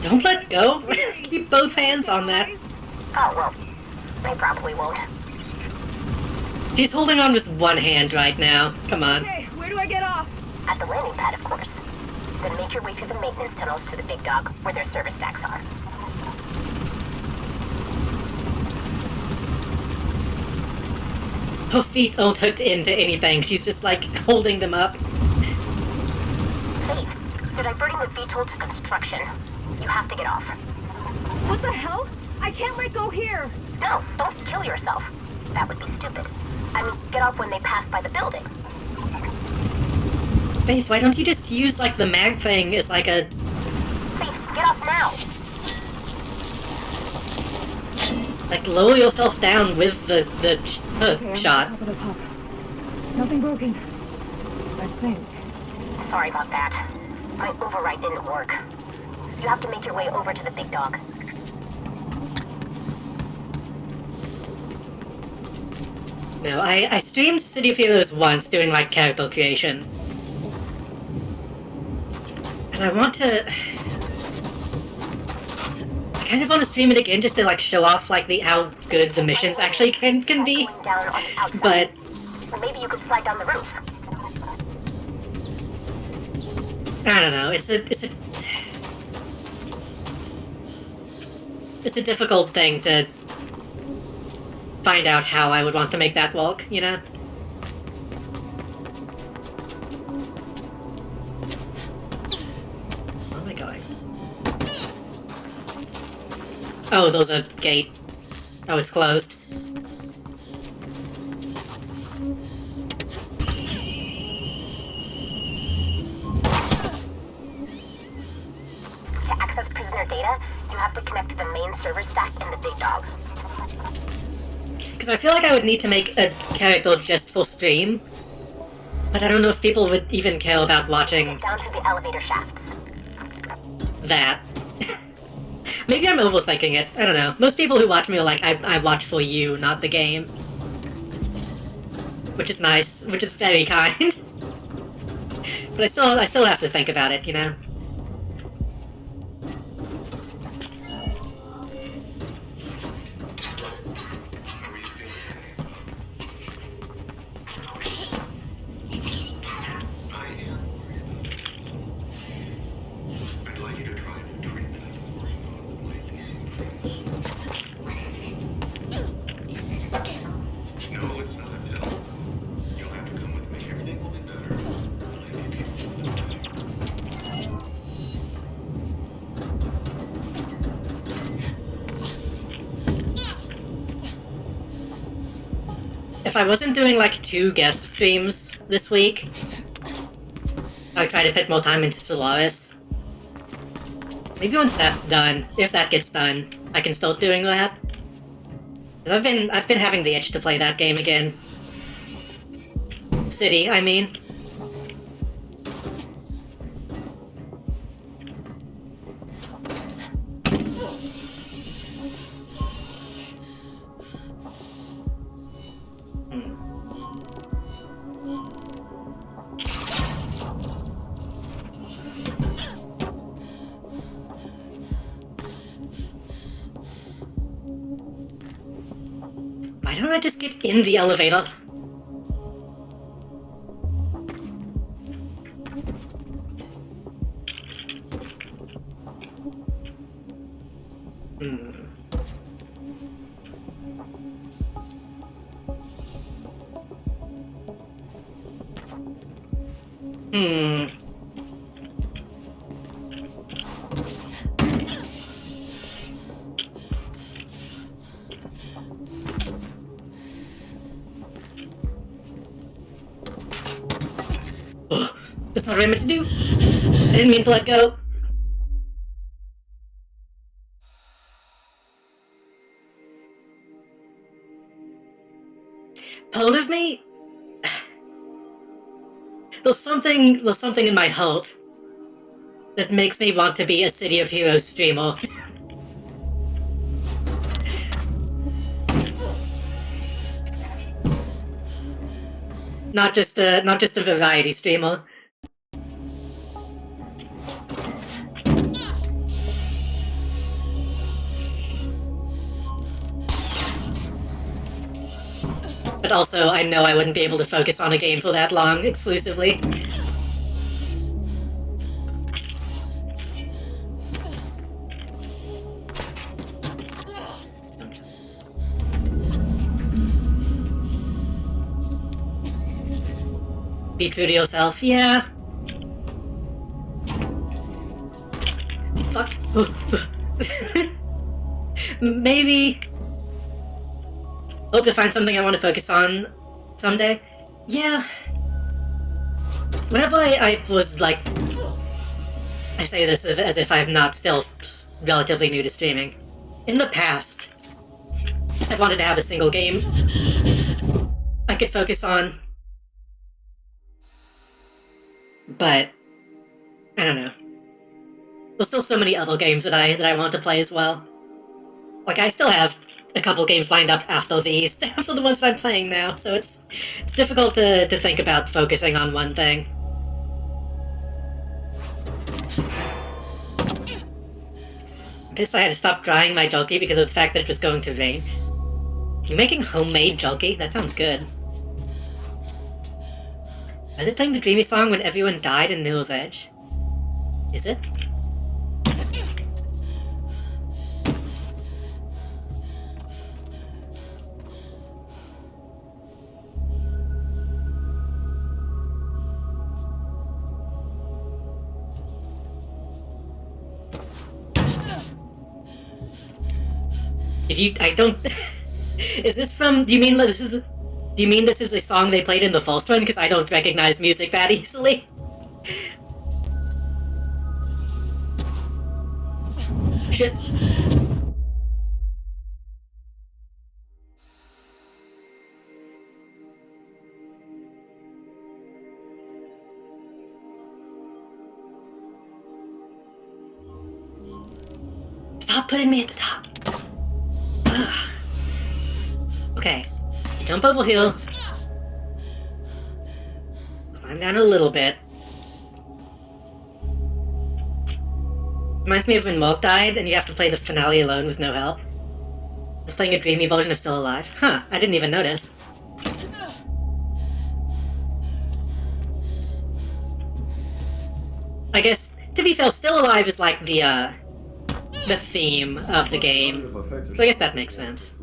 Don't let go. Keep both hands on that. Oh, well. They probably won't. She's holding on with one hand right now. Come on. Okay, where do I get off? At the landing pad, of course. Then make your way through the maintenance tunnels to the big dog, where their service stacks are. Her feet aren't hooked into anything. She's just like holding them up. Faith, they're diverting the VTOL to construction. You have to get off. What the hell? I can't let go here. No, don't kill yourself. That would be stupid. I mean, get off when they pass by the building. Faith, why don't you just use like the mag thing as like a... Faith, get off now! Like lower yourself down with the Okay, shot. I'm on top of the pub. Nothing broken. I think. Sorry about that. My override didn't work. You have to make your way over to the big dog. No, I streamed City of Heroes once doing like character creation. And I want to... I kind of want to stream it again just to like show off like how good the missions actually can be. But... Maybe you could slide down the roof. I don't know, it's a difficult thing to find out how I would want to make that work, you know? Where am I going? Oh, there's a gate. Oh, it's closed. To access prisoner data, you have to connect to the main server stack in the big dog. Because I feel like I would need to make a character just for stream. But I don't know if people would even care about watching... Down to the elevator shafts. That. Maybe I'm overthinking it. I don't know. Most people who watch me are like, I watch for you, not the game. Which is nice. Which is very kind. But I still have to think about it, you know? If I wasn't doing like 2 guest streams this week, I'd try to put more time into Solaris. Maybe once that's done, if that gets done, I can start doing that. 'Cause I've been having the itch to play that game again. City, I mean. Why don't I just get in the elevator? That's not what I meant to do. I didn't mean to let go. Part of me? There's something in my heart that makes me want to be a City of Heroes streamer. Not just a variety streamer. But also, I know I wouldn't be able to focus on a game for that long exclusively. Be true to yourself, yeah. Fuck. Maybe. Hope to find something I want to focus on someday. Yeah. Whenever I was like... I say this as if I'm not still relatively new to streaming. In the past, I wanted to have a single game I could focus on. But I don't know. There's still so many other games that I want to play as well. Like, I still have a couple games lined up after these, after the ones that I'm playing now, so it's difficult to think about focusing on one thing. I'm pissed I had to stop drying my jerky because of the fact that it was going to rain. You making homemade jerky? That sounds good. Was it playing the Dreamy song when everyone died in Mirror's Edge? Is it? Did you... I don't... Is this from... Do you mean this is... Do you mean this is a song they played in the first one? Because I don't recognize music that easily. Shit. Stop putting me at the top. Ugh. Okay. Jump over here. Climb down a little bit. Reminds me of when Mark died and you have to play the finale alone with no help. Just playing a dreamy version of Still Alive. Huh, I didn't even notice. I guess, to be fair, Still Alive is like the theme of the game. So I guess that makes sense.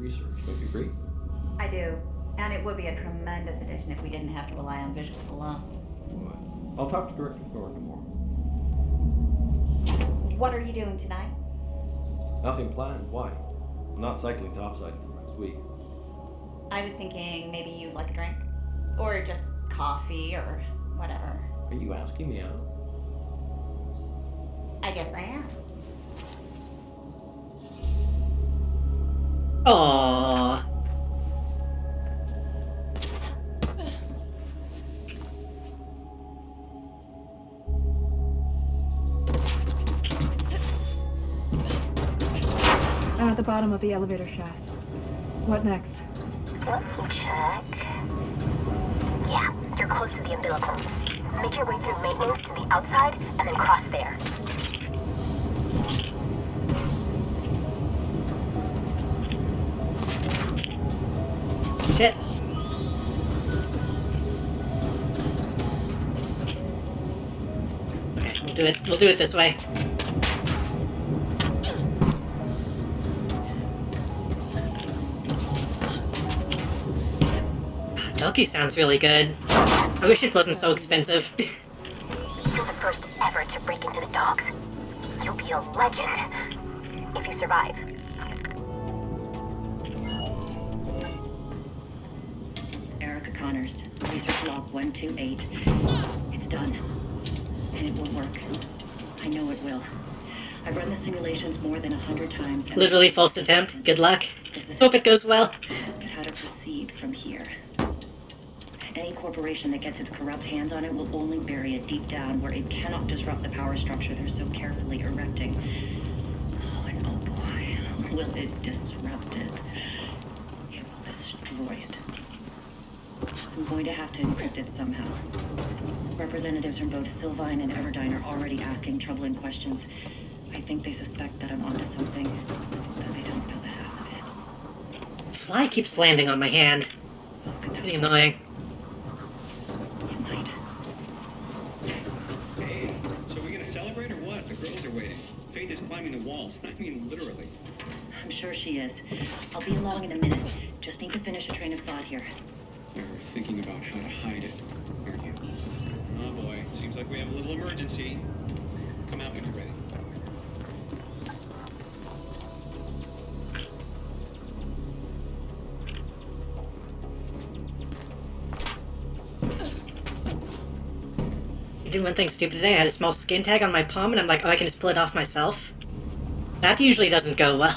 I do. And it would be a tremendous addition if we didn't have to rely on visuals alone. I'll talk to Director Thorne tomorrow. What are you doing tonight? Nothing planned. Why? I'm not cycling topside for next week. I was thinking maybe you'd like a drink. Or just coffee or whatever. Are you asking me out? I guess I am. Aww. I'm at the bottom of the elevator shaft. What next? Let me check. Yeah, you're close to the umbilical. Make your way through maintenance to the outside, and then cross there. Shit. Okay, we'll do it. We'll do it this way. Donkey sounds really good. I wish it wasn't so expensive. You're the first ever to break into the dogs. You'll be a legend if you survive. Erica Connors, research log 128. It's done. And it will work. I know it will. I've run the simulations more than 100 times. And Literally false attempt. Good luck. Hope it goes well. How to proceed from here. Any corporation that gets its corrupt hands on it will only bury it deep down where it cannot disrupt the power structure they're so carefully erecting. Oh, and oh boy, will it disrupt it. It will destroy it. I'm going to have to encrypt it somehow. Representatives from both Sylvine and Everdine are already asking troubling questions. I think they suspect that I'm onto something, though they don't know the half of it. Fly keeps landing on my hand. Pretty annoying. Hey, so we gonna celebrate or what? The girls are waiting. Faith is climbing the walls. I mean, literally. I'm sure she is. I'll be along in a minute. Just need to finish a train of thought here. You're thinking about how to hide it, aren't you? Oh boy, seems like we have a little emergency. Come out when you're ready. I did one thing stupid today. I had a small skin tag on my palm, and I'm like, oh, I can just pull it off myself. That usually doesn't go well.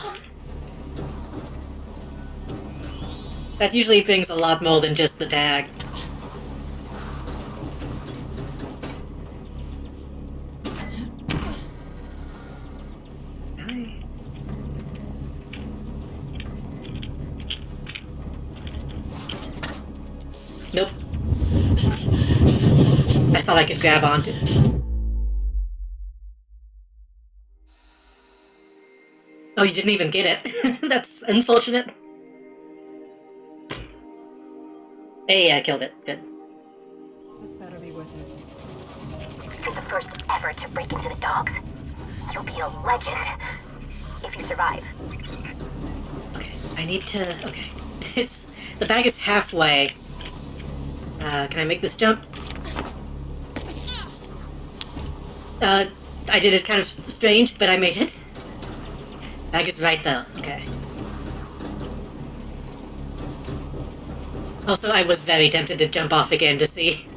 That usually brings a lot more than just the tag. Nope. I thought I could grab onto it. Oh, you didn't even get it. That's unfortunate. Hey, I killed it. Good. This better be worth it. As the first ever to break into the dogs, you'll be a legend. If you survive. Okay, I need to... Okay. The bag is halfway. Can I make this jump? I did it kind of strange, but I made it. Bag is right though. Okay. Also, I was very tempted to jump off again to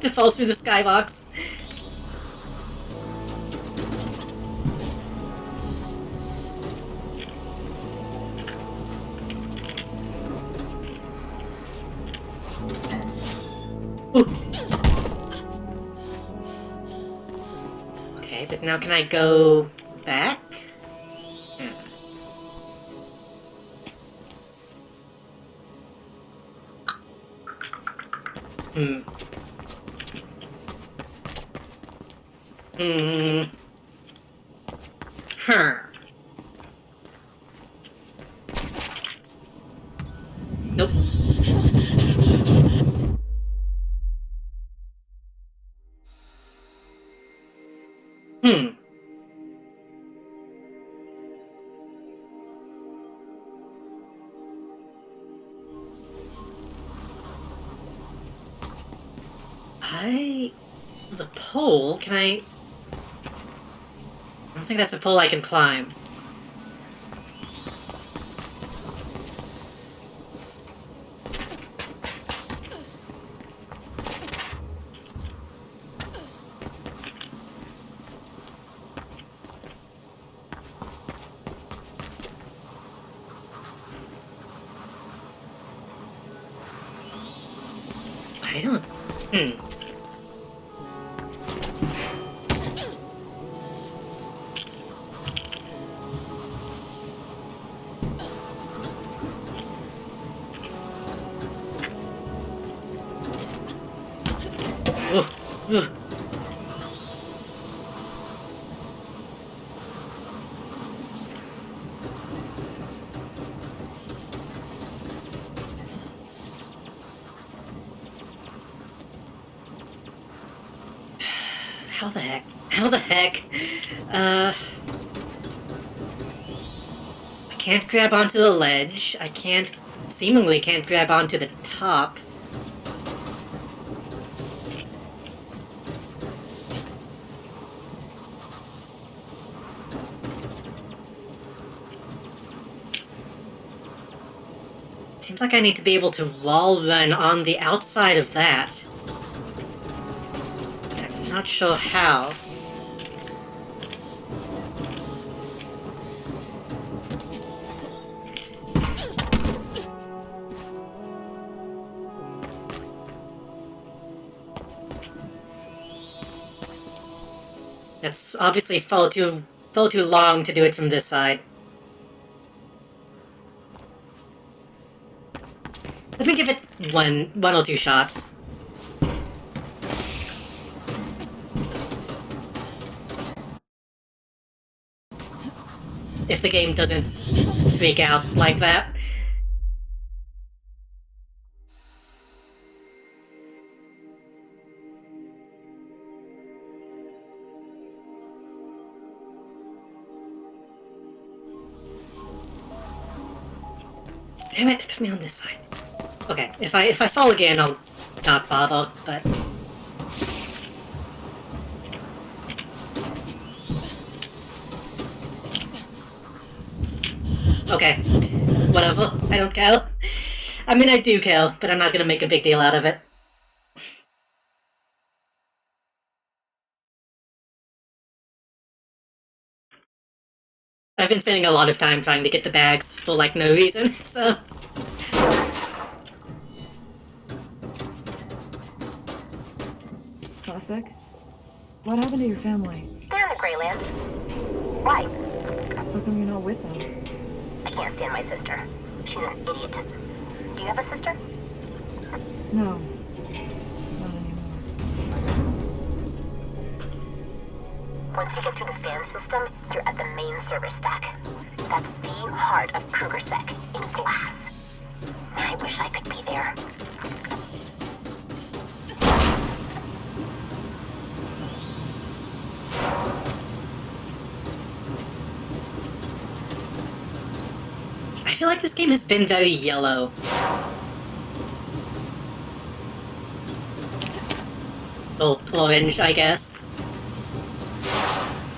fall through the skybox. Okay, but now can I go back? Hmm. Huh. Nope. There's a pole. Can I don't think that's a pole I can climb. I don't... How the heck? How the heck? I can't grab onto the ledge. I seemingly can't grab onto the top. Seems like I need to be able to wall run on the outside of that. I'm not sure how. It's obviously far too long to do it from this side. Let me give it one or two shots. If the game doesn't freak out like that. Damn it, put me on this side. Okay, if I fall again, I'll not bother, but... Okay, whatever, I don't care. I mean, I do care, but I'm not gonna make a big deal out of it. I've been spending a lot of time trying to get the bags for, like, no reason, so... Plastic? What happened to your family? They're in the Greylands. Why? How come you're not with them? I can't stand my sister. She's an idiot. Do you have a sister? No. Not anymore. Once you get through the fan system, you're at the main server stack. That's the heart of KrugerSec, in glass. I wish I could be there. I feel like this game has been very yellow. Well, orange, I guess.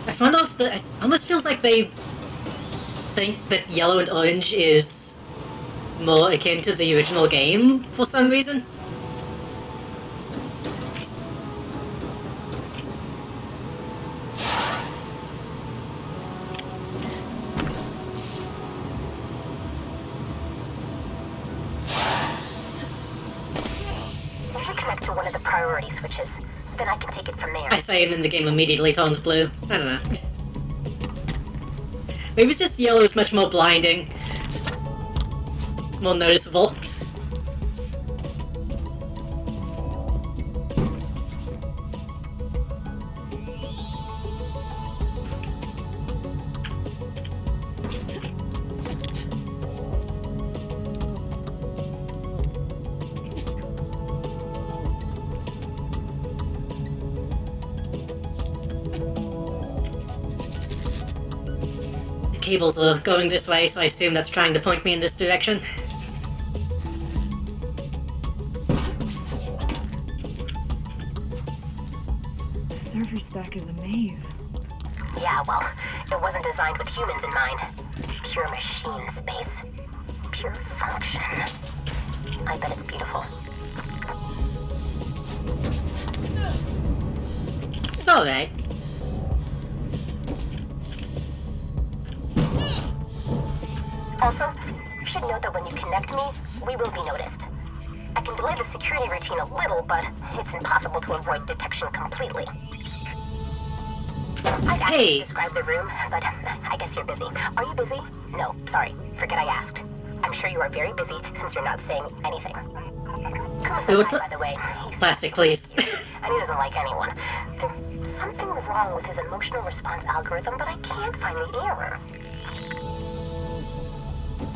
I found off that it almost feels like they think that yellow and orange is more akin to the original game for some reason. You should connect to one of the priority switches. Then I can take it from there. I say it and the game immediately turns blue. I don't know. Maybe it's just yellow is much more blinding. More noticeable. Cables are going this way, so I assume that's trying to point me in this direction. The server stack is a maze. Yeah, well, it wasn't designed with humans in mind. Pure machine space. Pure function. I bet it's beautiful. It's alright. Also, you should note that when you connect me, we will be noticed. I can delay the security routine a little, but it's impossible to avoid detection completely. I'd ask you to describe the room, but I guess you're busy. Are you busy? No, sorry. Forget I asked. I'm sure you are very busy since you're not saying anything. Kuma-senpai, by the way, Plastic, please. and he doesn't like anyone. There's something wrong with his emotional response algorithm, but I can't find the error.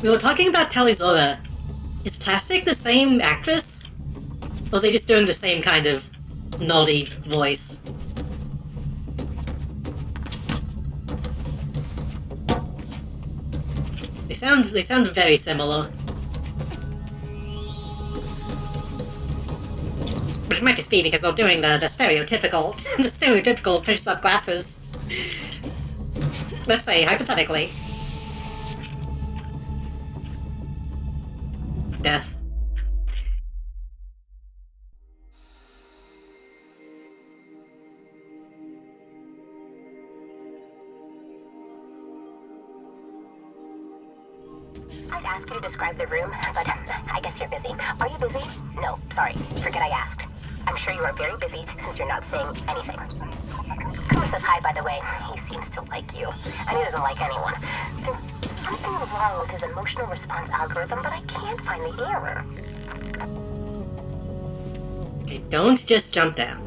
We were talking about Talizora. Is Plastic the same actress? Or are they just doing the same kind of naughty voice? They sound very similar. But it might just be because they're doing the stereotypical the stereotypical push up glasses. Let's say hypothetically. Death. I'd ask you to describe the room, but I guess you're busy. Are you busy? No, sorry. Forget I asked. I'm sure you are very busy since you're not saying anything. Kuma says hi, by the way. He seems to like you, and he doesn't like anyone. There's something wrong with his emotional response algorithm, but I can't find the error. Okay, don't just jump down.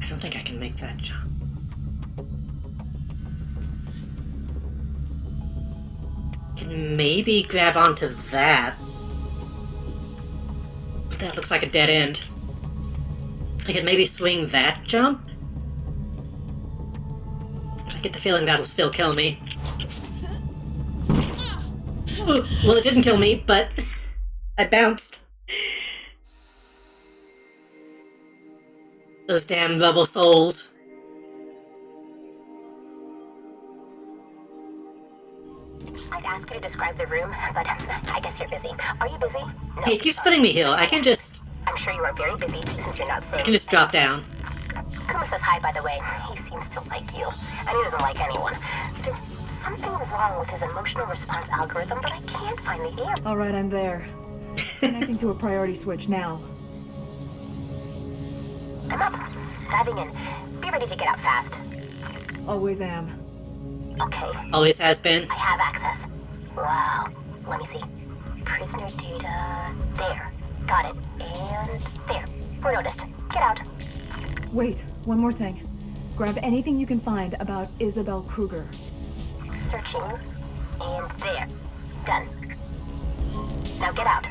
I don't think I can make that jump. Can maybe grab onto that. But that looks like a dead end. I can maybe swing that jump. I get the feeling that'll still kill me. Ooh, well, it didn't kill me, but I bounced. Those damn rebel souls. I'd ask you to describe the room, but I guess you're busy. Are you busy? No. Hey, it keeps putting me here. I can just... I'm sure you are very busy since you're not safe. I can just drop down. Kuma says hi, by the way. He seems to like you, and he doesn't like anyone. There's something wrong with his emotional response algorithm, but I can't find the error. Alright, I'm there. Connecting to a priority switch now. I'm up. Diving in. Be ready to get out fast. Always am. Okay. Always has been. I have access. Wow. Let me see. Prisoner data. There. Got it. And there. We're noticed. Get out. Wait, one more thing. Grab anything you can find about Isabel Kruger. Searching. And there. Done. Now get out.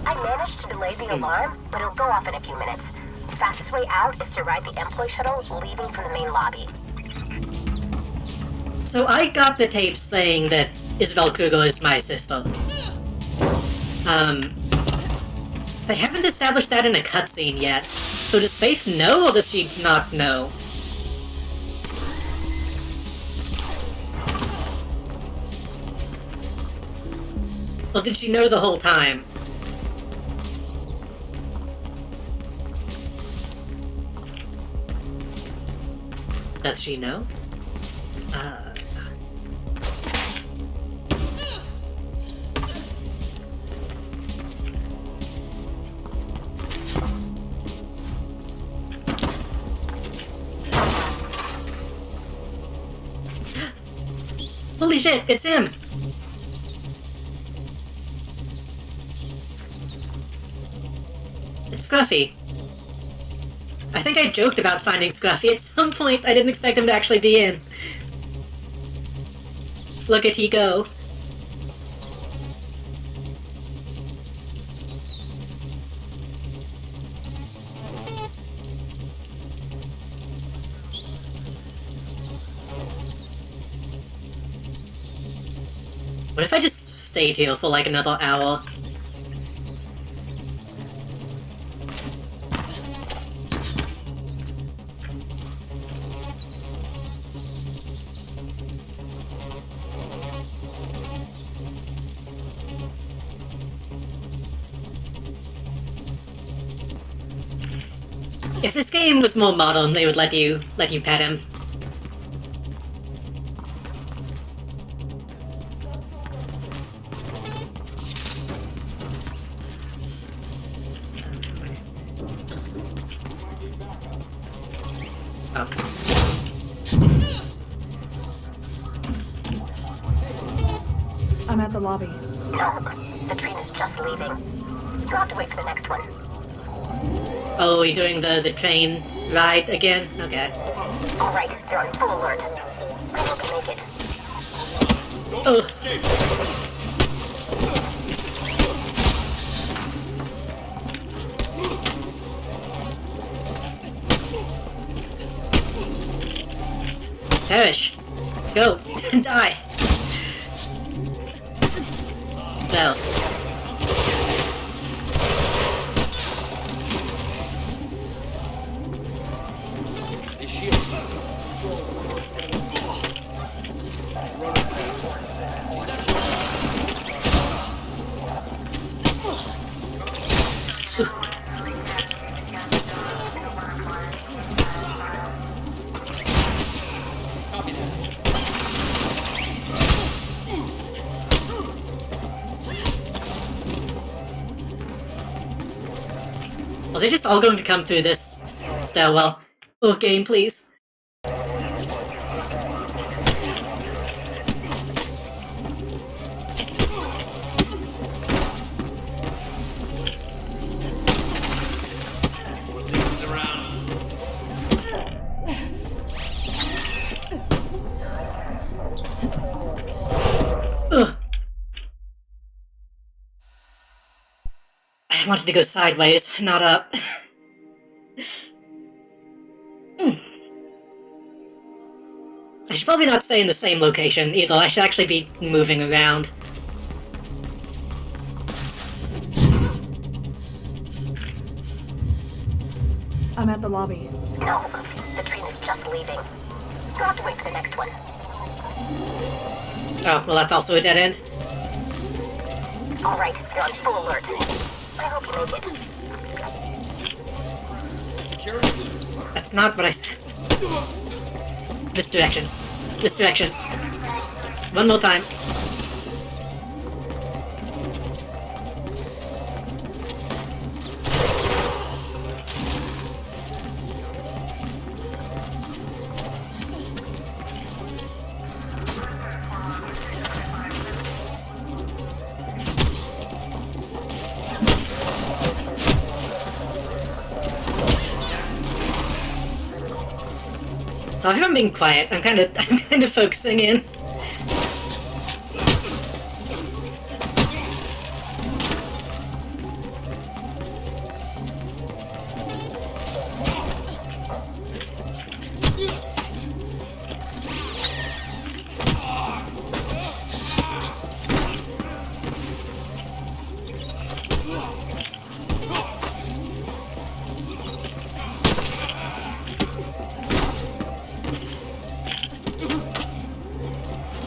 I managed to delay the alarm, but it'll go off in a few minutes. The fastest way out is to ride the employee shuttle leaving from the main lobby. So I got the tape saying that Isabel Kruger is my sister. They haven't established that in a cutscene yet. So does Faith know, or does she not know? Or did she know the whole time? Does she know? Holy shit, it's him! It's Scruffy. I think I joked about finding Scruffy at some point. I didn't expect him to actually be in. Look at he go. What if I just stayed here for like another hour? If this game was more modern, they would let you pet him. Oh. I'm at the lobby. No, the train is just leaving. You'll have to wait for the next one. Oh, are we doing the train ride again? Okay. Alright, they're on full alert. I hope you make it. Oh. Perish. Go. Die. No. Are they just all going to come through this stairwell? Oh, game, please. Ugh. I wanted to go sideways, not up. I should probably not stay in the same location either. I should actually be moving around. I'm at the lobby. No, the train is just leaving. You'll have to wait for the next one. Oh, well, that's also a dead end. Alright, you're on full alert. I hope you make it. That's not what I said. This direction. This direction. One more time. So if I'm being quiet, I'm kind of focusing in.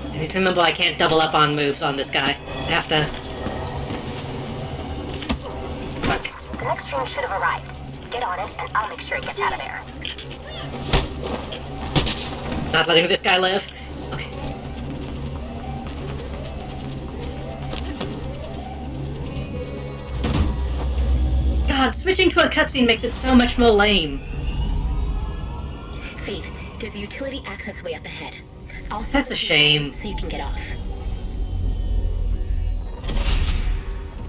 I need to remember I can't double up on moves on this guy. I have to... Fuck. The next train should have arrived. Get on it, and I'll make sure it gets out of there. Not letting this guy live. Okay. God, switching to a cutscene makes it so much more lame. Faith, there's a utility access way up ahead. That's a shame. So you can get off.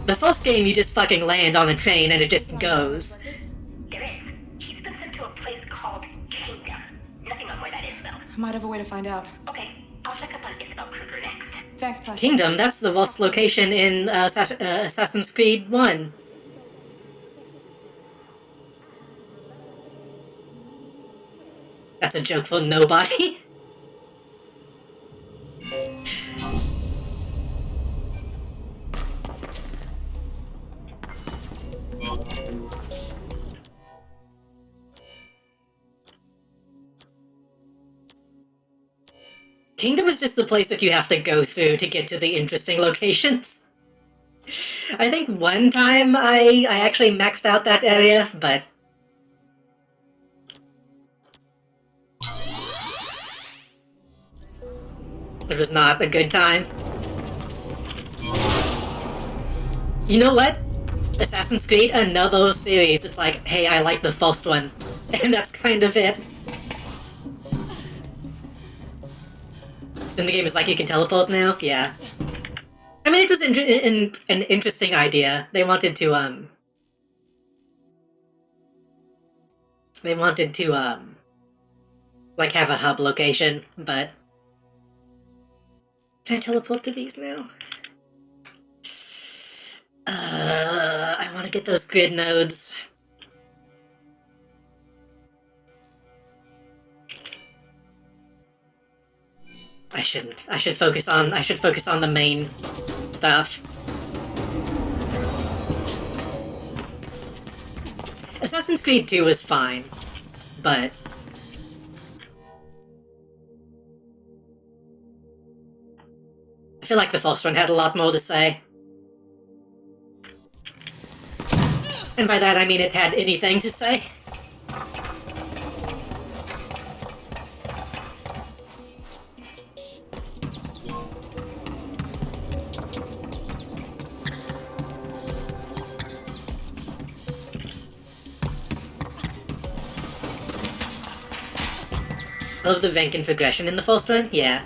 The first game, you just fucking land on a train and it just goes. There is. He's been sent to a place called Kingdom. Nothing on where that is, though. I might have a way to find out. Okay, I'll check up on Isabel Kruger next. Thanks, bye. Kingdom? That's the lost location in Assassin's Creed 1. That's a joke for nobody. Kingdom is just the place that you have to go through to get to the interesting locations. I think one time I actually maxed out that area, but... it was not a good time. You know what? Assassin's Creed, another series. It's like, hey, I like the first one. And that's kind of it. And the game is like, you can teleport now? Yeah. I mean, it was an interesting idea. They wanted to, like, have a hub location, but... Can I teleport to these now? I want to get those grid nodes. I shouldn't. I should focus on the main stuff. Assassin's Creed 2 was fine, but I feel like the first one had a lot more to say. And by that I mean it had anything to say. I love the rank and progression in the first one, yeah.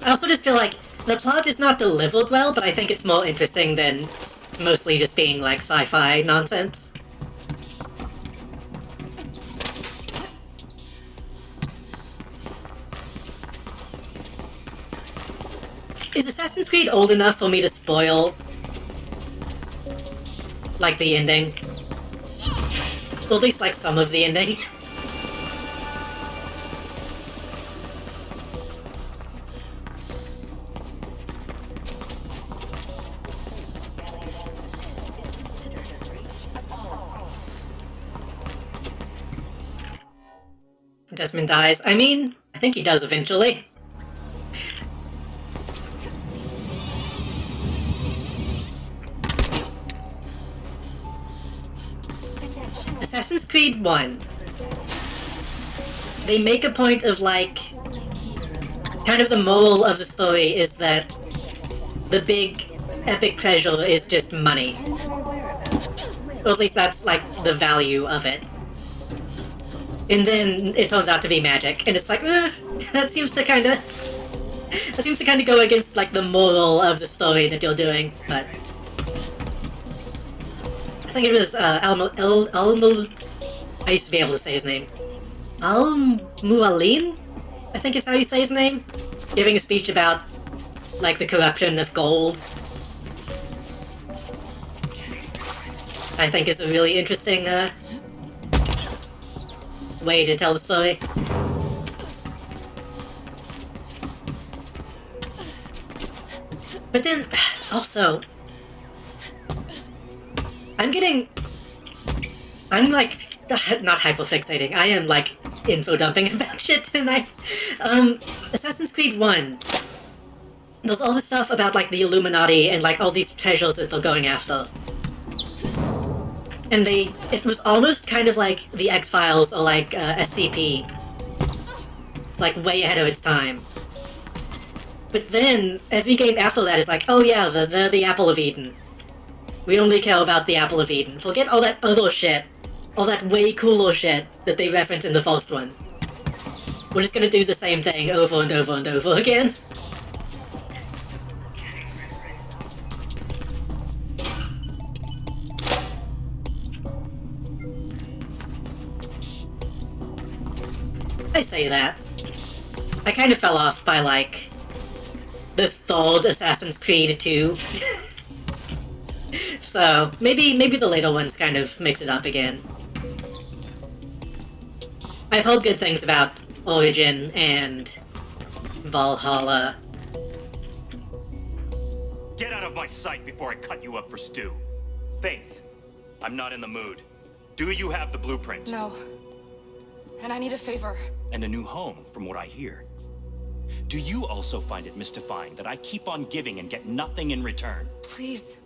I also just feel like the plot is not delivered well, but I think it's more interesting than mostly just being like sci-fi nonsense. Is Assassin's Creed old enough for me to spoil, like, the ending? Or at least, like, some of the ending? Desmond dies. I mean, I think he does eventually. Assassin's Creed 1. They make a point of, like, kind of the moral of the story is that the big epic treasure is just money. Or at least that's, like, the value of it. And then it turns out to be magic, and it's like, that seems to kinda go against, like, the moral of the story that you're doing, but... I think it was, I used to be able to say his name. Al-Mu'alim? I think is how you say his name? Giving a speech about, like, the corruption of gold. I think is a really interesting, way to tell the story. But then, also, I'm like, not hyperfixating, I am like info dumping about shit tonight. Assassin's Creed 1, there's all this stuff about like the Illuminati and like all these treasures that they're going after. And it was almost kind of like the X-Files or like SCP. Like way ahead of its time. But then, every game after that is like, oh yeah, they're the Apple of Eden. We only care about the Apple of Eden. Forget all that other shit. All that way cooler shit that they referenced in the first one. We're just gonna do the same thing over and over and over again. I say that. I kind of fell off by, like, the third Assassin's Creed 2. So, maybe the later ones kind of mix it up again. I've heard good things about Origin and Valhalla. Get out of my sight before I cut you up for stew. Faith, I'm not in the mood. Do you have the blueprint? No. And I need a favor. And a new home, from what I hear. Do you also find it mystifying that I keep on giving and get nothing in return? Please.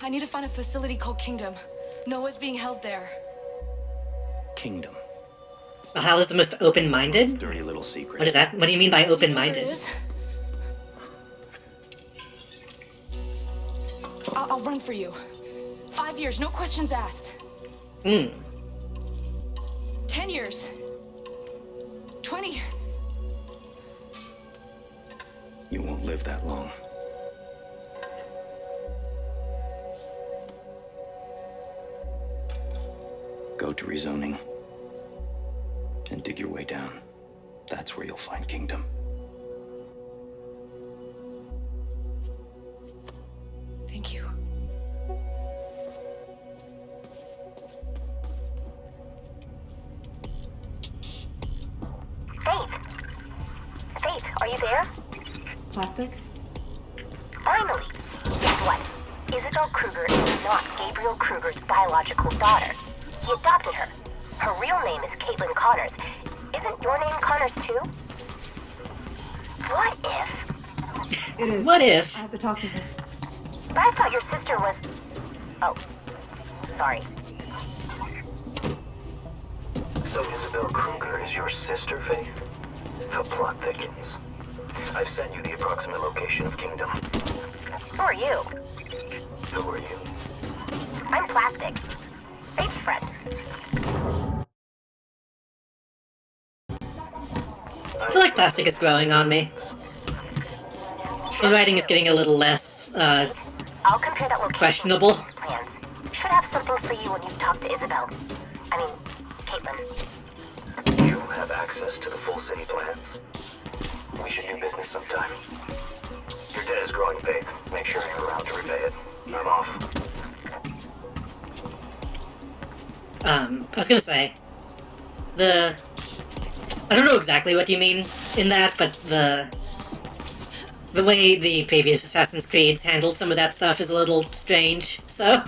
I need to find a facility called Kingdom. Noah's being held there. Kingdom. Valhalla's the most open-minded? Dirty little secret. What is that? What do you mean by open-minded? I'll run for you. 5 years, no questions asked. 10 years. 20. You won't live that long. Go to rezoning and dig your way down. That's where you'll find Kingdom. Thank you. Faith, are you there? Plastic? Finally! Guess what? Isabel Kruger is not Gabriel Kruger's biological daughter. He adopted her. Her real name is Caitlin Connors. Isn't your name Connors too? What if? It is. What if? I have to talk to her. But I thought your sister was... Oh. Sorry. So Isabel Kruger is your sister, Faith? The plot thickens. I've sent you the approximate location of Kingdom. Who are you? Who are you? I'm Plastic. Faith's friend. Plastic is growing on me. The writing is getting a little less, I'll compare that location questionable. with plans. Should have something for you when you talk to Isabel. I mean, Caitlin. You have access to the full city plans. We should do business sometime. Your debt is growing, Faith. Make sure you're around to repay it. I'm off. I was gonna say, I don't know exactly what you mean in that, but the way the previous Assassin's Creeds handled some of that stuff is a little strange, so...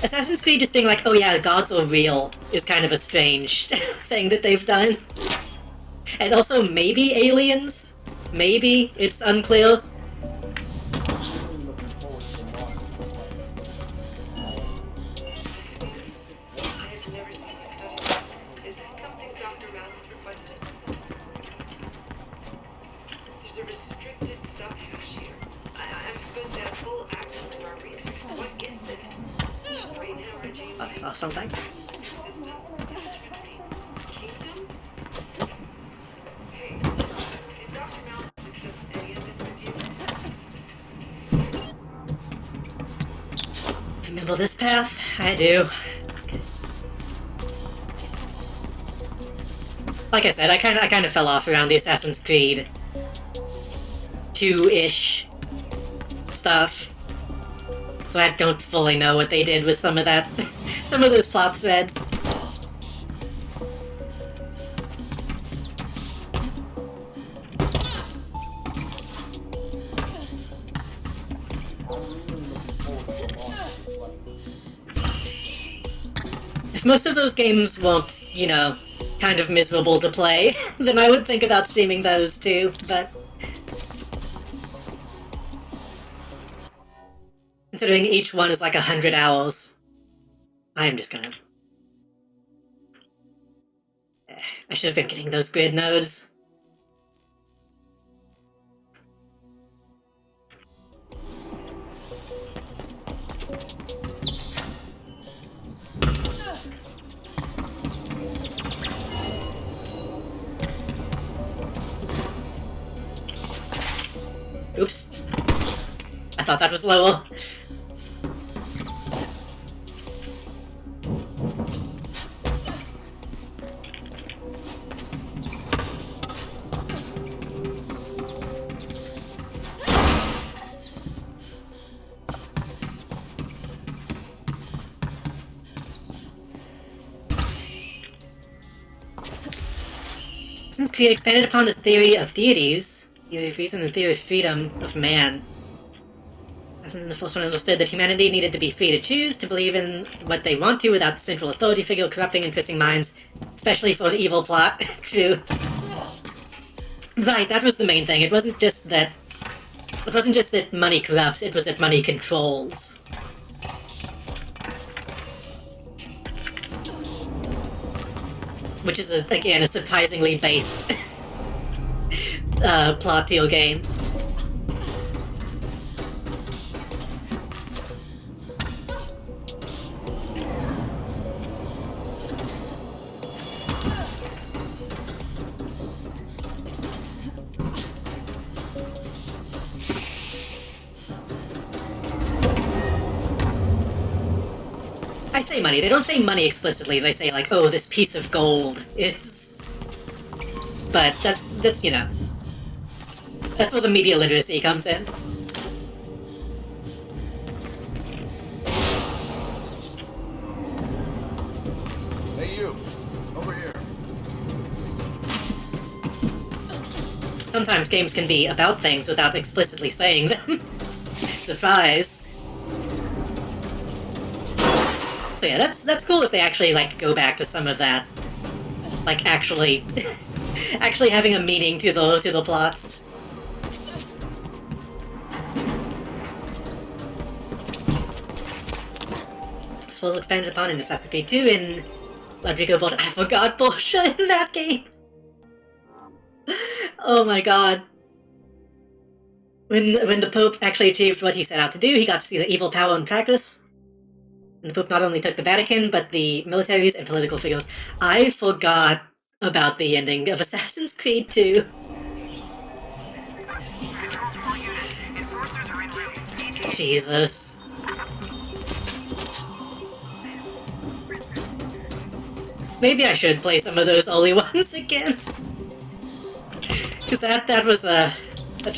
Assassin's Creed just being like, oh yeah, gods are real, is kind of a strange thing that they've done. And also, maybe aliens? Maybe? It's unclear. Oh, I saw something. Remember this path? I do. Like I said, I kind of fell off around the Assassin's Creed 2-ish stuff. So I don't fully know what they did with some of that, some of those plot threads. If most of those games weren't, you know, kind of miserable to play, then I would think about streaming those too, but... Considering each one is like 100 hours, I'm just gonna... I should have been getting those grid nodes. Oops. I thought that was lower. Since Creed expanded upon the theory of deities, theory of reason and theory of freedom of man. As in the first one understood that humanity needed to be free to choose, to believe in what they want to without central authority figure corrupting and twisting minds, especially for an evil plot. True. Right, that was the main thing. It wasn't just that money corrupts, it was that money controls. Which is, again, a surprisingly based plot to your game. I say money. They don't say money explicitly. They say, like, oh, this piece of gold is... But that's, you know... That's where the media literacy comes in. Hey, you! Over here. Sometimes games can be about things without explicitly saying them. Surprise! So yeah, that's cool if they actually, like, go back to some of that. Like, actually... actually having a meaning to the plots. This was expanded upon in Assassin's Creed 2 in Rodrigo Borgia. I forgot Borgia in that game! Oh my god. When the Pope actually achieved what he set out to do, he got to see the evil power in practice. And the Pope not only took the Vatican, but the militaries and political figures. I forgot about the ending of Assassin's Creed 2. Jesus. Maybe I should play some of those early ones again. Cause that was that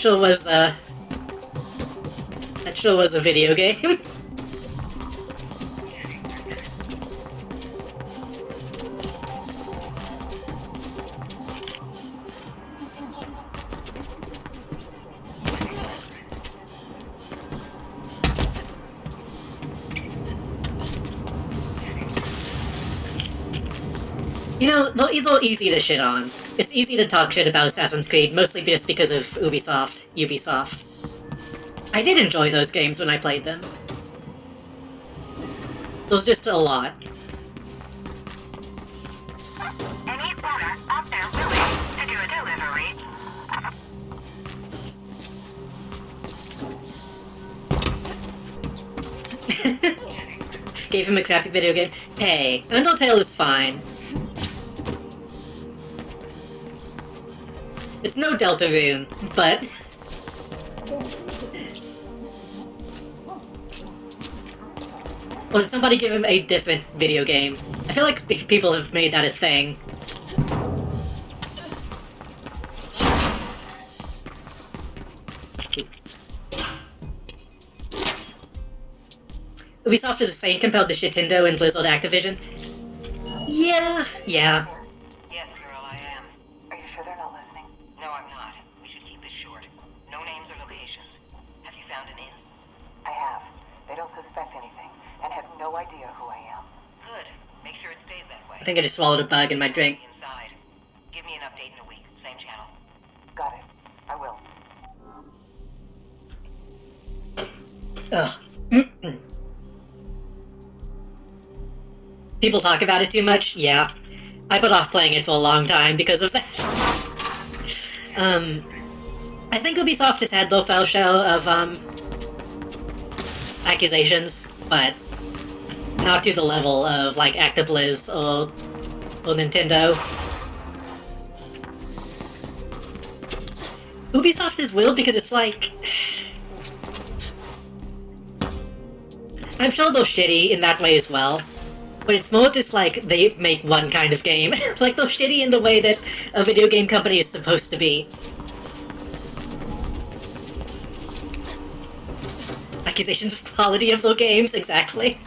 sure was a video game. You know, they're easy to shit on. It's easy to talk shit about Assassin's Creed, mostly just because of Ubisoft. I did enjoy those games when I played them. There's just a lot. Any owner out there willing to do a delivery? Gave him a crappy video game. Hey, Undertale is fine. It's no Deltarune, but... Or did somebody give him a different video game? I feel like people have made that a thing. Ubisoft is the same compared to Nintendo and Blizzard Activision. Yeah. Yes, girl, I am. Are you sure they're not listening? No, I'm not. We should keep this short. No names or locations. Have you found an inn? I have. They don't suspect anything, and have no idea who I am. Good. Make sure it stays that way. I think I just swallowed a bug in my drink. Inside. Give me an update in a week. Same channel. Got it. I will. Ugh. People talk about it too much? Yeah. I put off playing it for a long time because of that. I think Ubisoft has had their fair share of, accusations, but not to the level of, like, ActiBliz or Nintendo. Ubisoft is weird because it's like... I'm sure they're shitty in that way as well. But it's more just like they make one kind of game. Like they're shitty in the way that a video game company is supposed to be. Accusations of quality of their games, exactly.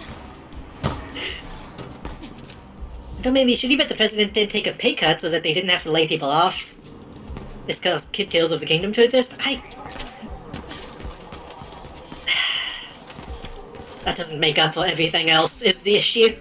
Don't maybe should bet the president did take a pay cut so that they didn't have to lay people off. This caused Tales of the Kingdom to exist. That doesn't make up for everything else, is the issue.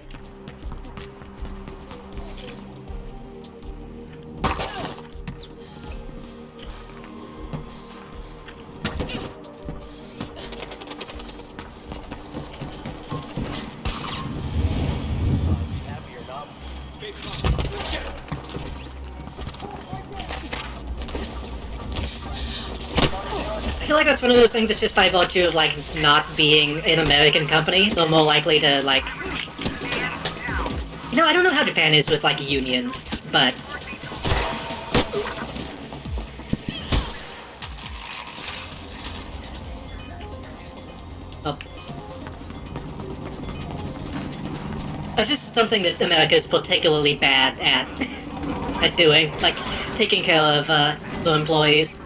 I feel like that's one of those things that's just by virtue of, like, not being an American company, they're more likely to, like... You know, I don't know how Japan is with, like, unions, but... Oh. That's just something that America is particularly bad at doing, like, taking care of, their employees.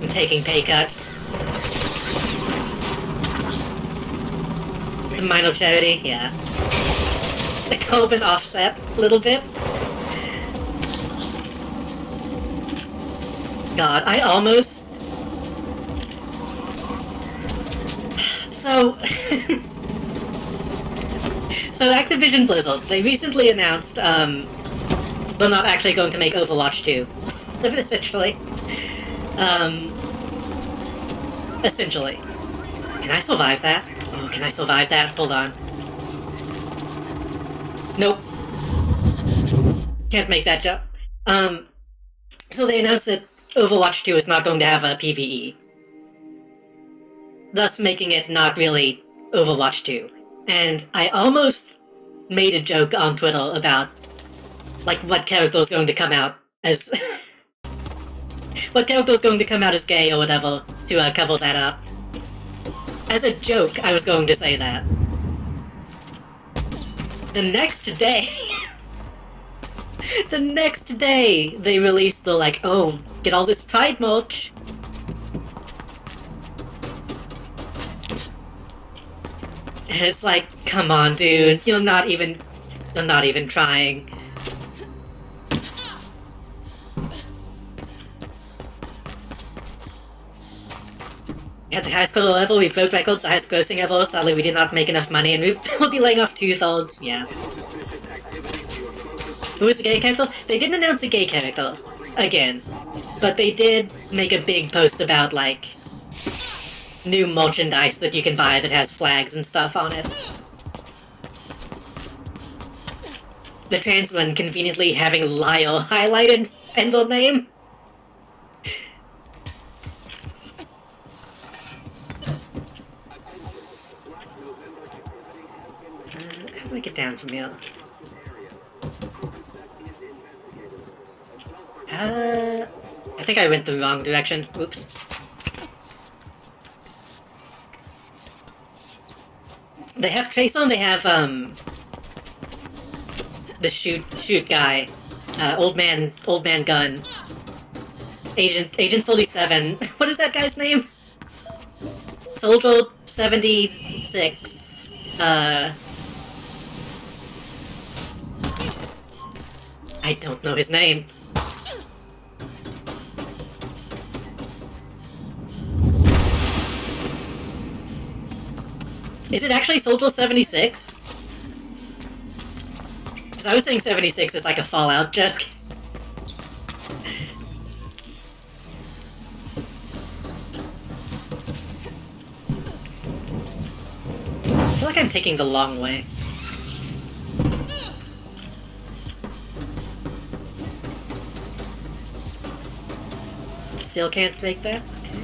And taking pay cuts. The minor charity, yeah. The Coben offset, a little bit. God, I almost... So... So Activision Blizzard, they recently announced, they're not actually going to make Overwatch 2. Essentially. Essentially. Can I survive that? Oh, can I survive that? Hold on. Nope. Can't make that jump. So they announced that Overwatch 2 is not going to have a PvE. Thus making it not really Overwatch 2. And I almost made a joke on Twitter about like what character is going to come out as what character is going to come out as gay or whatever to cover that up. As a joke, I was going to say that. The next day, the next day, they released the like, oh, get all this Pride merch. And it's like, come on, dude, you're not even trying. At the highest score level, we broke records, the highest grossing ever. Sadly, we did not make enough money, and we will be laying off 2/3. Yeah. Who is the gay character? They didn't announce a gay character again, but they did make a big post about like new merchandise that you can buy that has flags and stuff on it. The trans one conveniently having Lyle highlighted in their name. How do I get down from here? I think I went the wrong direction. Oops. They have Trace-On, they have, the shoot guy. Old man gun. Agent 47. What is that guy's name? Soldier 76. I don't know his name. Is it actually Soldier 76? Because I was saying 76 is like a Fallout joke. I feel like I'm taking the long way. Still can't take that? Okay.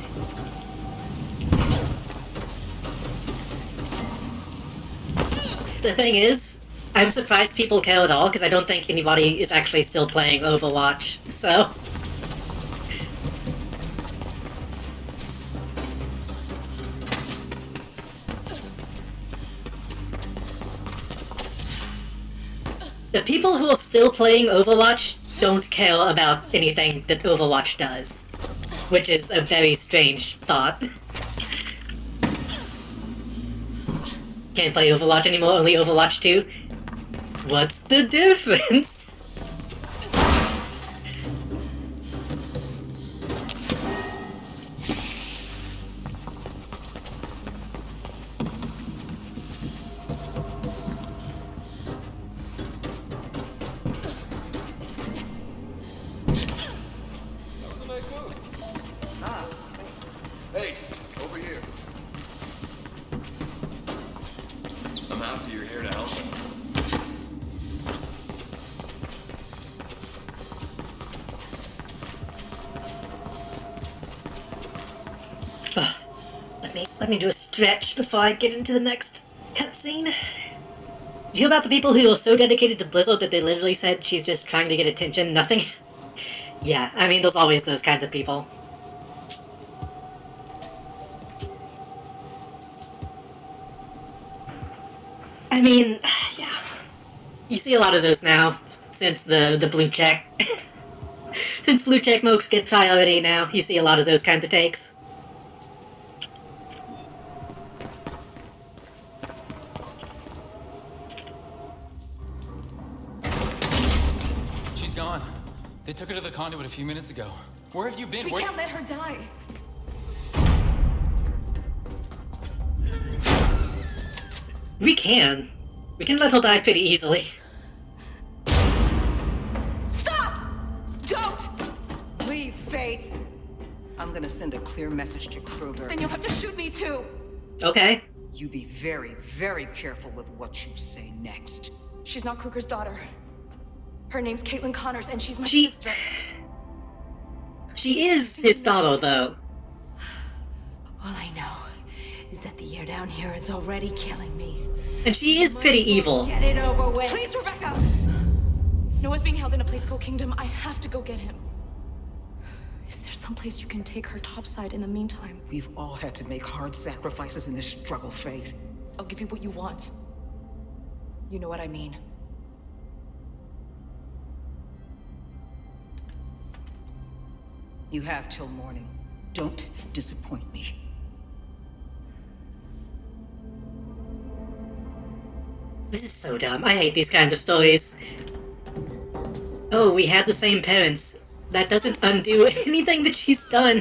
The thing is, I'm surprised people care at all, because I don't think anybody is actually still playing Overwatch, so... The people who are still playing Overwatch don't care about anything that Overwatch does, which is a very strange thought. Can't play Overwatch anymore, only Overwatch 2? What's the difference? Hey, over here. I'm happy you're here to help us. Let me do a stretch before I get into the next cutscene. You hear about the people who are so dedicated to Blizzard that they literally said she's just trying to get attention, nothing? Yeah, I mean, there's always those kinds of people. I mean, yeah. You see a lot of those now, since the blue check. Since blue check marks get priority now, you see a lot of those kinds of takes. She's gone. They took her to the conduit a few minutes ago. Where have you been? We can't let her die. We can. We can let her die pretty easily. Stop! Don't! Leave, Faith. I'm gonna send a clear message to Kruger. And you'll have to shoot me too. Okay. You be very, very careful with what you say next. She's not Kruger's daughter. Her name's Caitlin Connors, and she's my sister. She is his daughter, though. All I know is that the air down here is already killing me. And she is pretty evil. Get it over with. Please, Rebecca! Noah's being held in a place called Kingdom. I have to go get him. Is there someplace you can take her topside in the meantime? We've all had to make hard sacrifices in this struggle, Faith. I'll give you what you want. You know what I mean. You have till morning. Don't disappoint me. This is so dumb. I hate these kinds of stories. Oh, we had the same parents. That doesn't undo anything that she's done.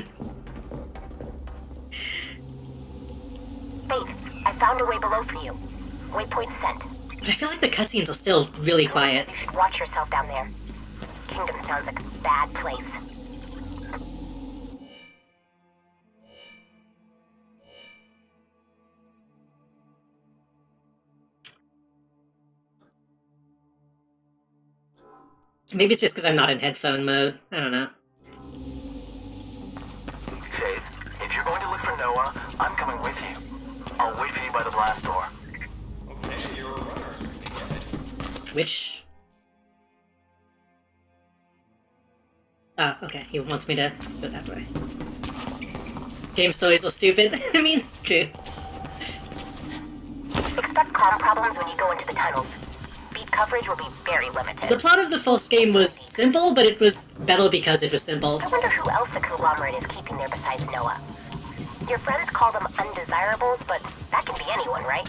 Faith, I found a way below for you. Waypoint sent. But I feel like the cutscenes are still really quiet. You should watch yourself down there. Kingdom sounds like a bad place. Maybe it's just because I'm not in headphone mode. I don't know. Faith, if you're going to look for Noah, I'm coming with you. I'll wait for you by the blast door. Okay, you're a runner. Which... Ah, okay. He wants me to go that way. Game stories are stupid. I mean, true. Expect comm problems when you go into the tunnels. Beat coverage will be very limited. The plot of the first game was simple, but it was better because it was simple. I wonder who else the conglomerate is keeping there besides Noah. Your friends call them undesirables, but that can be anyone, right?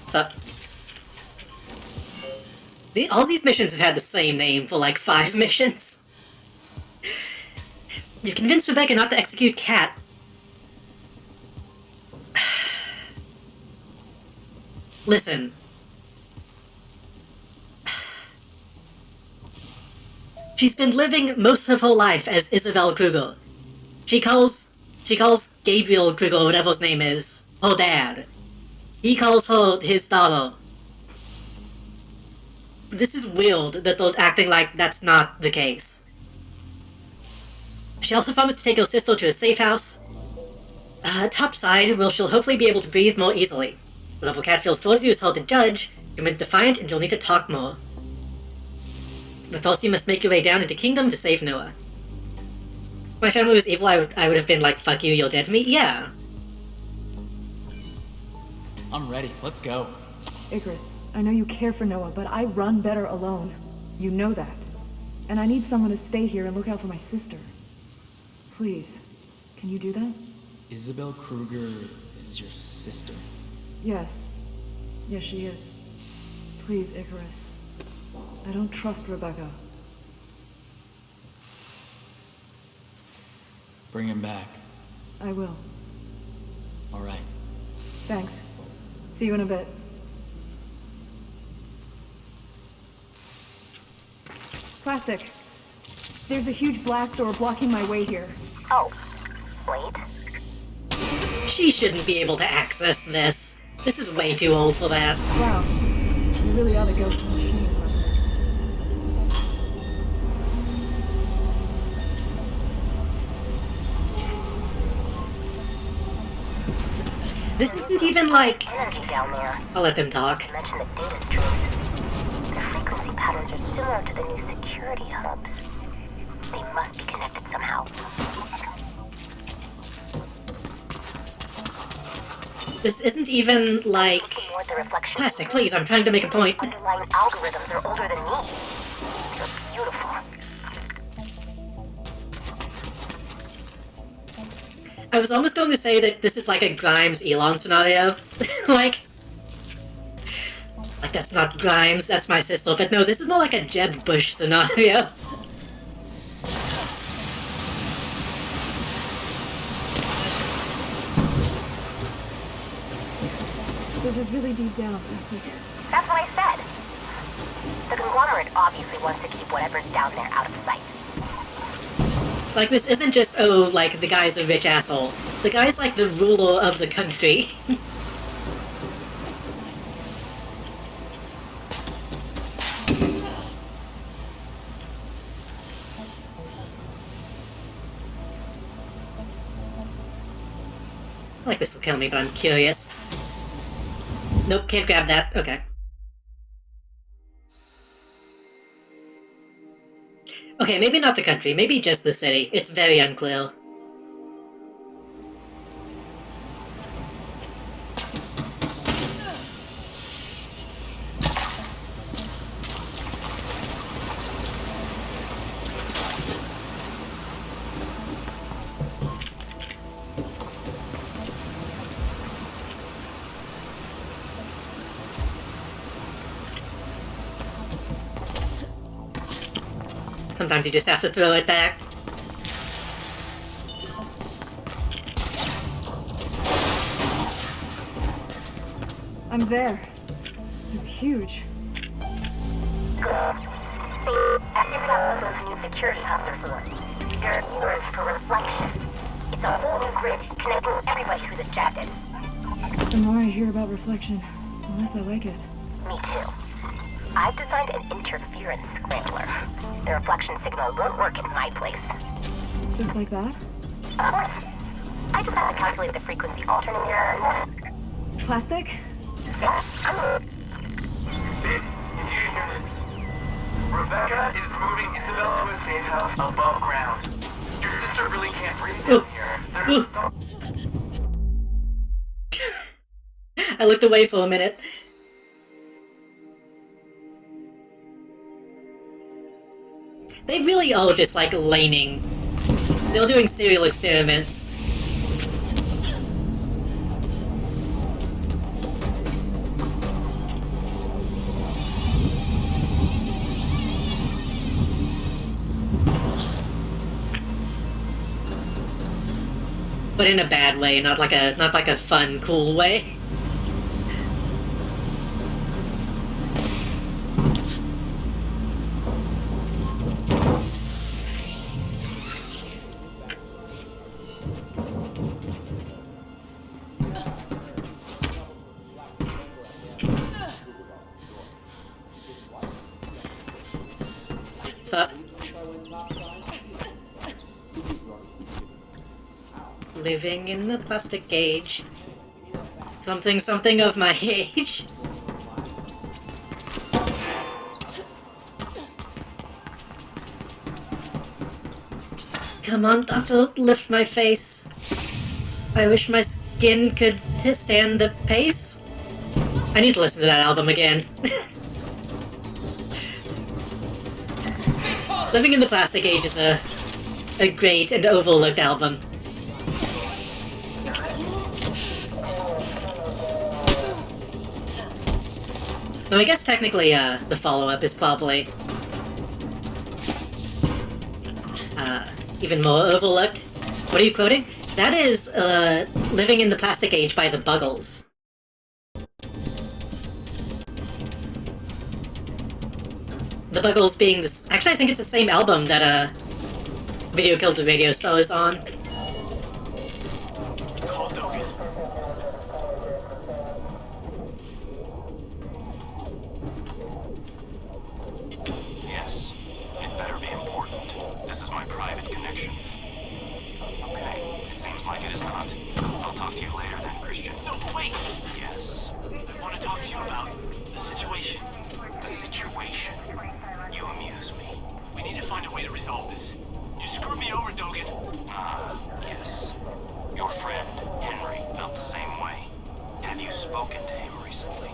What's up? All these missions have had the same name for like 5 missions. You've convinced Rebecca not to execute Kat. Listen. She's been living most of her life as Isabel Kruger. She calls Gabriel Kruger, whatever his name is, her dad. He calls her his daughter. This is weird that they're acting like that's not the case. She also promised to take her sister to a safe house. Topside, where she'll hopefully be able to breathe more easily. Whatever Cat feels towards you is hard to judge. You're defiant and you'll need to talk more. But first you must make your way down into Kingdom to save Noah. If my family was evil, I would have been like, fuck you, you're dead to me? Yeah. I'm ready. Let's go. Icarus, I know you care for Noah, but I run better alone. You know that. And I need someone to stay here and look out for my sister. Please, can you do that? Isabel Kruger is your sister. Yes. Yes, she is. Please, Icarus. I don't trust Rebecca. Bring him back. I will. All right. Thanks. See you in a bit. Plastic. There's a huge blast door blocking my way here. Oh, wait. She shouldn't be able to access this. This is way too old for that. Wow. You really ought to go to the machine, Plastic. This isn't even like... Energy down there. I'll let them talk. You mentioned the data streams. The frequency patterns are similar to the new security hubs. They must be connected somehow. This isn't even like... Plastic, please, I'm trying to make a point. Underlying algorithms are older than me. They're beautiful. I was almost going to say that this is like a Grimes-Elon scenario. like that's not Grimes, that's my sister, but no, this is more like a Jeb Bush scenario. This is really deep down, Plastic. That's what I said. The conglomerate obviously wants to keep whatever's down there out of sight. Like, this isn't just, oh, like, the guy's a rich asshole. The guy's like the ruler of the country. will kill me, but I'm curious. Nope, can't grab that. Okay. Okay, maybe not the country, maybe just the city. It's very unclear. Sometimes you just have to throw it back. I'm there. It's huge. Good. I figured out what those new security hubs are for. They're mirrors for reflection. It's a whole new grid connecting everybody who's ejected. The more I hear about reflection, the less I like it. Me too. I've designed an interference scrambler. The reflection signal won't work in my place. Just like that? Of course. I just have to calculate the frequency alternating here. Plastic? Yeah, Did you hear this? Rebecca is moving Isabel to a safe house above ground. Your sister really can't breathe down here. There's I looked away for a minute. They really are just like laning. They're doing serial experiments. But in a bad way, not like a fun, cool way. Sup? Living in the plastic age. Something of my age. Come on, doctor, lift my face. I wish my skin could stand the pace. I need to listen to that album again. Living in the Plastic Age is a great and overlooked album. Though I guess technically, the follow-up is probably even more overlooked. What are you quoting? That is, Living in the Plastic Age by the Buggles. The Buggles being this... Actually, I think it's the same album that, Video Killed the Radio Star is on. Yes, it better be important. This is my private connection. Okay, it seems like it is not. I'll talk to you later then, Christian. No, wait! Yes. I want to talk to you about the situation. The situation? You amuse me. We need to find a way to resolve this. You screwed me over, Dogan. Ah, yes. Your friend, Henry, felt the same way. Have you spoken to him recently?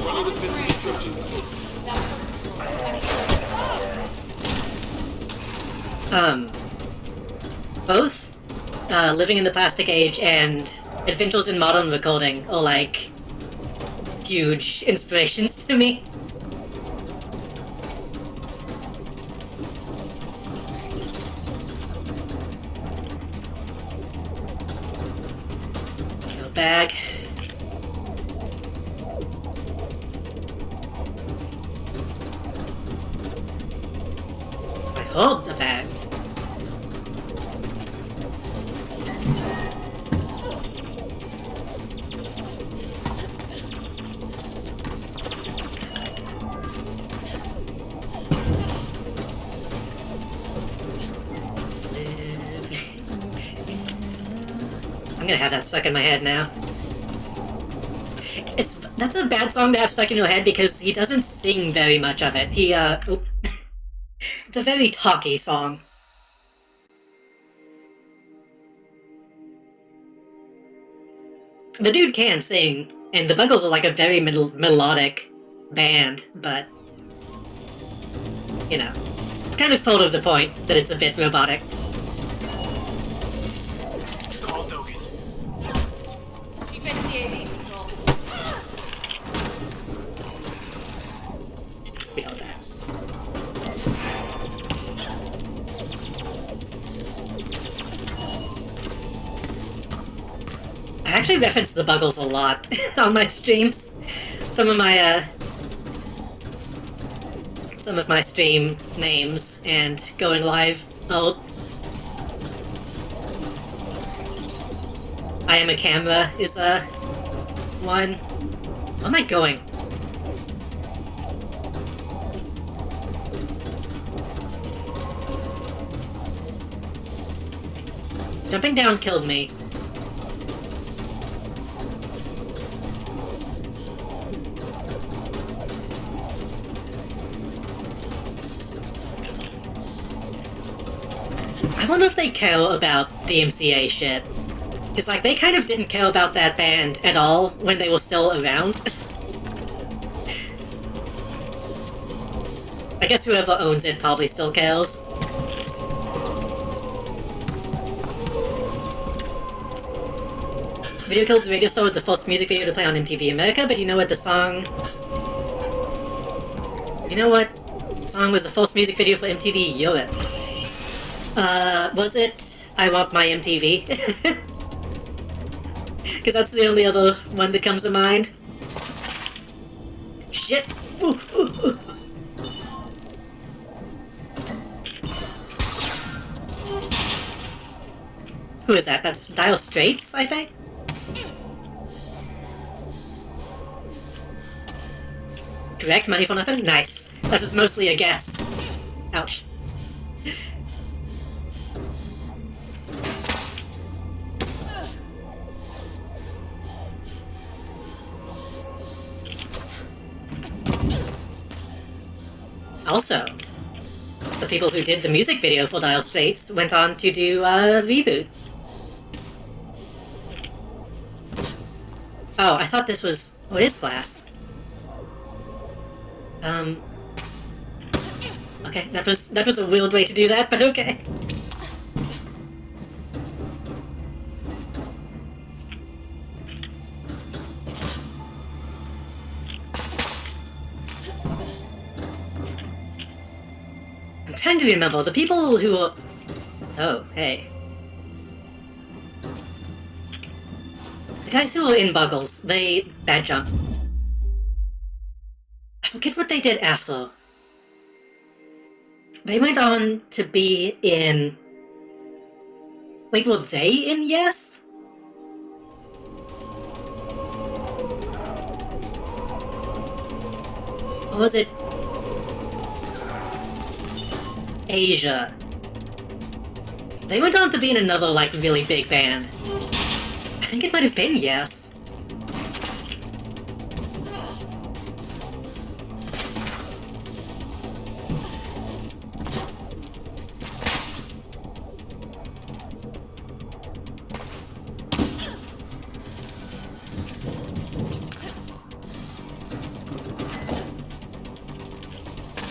Follow the fits instructions. Both, Living in the Plastic Age and Adventures in Modern Recording are, like, huge inspirations to me. Go back. I hold the bag. I'm gonna have that stuck in my head now. That's a bad song to have stuck in your head because he doesn't sing very much of it. It's a very talky song. The dude can sing, and the Buggles are like a very melodic band, but, you know, it's kind of part of the point that it's a bit robotic. Call Dogan. She fixed the AV control. We know that. I actually reference the Buggles a lot on my streams. Some of my stream names and going live. Oh, I am a camera is one. Where am I going? Jumping down killed me. I wonder if they care about DMCA shit. Because, like, they kind of didn't care about that band at all when they were still around. I guess whoever owns it probably still cares. Video Killed the Radio Store was the first music video to play on MTV America, but you know what the song... You know what song was the first music video for MTV Europe? Was it I Want My MTV? Because that's the only other one that comes to mind. Shit! Ooh, ooh, ooh. Who is that? That's Dire Straits, I think? Correct? Money for nothing? Nice. That was mostly a guess. Ouch. Also, the people who did the music video for Dire Straits went on to do a reboot. Oh, I thought this was... Oh, it is glass. Okay, that was a weird way to do that, but okay. I'm trying to remember, the people who were... Oh, hey. The guys who were in Buggles, they... Bad jump. I forget what they did after. They went on to be in... Wait, were they in Yes? Or was it... Asia? They went on to be in another, like, really big band. I think it might have been Yes.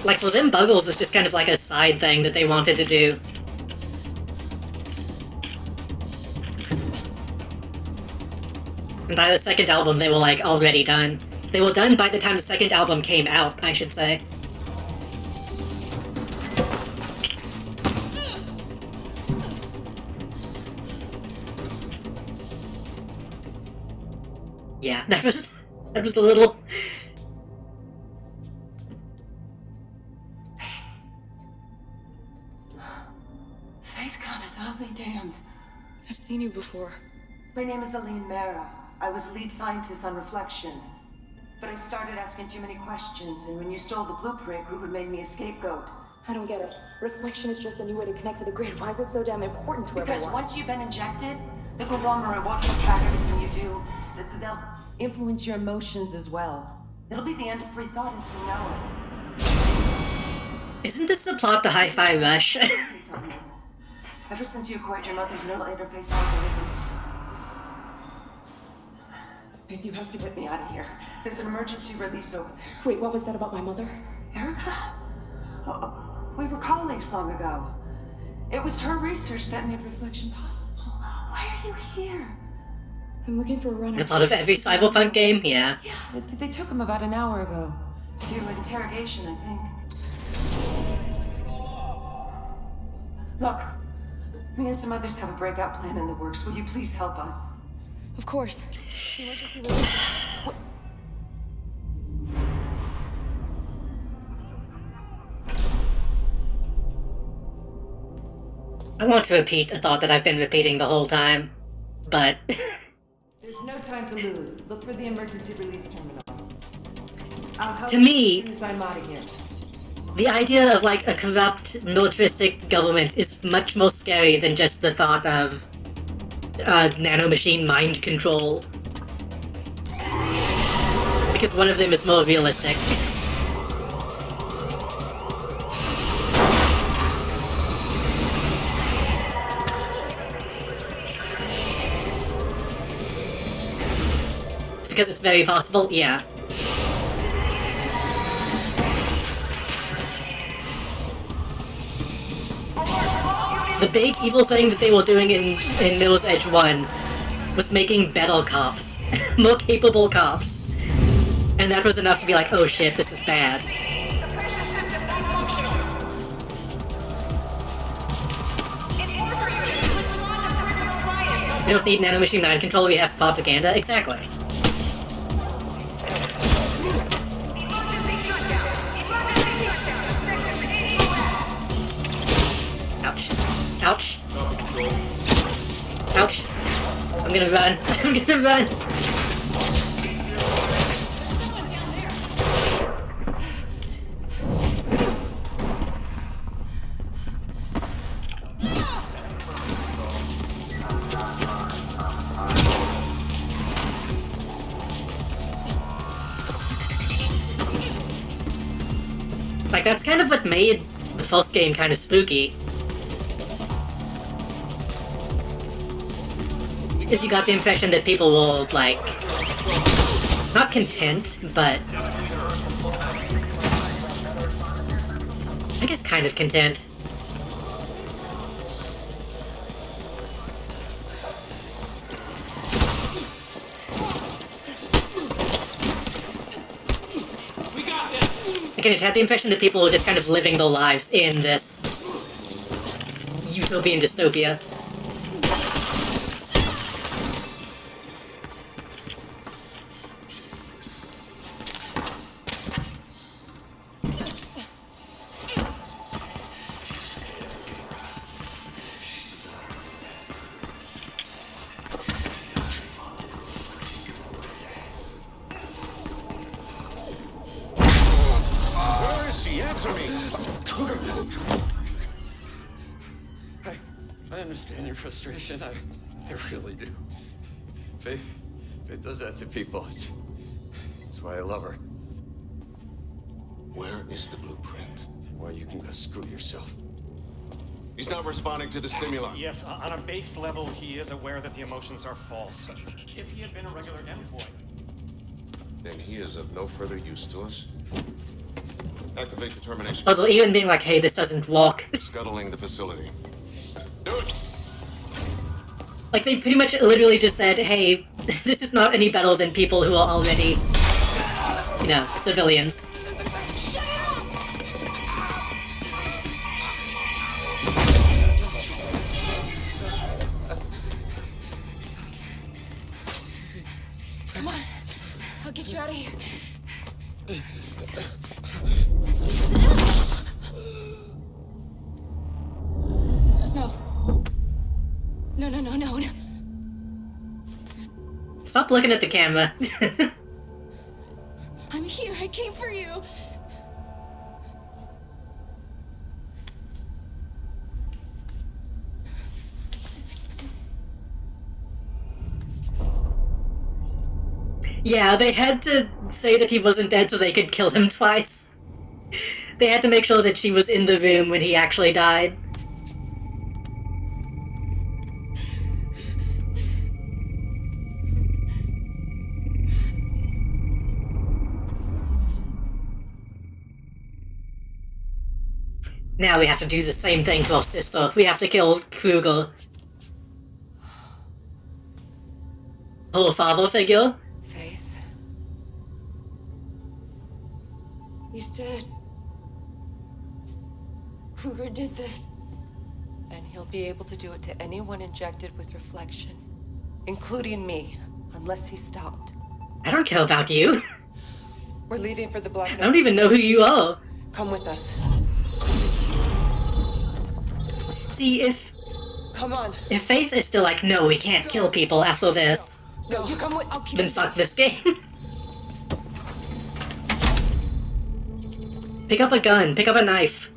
Like, for them, Buggles was just kind of like a side thing that they wanted to do. And by the second album, they were, like, already done. They were done by the time the second album came out, I should say. Yeah, that was a little... I'll be damned. I've seen you before. My name is Aline Mera. I was lead scientist on Reflection. But I started asking too many questions, and when you stole the blueprint, Rupert made me a scapegoat. I don't get it. Reflection is just a new way to connect to the grid. Why is it so damn important to everyone? Because once you've been injected, The conglomerate won't just track everything you do. They'll influence your emotions as well. It'll be the end of free thought as we know it. Isn't this the plot to Hi-Fi Rush? Ever since you acquired your mother's neural interface algorithms. Babe, you have to get me out of here. There's an emergency release over there. Wait, what was that about my mother? Erica? We were colleagues long ago. It was her research that made reflection possible. Why are you here? I'm looking for a runner. The plot of every cyberpunk game? Yeah. Yeah, they took him about an hour ago. To interrogation, I think. Look, me and some others have a breakout plan in the works. Will you please help us? Of course. Emergency release. What? I want to repeat a thought that I've been repeating the whole time, but... There's no time to lose. Look for the emergency release terminal. To me, As I'm out of here. the idea of, like, a corrupt, militaristic government is much more scary than just the thought of nanomachine mind control. Because one of them is more realistic. Because it's very possible, yeah. The big evil thing that they were doing in Mirror's Edge 1 was making better cops. More capable cops. And that was enough to be like, oh shit, this is bad. We don't need nanomachine mind control, we have propaganda. Exactly. Ouch. Ouch. Ouch. I'm gonna run. I'm gonna run. Like, that's kind of what made the first game kind of spooky. Is you got the impression that people were, like, not content, but I guess kind of content. Again, it had the impression that people were just kind of living their lives in this utopian dystopia. Where is she? Answer me! I understand your frustration. I really do. Faith does that to people. It's why I love her. Where is the blueprint? Why you can go screw yourself. He's not responding to the stimuli. Yes, on a base level, he is aware that the emotions are false. If he had been a regular employee. Then he is of no further use to us. Activate the termination. Although even being like, hey, this doesn't walk. Scuttling the facility. Do it! Like, they pretty much literally just said, hey, this is not any better than people who are already, you know, civilians. Come on. I'll get you out of here. No. No. Stop looking at the camera. I'm here. I came for you. Yeah, they had to say that he wasn't dead so they could kill him twice. They had to make sure that she was in the room when he actually died. Now we have to do the same thing to our sister. We have to kill Kruger. Her father figure? Faith. He's dead. Kruger did this. And he'll be able to do it to anyone injected with reflection. Including me. Unless he stopped. I don't care about you. We're leaving for the Black I don't even know who you are. Come with us. See, if... Come on. If Faith is still like, no, we can't kill people after this... No, you come with... I'll keep then fuck this game. Pick up a gun. Pick up a knife.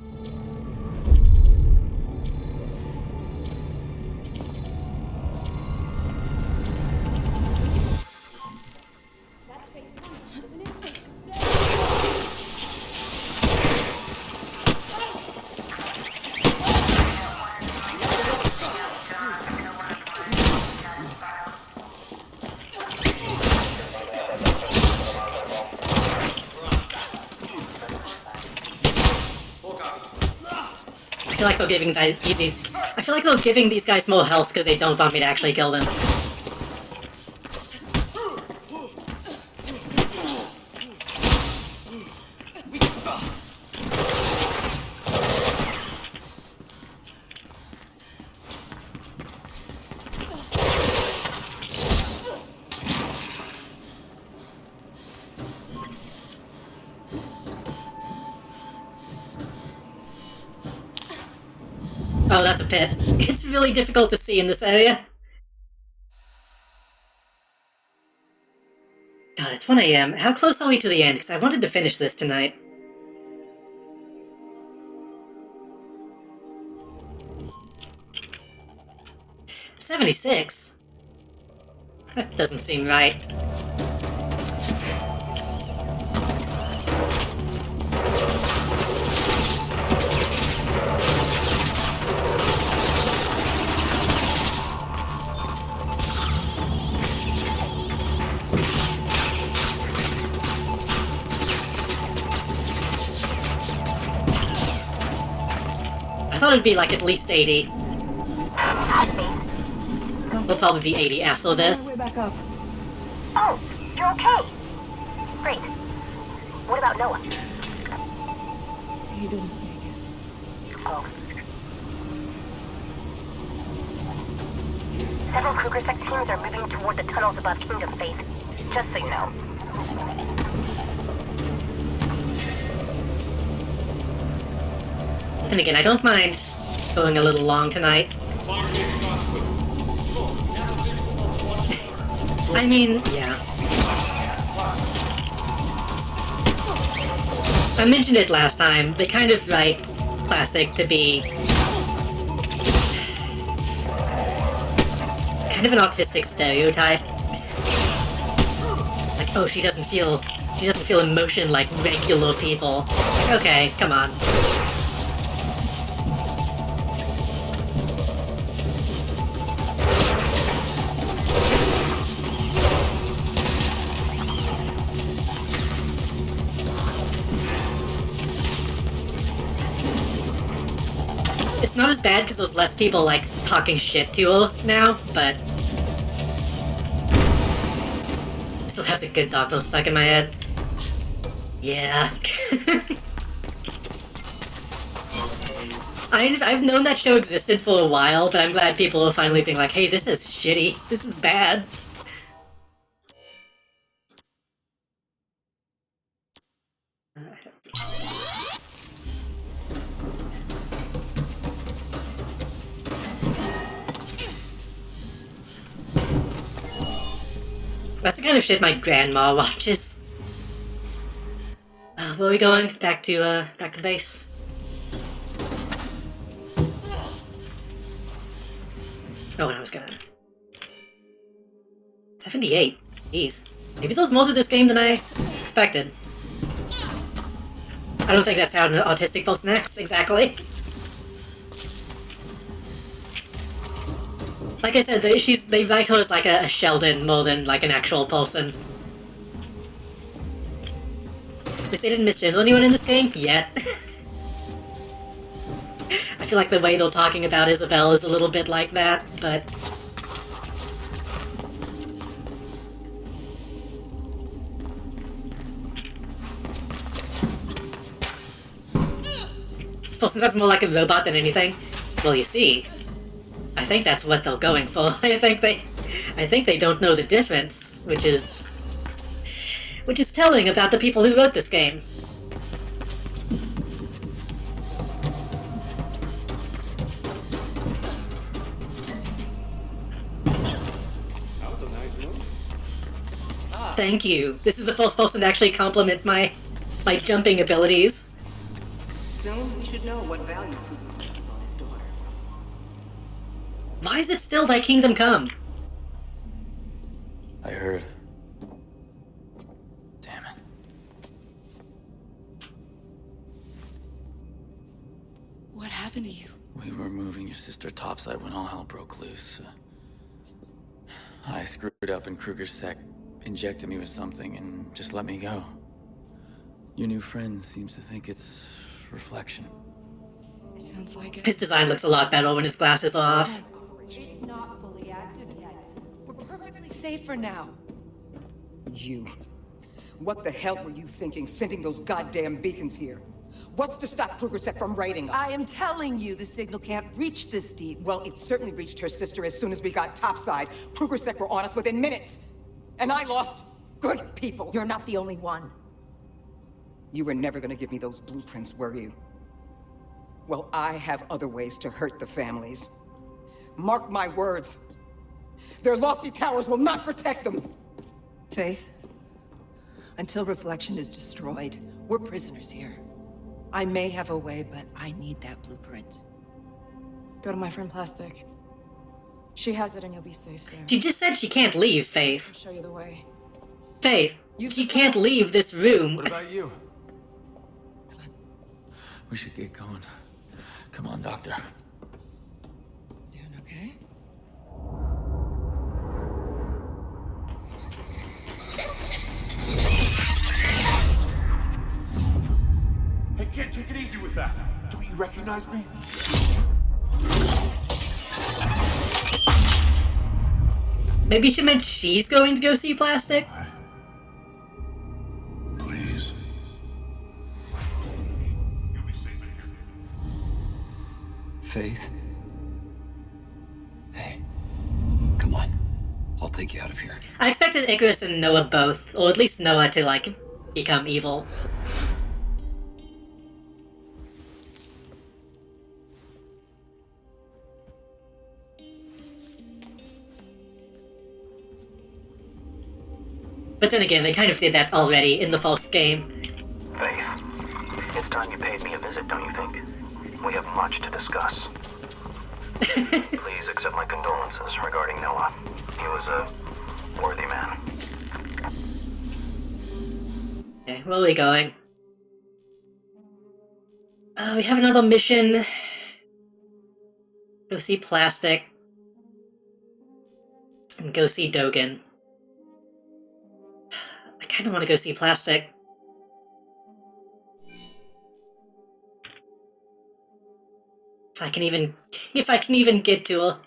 I feel like they're giving these guys more health because they don't want me to actually kill them. Oh, that's a pit. It's really difficult to see in this area. God, it's 1 AM. How close are we to the end? Because I wanted to finish this tonight. $76? That doesn't seem right. I thought it'd be like at least 80. It'll probably be 80 after this. Back up. Oh, you're okay. Great. What about Noah? He didn't make it. Oh. Several Kruger sect teams are moving toward the tunnels above Kingdom Faith. Just so you know. And again, I don't mind going a little long tonight. I mean, yeah. I mentioned it last time. They kind of write plastic to be kind of an autistic stereotype. Like, oh, she doesn't feel emotion like regular people. Okay, come on. It's not as bad because there's less people, like, talking shit to her now, but... I still have the good doctor stuck in my head. Yeah. I've known that show existed for a while, but I'm glad people are finally being like, hey, this is shitty. This is bad. That's the kind of shit my grandma watches. Where are we going? Back to base. Oh, and I was gonna... 78. Jeez. Maybe there's more to this game than I expected. I don't think that's how an autistic person acts, exactly. Like I said, they write her as like a Sheldon more than like an actual person. They didn't misgender anyone in this game? Yet. I feel like the way they're talking about Isabel is a little bit like that, but... This person sounds more like a robot than anything. Well, you see, I think that's what they're going for. I think they don't know the difference, which is telling about the people who wrote this game. That was a nice move. Thank you. This is the first person to actually compliment my jumping abilities. Soon we should know what value Kruger places on his daughter. Why is it still Thy Kingdom Come? I heard. Damn it. What happened to you? We were moving your sister topside when all hell broke loose. I screwed up and Kruger's sec injected me with something and just let me go. Your new friend seems to think it's reflection. Sounds like it. His design looks a lot better when his glasses are off. It's not fully active yet. We're perfectly safe for now. You. What the hell were you thinking, sending those goddamn beacons here? What's to stop Krugersek from raiding us? I am telling you, the signal can't reach this deep. Well, it certainly reached her sister as soon as we got topside. Krugersek were on us within minutes. And I lost good people. You're not the only one. You were never gonna give me those blueprints, were you? Well, I have other ways to hurt the families. Mark my words. Their lofty towers will not protect them. Faith, until Reflection is destroyed, we're prisoners here. I may have a way, but I need that blueprint. Go to my friend Plastic. She has it and you'll be safe there. She just said she can't leave, Faith. I'll show you the way. Faith, she can't leave this room. What about you? We should get going. Come on, Doctor. Doing okay? Hey kid, take it easy with that. Don't you recognize me? Maybe she meant she's going to go see Plastic? Please. Faith? Hey, come on. I'll take you out of here. I expected Icarus and Noah both, or at least Noah to, like, become evil. But then again, they kind of did that already in the first game. Faith, it's time you paid me a visit, don't you think? We have much to discuss. Please accept my condolences regarding Noah. He was a worthy man. Okay, where are we going? We have another mission. Go see Plastic. And go see Dogen. I kinda wanna go see Plastic. If I can even get to her.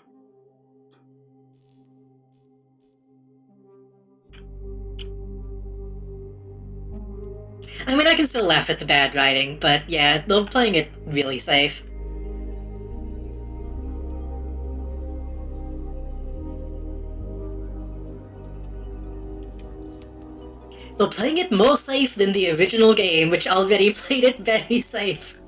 I mean, I can still laugh at the bad writing, but yeah, they're playing it really safe. They're playing it more safe than the original game, which already played it very safe.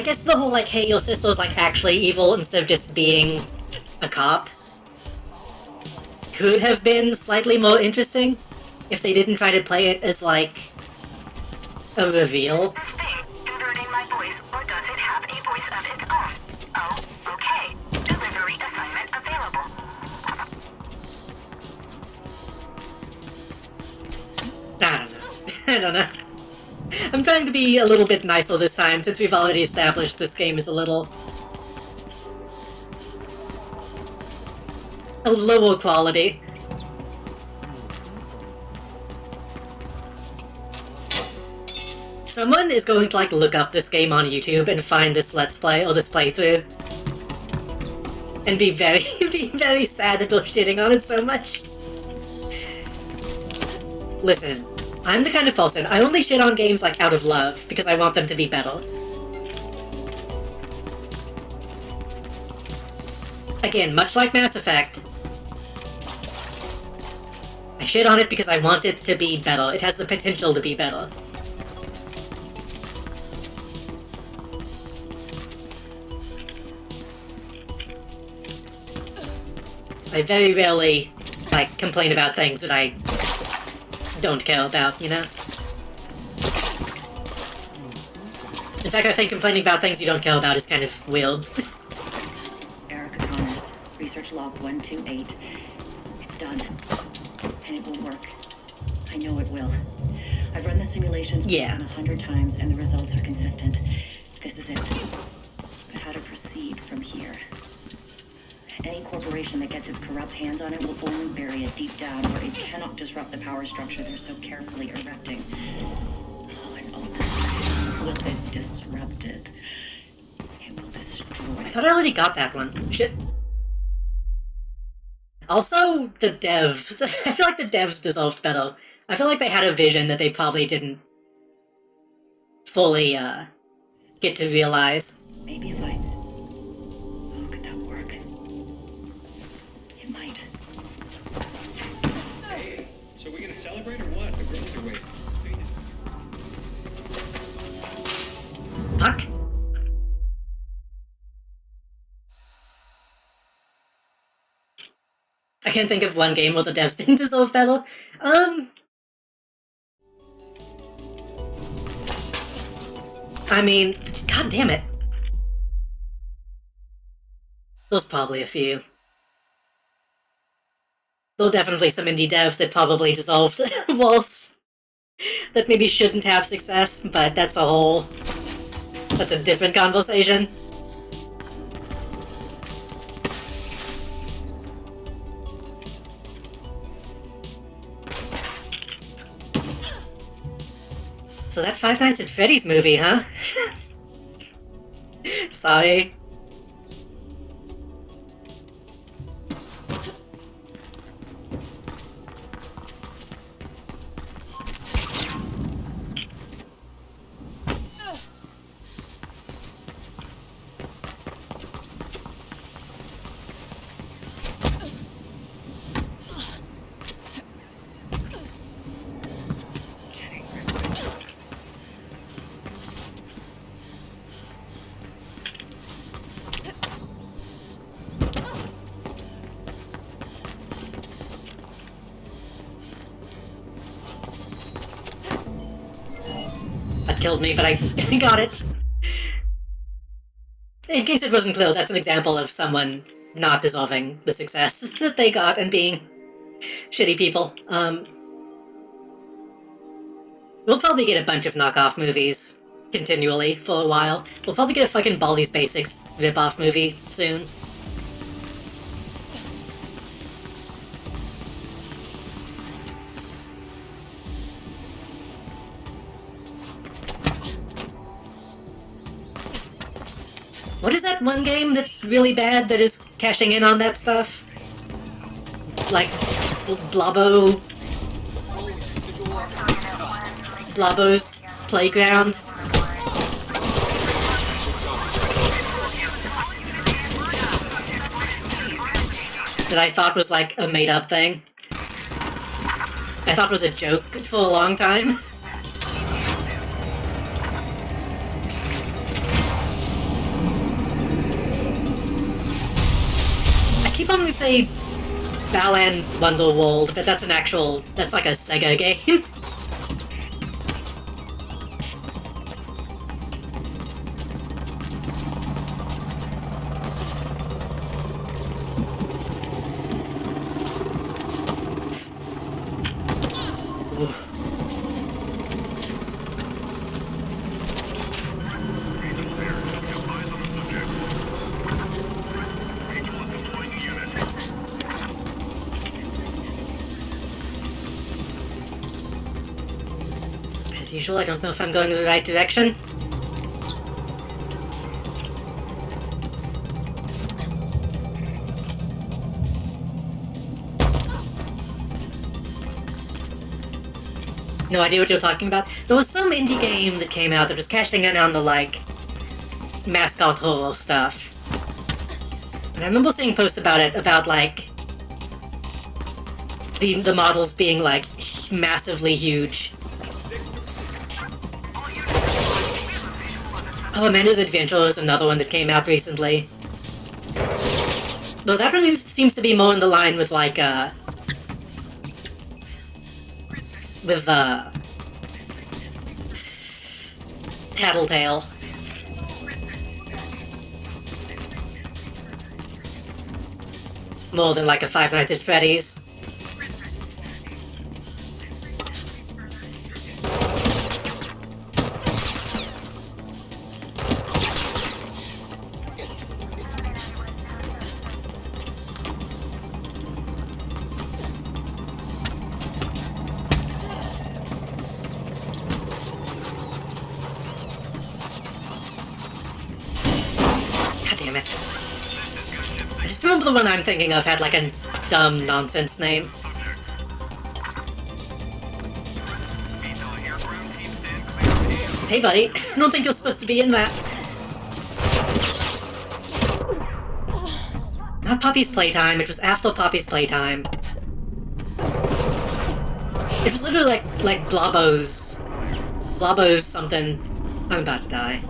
I guess the whole, like, hey, your sister's, like, actually evil instead of just being a cop could have been slightly more interesting if they didn't try to play it as, like, a reveal. Converting my voice, or does it have a voice of its own? Oh, okay. Delivery assignment available. I don't know. I don't know. I'm trying to be a little bit nicer this time, since we've already established this game is a little lower quality. Someone is going to, like, look up this game on YouTube and find this Let's Play, or this playthrough, and be very, be very sad that we're shitting on it so much. Listen, I'm the kind of person, I only shit on games, like, out of love, because I want them to be better. Again, much like Mass Effect, I shit on it because I want it to be better. It has the potential to be better. I very rarely, like, complain about things that I don't care about, you know? In fact, I think complaining about things you don't care about is kind of weird. Erica Connors, research log 128. It's done. And it will work. I know it will. I've run the simulations more than 100 times, and the results are consistent. This is it. But how to proceed from here? Any corporation that gets its corrupt hands on it will only bury it deep down where it cannot disrupt the power structure they're so carefully erecting. Oh, and all this will it disrupted. It will destroy. I thought I already got that one. Shit. Also, the devs. I feel like the devs deserved better. I feel like they had a vision that they probably didn't fully, get to realize. Maybe if I... Oh, could that work? It might. Hey, so we gonna celebrate or what? The girls are waiting. Fuck. I can't think of one game where the devs didn't deserve better. I mean, god damn it. There's probably a few. There are definitely some indie devs that probably deserved worse. That maybe shouldn't have success, but that's a different conversation. So that Five Nights at Freddy's movie, huh? Sorry. Killed me, but I got it. In case it wasn't clear, that's an example of someone not deserving the success that they got and being shitty people. We'll probably get a bunch of knockoff movies continually for a while. We'll probably get a fucking Baldi's Basics rip-off movie soon. What is that one game that's really bad that is cashing in on that stuff? Like, Blobbo's Playground? That I thought was like a made-up thing. I thought was a joke for a long time. keep on to say Balan Wonderworld, but that's that's like a Sega game. As usual, I don't know if I'm going in the right direction. No idea what you're talking about. There was some indie game that came out that was cashing in on the, like, mascot horror stuff. And I remember seeing posts about it, about, like, the models being, like, massively huge. Oh, Amanda's Adventure is another one that came out recently. Though that one seems to be more in the line with, like, Tattletale. More than, like, a Five Nights at Freddy's. The one I'm thinking of had like a dumb nonsense name. Hey buddy, I don't think you're supposed to be in that. Not Poppy's Playtime, it was after Poppy's Playtime. It was literally like Blobbo's something. I'm about to die.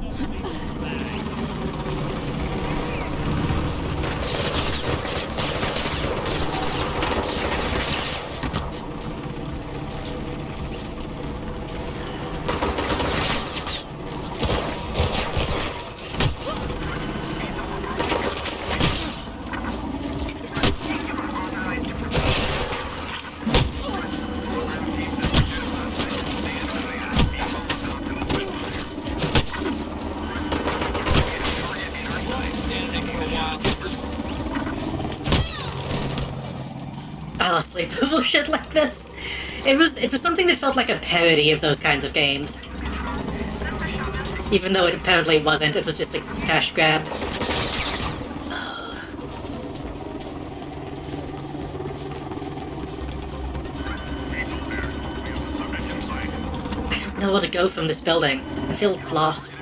Sleep over shit like this. It was something that felt like a parody of those kinds of games. Even though it apparently wasn't, it was just a cash grab. I don't know where to go from this building. I feel lost.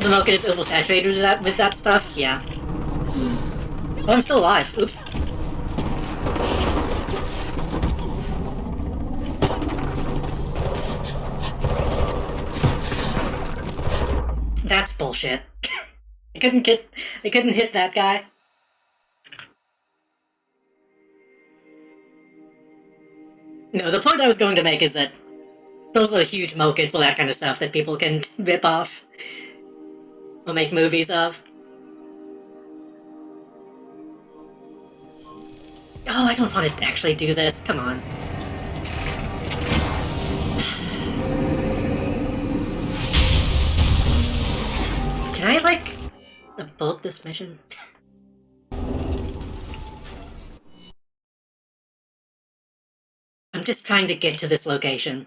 The market is oversaturated with that stuff? Yeah. Oh, I'm still alive. Oops. That's bullshit. I couldn't hit that guy. No, the point I was going to make is that those are a huge market for that kind of stuff that people can rip off. Or make movies of. Oh, I don't want to actually do this. Come on. Can I, like, abort this mission? I'm just trying to get to this location.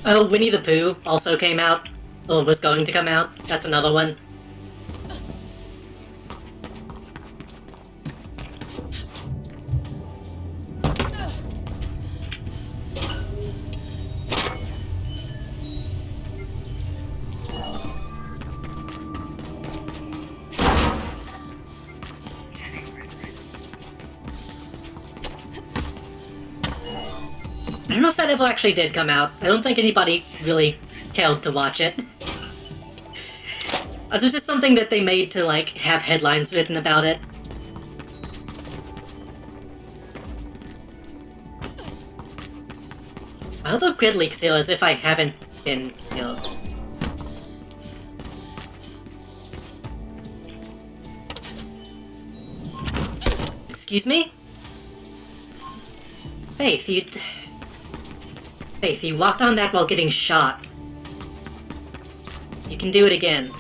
Oh, Winnie the Pooh also came out. Or was going to come out. That's another one. I don't know if that ever actually did come out. I don't think anybody really cared to watch it. It was just something that they made to, like, have headlines written about it. Why are the grid leaks here as if I haven't been, you know... Excuse me? Faith, you walked on that while getting shot. You can do it again.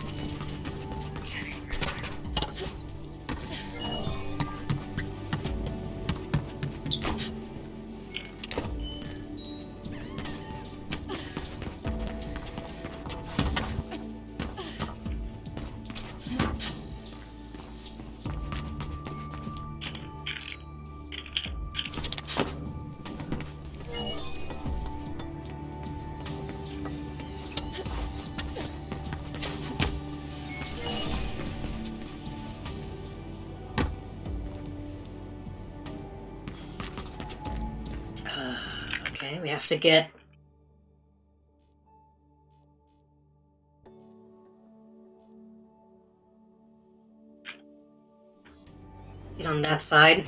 Okay, we have to get... Get on that side.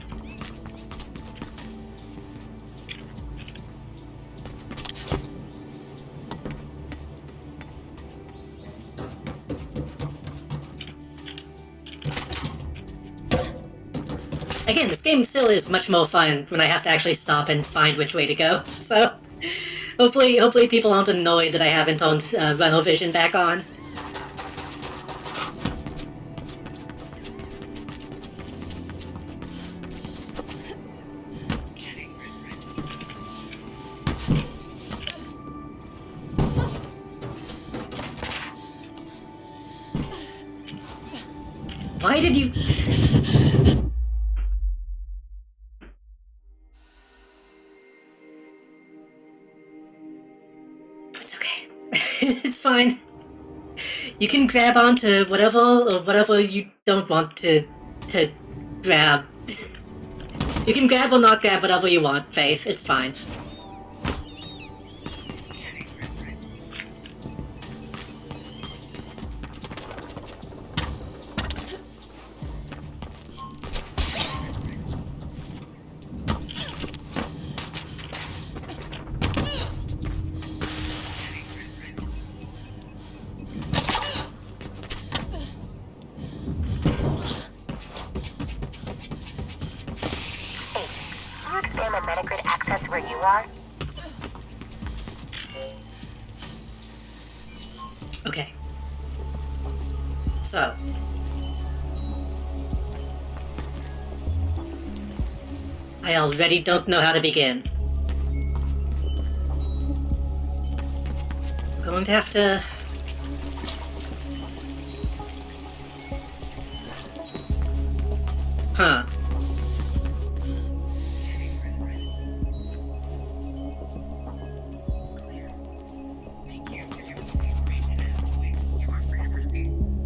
Again, this game still is much more fun when I have to actually stop and find which way to go, so... Hopefully people aren't annoyed that I haven't turned Rental Vision back on. Why did you... It's okay. It's fine. You can grab onto whatever you don't want to grab. You can grab or not grab whatever you want, Faith. It's fine. Metagrid access where you are? Okay. So. I already don't know how to begin. I'm going to have to... Huh.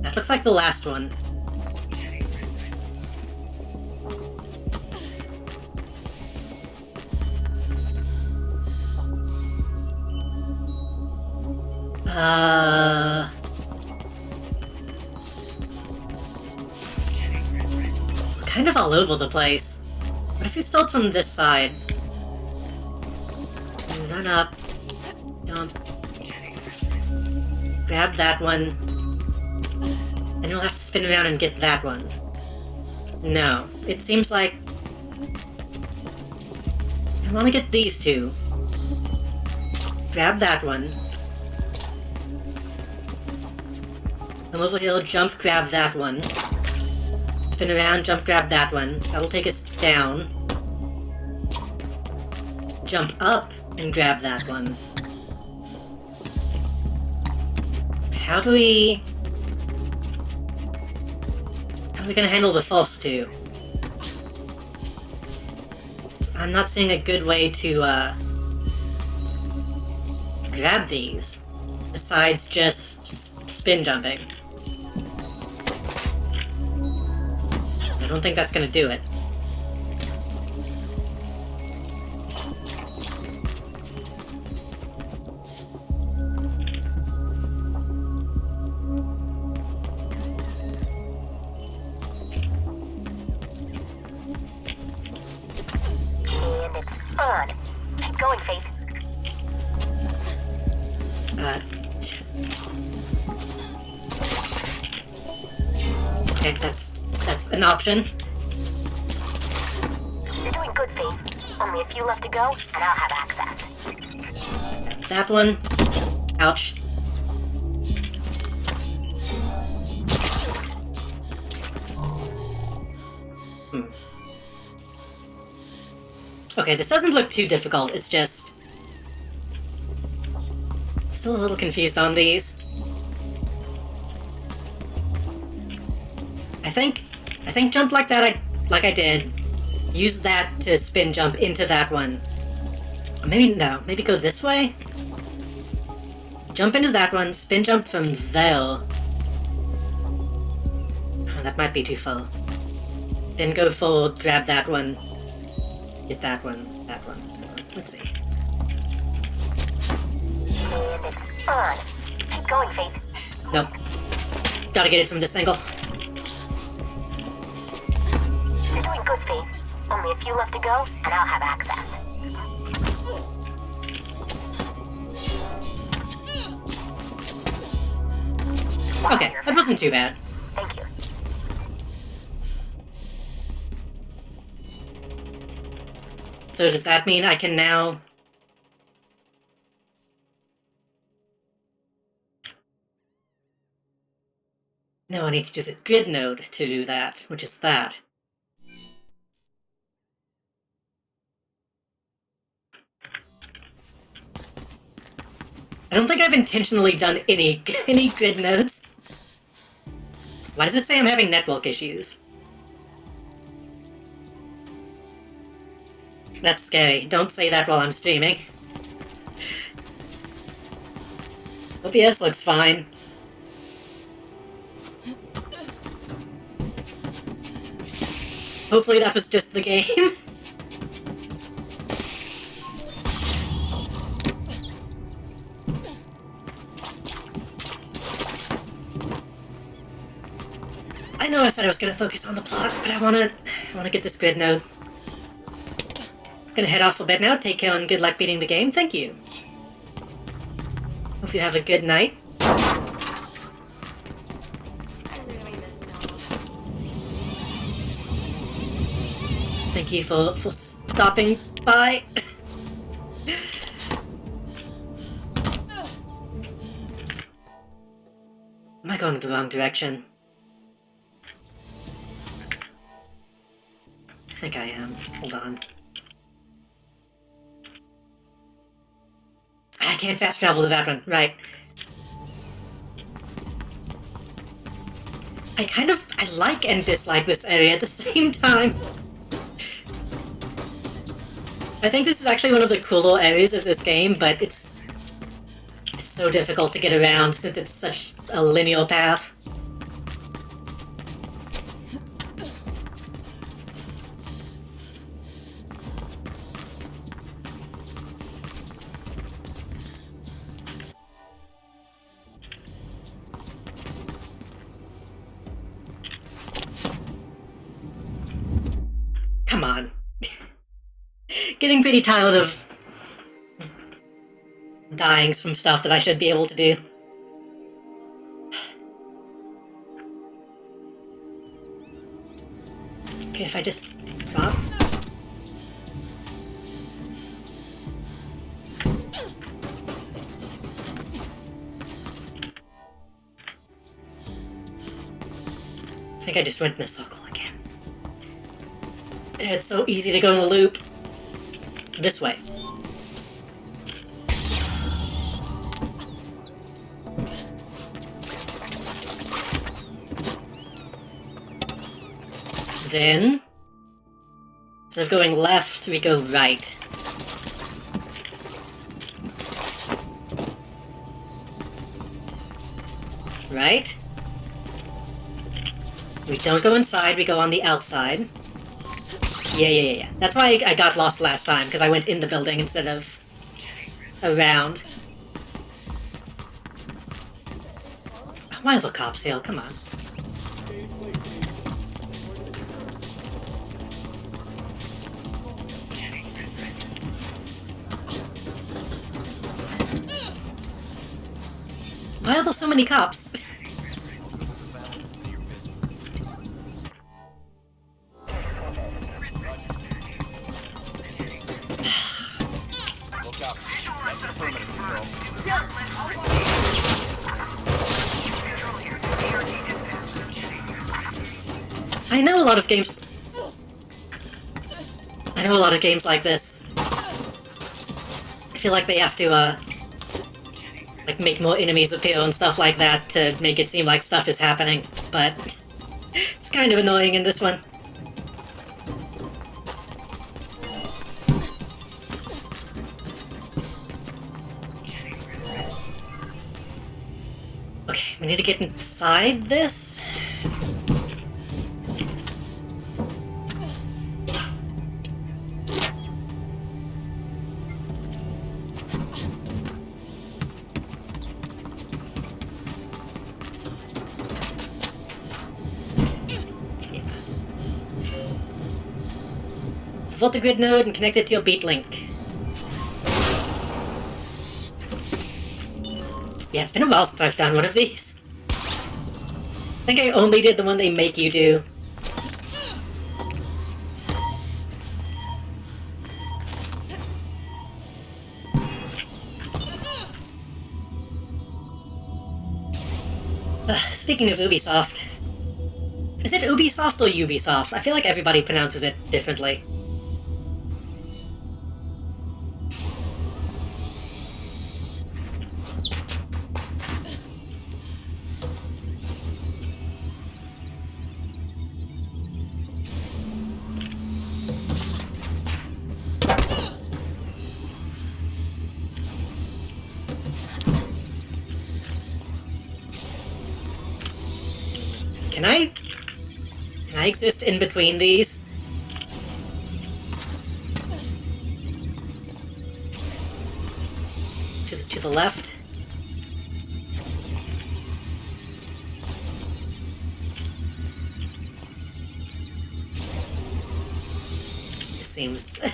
That looks like the last one. It's kind of all over the place. What if you start from this side? Run up. Jump. Grab that one. Then you'll have to spin around and get that one. No. It seems like... I want to get these two. Grab that one. Come over here, jump, grab that one. Spin around, jump, grab that one. That'll take us down. Jump up and grab that one. how do we... How are we gonna handle the false two? I'm not seeing a good way to, grab these, besides just spin jumping. I don't think that's gonna do it. And it's on. Keep going, Faith. Okay, that's an option. You're doing good, Faith. Only a few left to go, and I'll have access. That one. Ouch. Okay, this doesn't look too difficult, it's just... Still a little confused on these. I think jump like that, like I did. Use that to spin jump into that one. Or maybe, no, maybe go this way? Jump into that one, spin jump from there. Oh, that might be too far. Then go forward, grab that one. Hit that one, that one. Let's see. And it's on. Keep going, Faith. Nope. Gotta get it from this angle. You're doing good, Faith. Only a few left to go, and I'll have access. Okay, that wasn't too bad. Thank you. So does that mean I can now... No, I need to do the grid node to do that, which is that. I don't think I've intentionally done any grid nodes. Why does it say I'm having network issues? That's scary. Don't say that while I'm streaming. OBS looks fine. Hopefully that was just the game. I know I said I was gonna focus on the plot, but I wanna get this grid node. Gonna head off a bit now. Take care and good luck beating the game. Thank you. Hope you have a good night. Thank you for stopping by. Am I going the wrong direction? I think I am. Hold on. I can't fast travel to that one. Right. I like and dislike this area at the same time. I think this is actually one of the cooler areas of this game, but it's so difficult to get around since it's such a linear path. Come on. Getting pretty tired of dying from stuff that I should be able to do. Okay, if I just drop. I think I just went in a circle again. It's so easy to go in a loop. This way. Then, instead of going left, we go right. Right? We don't go inside, we go on the outside. Yeah. That's why I got lost last time, because I went in the building instead of around. Why little cop seal? Come on. Why are there so many cops? I know a lot of games like this. I feel like they have to, like, make more enemies appear and stuff like that to make it seem like stuff is happening, but it's kind of annoying in this one. Okay, we need to get inside this. Default the grid node and connect it to your beat link. Yeah, it's been a while since I've done one of these. I think I only did the one they make you do. Speaking of Ubisoft. Is it Ubisoft or Ubisoft? I feel like everybody pronounces it differently. Can I exist in between these? To the left?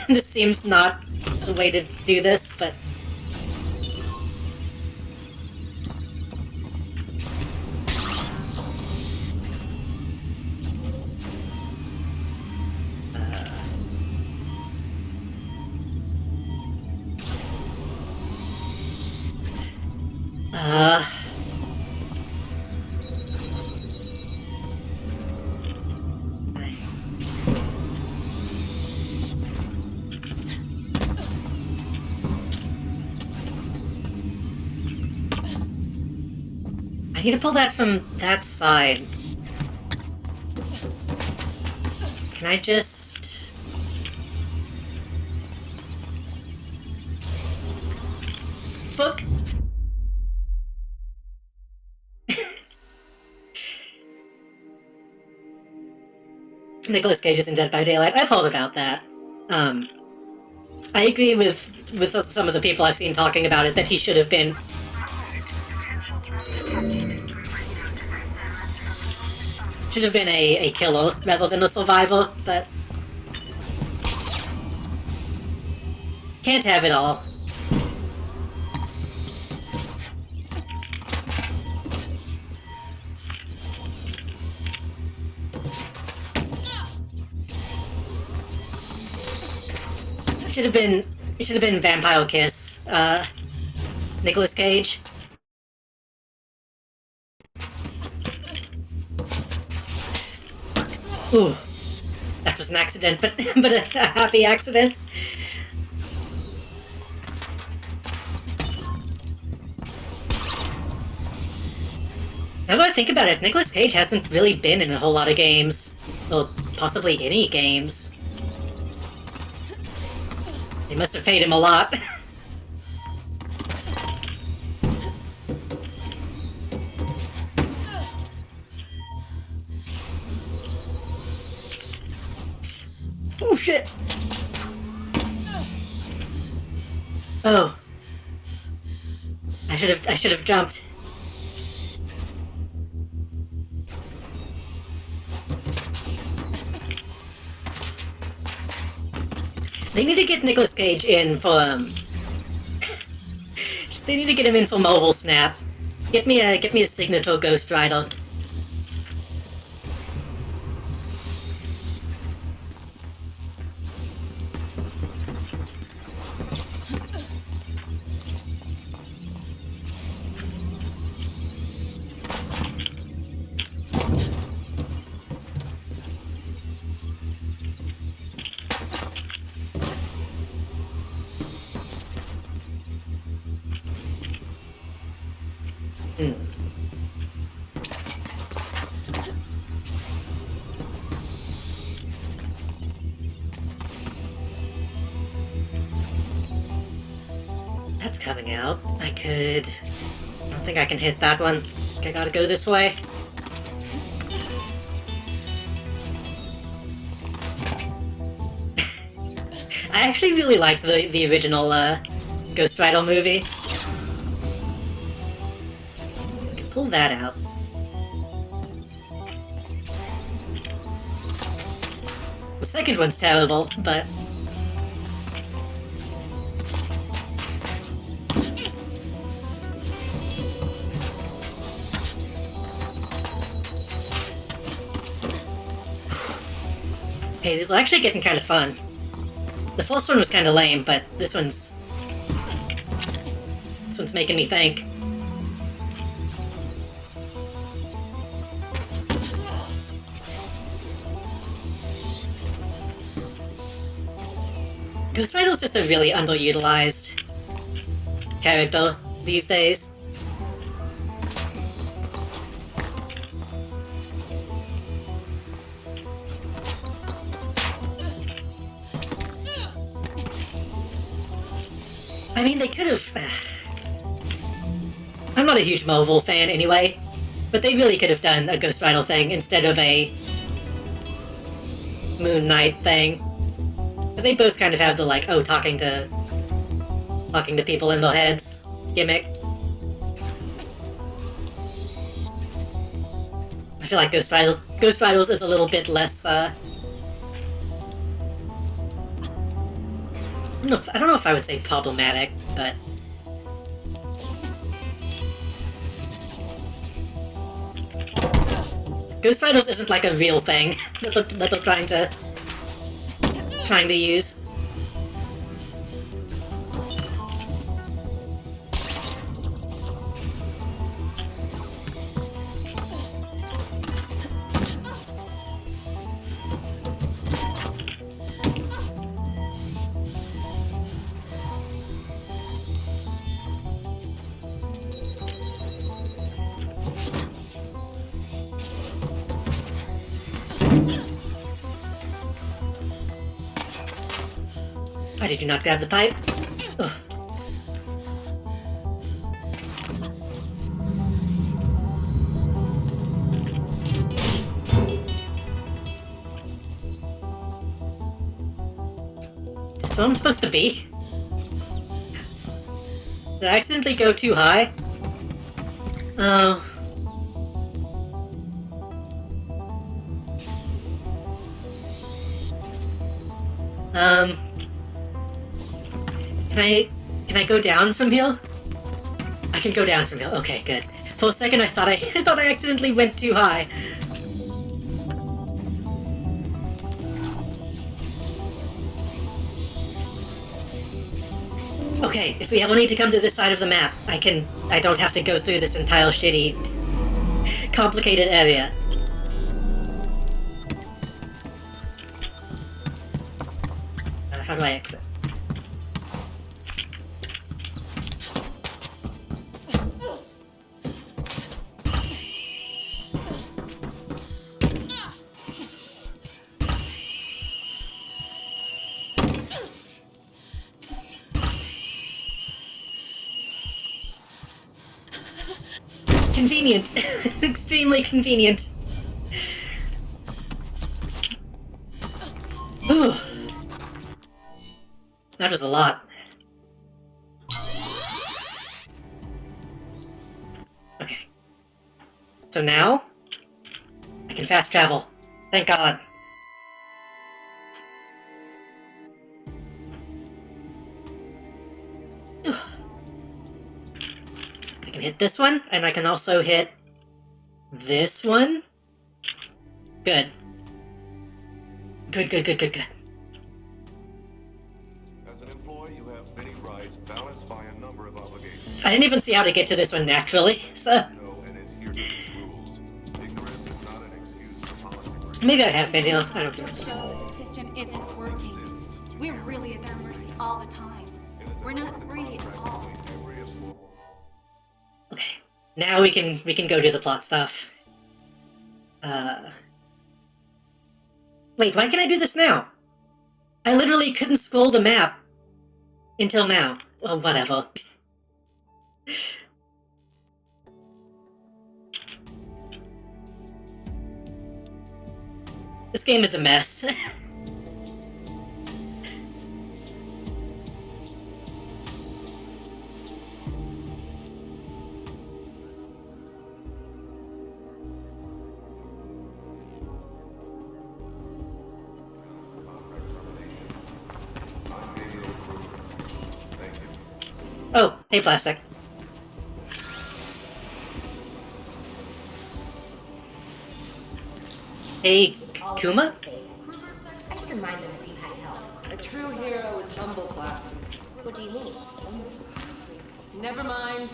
This seems not the way to do this, but I need to pull that from that side. Can I just... Fuck! Nicolas Cage is in Dead by Daylight. I've heard about that. I agree with some of the people I've seen talking about it, that he should have been... Should have been a killer rather than a survivor, but... Can't have it all. It should have been Vampire Kiss, Nicolas Cage. Ooh, that was an accident, but a happy accident. Now that I think about it, Nicolas Cage hasn't really been in a whole lot of games. Well, possibly any games. They must have paid him a lot. Oh shit! Oh. I should have jumped. They need to get Nicolas Cage in for they need to get him in for Mobile Snap. Get me a signature Ghost Rider. That's coming out. I don't think I can hit that one. I gotta go this way. I actually really liked the original Ghost Rider movie. I can pull that out. The second one's terrible, but hey, this is actually getting kind of fun. The first one was kind of lame, but this one's making me think. Ghost Rider's just a really underutilized character these days. I mean, they could have... I'm not a huge Marvel fan anyway, but they really could have done a Ghost Rider thing instead of a Moon Knight thing. Because they both kind of have the, like, oh, talking to people in their heads gimmick. I feel like Ghost Riders is a little bit less, I don't know if I would say problematic, but Ghost Riders isn't like a real thing that they're trying to use. Why did you not grab the pipe? Ugh. Is this what I'm supposed to be? Did I accidentally go too high? Oh. Can I go down from here? I can go down from here. Okay, good. For a second, I thought I accidentally went too high. Okay, if we ever need to come to this side of the map, I don't have to go through this entire shitty, complicated area. How do I exit? Convenient. Extremely convenient. Ooh. That was a lot. Okay. So now, I can fast travel. Thank God. I can hit this one, and I can also hit this one. Good. Good, good, good, good, good. As an employee, you have many rights balanced by a number of obligations. I didn't even see how to get to this one naturally, so... Maybe I have been, you know, I don't know. Show that the system isn't working. We're really at their mercy all the time. We're not free at all. Okay. Now we can go do the plot stuff. Wait, why can I do this now? I literally couldn't scroll the map until now. Well, whatever. This game is a mess. Oh, hey, plastic. Hey, Kuma? I should remind them that you had help. A true hero is humble, Plastic. What do you mean? Never mind.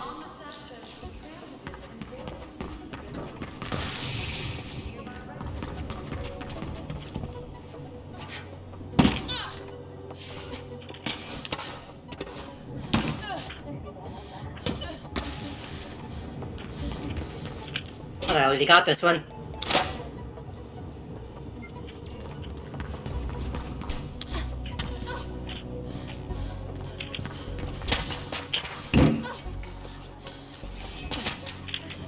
But I already got this one.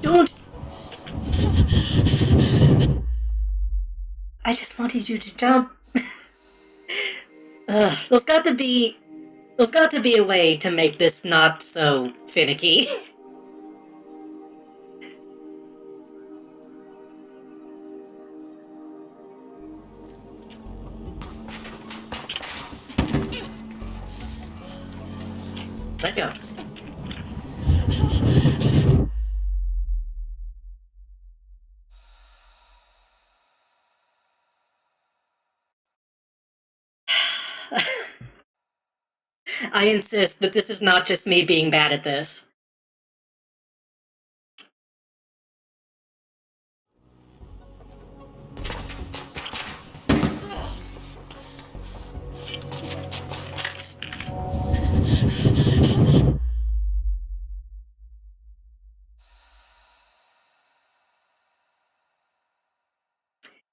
Don't! I just wanted you to jump. There's got to be a way to make this not so finicky. Let go. I insist that this is not just me being bad at this.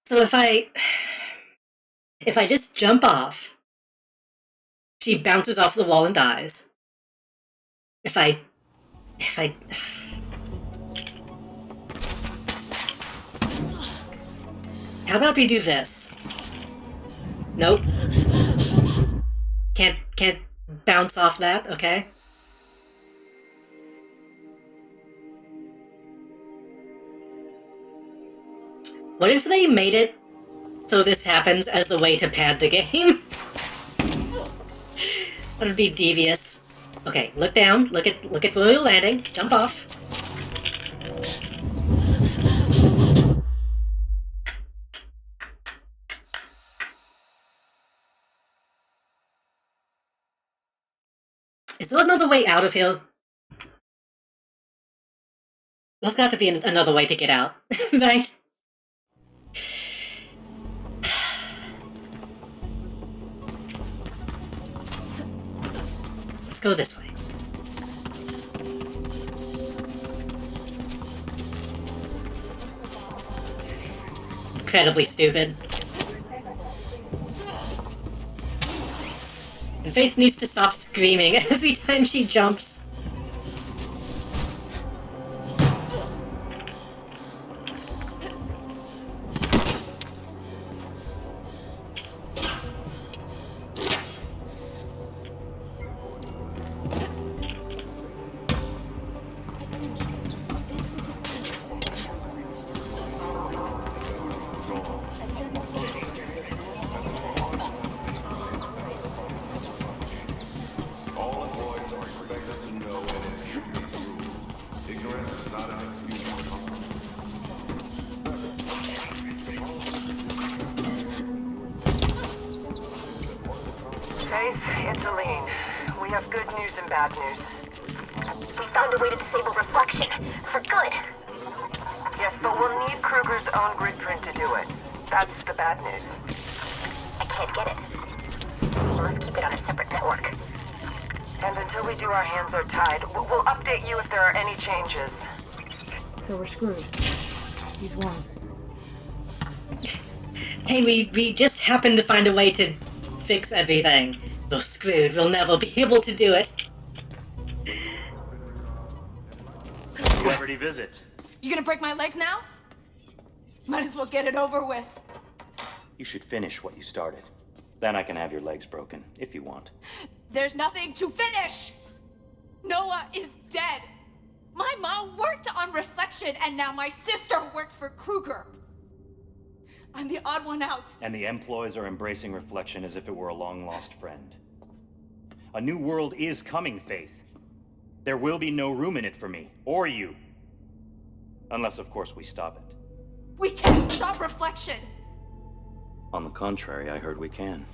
So if I just jump off, she bounces off the wall and dies. If I... How about we do this? Nope. Can't bounce off that, okay? What if they made it so this happens as a way to pad the game? That would be devious. Okay, look down, look at where you're landing, jump off. Is there another way out of here? There's got to be another way to get out, right? Let's go this way. Incredibly stupid. And Faith needs to stop screaming every time she jumps. Faith, it's Aline. We have good news and bad news. We found a way to disable reflection. For good. Yes, but we'll need Kruger's own grid print to do it. That's the bad news. I can't get it. You must keep it on a separate network. And until we do, our hands are tied. We'll update you if there are any changes. So we're screwed. He's won. Hey, we just happened to find a way to fix everything. We're screwed. We'll never be able to do it. Celebrity visit. You gonna break my legs now? Might as well get it over with. You should finish what you started. Then I can have your legs broken, if you want. There's nothing to finish! Noah is dead! My mom worked on Reflection, and now my sister works for Kruger. I'm the odd one out. And the employees are embracing Reflection as if it were a long-lost friend. A new world is coming, Faith. There will be no room in it for me, or you. Unless, of course, we stop it. We can't stop Reflection! On the contrary, I heard we can.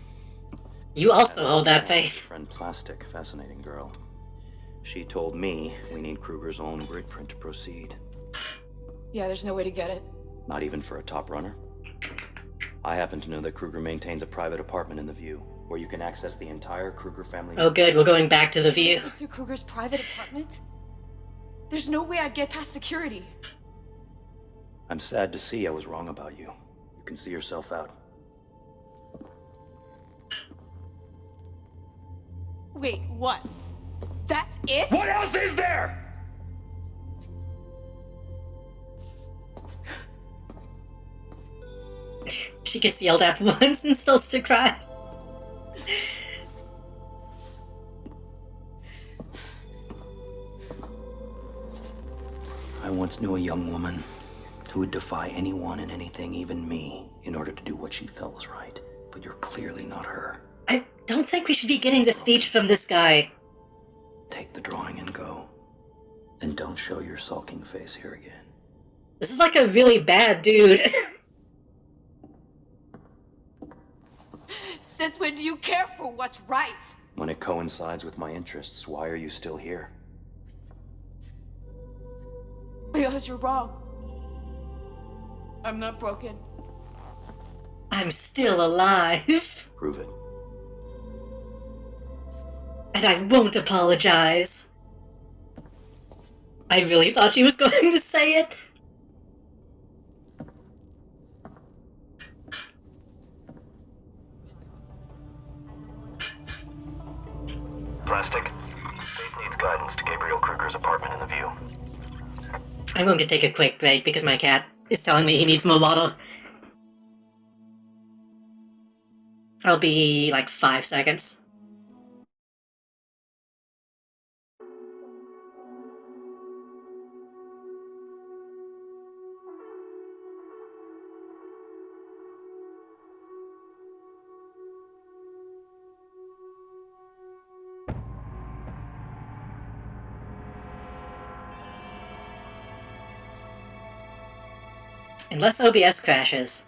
You also hold that faith. Friend Plastic, fascinating girl. She told me we need Kruger's own grid print to proceed. Yeah, there's no way to get it. Not even for a top runner? I happen to know that Kruger maintains a private apartment in the View, where you can access the entire Kruger family. Oh good, we're going back to the View. To Kruger's private apartment? There's no way I'd get past security. I'm sad to see I was wrong about you. You can see yourself out. Wait, what? That's it? What else is there? She gets yelled at once and starts to cry. I once knew a young woman who would defy anyone and anything, even me, in order to do what she felt was right. But you're clearly not her. I don't think we should be getting the speech from this guy. Take the drawing and go. And don't show your sulking face here again. This is like a really bad dude. Since when do you care for what's right? When it coincides with my interests, why are you still here? Because you're wrong. I'm not broken. I'm still alive. Prove it. And I won't apologize. I really thought she was going to say it. Plastic. Faith needs guidance to Gabriel Kruger's apartment in the View. I'm going to take a quick break because my cat is telling me he needs more water. I'll be like 5 seconds. Unless OBS crashes.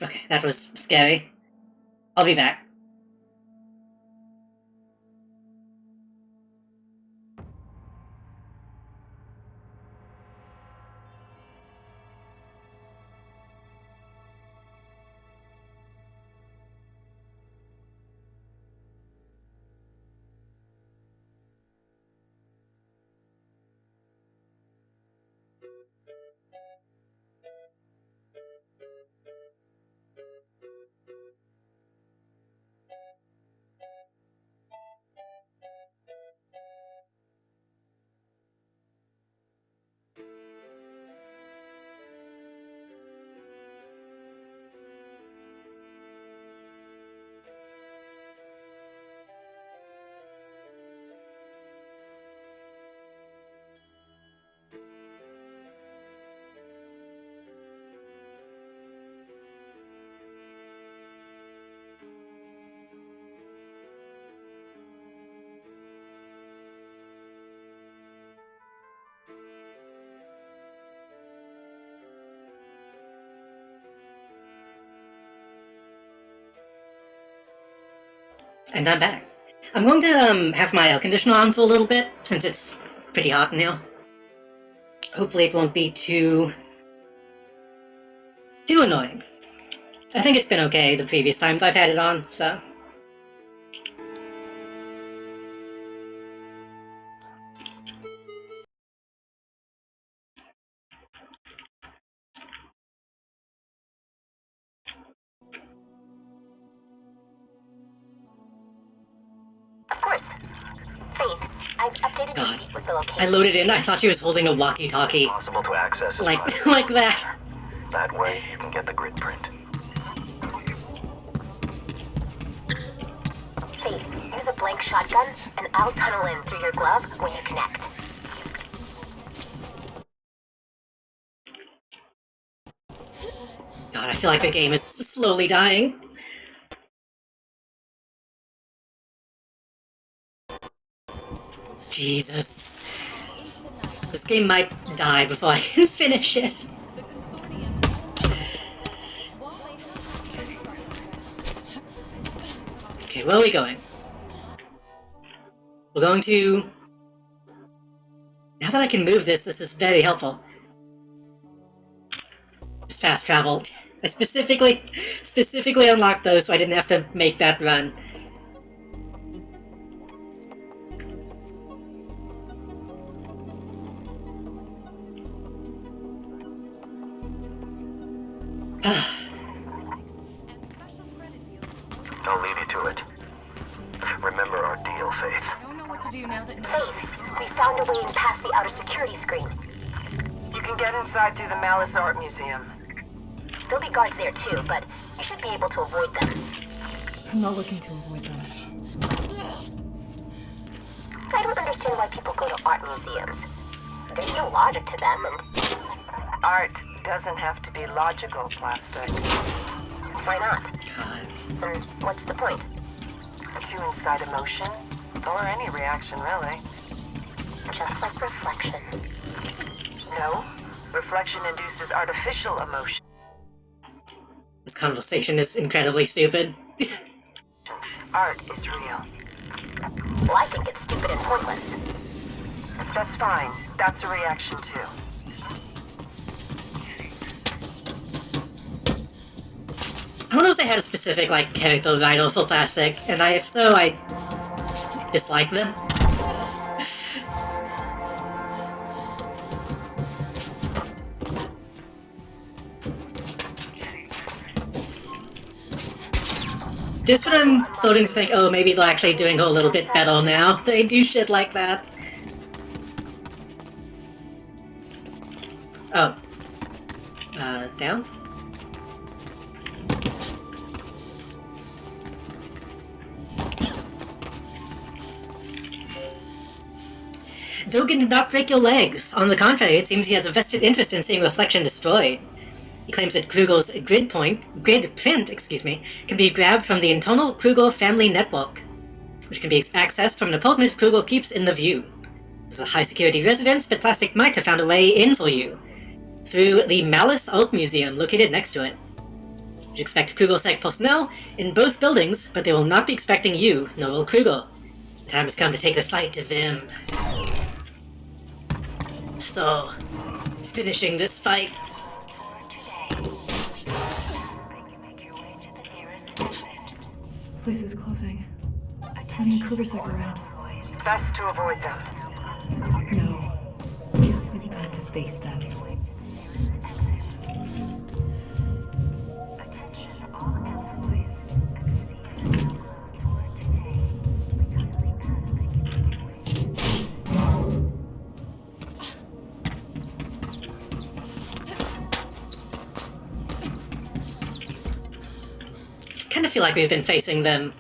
Okay, that was scary. I'll be back. And I'm back. I'm going to have my air conditioner on for a little bit, since it's pretty hot in here. Hopefully it won't be too annoying. I think it's been okay the previous times I've had it on, so... Of course. Faith, I've updated the sheet with the location. I loaded in, I thought she was holding a walkie-talkie. Possible to access it. Like that. That way, you can get the grid print. Faith, use a blank shotgun, and I'll tunnel in through your glove when you connect. God, I feel like the game is slowly dying. Jesus. This game might die before I can finish it. Okay, where are we going? We're going to... Now that I can move this is very helpful. Just fast travel. I specifically unlocked those so I didn't have to make that run. I'll leave you to it. Remember our deal, Faith. I don't know what to do now that Faith, we found a way in past the outer security screen. You can get inside through the Malice Art Museum. There'll be guards there too, but you should be able to avoid them. I'm not looking to avoid them. I don't understand why people go to art museums. There's no logic to them, and... Art doesn't have to be logical, Plastic. Why not? And what's the point? To incite emotion, or any reaction, really. Just like reflection. No, reflection induces artificial emotion. This conversation is incredibly stupid. Art is real. Well, I think it's stupid and pointless. That's fine. That's a reaction, too. I don't know if they had a specific, like, character writer for Plastic, and if so, I dislike them. Just when I'm starting to think, oh, maybe they're actually doing a little bit better now. They do shit like that. Oh. Down? Dogen did not break your legs. On the contrary, it seems he has a vested interest in seeing Reflection destroyed. He claims that Kruger's grid print, can be grabbed from the internal Kruger family network, which can be accessed from an apartment Kruger keeps in the View. This is a high-security residence, but Plastic might have found a way in for you, through the Malice Art Museum located next to it. You expect Kruger-Sec personnel in both buildings, but they will not be expecting you, Noel Kruger. The time has come to take the fight to them. So, finishing this fight. Place is closing. Plenty of Krugersec around. Best to avoid them. No. It's time to face them. Kind of feel like we've been facing them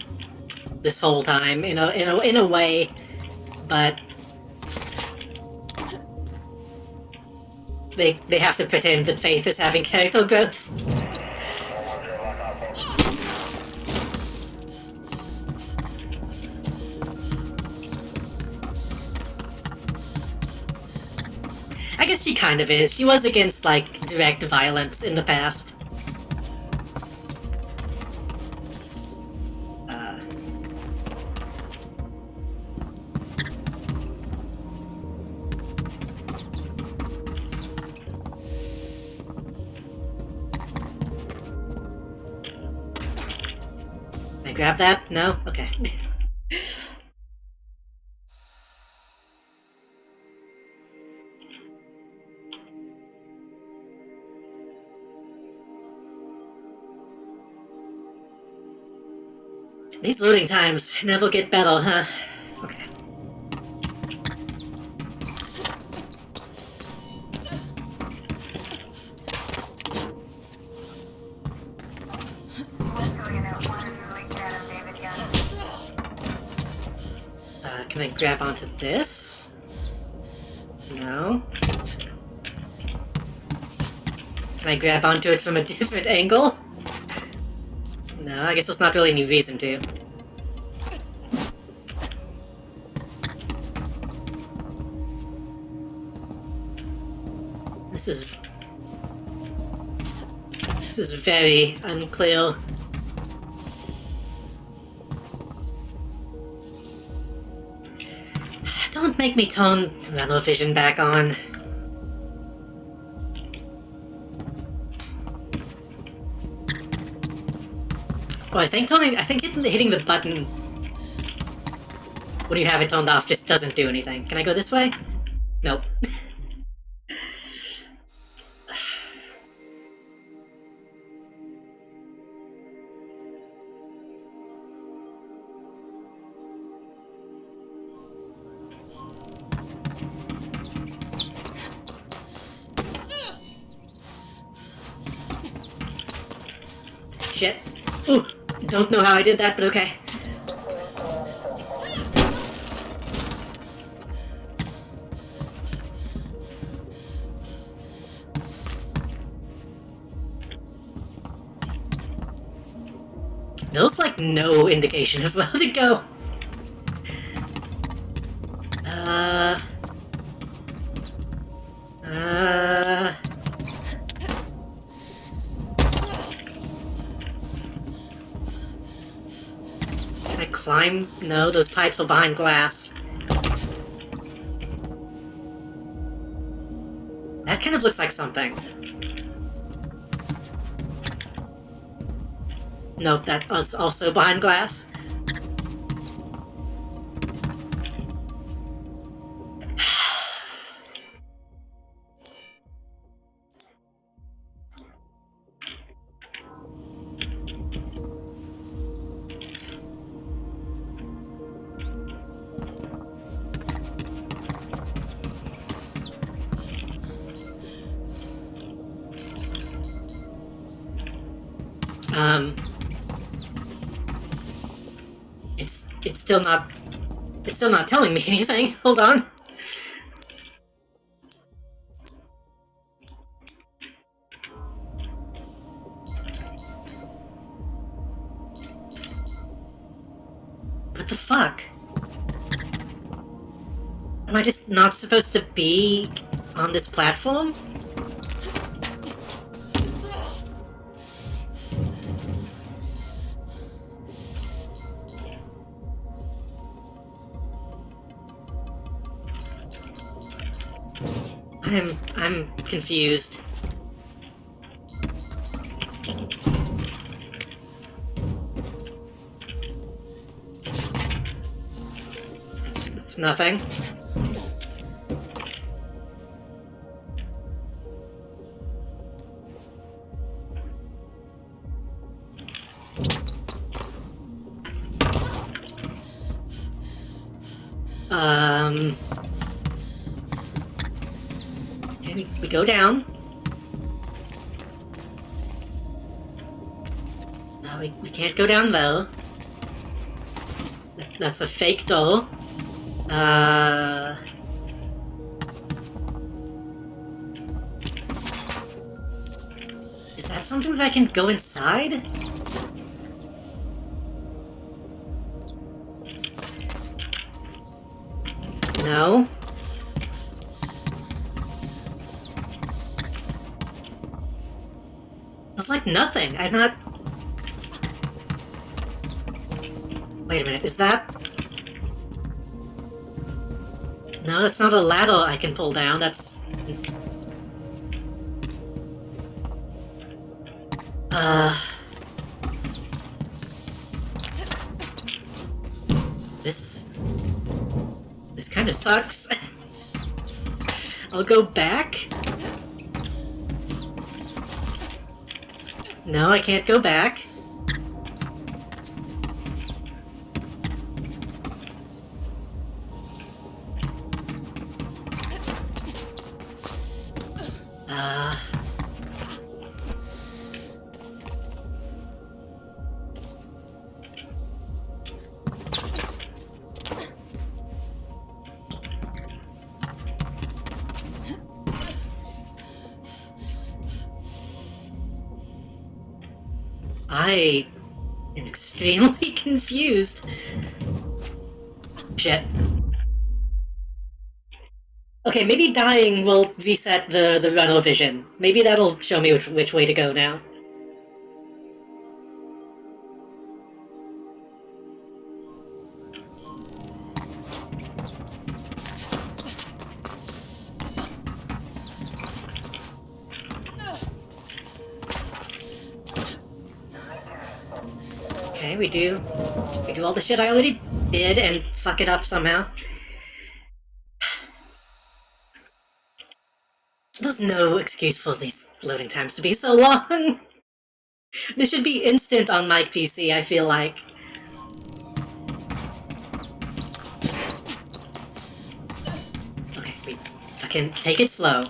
this whole time, in a way, but they have to pretend that Faith is having character growth. I guess she kind of is. She was against, like, direct violence in the past. grab that? No? Okay. These loading times never get better, huh? Okay. Can I grab onto this? No. Can I grab onto it from a different angle? No, I guess there's not really any reason to. This is very unclear. Don't make me turn Rental Vision back on. Oh, I think hitting the button when you have it turned off just doesn't do anything. Can I go this way? Nope. Shit. Ooh, don't know how I did that, but okay. There's like no indication of where to go. Can I climb? No, those pipes are behind glass. That kind of looks like something. Nope, that was also behind glass. It's still not telling me anything. Hold on. What the fuck? Am I just not supposed to be on this platform? I'm confused. It's nothing. We go down. We can't go down though. That's a fake door. Is that something that I can go inside? No. It's like nothing. I'm not... Wait a minute, is that... No, that's not a ladder I can pull down, that's... This kind of sucks. I'll go back? No, I can't go back. I am extremely confused. Shit. Okay, maybe dying will reset the runnel vision. Maybe that'll show me which way to go now. Okay, we do all the shit I already did and fuck it up somehow. There's no excuse for these loading times to be so long. This should be instant on my PC, I feel like. Okay, we fucking take it slow.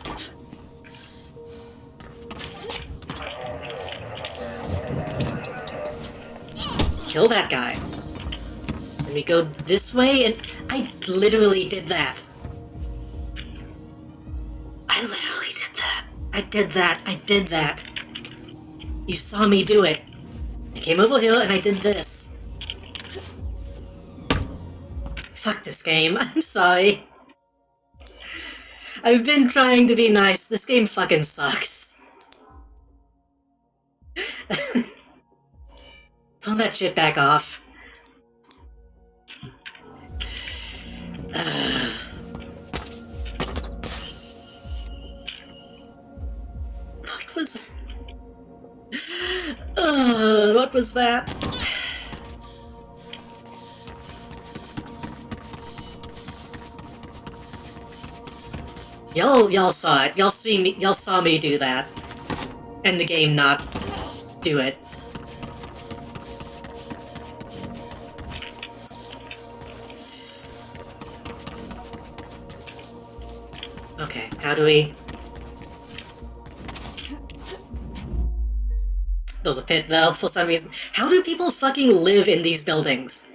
Kill that guy. Then we go this way, and I literally did that. I literally did that. I did that. I did that. You saw me do it. I came over here and I did this. Fuck this game. I'm sorry. I've been trying to be nice. This game fucking sucks. Turn that shit back off. What was that? Y'all saw it. Y'all saw me do that. And the game not do it. Okay, how do we... There's a pit though, for some reason. How do people fucking live in these buildings?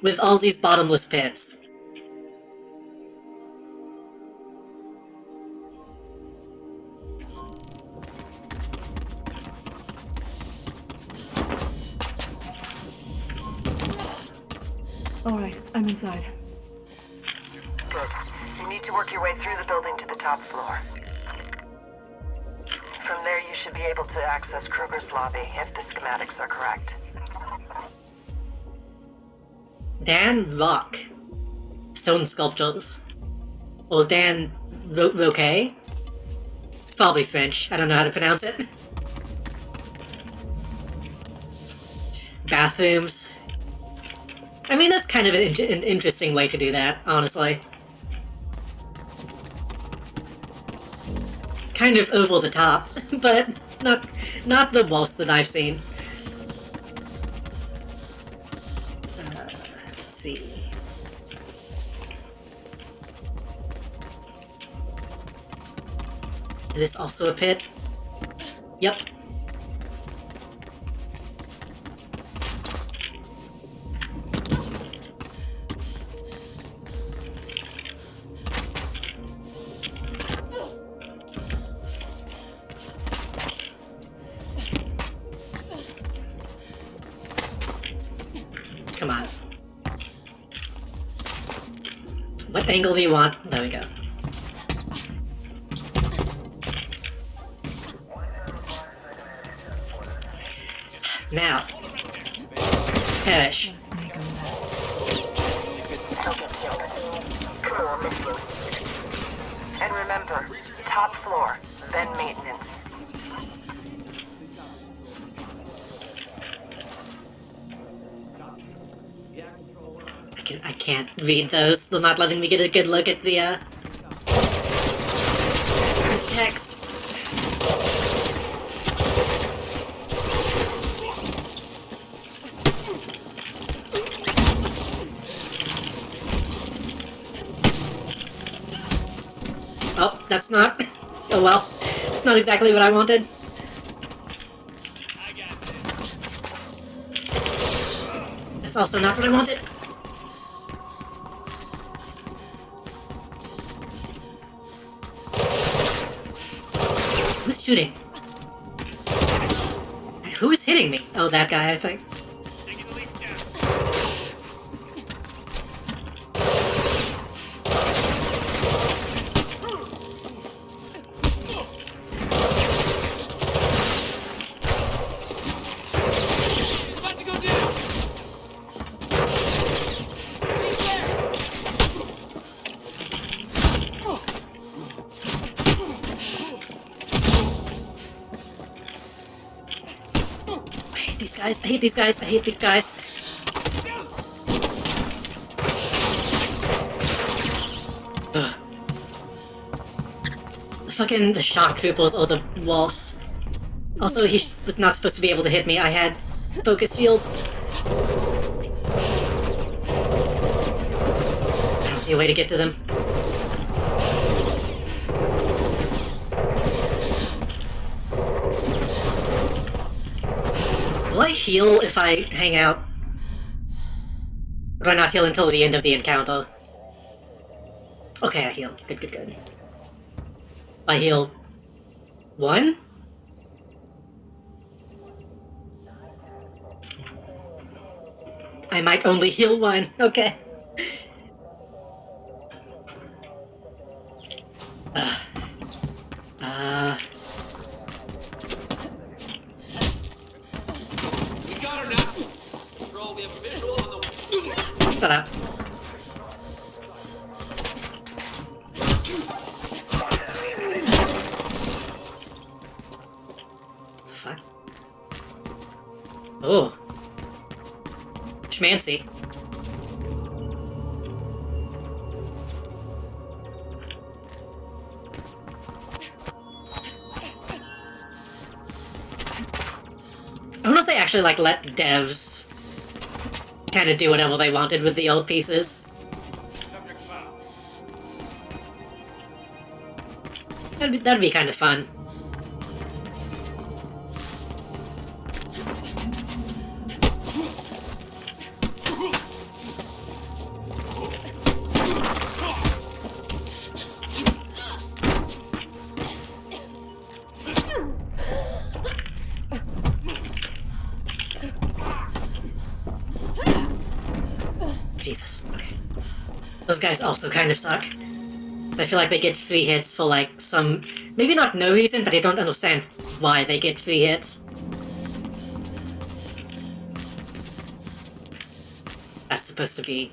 With all these bottomless pits? Alright, I'm inside. Good. You need to work your way through the building to the top floor. From there, you should be able to access Kruger's lobby, if the schematics are correct. Dan Rock. Stone sculptures. Or Dan Roque? It's probably French. I don't know how to pronounce it. Bathrooms. I mean, that's kind of an interesting way to do that, honestly. Kind of over the top, but not the worst that I've seen. Let's see. Is this also a pit? Yep. Come on. What angle do you want? There we go. Now. Perish. And remember, top floor, then maintenance. I can't read those. They're not letting me get a good look at the text. Oh, that's not... Oh well, it's not exactly what I wanted. That's also not what I wanted. Who's shooting? And who is hitting me? Oh, that guy, I think. I hate these guys, I hate these guys. Ugh. The shock troopers or the wolf. Also, he was not supposed to be able to hit me. I had focus shield. I don't see a way to get to them. Will I heal if I hang out? Or do I not heal until the end of the encounter? Okay, I heal. Good, good, good. I heal... 1? I might only heal 1. Okay. Shut up. Fuck. Oh. Schmancy. I don't know if they actually, like, let devs kind of do whatever they wanted with the old pieces. That'd be kind of fun. Jesus, okay. Those guys also kind of suck. I feel like they get free hits for like some... maybe not no reason, but I don't understand why they get free hits. That's supposed to be...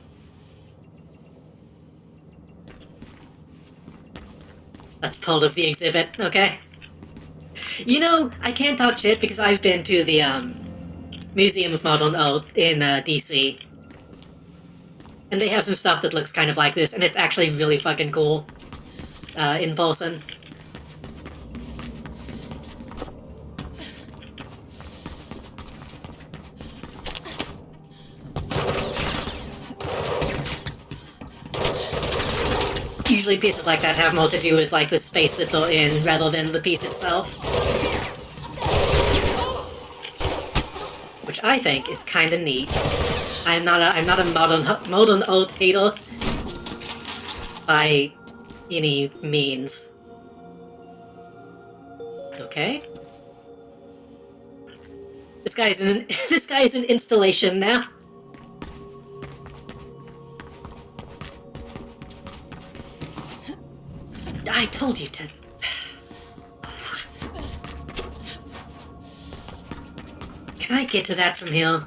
that's part of the exhibit, okay? You know, I can't talk shit because I've been to the, Museum of Modern Art in, DC. And they have some stuff that looks kind of like this, and it's actually really fucking cool, in person. Usually pieces like that have more to do with, like, the space that they're in, rather than the piece itself. Which I think is kinda neat. I'm not a modern art hater by any means. Okay. This guy is an installation now. I told you to. Can I get to that from here?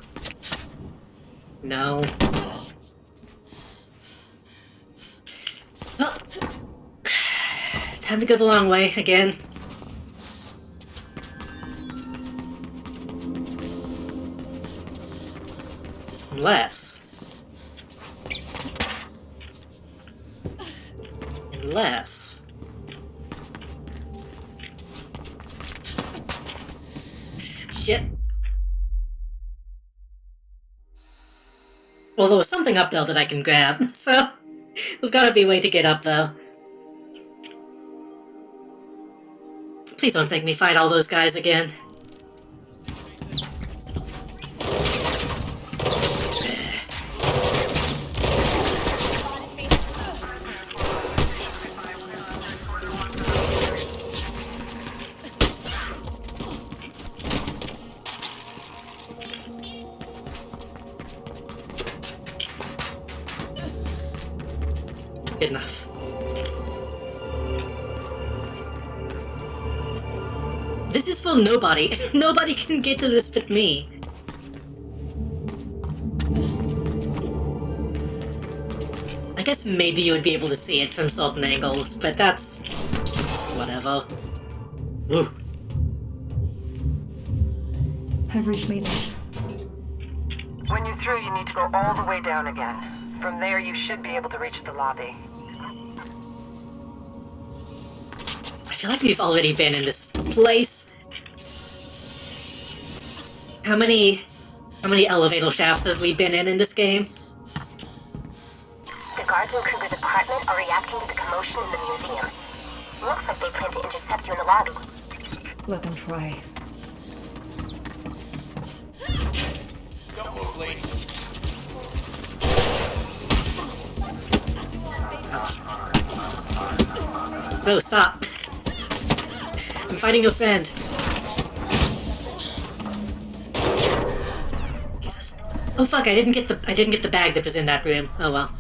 No. Well, time to go the long way again. Unless... Unless... Shit. Well, there was something up there that I can grab, so... There's gotta be a way to get up, though. Please don't make me fight all those guys again. Good enough. This is for nobody. Nobody can get to this but me. I guess maybe you would be able to see it from certain angles, but that's... whatever. Woo. I've reached maintenance. When you're through, you need to go all the way down again. From there, you should be able to reach the lobby. I feel like we've already been in this place. How many elevator shafts have we been in this game? The guards in Kruger's apartment are reacting to the commotion in the museum. Looks like they plan to intercept you in the lobby. Let them try. Don't move, lady. No, stop. I'm fighting your friend. Jesus. Oh fuck, I didn't get the bag that was in that room. Oh well.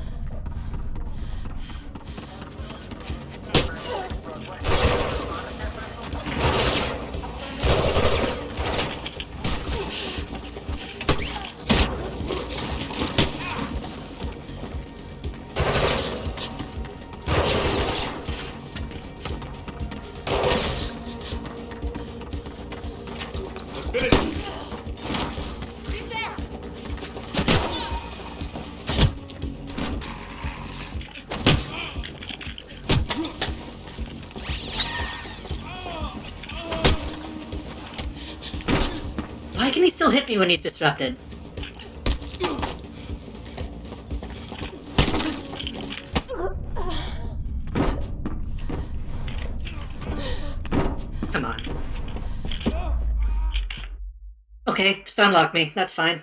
Why can he still hit me when he's disrupted? Come on. Okay, stun lock me. That's fine.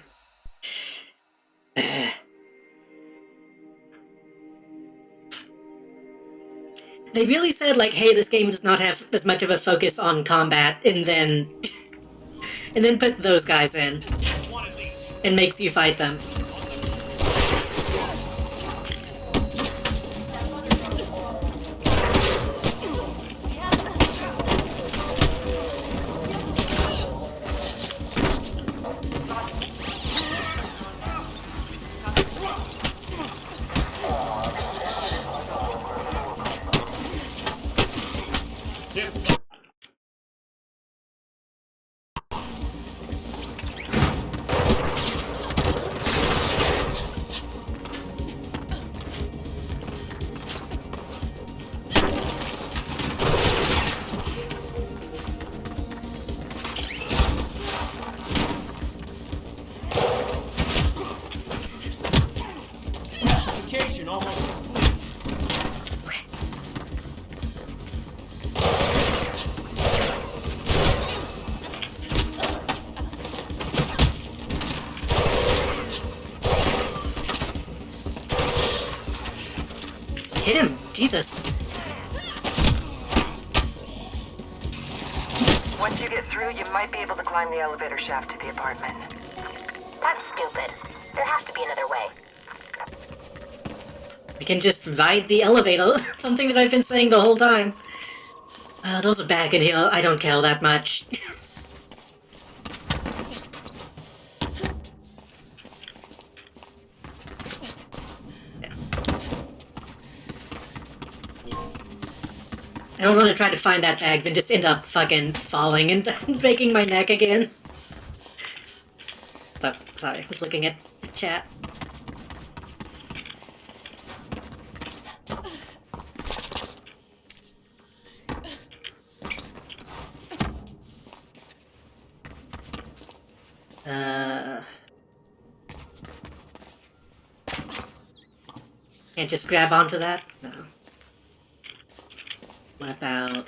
They really said, like, hey, this game does not have as much of a focus on combat, and then put those guys in, and makes you fight them. Hit him! Jesus! Once you get through, you might be able to climb the elevator shaft to the apartment. That's stupid. There has to be another way. We can just ride the elevator, something that I've been saying the whole time. There's a bag in here, I don't care that much. I don't want to try to find that bag, then just end up fucking falling and breaking my neck again. So, sorry, I was looking at the chat. Can't just grab onto that? No. What about...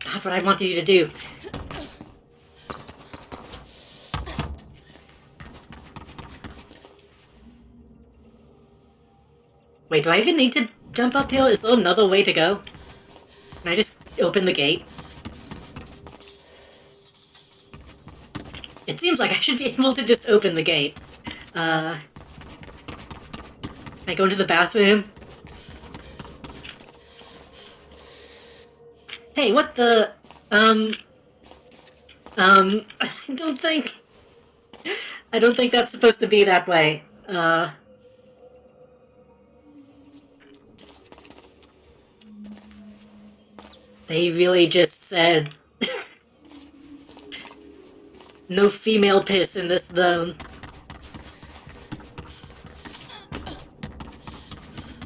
That's what I wanted you to do. Wait, do I even need to jump uphill? Is there another way to go? Can I just open the gate? It seems like I should be able to just open the gate. Can I go into the bathroom? Hey, what the... I don't think that's supposed to be that way. They really just said... no female piss in this zone.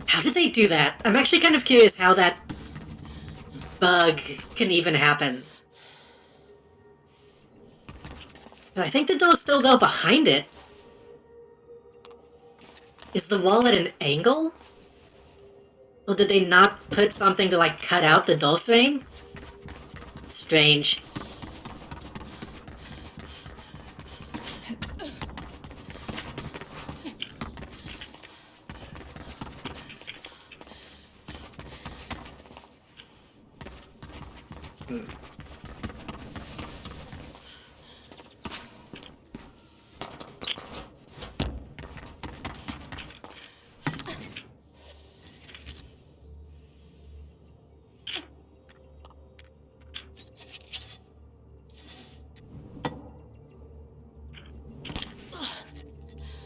How did they do that? I'm actually kind of curious how that bug can even happen. But I think the door's still though behind it. Is the wall at an angle? Or did they not put something to like cut out the door frame? Strange.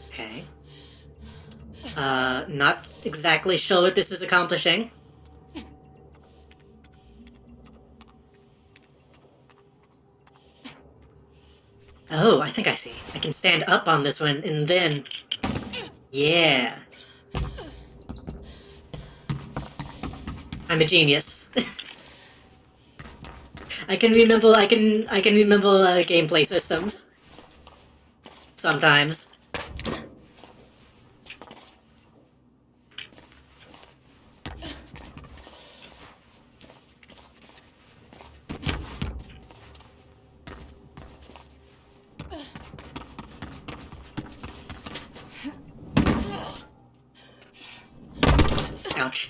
Okay. Not exactly sure what this is accomplishing. Oh, I think I see. I can stand up on this one, and then... Yeah. I'm a genius. I can remember gameplay systems. Sometimes. Ouch.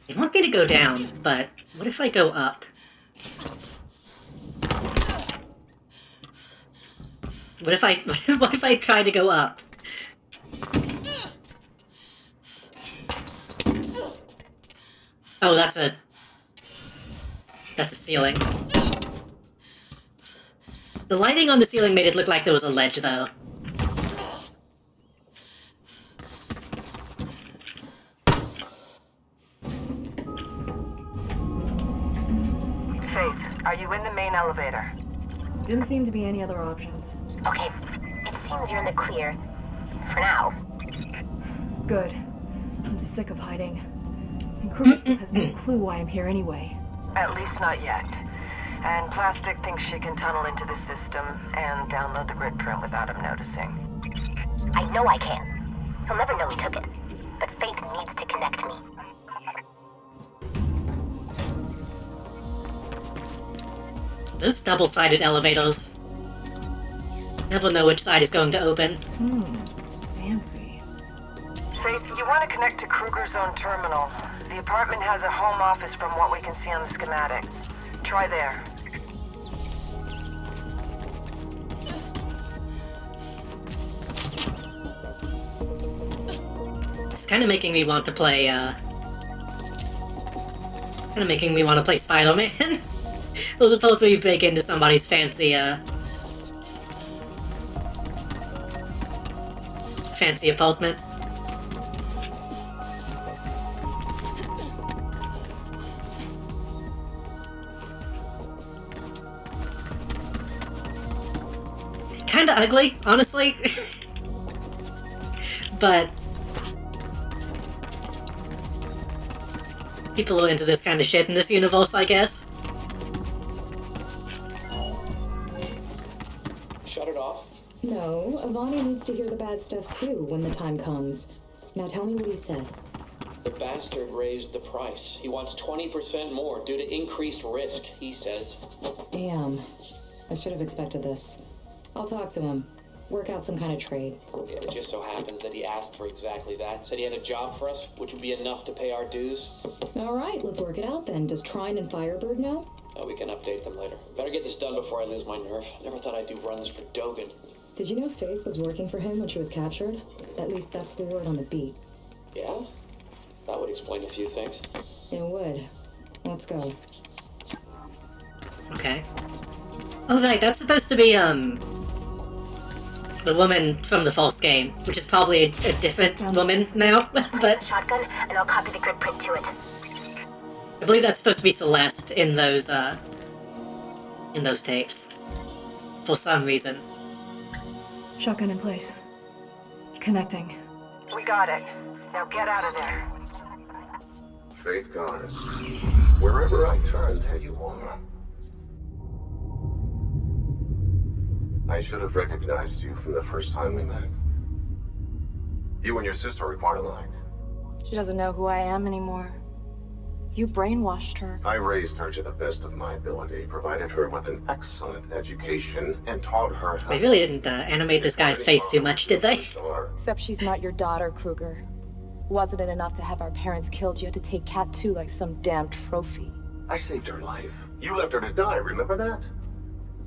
They want me to go down, but what if I go up? What if I try to go up? Oh, that's a ceiling. The lighting on the ceiling made it look like there was a ledge, though. Faith, are you in the main elevator? Didn't seem to be any other options. Okay, it seems you're in the clear. For now. Good. I'm sick of hiding. And Kruger still has no clue why I'm here anyway. At least not yet. And Plastic thinks she can tunnel into the system and download the grid print without him noticing. I know I can. He'll never know he took it. But Faith needs to connect me. Those double-sided elevators. Never know which side is going to open. Fancy. Faith, you want to connect to Kruger's own terminal. The apartment has a home office from what we can see on the schematics. Try there. It's kind of making me want to play, Spider-Man. Those are both where you break into somebody's fancy apartment. Kind kinda ugly, honestly. But people are into this kind of shit in this universe, I guess. Shut it off. No, Avani needs to hear the bad stuff too when the time comes. Now tell me what he said. The bastard raised the price. He wants 20% more due to increased risk, he says. Damn. I should have expected this. I'll talk to him. Work out some kind of trade. Yeah, it just so happens that he asked for exactly that. Said he had a job for us, which would be enough to pay our dues. All right, let's work it out then. Does Trine and Firebird know? We can update them later. Better get this done before I lose my nerve. Never thought I'd do runs for Dogen. Did you know Faith was working for him when she was captured? At least that's the word on the beat. Yeah? That would explain a few things. It would. Let's go. Okay. Oh right, that's supposed to be, the woman from the first game, which is probably a different woman now, but... Shotgun, and I'll copy the grid print to it. I believe that's supposed to be Celeste in those tapes. For some reason. Shotgun in place. Connecting. We got it. Now get out of there. Faith gone. Wherever I turn, there you are. I should have recognized you from the first time we met. You and your sister are quite alike. She doesn't know who I am anymore. You brainwashed her. I raised her to the best of my ability, provided her with an excellent education, and taught her how... They really didn't animate this guy's face too much, did they? Except she's not your daughter, Kruger. Wasn't it enough to have our parents killed? You had to take Cat too like some damn trophy. I saved her life. You left her to die, remember that?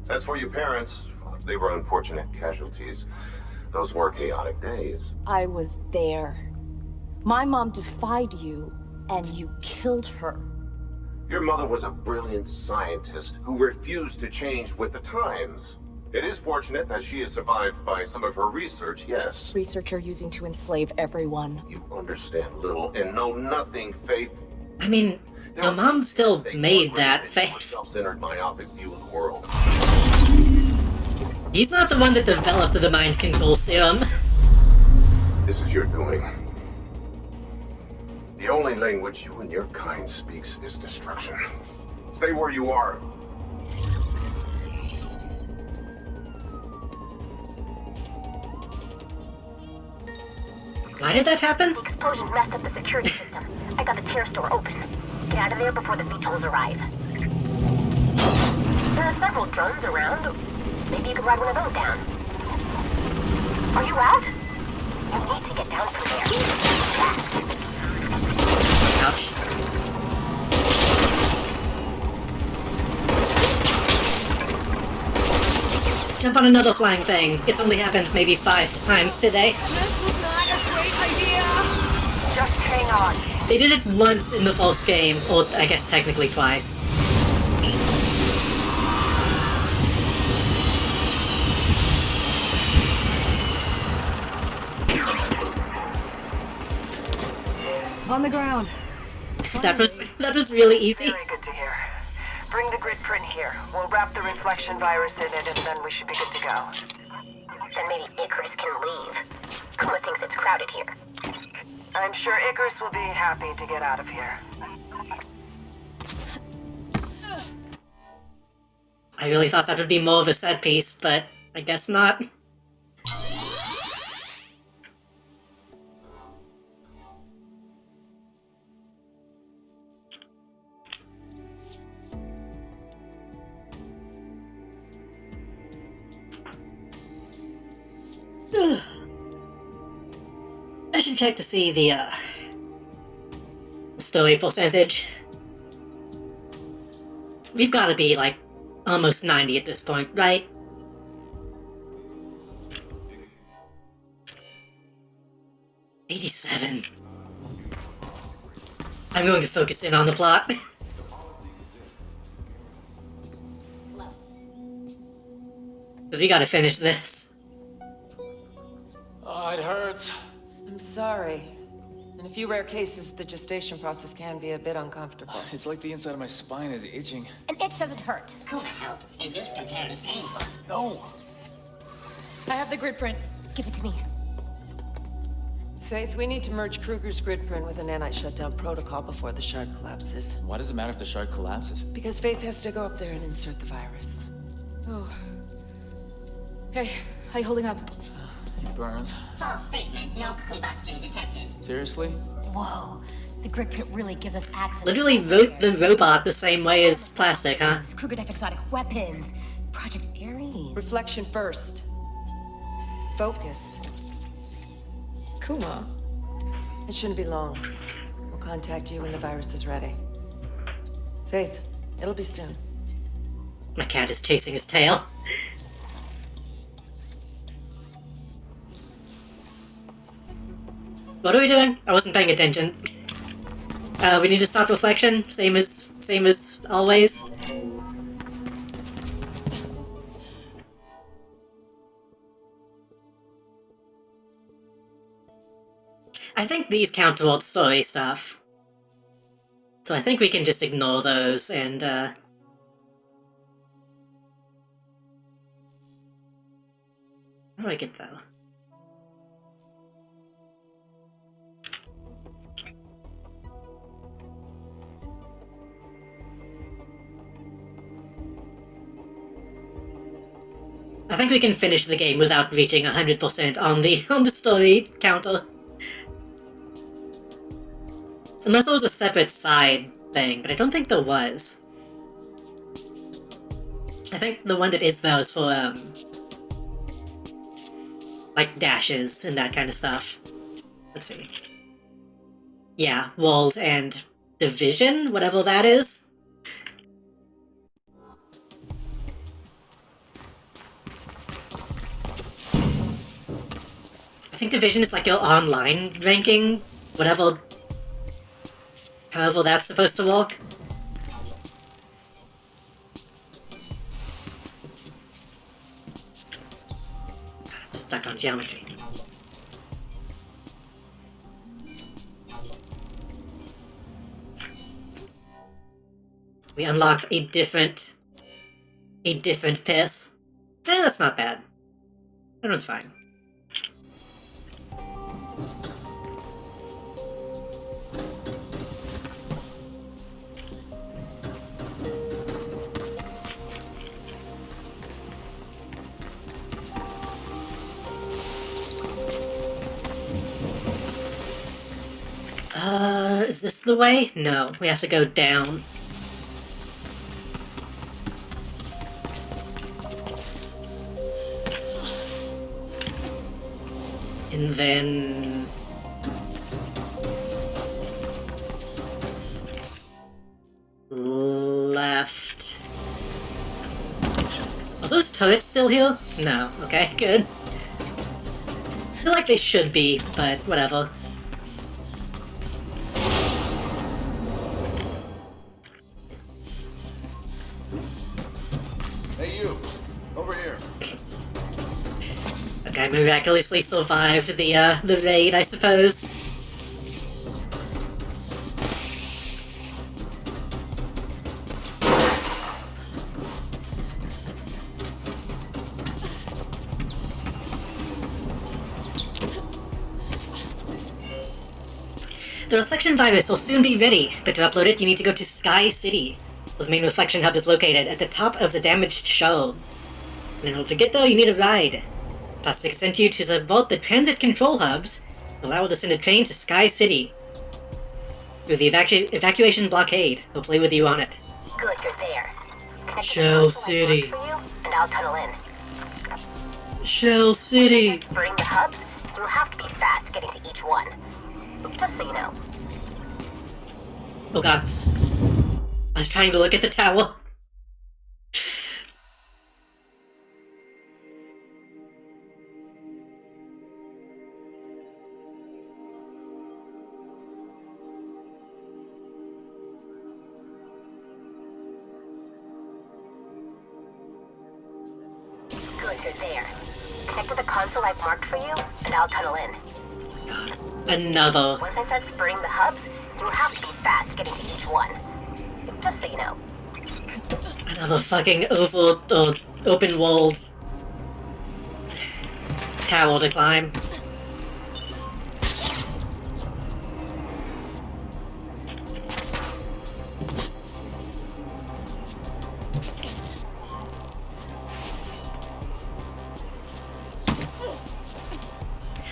As for your parents, they were unfortunate casualties. Those were chaotic days. I was there. My mom defied you, and you killed her. Your mother was a brilliant scientist who refused to change with the times. It is fortunate that she is survived by some of her research, yes. Research you're using to enslave everyone. You understand little and know nothing, Faith. I mean, your mom still made that, Faith. Self-centered, myopic view of the world. He's not the one that developed the mind control serum. This is your doing. The only language you and your kind speaks is destruction. Stay where you are. Why did that happen? The explosion messed up the security system. I got the tear store open. Get out of there before the VTOLs arrive. There are several drones around. Maybe you could ride one of those down. Are you out? You need to get down from there. Ouch. Jump on another flying thing. It's only happened maybe 5 times today. This was not a great idea. Just hang on. They did it once in the first game, or I guess technically twice. On the ground. That was really easy. Very good to hear. Bring the grid print here. We'll wrap the reflection virus in it, and then we should be good to go. Then maybe Icarus can leave. Kuma thinks it's crowded here. I'm sure Icarus will be happy to get out of here. I really thought that would be more of a set piece, but I guess not. I should check to see the story percentage. We've got to be like almost 90 at this point, right? $87. I'm going to focus in on the plot. We gotta finish this. Oh, it hurts. I'm sorry. In a few rare cases, the gestation process can be a bit uncomfortable. It's like the inside of my spine is itching. An itch doesn't hurt. Kuma help. It is comparative painful. No. I have the grid print. Give it to me. Faith, we need to merge Kruger's grid print with an anti-shutdown protocol before the shard collapses. Why does it matter if the shard collapses? Because Faith has to go up there and insert the virus. Oh. Hey, how you holding up? It burns. False statement. No combustion detected. Seriously? Whoa. The grid print really gives us access. Literally wrote the robot the same way as plastic, huh? Kruger exotic weapons. Project Ares. Reflection first. Focus. Kuma. It shouldn't be long. We'll contact you when the virus is ready. Faith, it'll be soon. My cat is chasing his tail. What are we doing? I wasn't paying attention. We need to stop reflection, same as always. I think these count towards story stuff. So I think we can just ignore those and, How do I get though? I think we can finish the game without reaching 100% on the story counter. Unless it was a separate side thing, but I don't think there was. I think the one that is though is for, like dashes and that kind of stuff. Let's see. Yeah, World and Division, whatever that is. I think Division is like your online ranking, whatever, however that's supposed to work. I'm stuck on geometry. We unlocked a different piss. That's not bad. That one's fine. Is this the way? No, we have to go down. And then... left. Are those turrets still here? No. Okay, good. I feel like they should be, but whatever. Hey you! Over here! Okay, miraculously survived the raid, I suppose. The reflection virus will soon be ready, but to upload it you need to go to Sky City, where the main reflection hub is located at the top of the damaged shell. And in order to get there you need a ride. Plastic sent you to both the transit control hubs to allow to send a train to Sky City. Through the evacuation blockade, hopefully with you on it. Good, you're there. Shell City. For you, and I'll tunnel in. Shell City. Bring the hubs, you'll have to be fast getting to each one. Just so you know. Oh god. I was trying to look at the tower. Good, you're there. Connect to the console I've marked for you, and I'll tunnel in. Another. Once I start spraying the hubs, you'll have to be fast getting to each one. Just so you know. Another fucking open world. tower to climb.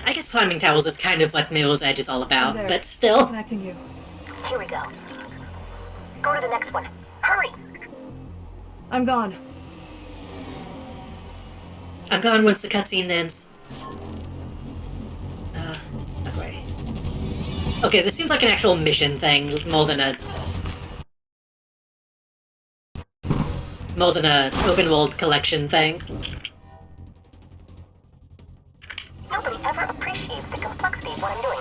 I guess climbing towers is kind of what Mirror's Edge is all about, but still. Connecting you. Here we go. Go to the next one. Hurry! I'm gone. I'm gone once the cutscene ends. Okay. Okay, this seems like an actual mission thing, more than a open world collection thing. Nobody ever appreciates the complexity of what I'm doing.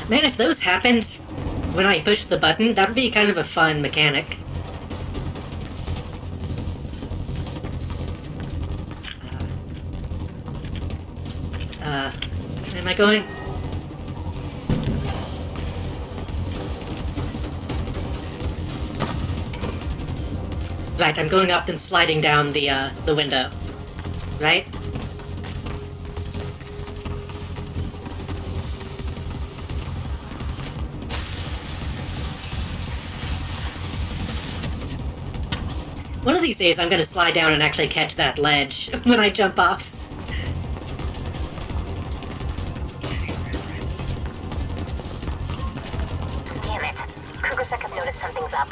Man, if those happened when I push the button, that would be kind of a fun mechanic. Where am I going? Right, I'm going up and sliding down the window. Right? One of these days I'm gonna slide down and actually catch that ledge when I jump off. Damn it. Krugersek have noticed something's up.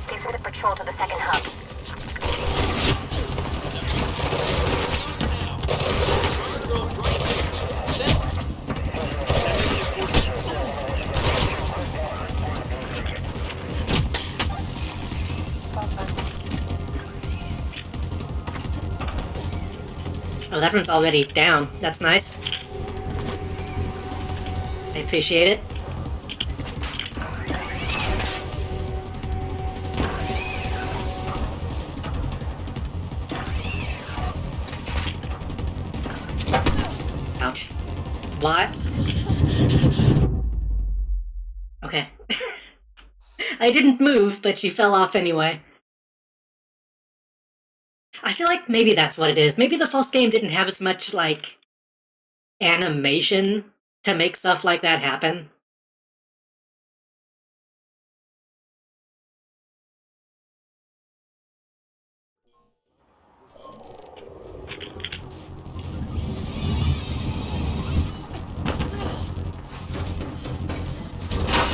They sent a patrol to the second hub. Oh, that one's already down. That's nice. I appreciate it. Ouch. What? Okay. I didn't move, but she fell off anyway. I feel like maybe that's what it is. Maybe the first game didn't have as much, like, animation to make stuff like that happen.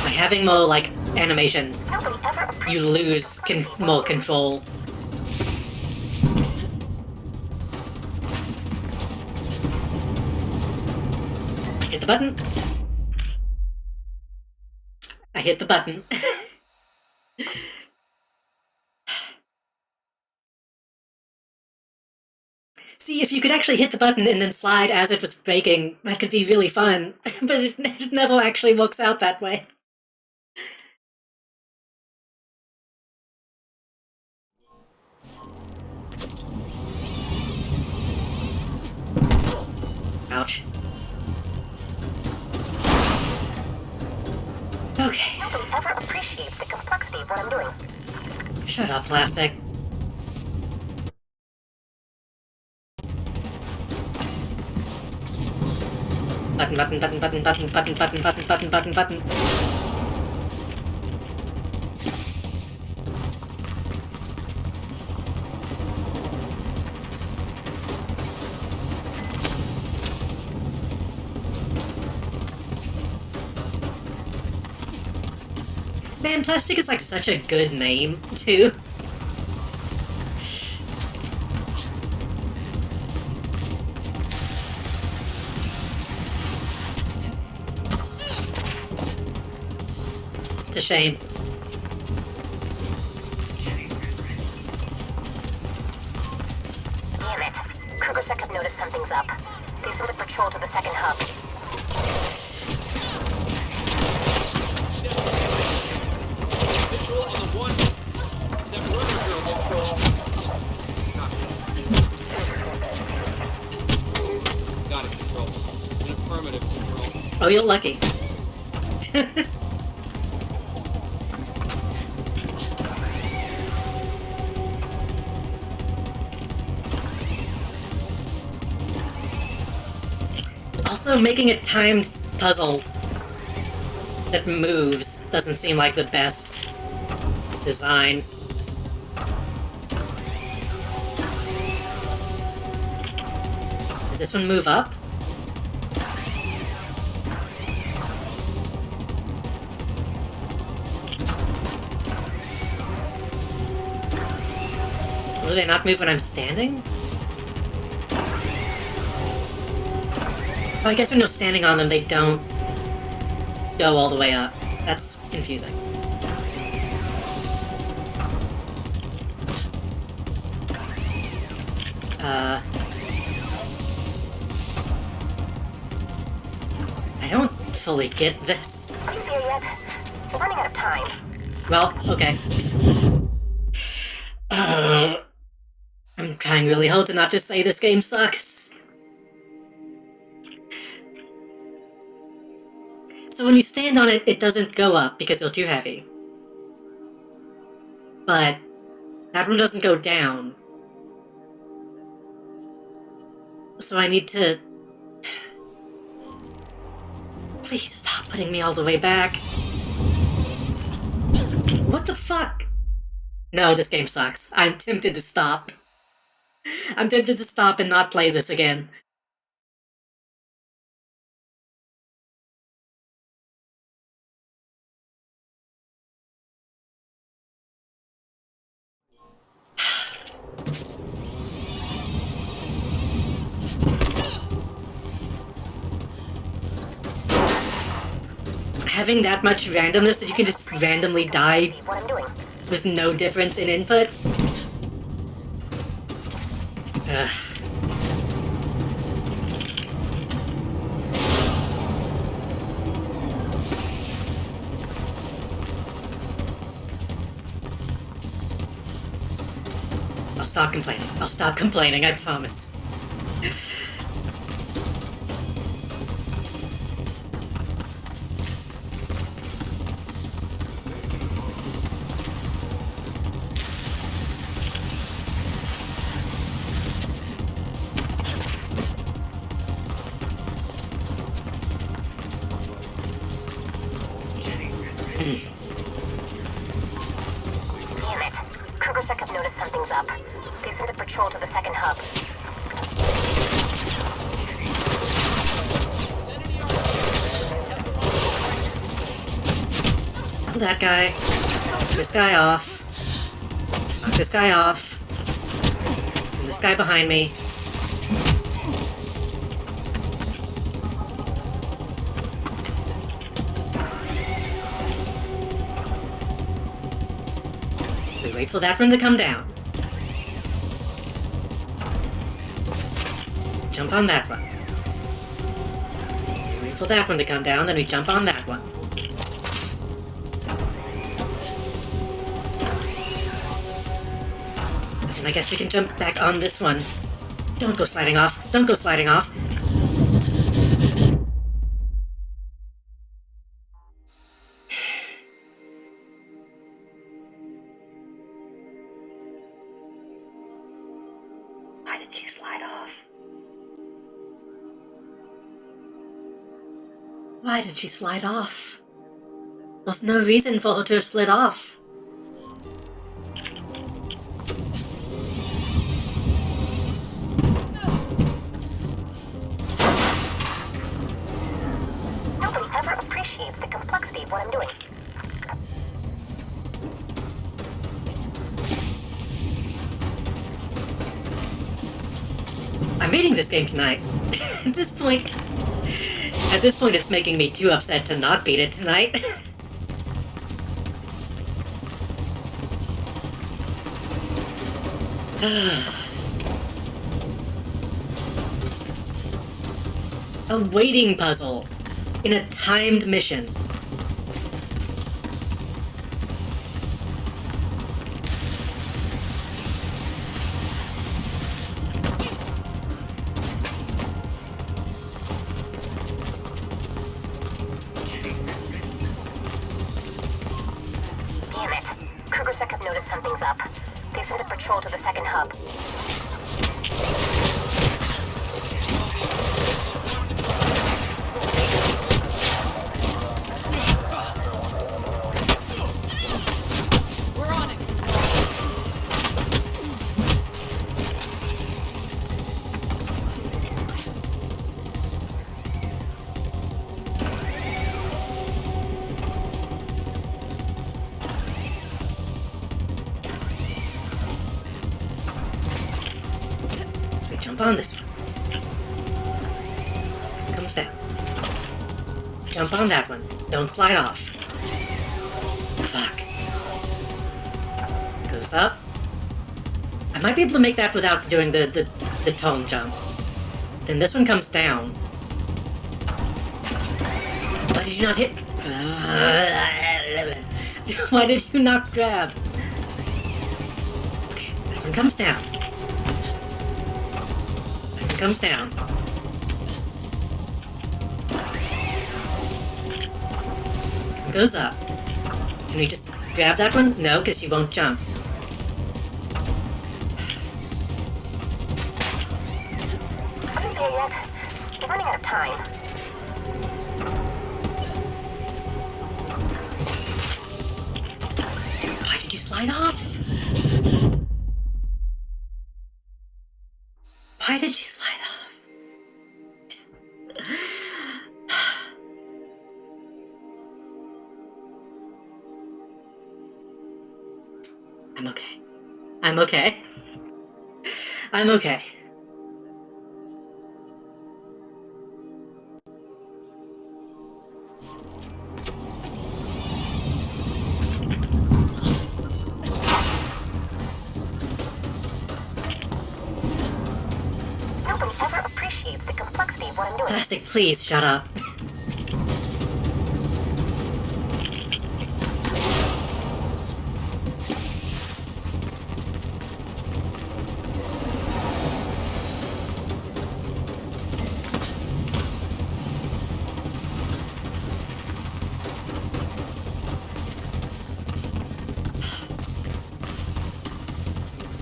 By having more, like, animation, you lose more control. Hit the button. I hit the button. See, if you could actually hit the button and then slide as it was breaking, that could be really fun. But it never actually works out that way. Ouch. Okay. Nobody ever appreciates the complexity of what I'm doing. Shut up, plastic. Button, button, button, button, button, button, button, button, button, button, button. Man, plastic is like such a good name, too. It's a shame. Damn it. Krugersek have noticed something's up. They sent a patrol to the second hub. Visual on the one. Except runner girl control. Got it, control. It's an affirmative, control. Oh, you're lucky. Also, making a timed puzzle that moves doesn't seem like the best design. Does this one move up? Will they not move when I'm standing? Oh, I guess when you're standing on them, they don't go all the way up. That's confusing. I don't fully get this. Are you there yet? We're running out of time. Well, okay. I'm trying really hard to not just say this game sucks. So when you stand on it, it doesn't go up because you're too heavy. But that one doesn't go down. So I need to... Please stop putting me all the way back. What the fuck? No, this game sucks. I'm tempted to stop. I'm tempted to stop and not play this again. Having that much randomness that you can just randomly die with no difference in input? Ugh. I'll stop complaining. I'll stop complaining, I promise. Damn it. Krugersek have noticed something's up. They sent a patrol to the second hub. Kill that guy. Knock this guy off. Knock this guy off. Send this guy behind me. We wait for that one to come down. Jump on that one. Wait for that one to come down, then we jump on that one. And I guess we can jump back on this one. Don't go sliding off. Don't go sliding off. Why did she slide off? Why did she slide off? There's no reason for her to have slid off. Nobody ever appreciates the complexity of what I'm doing. I'm beating this game tonight. At this point it's making me too upset to not beat it tonight. A waiting puzzle in a timed mission. Sec have noticed something's up. They sent a patrol to the second hub. We're on it. So we jump on this one. Comes down. Jump on that one. Don't slide off. Fuck. Goes up. I might be able to make that without doing the tone jump. Then this one comes down. Why did you not hit? Why did you not grab? Okay, that one comes down. That one comes down. Goes up. Can we just grab that one? No, because she won't jump. Aren't there yet? We're running out of time. Why did you slide off? Why did you slide off? I'm okay. I'm okay. I'm okay. Nobody ever appreciates the complexity of what I'm doing. Plastic, please shut up.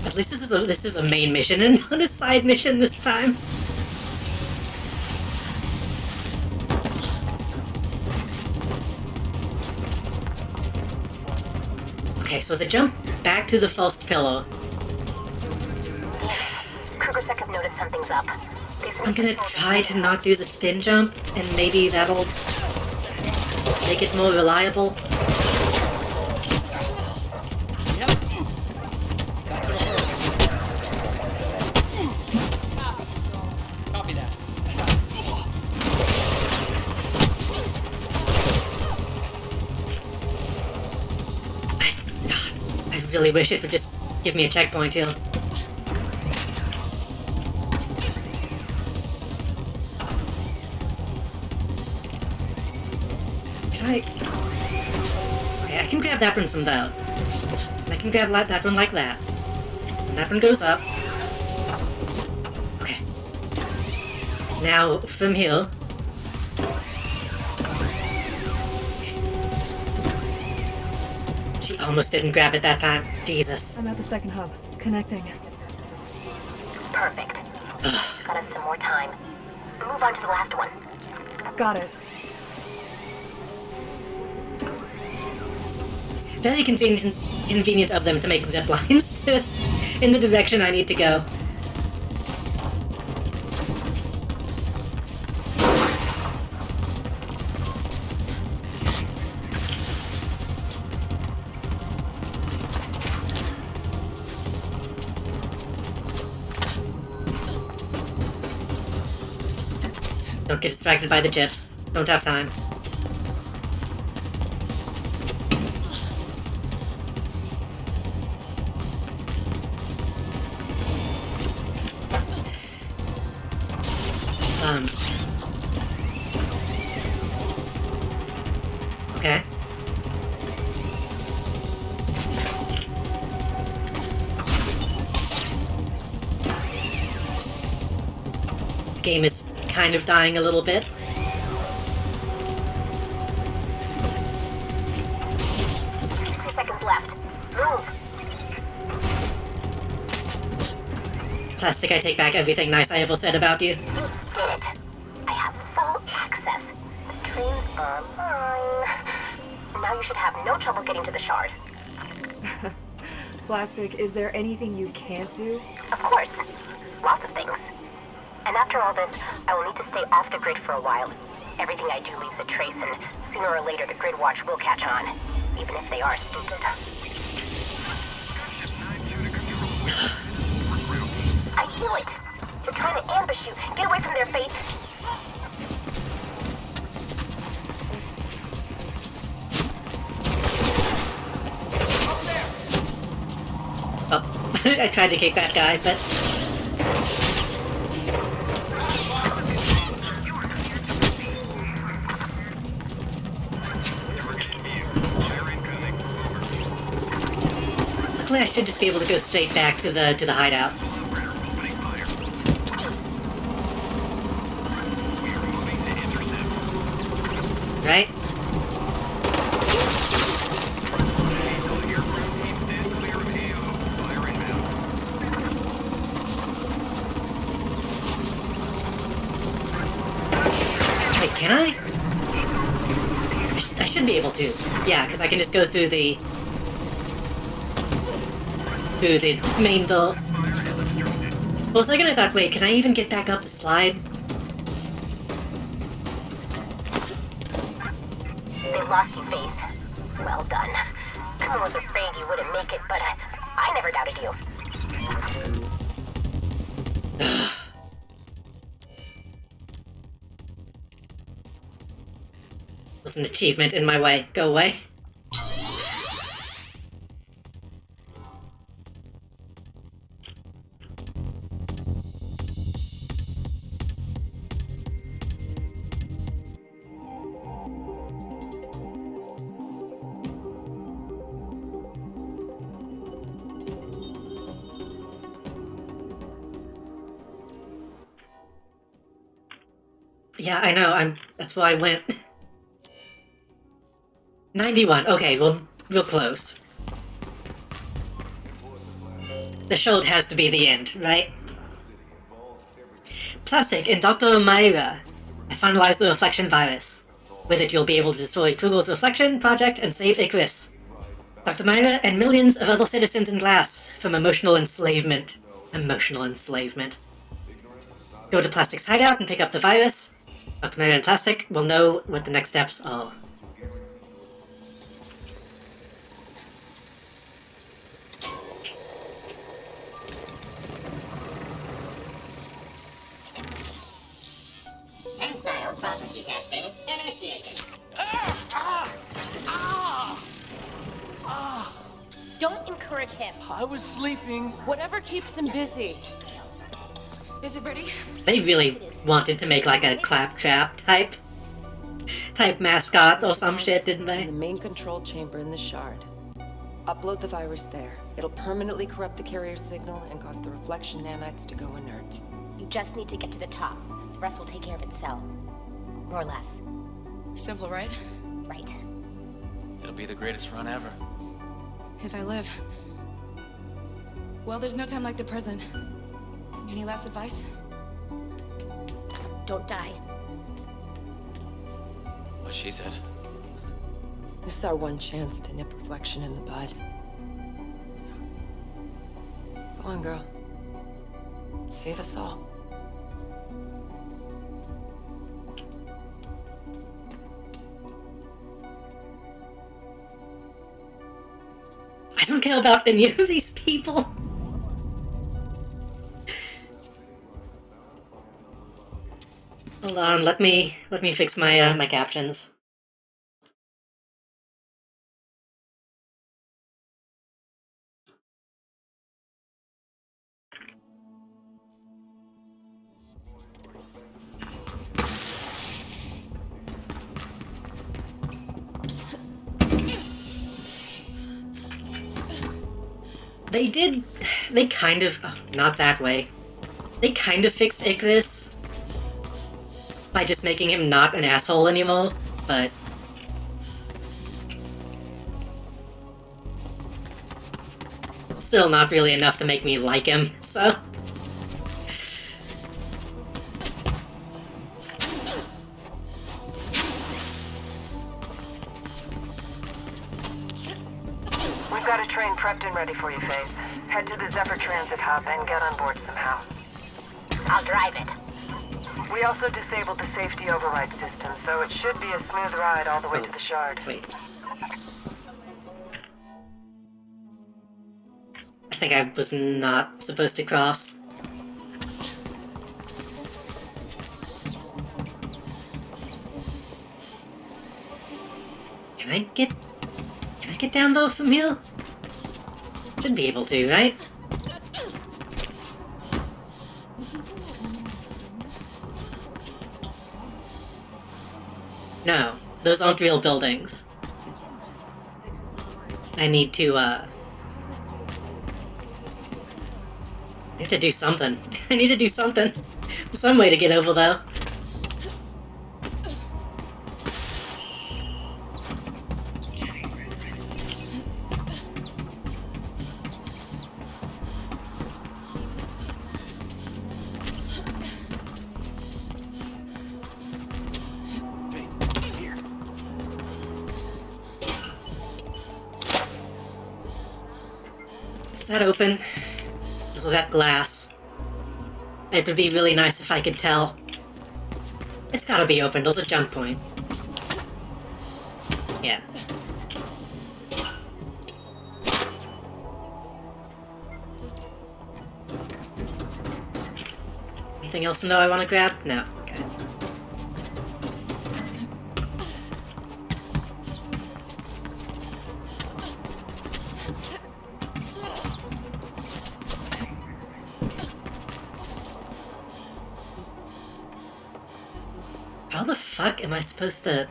At least this is a main mission and not a side mission this time. Okay, so the jump back to the false pillow. Sec have noticed something's up. I'm gonna try to not do the spin jump, and maybe that'll make it more reliable. Copy that. I really wish it would just give me a checkpoint here. Okay, I can grab that one from there. And I can grab that one like that. And that one goes up. Okay. Now, from here... She almost didn't grab it that time. Jesus. I'm at the second hub. Connecting. Perfect. Got us some more time. Move on to the last one. Got it. Very convenient of them to make zip lines in the direction I need to go. Don't get distracted by the gyps. Don't have time. Okay. The game is kind of dying a little bit. 60 seconds left. Move. Plastic, I take back everything nice I ever said about you. You did it. I have full access. The trains are mine. Now you should have no trouble getting to the shard. Plastic, is there anything you can't do? Of course. Lots of things. And after all this, I will need to stay off the grid for a while. Everything I do leaves a trace, and sooner or later the grid watch will catch on, even if they are stupid. I knew it! They're trying to ambush you. Get away from their fate. Oh, I tried to kick that guy, but... Luckily, I should just be able to go straight back to the hideout. Right? Wait, can I? I should be able to. Yeah, because I can just go through the main door. For a second I thought, wait, can I even get back up the slide? They lost you, Faith. Well done. I was afraid you wouldn't make it, but I never doubted you. There's an achievement in my way. Go away. Yeah, I know, that's why I went. 91, okay, well, real close. The shield has to be the end, right? Plastic, in Dr. Maira, I finalized the reflection virus. With it, you'll be able to destroy Krugel's reflection project and save Icarus. Dr. Maira and millions of other citizens in Glass from emotional enslavement. Emotional enslavement. Go to Plastic's hideout and pick up the virus. Dr. Maira and Plastic will know what the next steps are. Tensile property testing initiated. Don't encourage him. I was sleeping. Whatever keeps him busy. Is it ready? They really wanted to make like a claptrap type mascot or some shit, didn't they? The main control chamber in the shard. Upload the virus there. It'll permanently corrupt the carrier signal and cause the reflection nanites to go inert. You just need to get to the top. The rest will take care of itself. More or less. Simple, right? Right. It'll be the greatest run ever. If I live. Well, there's no time like the present. Any last advice? Don't die. What she said. This is our one chance to nip reflection in the bud. So, go on, girl. Save us all. I don't care about any of these people. Hold on, let me fix my my captions. They kind of, oh, not that way. They kind of fixed Icarus by just making him not an asshole anymore, but still not really enough to make me like him, so got a train prepped and ready for you, Faith. Head to the Zephyr Transit Hub and get on board somehow. I'll drive it. We also disabled the safety override system, so it should be a smooth ride all the way to the Shard. Wait. I think I was not supposed to cross. Can I get down though from here? Should be able to, right? No, those aren't real buildings. I need to, I need to do something. I need to do something. Some way to get over, though. Is that open? Is that glass? It would be really nice if I could tell. It's gotta be open. There's a jump point. Yeah. Anything else in there I want to grab? No. Okay. How the fuck am I supposed to...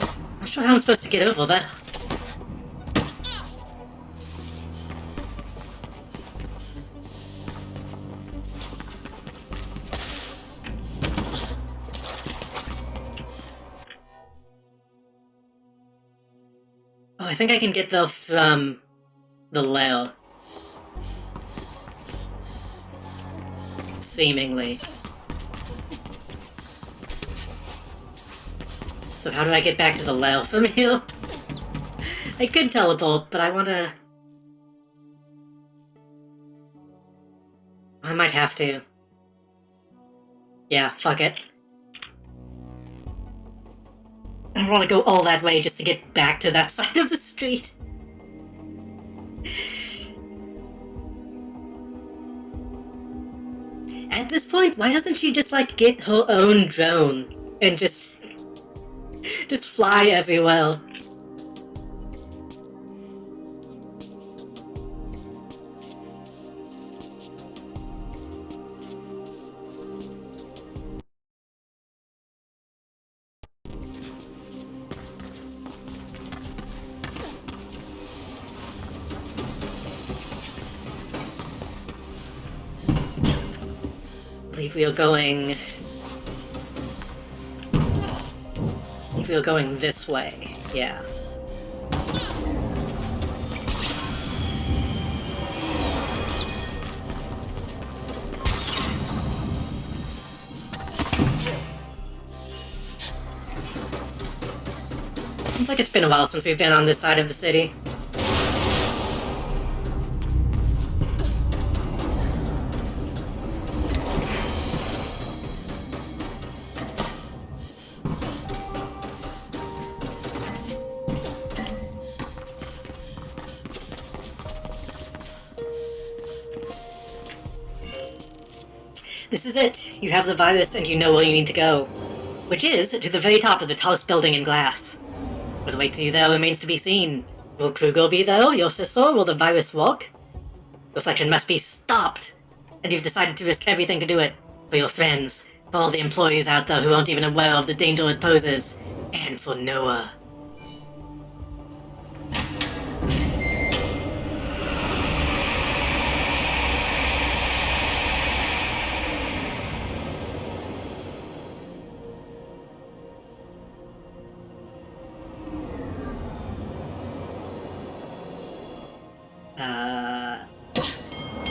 I'm not sure how I'm supposed to get over that. Oh, I think I can get there from the lair. Seemingly. So how do I get back to the lair from here? I could teleport, but I wanna... I might have to. Yeah, fuck it. I don't want to go all that way just to get back to that side of the street. At this point, why doesn't she just, like, get her own drone and just fly everywhere? I believe we are going... I think we are going this way, yeah. Seems like it's been a while since we've been on this side of the city. This is it. You have the virus and you know where you need to go. Which is to the very top of the tallest building in glass. What awaits you there remains to be seen. Will Kruger be there, your sister? Will the virus work? Reflection must be stopped! And you've decided to risk everything to do it. For your friends, for all the employees out there who aren't even aware of the danger it poses, and for Noah.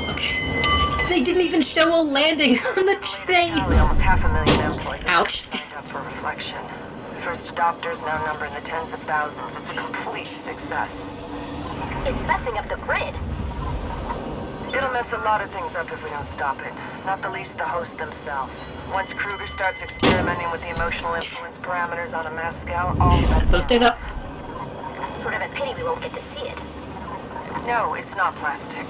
Okay. They didn't even show a landing on the train! Almost 500,000 employees Ouch. signed up for reflection. For first adopters now number in the tens of thousands. It's a complete success. It's messing up the grid. It'll mess a lot of things up if we don't stop it. Not the least the host themselves. Once Kruger starts experimenting with the emotional influence parameters on a mass scale, all bets Don't stand up. Sort of a pity we won't get to see it. No, it's not plastic.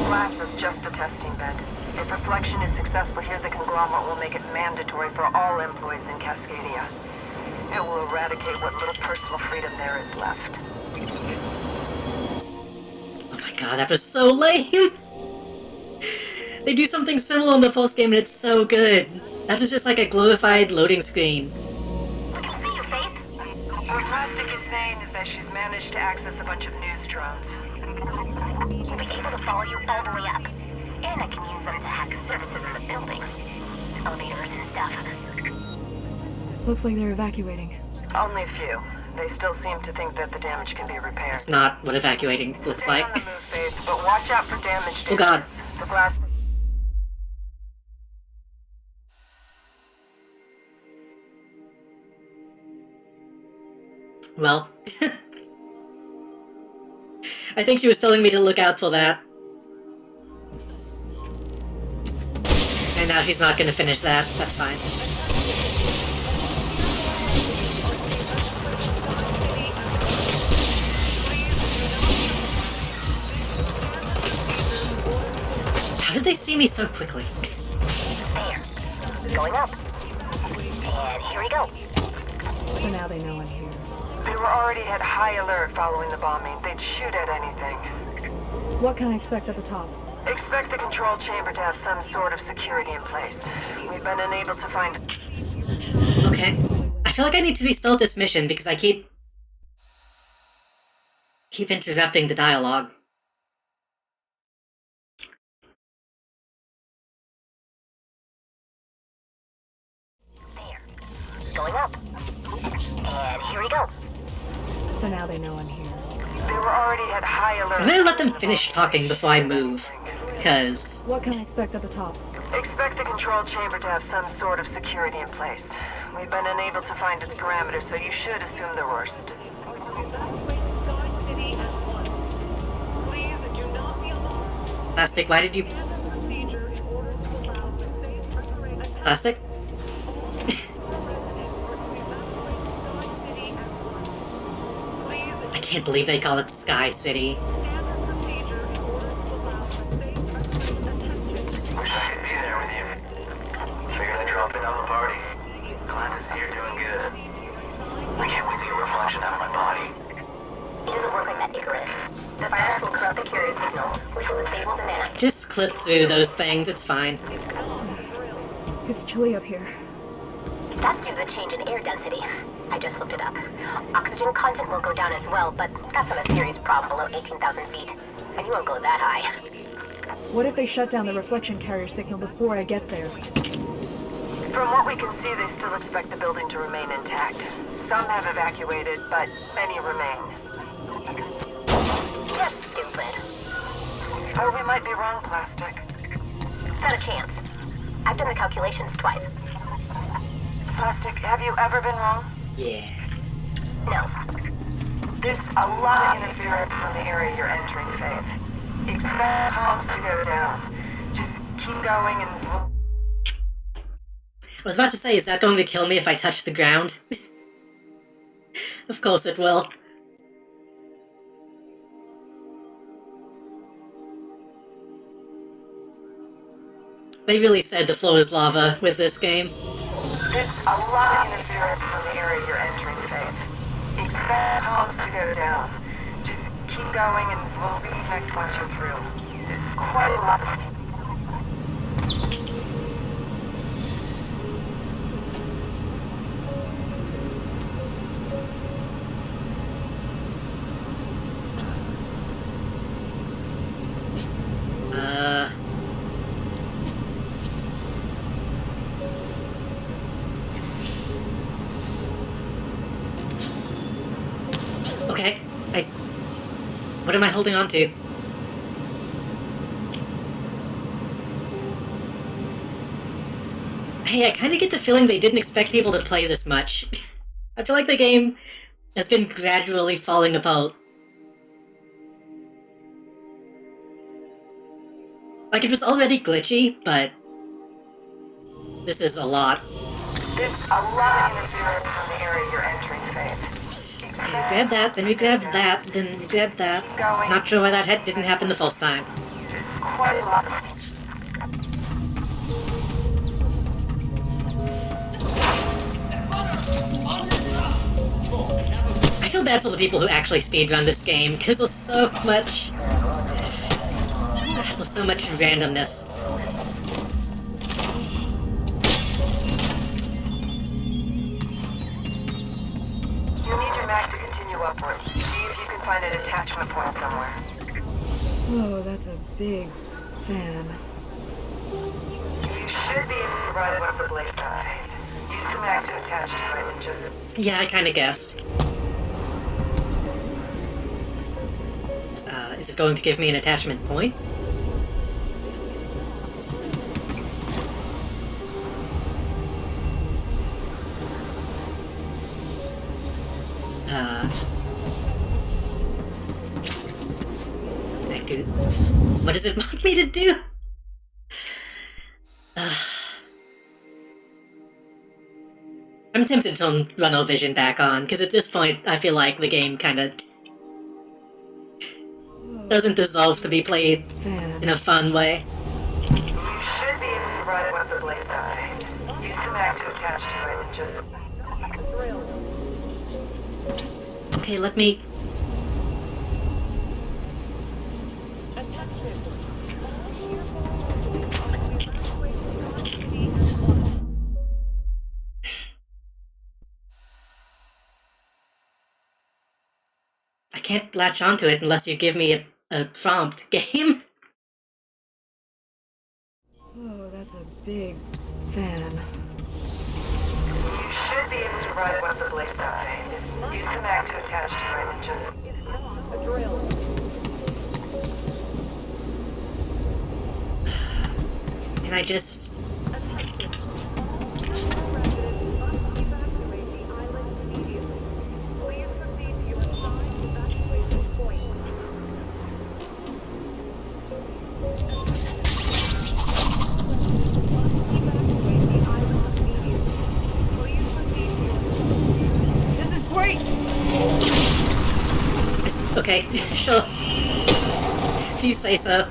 Glass is just the testing bed. If reflection is successful here, the conglomerate will make it mandatory for all employees in Cascadia. It will eradicate what little personal freedom there is left. Oh my god, that was so lame! They do something similar in the first game and it's so good. That was just like a glorified loading screen. We can see you, Faith. What Plastic is saying is that she's managed to access a bunch of news drones. We'll be able to follow you all the way up. And I can use them to hack services in the building. Elevators and stuff. Looks like they're evacuating. Only a few. They still seem to think that the damage can be repaired. It's not what evacuating looks Stay like. on the move, Faith, but watch out for damage. Oh god. The glass. Well. I think she was telling me to look out for that. And now she's not gonna finish that. That's fine. How did they see me so quickly? There. Going up. And here we go. So now they know I'm here. They were already at high alert following the bombing. They'd shoot at anything. What can I expect at the top? Expect the control chamber to have some sort of security in place. We've been unable to find... Okay. I feel like I need to restart this mission because I keep interrupting the dialogue. There. Going up. And here we go. So now they know I'm here. They were already at high alert. I'm gonna let them finish talking before I move. Cause... What can I expect at the top? Expect the control chamber to have some sort of security in place. We've been unable to find its parameters, so you should assume the worst. Plastic, why did you... Plastic? I can't believe they call it Sky City. Wish I could be there with you. Figured I'd drop in on the party. Glad to see you're doing good. I can't wait to get reflection out of my body. It doesn't work like that, Icarus. The virus will corrupt the carrier signal, which will disable the mana. Just clip through those things, it's fine. It's chilly up here. That's due to the change in air density. I just looked it up. Oxygen content will go down as well, but that's not a serious problem below 18,000 feet. And you won't go that high. What if they shut down the reflection carrier signal before I get there? From what we can see, they still expect the building to remain intact. Some have evacuated, but many remain. You're stupid. Or we might be wrong, Plastic. Not a chance. I've done the calculations twice. Plastic, have you ever been wrong? Yeah. No. There's a lot of interference from the area you're entering, Faith. Expect comms to go down. Just keep going and... I was about to say, is that going to kill me if I touch the ground? Of course it will. They really said the floor is lava with this game. There's a lot of interference from the area you're entering, Faith. Expect comms to go down. Just keep going and we'll reconnect once you're through. There's quite a lot of... Okay, what am I holding on to? Hey, I kinda get the feeling they didn't expect people to play this much. I feel like the game has been gradually falling apart. Like, it was already glitchy, but this is a lot. There's a lot of interference from the area you're entering, Faith. Okay, grab that, then we grab that, then we grab that. Not sure why that didn't happen the first time. Quite a lot of I feel bad for the people who actually speedrun this game, because there's so much randomness. You need your mag to continue upwards. See if you can find an attachment point somewhere. Oh, that's a big fan. You should be able to ride one of the blades out. Use the mag to attach to it and just... Yeah, I kinda guessed. Is it going to give me an attachment point? What does it want me to do? I'm tempted to turn Runnel Vision back on, because at this point I feel like the game kinda doesn't deserve to be played in a fun way. You should be able to ride one of the blades out. Use the mag to attach to it and just... Okay, let me... I can't latch onto it unless you give me a prompt game. Oh, that's a big fan. You should be able to ride one of the blades out. Use the mag to attach to it and just... Can I just... This is great! Okay, sure. If you say so.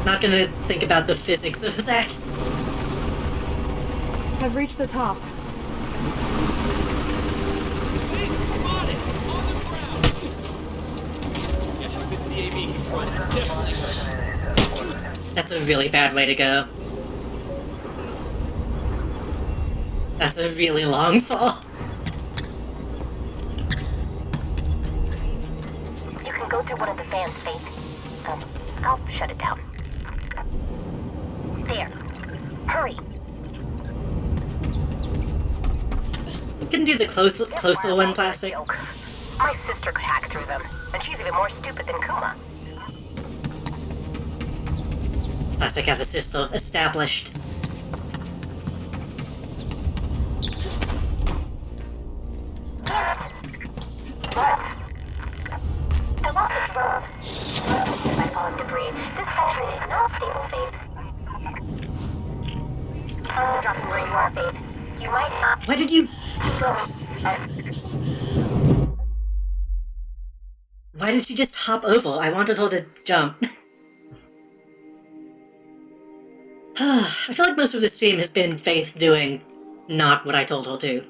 Not gonna think about the physics of that. I've reached the top. That's a really bad way to go. That's a really long fall. You can go through one of the fans, Faith. I'll shut it down. There. Hurry. Couldn't do the closer one, Plastic. My sister could hack through them, and she's even more stupid than Kuma. Plastic has a sister established. What? I lost a drone. By falling debris. This section is not stable, Faith. I'm dropping where you are, Faith. You might not... Why did you... Why did she just hop over? I wanted her to jump. I feel like most of this stream has been Faith doing not what I told her to.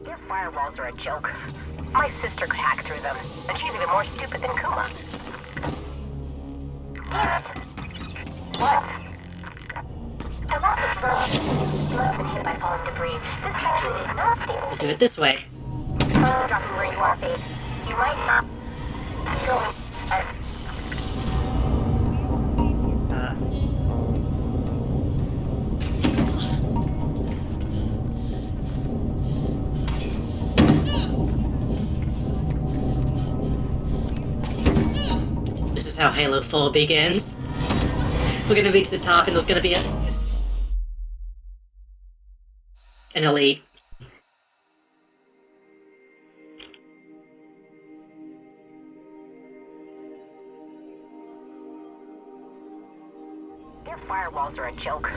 Your firewalls are a joke. My sister could hack through them, and she's even more stupid than Kuma. Damn it. What? I lost a drone. You must have been hit by falling debris. This section is not stable. We'll do it this way. I'm dropping where you are, Faith. You might not... Go. This is how Halo 4 begins. We're gonna reach the top and there's gonna be an elite. Their firewalls are a joke.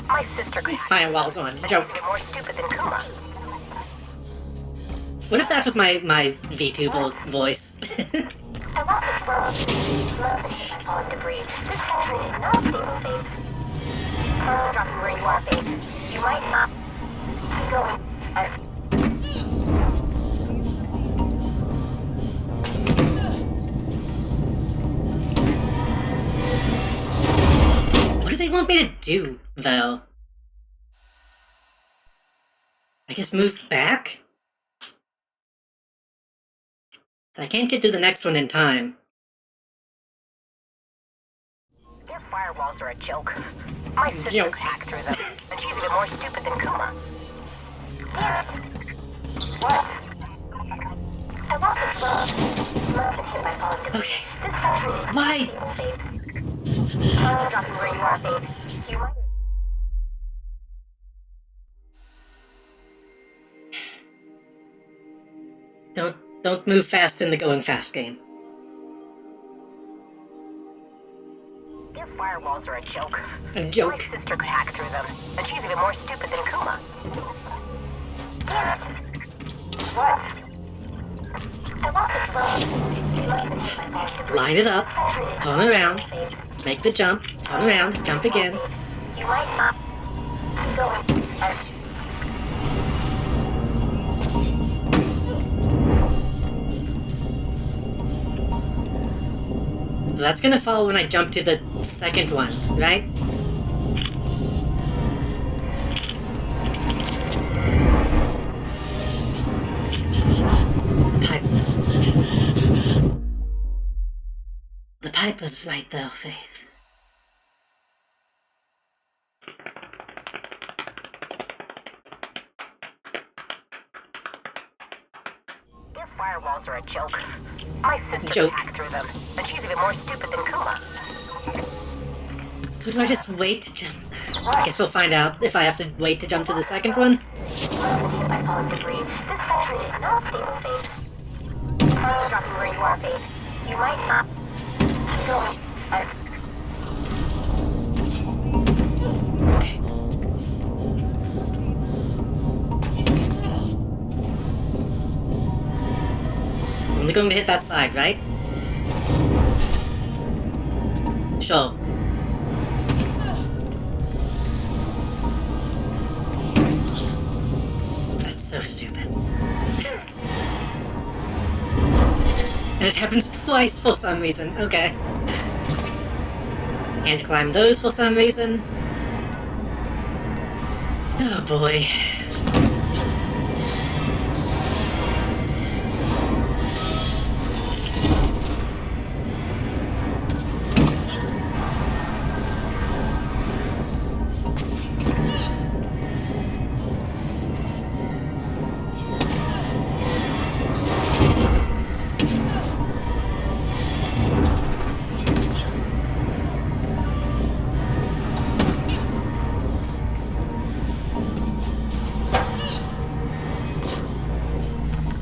My sister These firewalls are a joke. Even more stupid than Kuma. What if that was my VTuber voice? I lost a phone. Most of fallen debris. This country is not stable, Faith. Cars are dropping where you are, Faith. You might not be going. What do they want me to do, though? I guess move back? So I can't get to the next one in time. Their firewalls are a joke. My sister hacked through them, and she's even more stupid than Kuma. Damn it. What? I lost a phone. Must have hit by falling debris. Okay. This country is Why? not stable, Faith. Cars are dropping where you are, Faith. You might. Don't move fast in the going fast game. Their firewalls are a joke. A joke. My sister could hack through them, and she's even more stupid than Kuma. Damn it. What? I lost a phone. Line it up. Turn around. Make the jump. Turn around. Jump again. You might not be going. So that's gonna fall when I jump to the second one, right? The pipe was right though, Faith. Their firewalls are a joke. My sister could hack through them, and she's even more stupid than Kuma. So do I just wait to jump? I guess we'll find out if I have to wait to jump to the second one. This country is not stable, Faith. Cars are dropping where you are, Faith. You might not be going. Okay. I'm only going to hit that side, right? Sure. That's so stupid. And it happens twice for some reason. Okay. Can't climb those for some reason. Oh boy.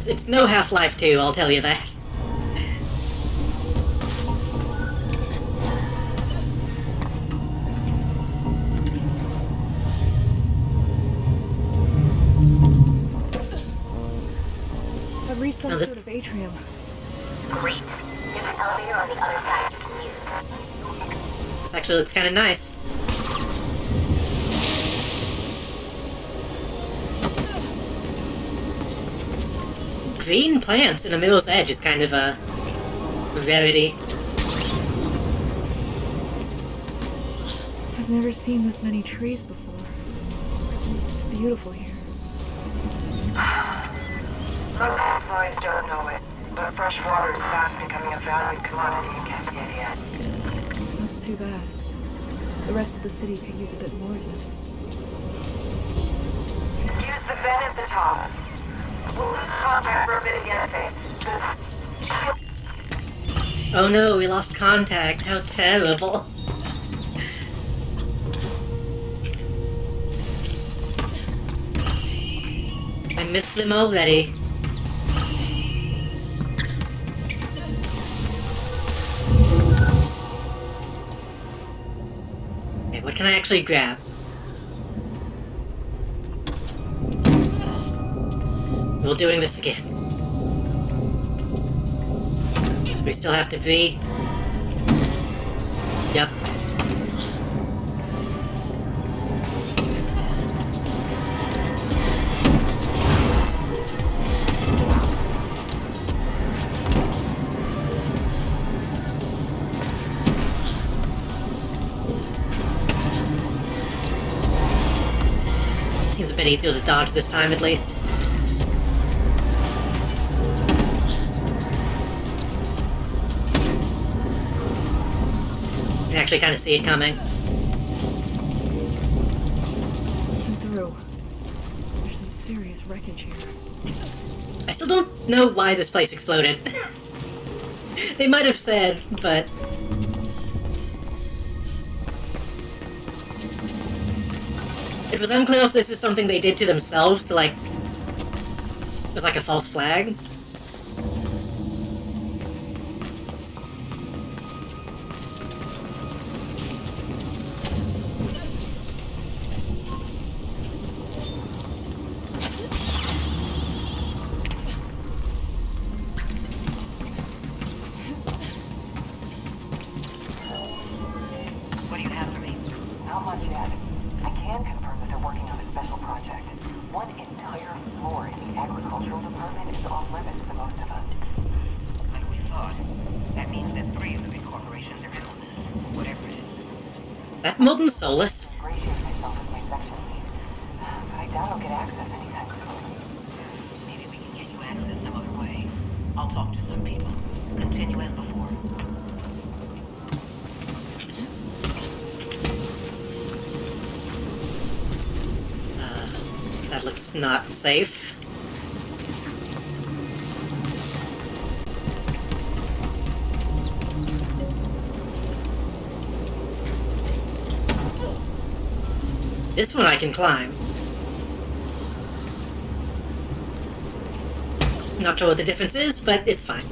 It's no Half-Life 2, I'll tell you that. I've reached some sort of atrium. Great. There's an elevator on the other side you can use. This actually looks kind of nice. Green plants in the Mirror's Edge is kind of a rarity. I've never seen this many trees before. It's beautiful here. Most employees don't know it, but fresh water is fast becoming a valued commodity in Cascadia. That's too bad. The rest of the city could use a bit more of this. Use the vent at the top. We'll lose contact for a bit again, Faith. Oh no, we lost contact. How terrible. I miss them already. Okay, can I actually grab? We're doing this again. We still have to be... Yep. Seems a bit easier to dodge this time, at least. You can actually kind of see it coming. Looking through. There's some serious wreckage here. I still don't know why this place exploded. They might have said, but... It was unclear if this is something they did to themselves to, like... It was like a false flag. What do you have for me? Not much yet. I can confirm that they're working on a special project. One entire floor in the agricultural department is off limits to most of us. Like we thought. That means that 3 of the big corporations are in on this. Whatever it is. That modern Solus. Ingratiate myself with my section lead. But I doubt I'll get access anytime soon. Maybe we can get you access some other way. I'll talk to some people. Continue as before. That looks not safe. This one I can climb. Not sure what the difference is, but it's fine.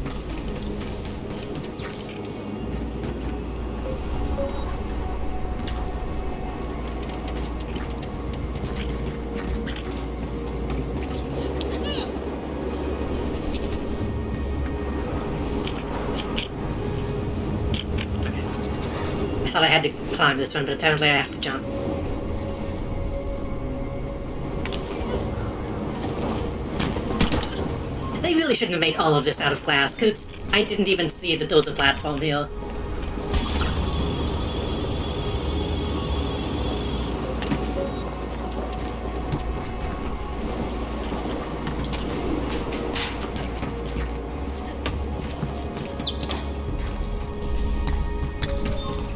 I thought I had to climb this one, but apparently I have to jump. They really shouldn't have made all of this out of glass, because I didn't even see that there was a platform here.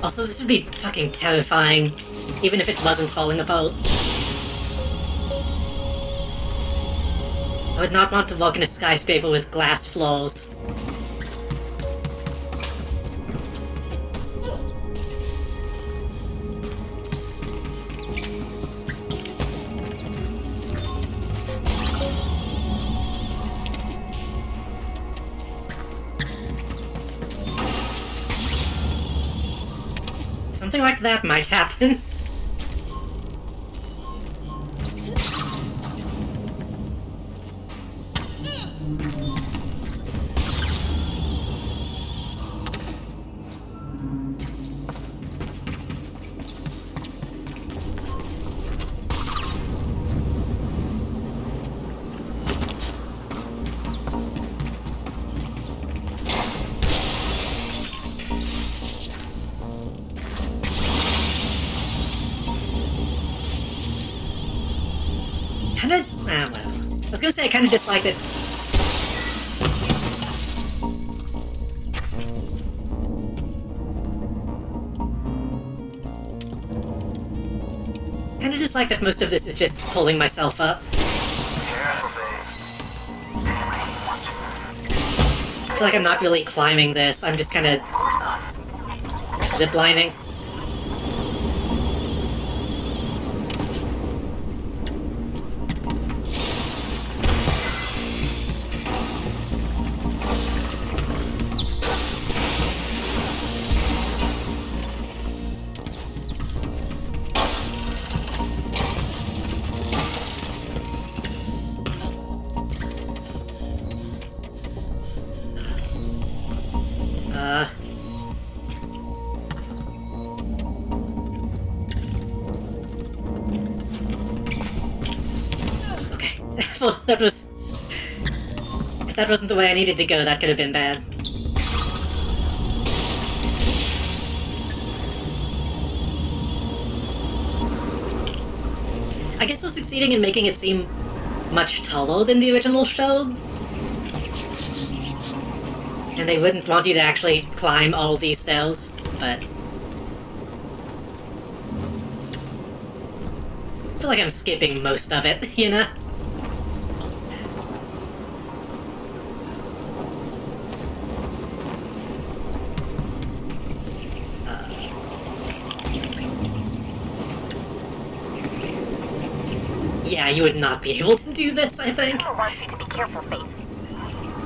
Also, this would be fucking terrifying, even if it wasn't falling apart. I would not want to walk in a skyscraper with glass floors. Something like that might happen. Whatever. I was gonna say I kinda dislike it. Kinda dislike that most of this is just pulling myself up. I feel like I'm not really climbing this, I'm just kinda ziplining. Okay. Well, that was... If that wasn't the way I needed to go, that could have been bad. I guess they're succeeding in making it seem much taller than the original show. And they wouldn't want you to actually climb all these stairs, but... I feel like I'm skipping most of it, you know? Yeah, you would not be able to do this, I think. I want you to be careful, Faith.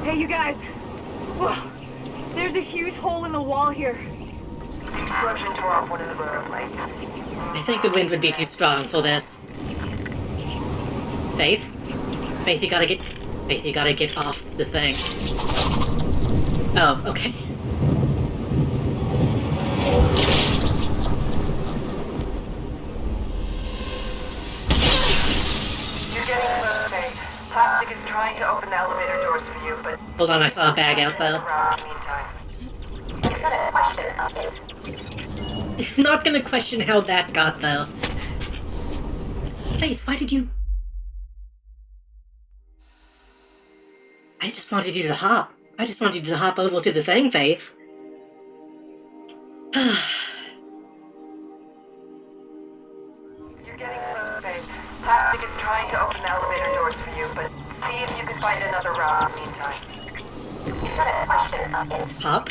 Hey, you guys. Whoa. There's a huge hole in the wall here. Explosion tore off one of the rotor plates. I think the wind would be too strong for this. Faith? Faith, you gotta get off the thing. Oh, okay. You're getting close, Faith. Plastic is trying to open the elevator doors for you, but... Hold on, I saw a bag out though. Meantime. Not gonna question how that got though. Faith, why did you... I just wanted you to hop. I just wanted you to hop over to the thing, Faith. You're getting close, Faith. Plastic is trying to open the elevator doors for you, but see if you can find another route in the meantime. Hop?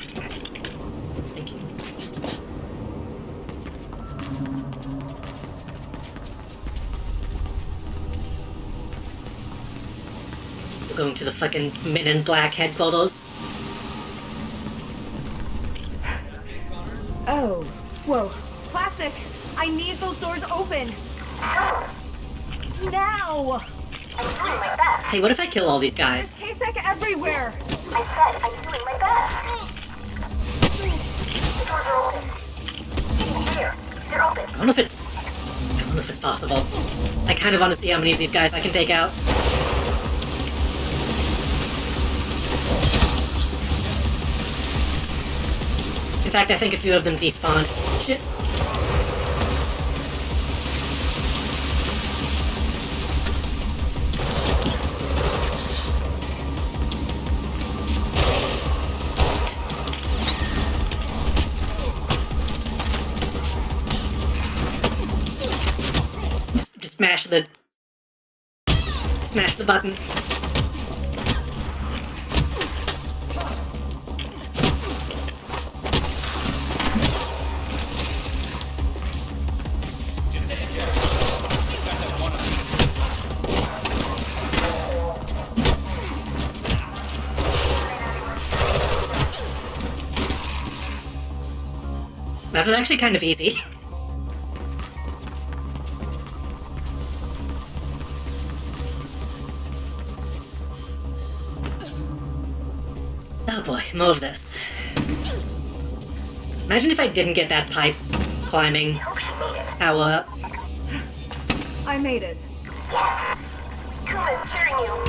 We're going to the fucking Men in Black headquarters. Oh. Whoa. Plastic! I need those doors open! Now! Hey, what if I kill all these guys? There's K-Sec everywhere! I said I'm doing my best. The doors are open. Here, they're open. I don't know if it's possible. I kind of want to see how many of these guys I can take out. In fact, I think a few of them despawned. Shit. Just smash the button. That was actually kind of easy. Oh boy, more of this. Imagine if I didn't get that pipe climbing power up. I made it. Yes. Kuma's cheering you.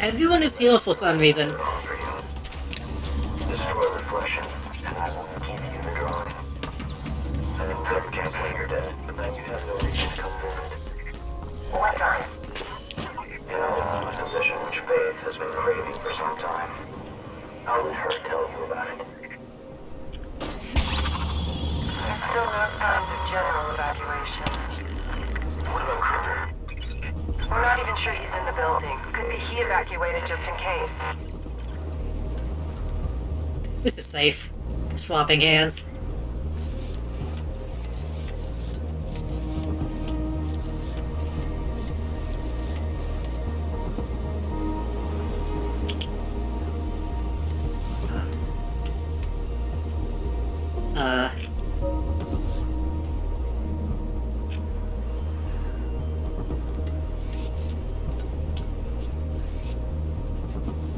Everyone is here for some reason. Destroy reflection, and I will keep you in the drawing. I didn't say canceling your debt, but then you have no reason to come forward. What drawing? You know, a position which Faith has been craving for some time. I'll let her tell you about it. There's still no signs of general evacuation. What about Kruger? We're not even sure he's in the building. Could be he evacuated just in case. This is safe. Swapping hands.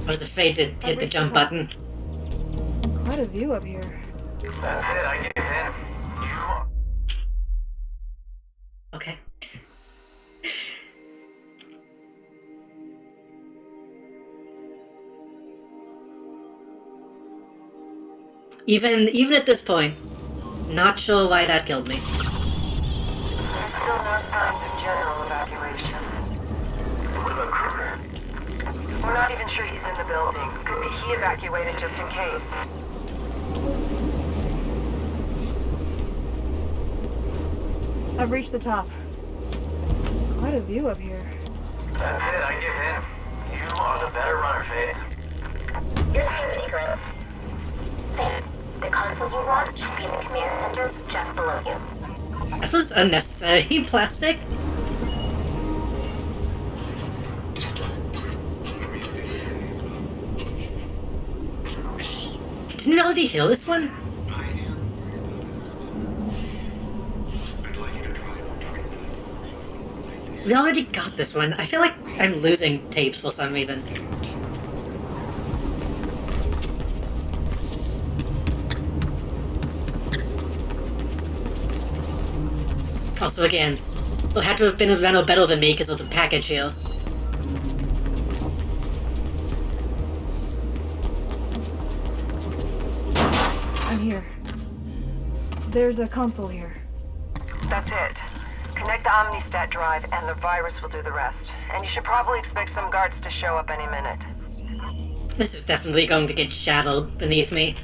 I was afraid to hit the jump button. Quite a view up here. That's it, I give in. Okay. Even at this point, not sure why that killed me. There's still no signs of general evacuation. What about Kruger? We're not even sure he's in the building. Could be he evacuated just in case. I've reached the top. Quite a view up here. That's it, I give in. You are the better runner, Faith. Here's your secret. Faith, the console you want should be in the command center just below you. That was unnecessary plastic. Didn't we already heal this one? We already got this one. I feel like I'm losing tapes for some reason. Also, again, they'll have to have been a little better than me because of the package here. I'm here. There's a console here. That's it. Connect the Omnistat drive and the virus will do the rest. And you should probably expect some guards to show up any minute. This is definitely going to get shadowed beneath me.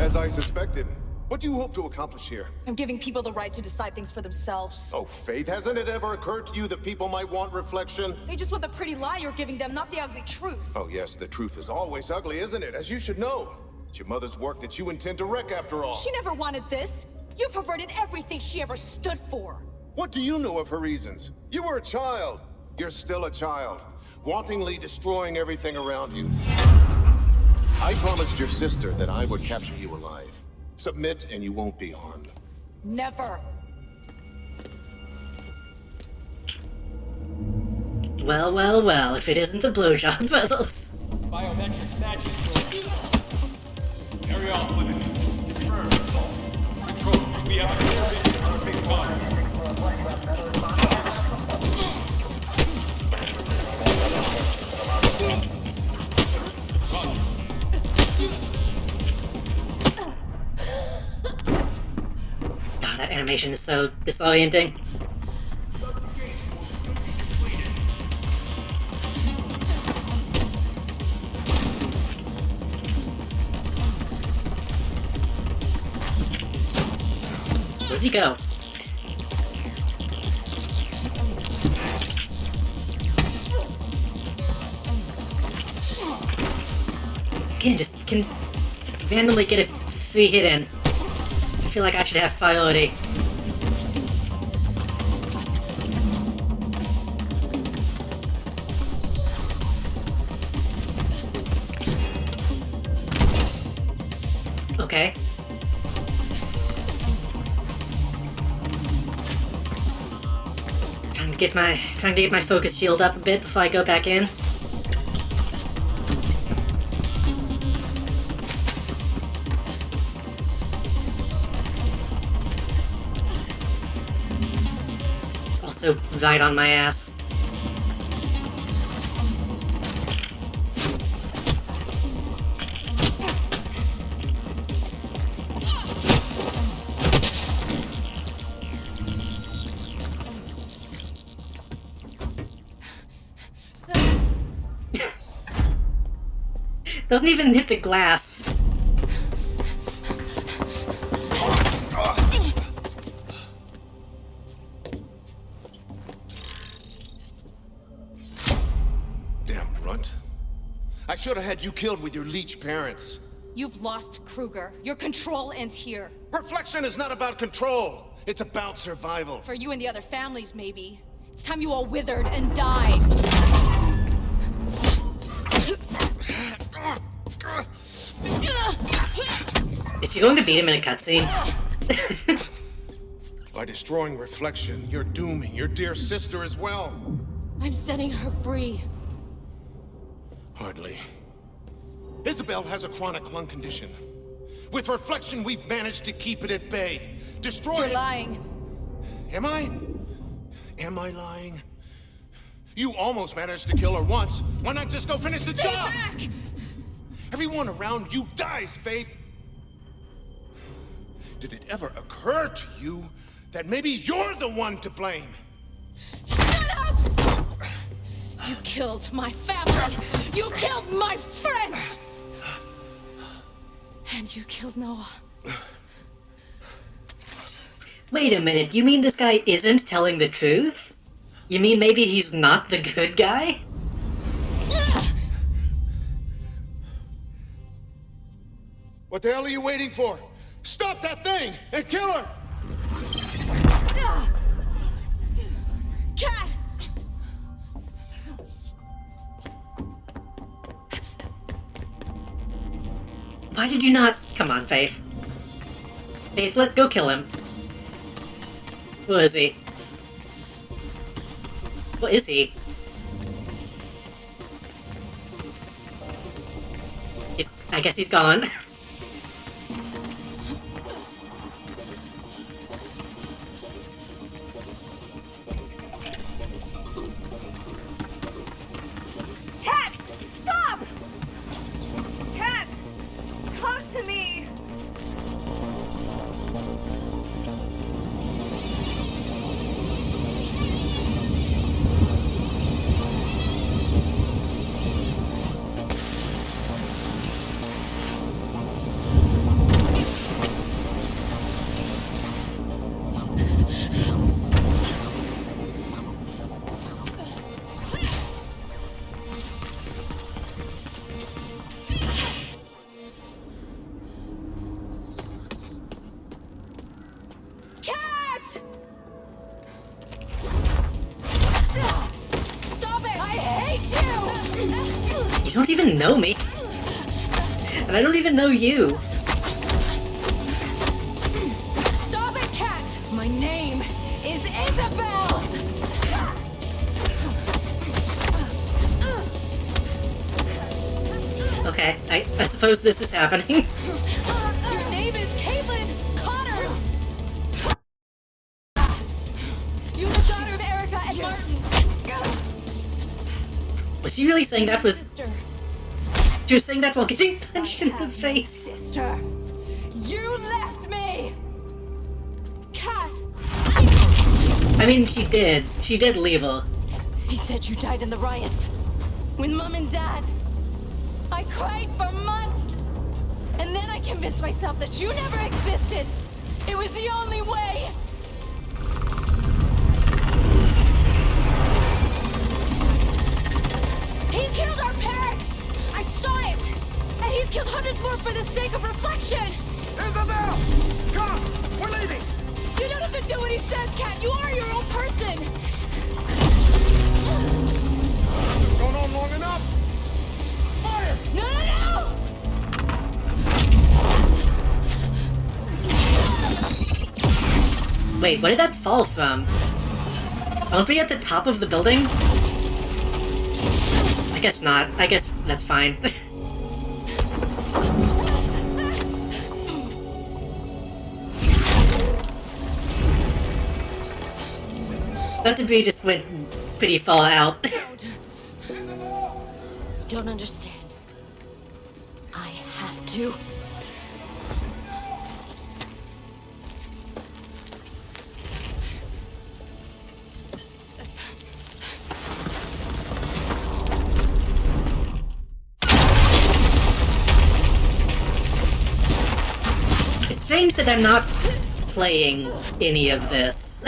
As I suspected. What do you hope to accomplish here? I'm giving people the right to decide things for themselves. Oh, Faith, hasn't it ever occurred to you that people might want reflection? They just want the pretty lie you're giving them, not the ugly truth. Oh, yes, the truth is always ugly, isn't it? As you should know. It's your mother's work that you intend to wreck, after all. She never wanted this. You perverted everything she ever stood for. What do you know of her reasons? You were a child. You're still a child. Wantingly destroying everything around you. I promised your sister that I would capture you alive. Submit and you won't be harmed. Never. Well, well, well, if it isn't the blowjob brothers. Biometrics matching for area off limits. Confirmed. Control, we have a clear vision on our big gun. God, that animation is so disorienting. Where'd he go? Can randomly get a free hit in. I feel like I should have priority. Okay. Trying to get my focus shield up a bit before I go back in. It's also right on my ass. Doesn't even hit the glass. Damn runt. I should have had you killed with your leech parents. You've lost Kruger. Your control ends here. Reflection is not about control. It's about survival. For you and the other families, maybe. It's time you all withered and died. It's she going to beat him in a cutscene? By destroying Reflection, you're dooming your dear sister as well. I'm setting her free. Hardly. Isabel has a chronic lung condition. With Reflection, we've managed to keep it at bay. Destroy it! You're lying. Am I? Am I lying? You almost managed to kill her once. Why not just go finish the job? Back! Everyone around you dies, Faith. Did it ever occur to you that maybe you're the one to blame? Shut up! You killed my family! You killed my friends! And you killed Noah. Wait a minute, you mean this guy isn't telling the truth? You mean maybe he's not the good guy? What the hell are you waiting for? Stop that thing and kill her! Cat! Why did you not? Come on, Faith. Faith, let's go kill him. Who is he? What is he? I guess he's gone. Cat! Stop! Cat! Talk to me! You don't even know me. And I don't even know you. Stop it, Cat! My name is Isabel! Okay, I suppose this is happening. Your name is Caitlin Connors! You're the daughter of Erica and Martin. Was she really saying that with... Sister. She was saying that while getting punched in the face. Sister, you left me! Cat! I mean, she did. She did leave her. He said you died in the riots. With Mom and Dad. I cried for months. And then I convinced myself that you never existed. It was the only way. He killed our parents! I saw it! And he's killed hundreds more for the sake of Reflection! Isabel! Come! We're leaving! You don't have to do what he says, Cat! You are your own person! This has gone on long enough! Fire! No, no, no! Wait, where did that fall from? Aren't we at the top of the building? I guess not. I guess that's fine. That debris just went pretty far out. Don't understand. I have to. It's strange that I'm not playing any of this.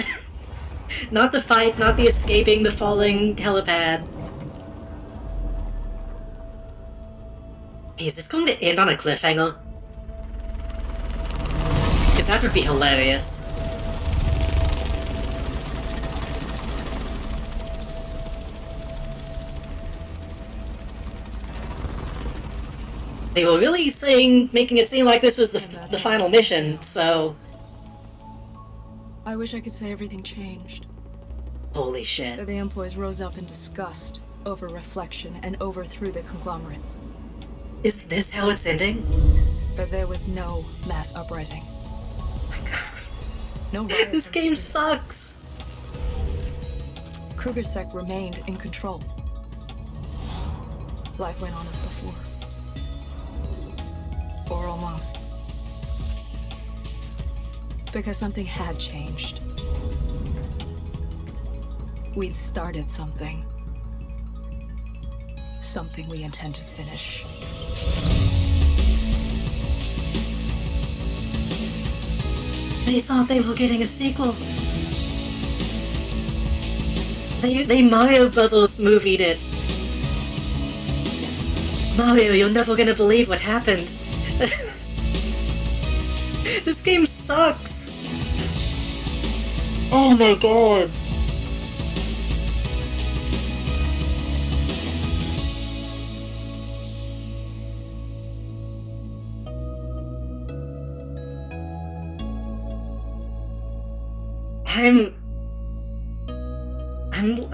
Not the fight, not the escaping, the falling helipad. Hey, is this going to end on a cliffhanger? Because that would be hilarious. They were really making it seem like this was the final mission, so... I wish I could say everything changed. Holy shit. That the employees rose up in disgust over reflection and overthrew the conglomerate. Is this how it's ending? But there was no mass uprising. No riot. This game sucks! Kruger's sect remained in control. Life went on as before. Or almost. Because something had changed. We'd started something. Something we intend to finish. They thought they were getting a sequel. They Mario Brothers movied it. Mario, you're never gonna believe what happened. This game sucks. Oh my god.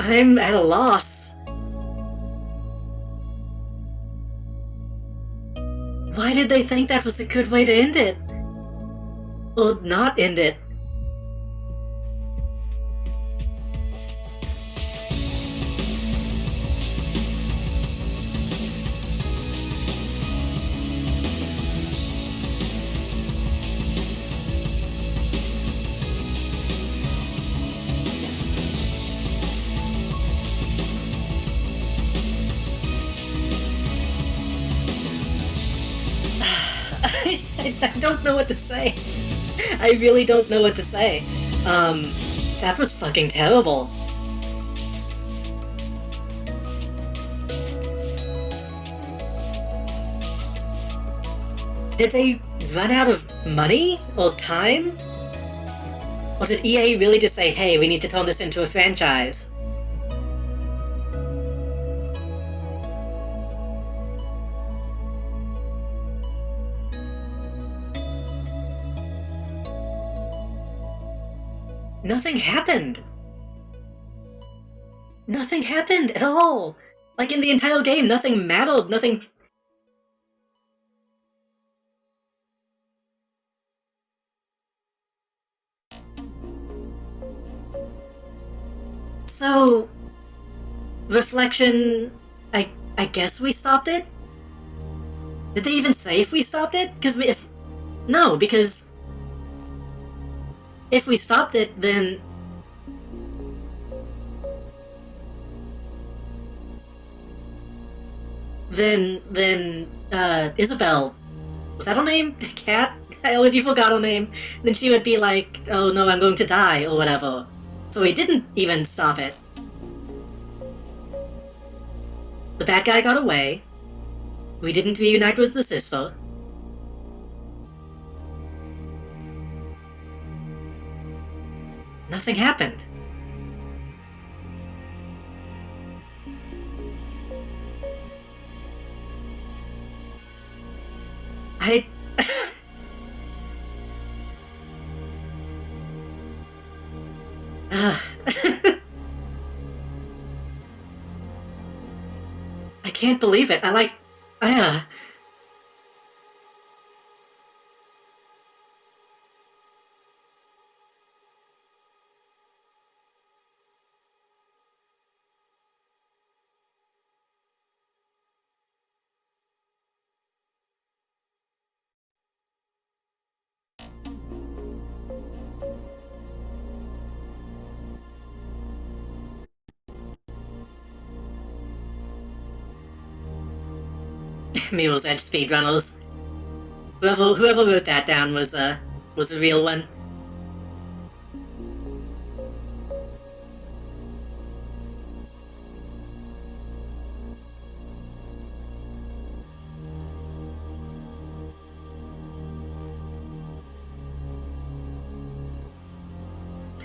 I'm at a loss. Why did they think that was a good way to end it? Or not end it? I don't know what to say. I really don't know what to say. That was fucking terrible. Did they run out of money? Or time? Or did EA really just say, hey, we need to turn this into a franchise? Nothing happened. Nothing happened at all. Like in the entire game, nothing mattered, nothing... So... Reflection... I guess we stopped it? Did they even say if we stopped it? Because No, because... If we stopped it, then... Isabel... Was that her name? Cat? I already forgot her name. Then she would be like, oh no, I'm going to die, or whatever. So we didn't even stop it. The bad guy got away. We didn't reunite with the sister. Nothing happened. I can't believe it. Mirror's Edge speedrunners. Whoever wrote that down was a real one.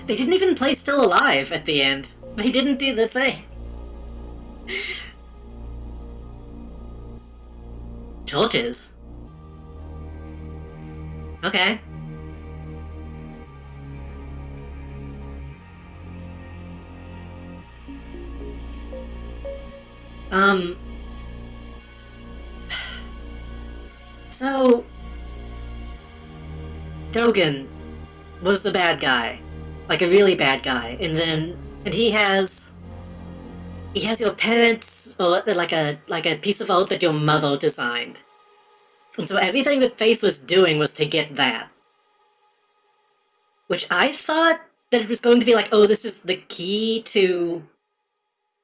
They didn't even play Still Alive at the end. They didn't do the thing. Torches? Okay. So... Dogen was the bad guy. Like a really bad guy. And he has your parents, or like a piece of art that your mother designed. And so everything that Faith was doing was to get that. Which I thought that it was going to be like, oh, this is the key to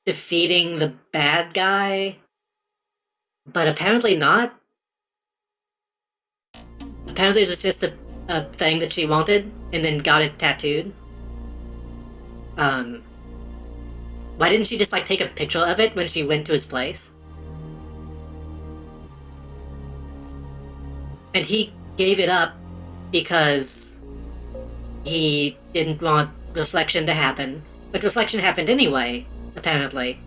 defeating the bad guy. But apparently not. Apparently it was just a thing that she wanted, and then got it tattooed. Why didn't she just, like, take a picture of it when she went to his place? And he gave it up because he didn't want reflection to happen. But reflection happened anyway, apparently.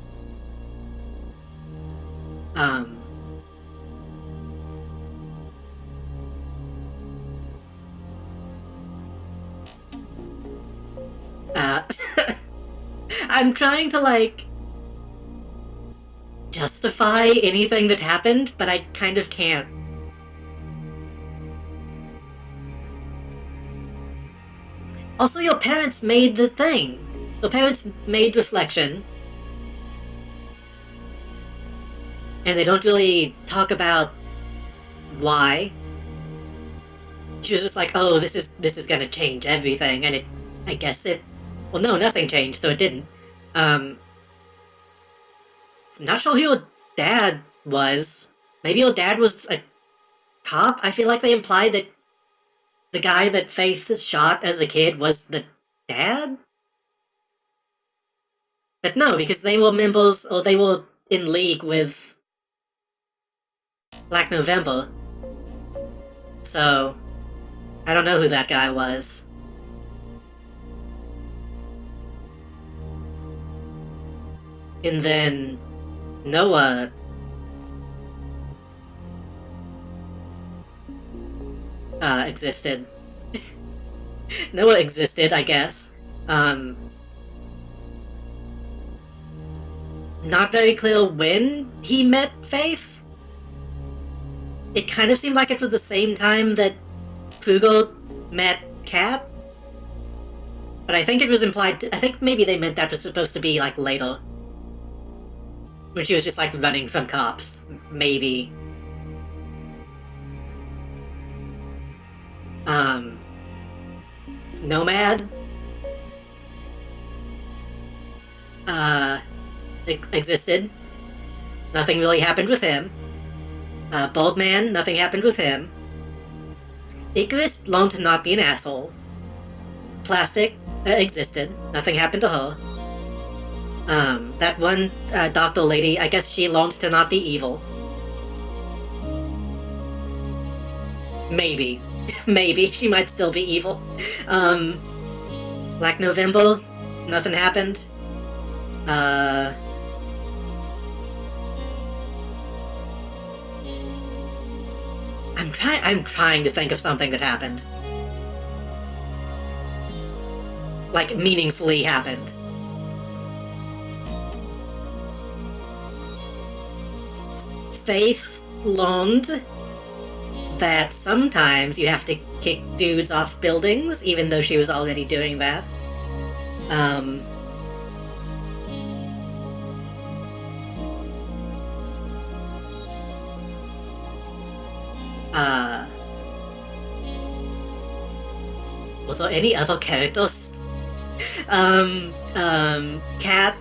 I'm trying to, like, justify anything that happened, but I kind of can't. Also, your parents made the thing. Your parents made reflection. And they don't really talk about why. She was just like, oh, this is gonna change everything, and I guess it... Well, no, nothing changed, so it didn't. Not sure who your dad was. Maybe your dad was a cop? I feel like they implied that the guy that Faith shot as a kid was the dad? But no, because they were members, or they were in league with Black November. So, I don't know who that guy was. And then Noah existed. Noah existed, I guess. Not very clear when he met Faith. It kind of seemed like it was the same time that Kruger met Kat. But I think it was implied... I think maybe they meant that was supposed to be, like, later. When she was just, like, running from cops. Maybe. Nomad? Existed. Nothing really happened with him. Bald Man, nothing happened with him. Icarus longed to not be an asshole. Plastic existed. Nothing happened to her. That one doctor lady, I guess she longed to not be evil. Maybe. Maybe. She might still be evil. Black November, nothing happened. I'm trying to think of something that happened. Like, meaningfully happened. Faith learned that sometimes you have to kick dudes off buildings, even though she was already doing that. Were there any other characters? Kat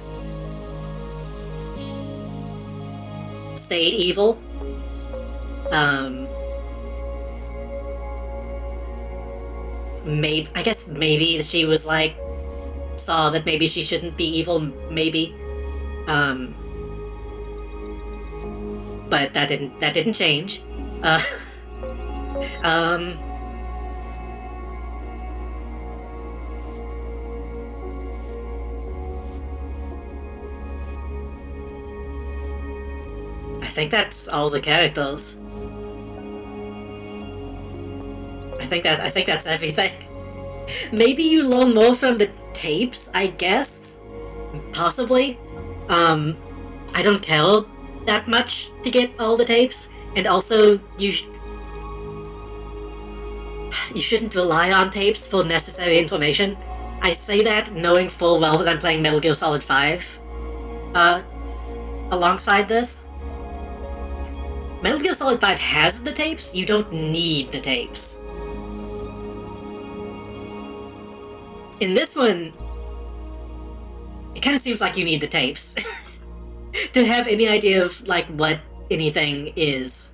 stayed evil. I guess maybe she was like, saw that maybe she shouldn't be evil, maybe. But that didn't change. I think that's all the characters. I think that's everything. Maybe you learn more from the tapes, I guess? Possibly. I don't care that much to get all the tapes, and also, you shouldn't rely on tapes for necessary information. I say that knowing full well that I'm playing Metal Gear Solid 5, alongside this. Metal Gear Solid 5 has the tapes, you don't need the tapes. In this one, it kind of seems like you need the tapes to have any idea of, like, what anything is.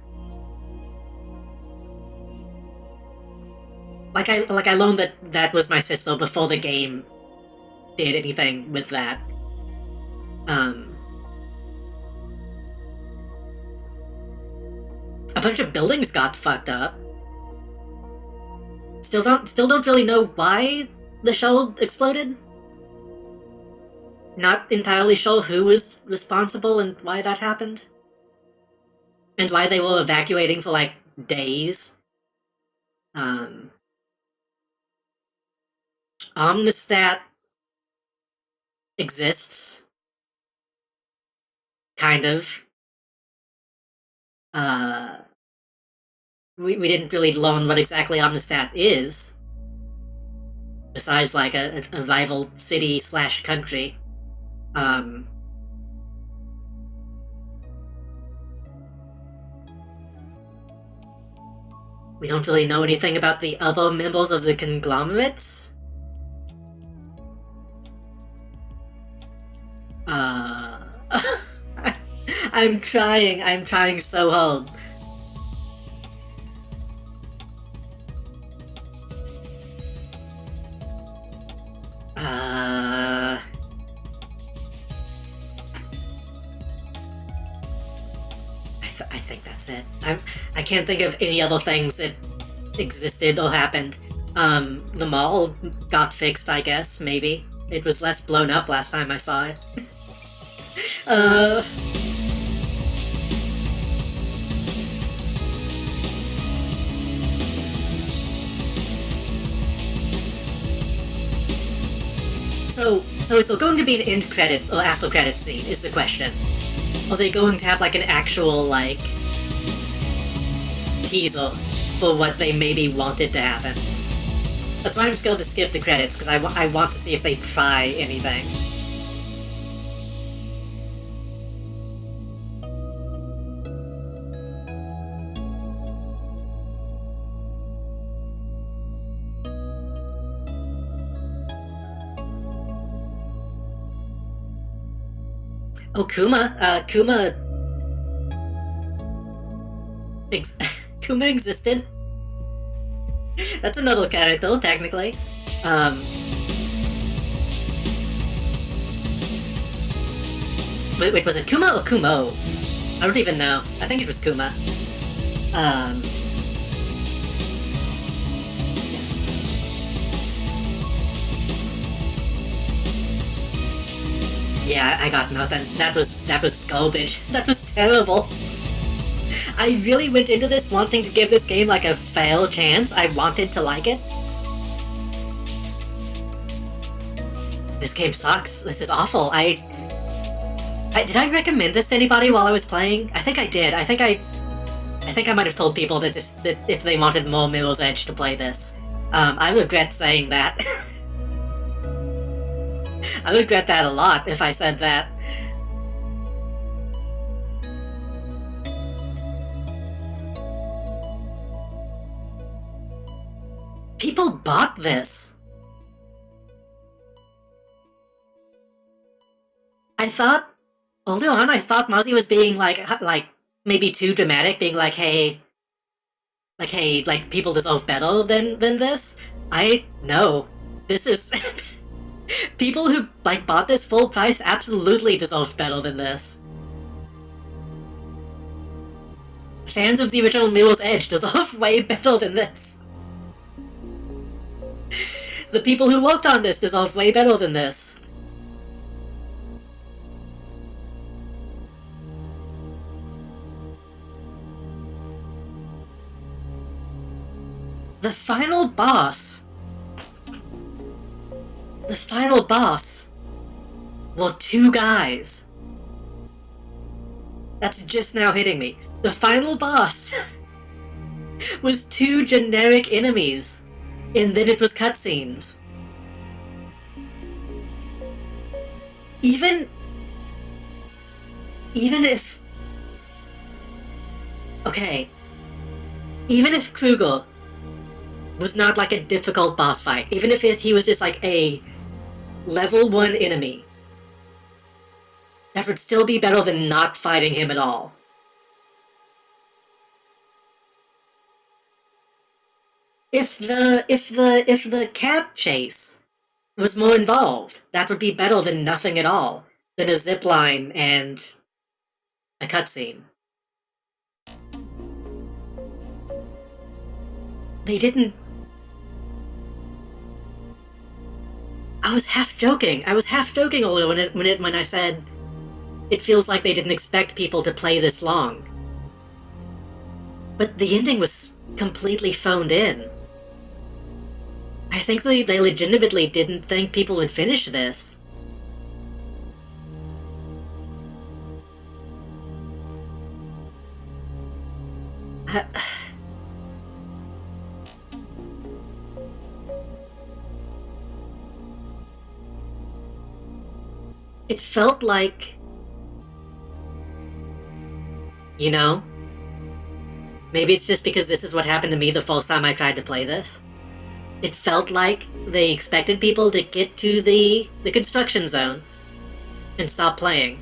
Like I learned that was my sister before the game did anything with that. A bunch of buildings got fucked up. Still don't really know why the shell exploded. Not entirely sure who was responsible and why that happened. And why they were evacuating for, like, days. Omnistat exists. Kind of. We didn't really learn what exactly Omnistat is. Besides, like, a rival city/country. We don't really know anything about the other members of the conglomerates. I'm trying so hard. I think that's it. I can't think of any other things that existed or happened. The mall got fixed, I guess, maybe. It was less blown up last time I saw it. So is there going to be an end credits or after credits scene, is the question. Are they going to have, like, an actual, like, teaser for what they maybe wanted to happen? That's why I'm scared to skip the credits, because I want to see if they try anything. Oh, Kuma! Kuma... Kuma existed? That's another character, technically. Wait, was it Kuma or Kumo? I don't even know. I think it was Kuma. Yeah, I got nothing. That was garbage. That was terrible. I really went into this wanting to give this game, like, a fair chance. I wanted to like it. This game sucks. This is awful. Did I recommend this to anybody while I was playing? I think I did. I think I might have told people that if they wanted more Mirror's Edge to play this. I regret saying that. I regret that a lot if I said that. People bought this. Earlier on, I thought Mozzie was being, like, maybe too dramatic, being like, hey, people deserve better than this. No. This is... People who, like, bought this full price absolutely deserved better than this. Fans of the original Mirror's Edge deserve way better than this. The people who worked on this deserve way better than this. The final boss. The final boss. Well, two guys. That's just now hitting me. The final boss was two generic enemies, and then it was cutscenes. Even if... Okay. Even if Kruger was not like a difficult boss fight, even if he was just like a level 1 enemy, that would still be better than not fighting him at all. If the cab chase was more involved, that would be better than nothing at all, than a zipline and a cutscene. They didn't... I was half joking earlier when I said it feels like they didn't expect people to play this long. But the ending was completely phoned in. I think they legitimately didn't think people would finish this. It felt like... You know? Maybe it's just because this is what happened to me the first time I tried to play this. It felt like they expected people to get to the construction zone and stop playing.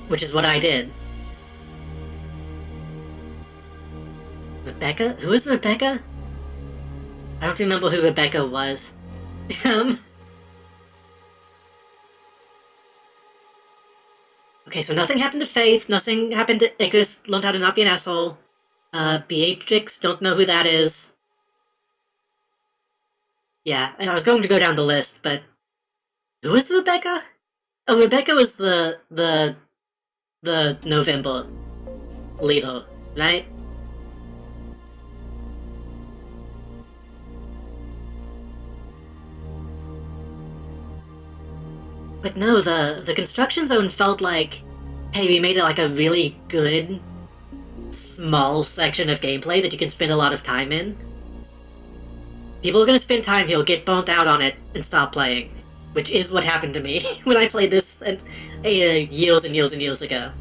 Which is what I did. Rebecca? Who is Rebecca? I don't remember who Rebecca was. Okay, so nothing happened to Faith, nothing happened to Icarus, learned how to not be an asshole. Beatrix, don't know who that is. Yeah, I was going to go down the list, but... Who is Rebecca? Oh, Rebecca was the November leader, right? But no, the construction zone felt like, hey, we made it like a really good, small section of gameplay that you can spend a lot of time in. People are gonna spend time here, get burnt out on it, and stop playing. Which is what happened to me when I played this years and years and years ago.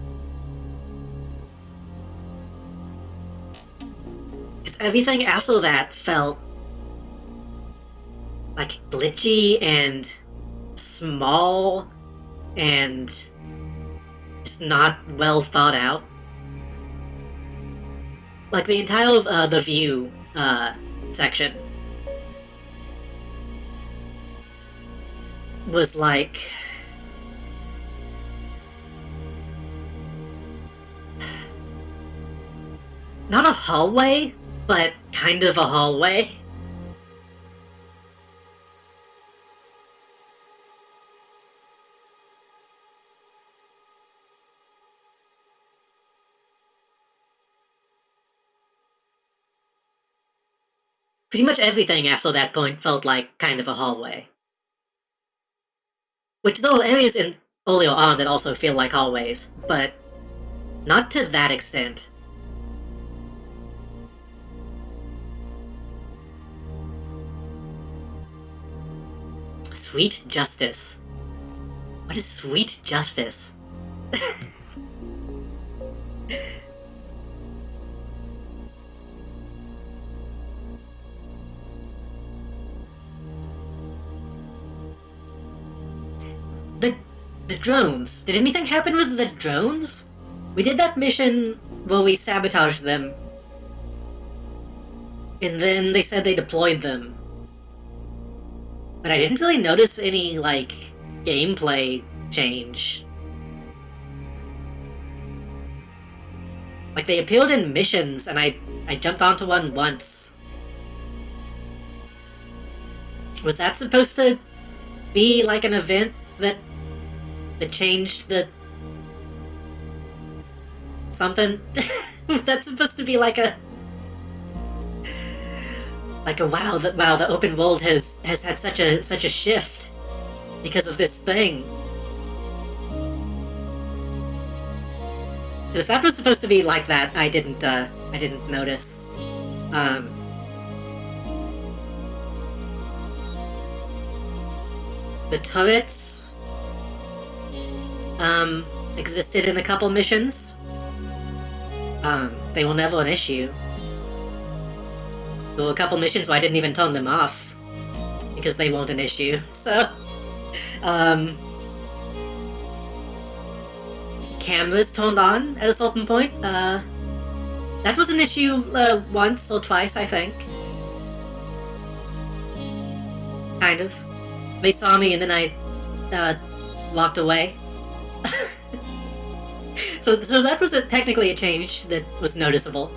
Because everything after that felt like glitchy and small and just not well thought out. Like the entire the view section was like not a hallway, but kind of a hallway. Pretty much everything after that point felt like kind of a hallway. Which there are areas in earlier on that also feel like hallways, but not to that extent. Sweet justice. What is sweet justice? The drones. Did anything happen with the drones? We did that mission where we sabotaged them. And then they said they deployed them. But I didn't really notice any, like, gameplay change. Like, they appeared in missions, and I jumped onto one once. Was that supposed to be, like, an event that changed the... something? Was that supposed to be like a like a wow, the open world has had such a shift because of this thing. If that was supposed to be like that, I didn't notice. The turrets existed in a couple missions. They were never an issue. There were a couple missions where I didn't even turn them off because they weren't an issue. So, cameras turned on at a certain point. That was an issue once or twice, I think. Kind of. They saw me and then I walked away. So that was technically a change that was noticeable.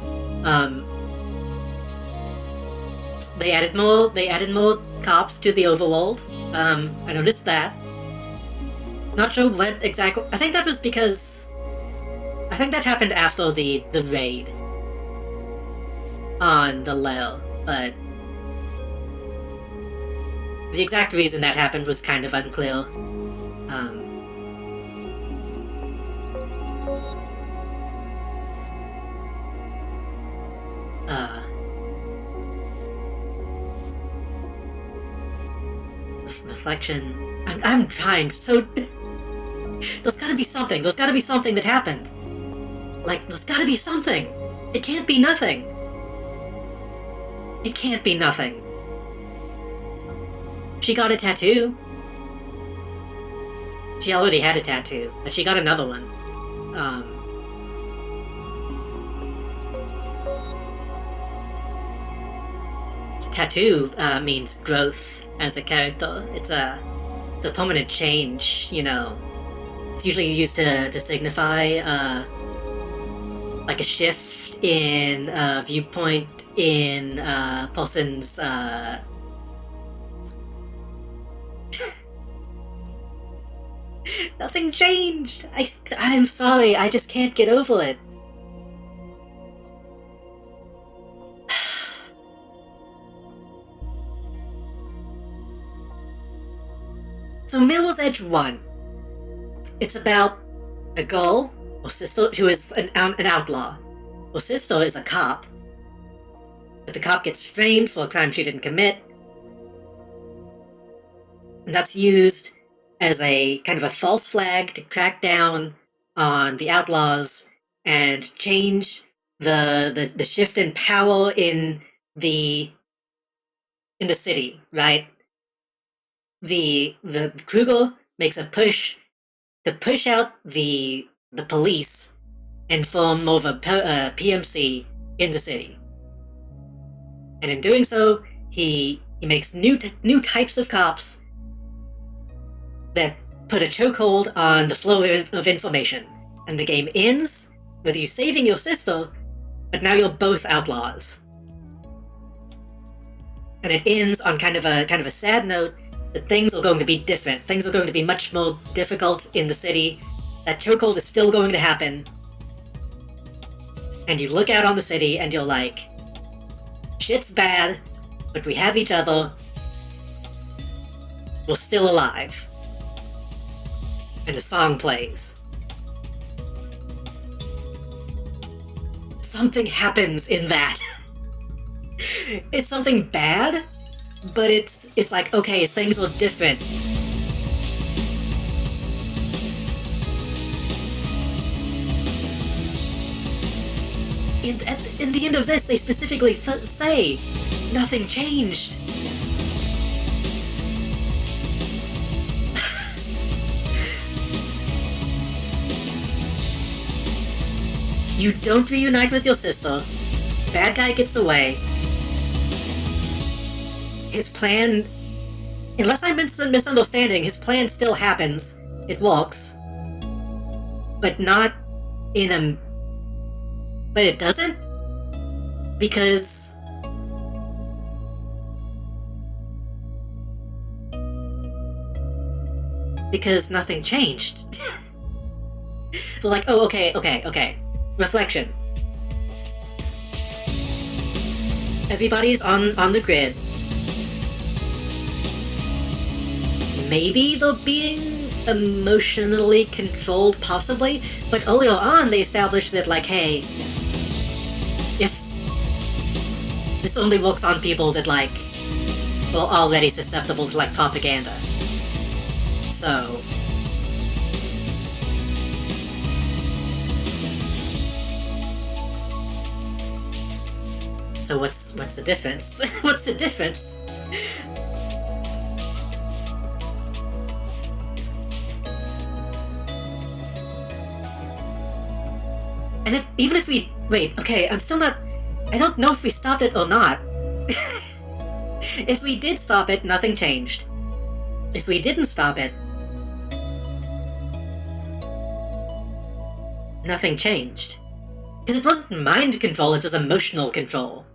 They added more cops to the overworld. I noticed that. Not sure what exactly. I think that was because I think that happened after the raid on the lair, but the exact reason that happened was kind of unclear. Reflection. I'm trying so. There's gotta be something. There's gotta be something that happened. Like, there's gotta be something. It can't be nothing. It can't be nothing. She got a tattoo. She already had a tattoo, but she got another one. Tattoo means growth as a character. It's a permanent change, you know. It's usually used to signify like a shift in viewpoint in a person's Nothing changed! I'm sorry, I just can't get over it. So Mirror's Edge 1. It's about a girl, or sister, who is an outlaw. Her sister is a cop. But the cop gets framed for a crime she didn't commit. And that's used as a kind of a false flag to crack down on the outlaws and change the shift in power in the city, right? The Kruger makes a push to push out the police and form more of a PMC in the city. And in doing so, he makes new types of cops that put a chokehold on the flow of information. And the game ends with you saving your sister, but now you're both outlaws. And it ends on kind of a sad note that things are going to be different. Things are going to be much more difficult in the city. That chokehold is still going to happen. And you look out on the city and you're like, shit's bad, but we have each other. We're still alive. And the song plays. Something happens in that. It's something bad, but it's like, okay, things are different. In the end of this, they specifically say, nothing changed. You don't reunite with your sister. Bad guy gets away. His plan, unless I'm misunderstanding, his plan still happens. It works. But not in a... But it doesn't? Because... Because nothing changed. They're like, oh, okay. Reflection. everybody's on the grid. Maybe they're being emotionally controlled, possibly, but earlier on they established that, like, hey, if this only works on people that, like, are already susceptible to, like, propaganda. So what's the difference? What's the difference? And even if we wait, okay, I'm still not. I don't know if we stopped it or not. If we did stop it, nothing changed. If we didn't stop it, nothing changed. Because it wasn't mind control, it was emotional control.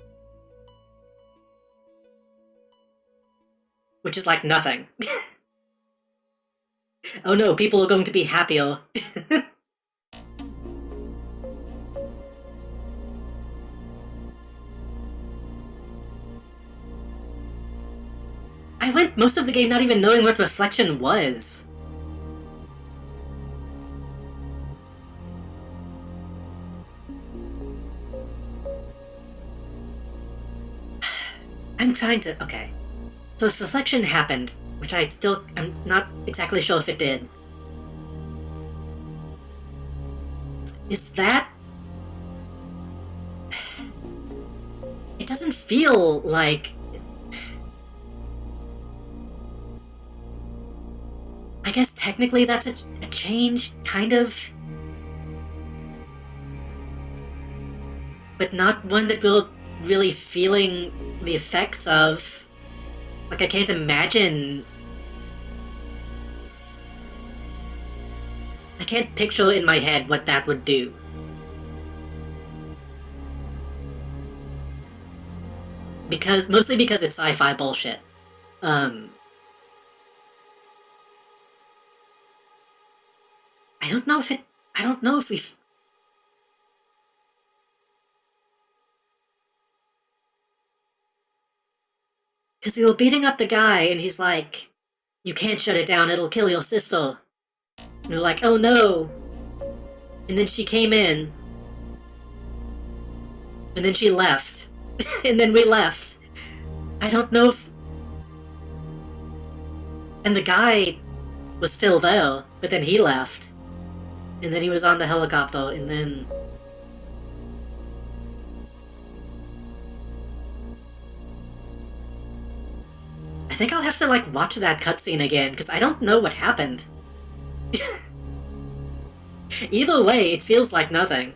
Which is like nothing. Oh no, people are going to be happier. I went most of the game not even knowing what reflection was. I'm trying to... okay. So if reflection happened, which I'm not exactly sure if it did. Is that... It doesn't feel like... I guess technically that's a change, kind of. But not one that we're really feeling the effects of. Like, I can't imagine... I can't picture in my head what that would do. Mostly because it's sci-fi bullshit. I don't know if we've... Because we were beating up the guy, and he's like, you can't shut it down, it'll kill your sister. And we're like, oh no. And then she came in. And then she left. And then we left. I don't know if... And the guy was still there, but then he left. And then he was on the helicopter, and then... I think I'll have to, like, watch that cutscene again, because I don't know what happened. Either way, it feels like nothing.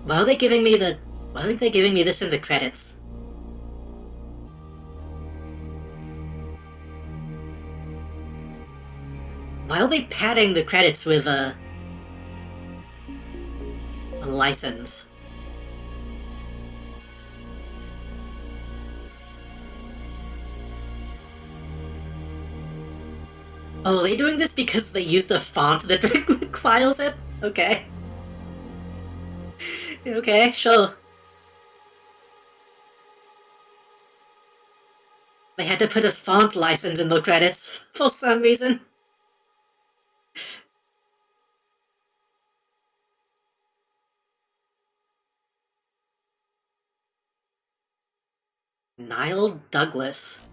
Why are they giving me this in the credits? Why are they padding the credits with a license? Oh, are they doing this because they used a font that requires it? Okay. Okay, sure. They had to put a font license in the credits for some reason. Niall Douglas.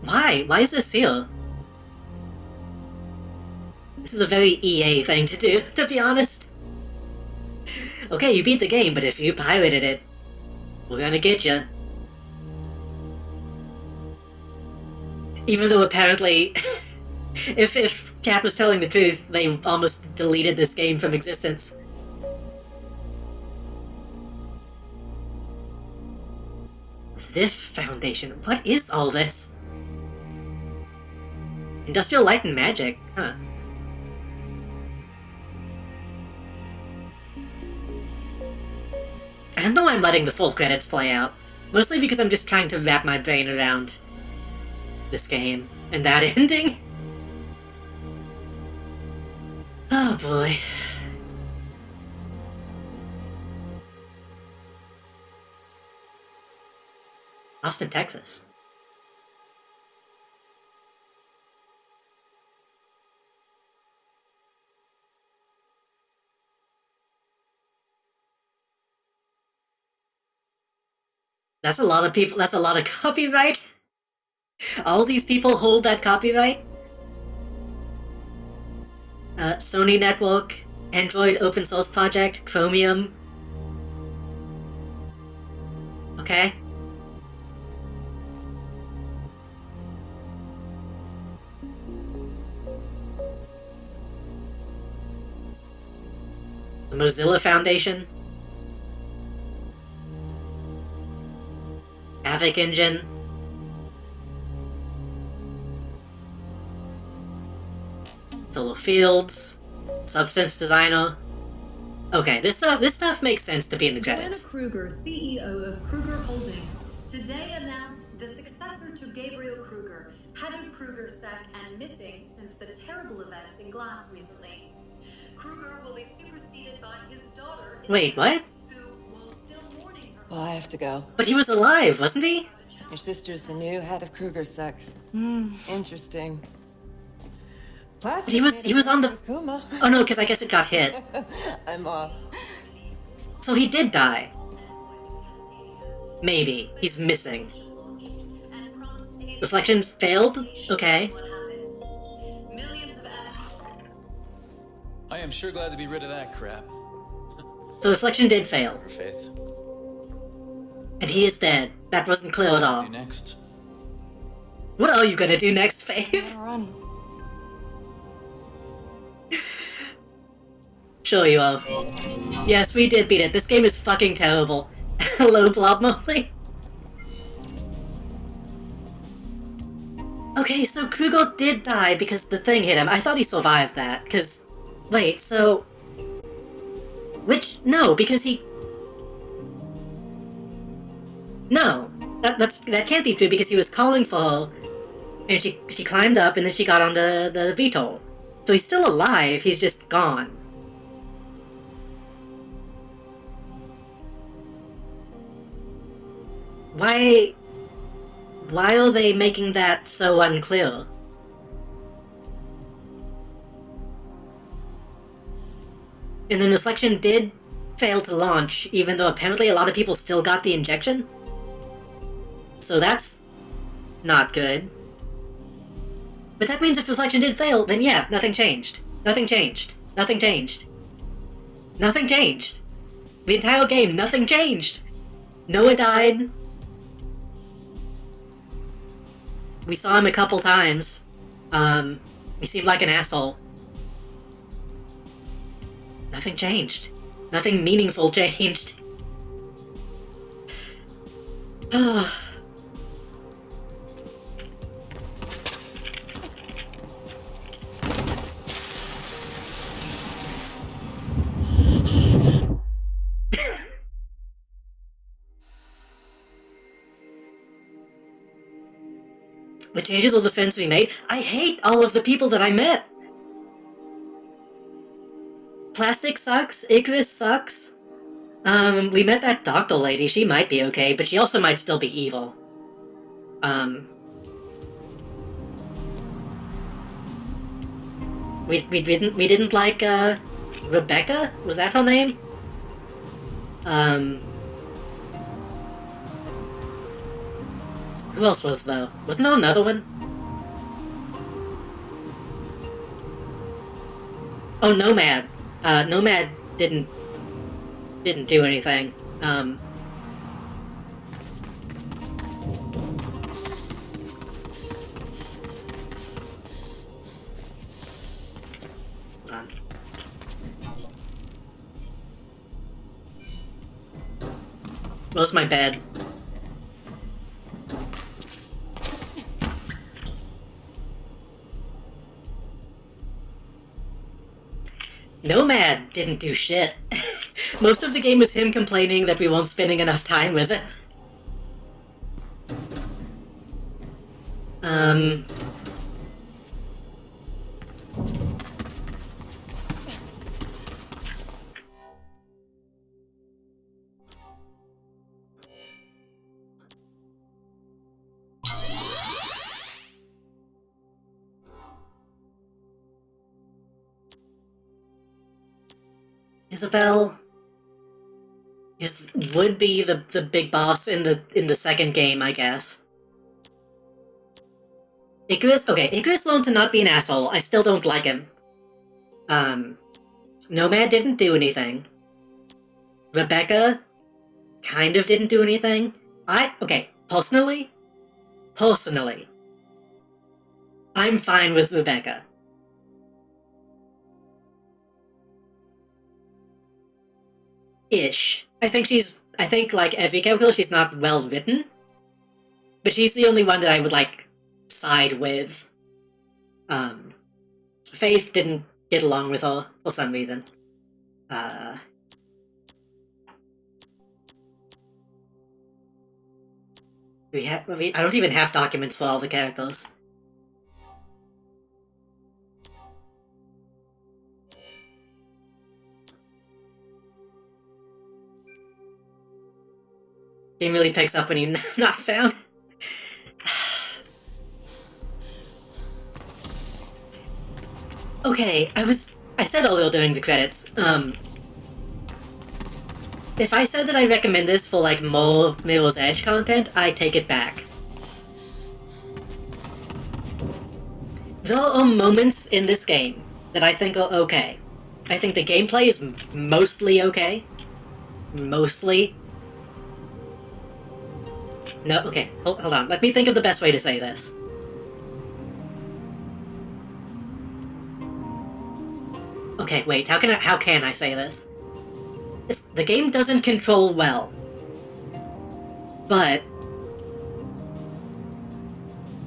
Why? Why is this here? This is a very EA thing to do, to be honest. Okay, you beat the game, but if you pirated it, we're gonna get you. Even though apparently, if Cap was telling the truth, they almost deleted this game from existence. Ziff Foundation, what is all this? Industrial Light and Magic, huh? I don't know why I'm letting the full credits play out. Mostly because I'm just trying to wrap my brain around this game and that ending. Oh boy. Austin, Texas. That's a lot of people, that's a lot of copyright. All these people hold that copyright. Sony Network, Android Open Source Project, Chromium. Okay. The Mozilla Foundation. Havoc Engine. Solo Fields. Substance Designer. Okay, this stuff makes sense to be in the credits. Joanna Kruger, CEO of Kruger Holding, today announced the successor to Gabriel Kruger, head of Kruger Sec and missing since the terrible events in Glass recently. Kruger will be superseded by his daughter. Wait, what? Well, I have to go. But he was alive, wasn't he? Your sister's the new head of Kruger Sec. Interesting. But he was on the... Oh no, because I guess it got hit. I'm off. So he did die. Maybe. He's missing. Reflection failed? Okay. I am sure glad to be rid of that crap. So Reflection did fail. Faith. And he is dead. That wasn't clear at all. Next. What are you gonna do next, Faith? Sure you are. Yes, we did beat it. This game is fucking terrible. Hello, Blob Molly. Okay, so Kruger did die because the thing hit him. I thought he survived that, because... Wait, so... No, because he... No. That can't be true, because he was calling for her, and she climbed up, and then she got on the VTOL. So he's still alive, he's just gone. Why are they making that so unclear? And then Reflection did fail to launch, even though apparently a lot of people still got the injection? So that's not good. But that means if Reflection did fail, then yeah, nothing changed. Nothing changed. Nothing changed. Nothing changed. The entire game, nothing changed. Noah died. We saw him a couple times. He seemed like an asshole. Nothing changed. Nothing meaningful changed. The changes of the friends we made? I hate all of the people that I met! Plastic sucks, Icarus sucks. We met that doctor lady, she might be okay, but she also might still be evil. We didn't like, Rebecca? Was that her name? Who else was, though? Wasn't there another one? Oh, Nomad. Nomad didn't do anything. Hold on. Where's my bed? Nomad didn't do shit. Most of the game was him complaining that we weren't spending enough time with it. Um... Isabel would be the big boss in the second game, I guess. Icarus learned to not be an asshole. I still don't like him. Nomad didn't do anything. Rebecca kind of didn't do anything. Personally, I'm fine with Rebecca. Ish. I think like every character, she's not well written. But she's the only one that I would like side with. Faith didn't get along with her for some reason. I don't even have documents for all the characters. Game really picks up when you're not found. Okay, I said earlier during the credits, if I said that I recommend this for, like, more Mirror's Edge content, I take it back. There are moments in this game that I think are okay. I think the gameplay is mostly okay. Mostly. No, okay, hold on. Let me think of the best way to say this. Okay, wait, how can I say this? The game doesn't control well. But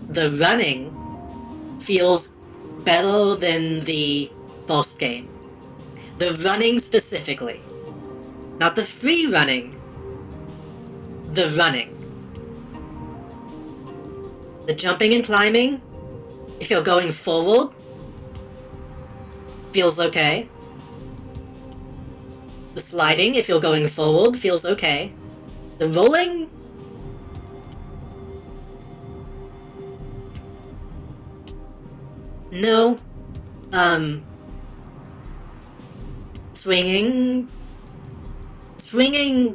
the running feels better than the first game. The running specifically. Not the free running. The running. The jumping and climbing, if you're going forward, feels okay. The sliding, if you're going forward, feels okay. The rolling... No. Swinging... Swinging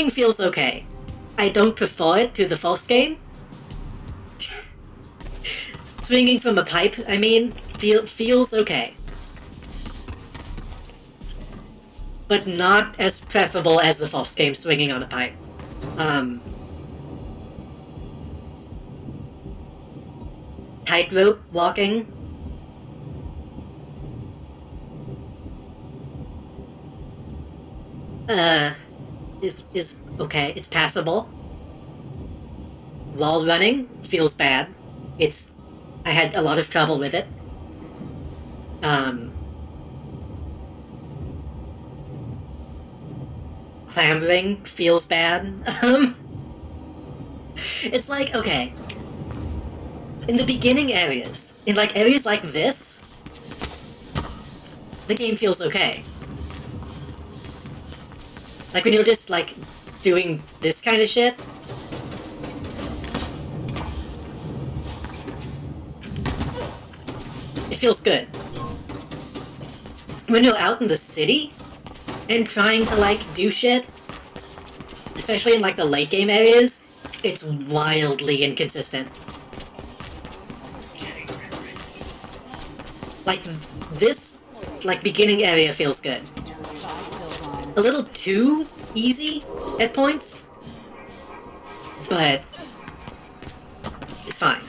feels okay. I don't prefer it to the first game. Swinging from a pipe, I mean, feels okay. But not as preferable as the first game swinging on a pipe. Tightrope walking. Is okay, it's passable. Wall running feels bad. I had a lot of trouble with it. Clambering feels bad. It's like, okay. In the beginning areas, in like areas like this, the game feels okay. Like when you're just like doing this kind of shit. It feels good. When you're out in the city and trying to like do shit, especially in like the late game areas, it's wildly inconsistent. Like this, like beginning area feels good. A little too easy at points, but it's fine.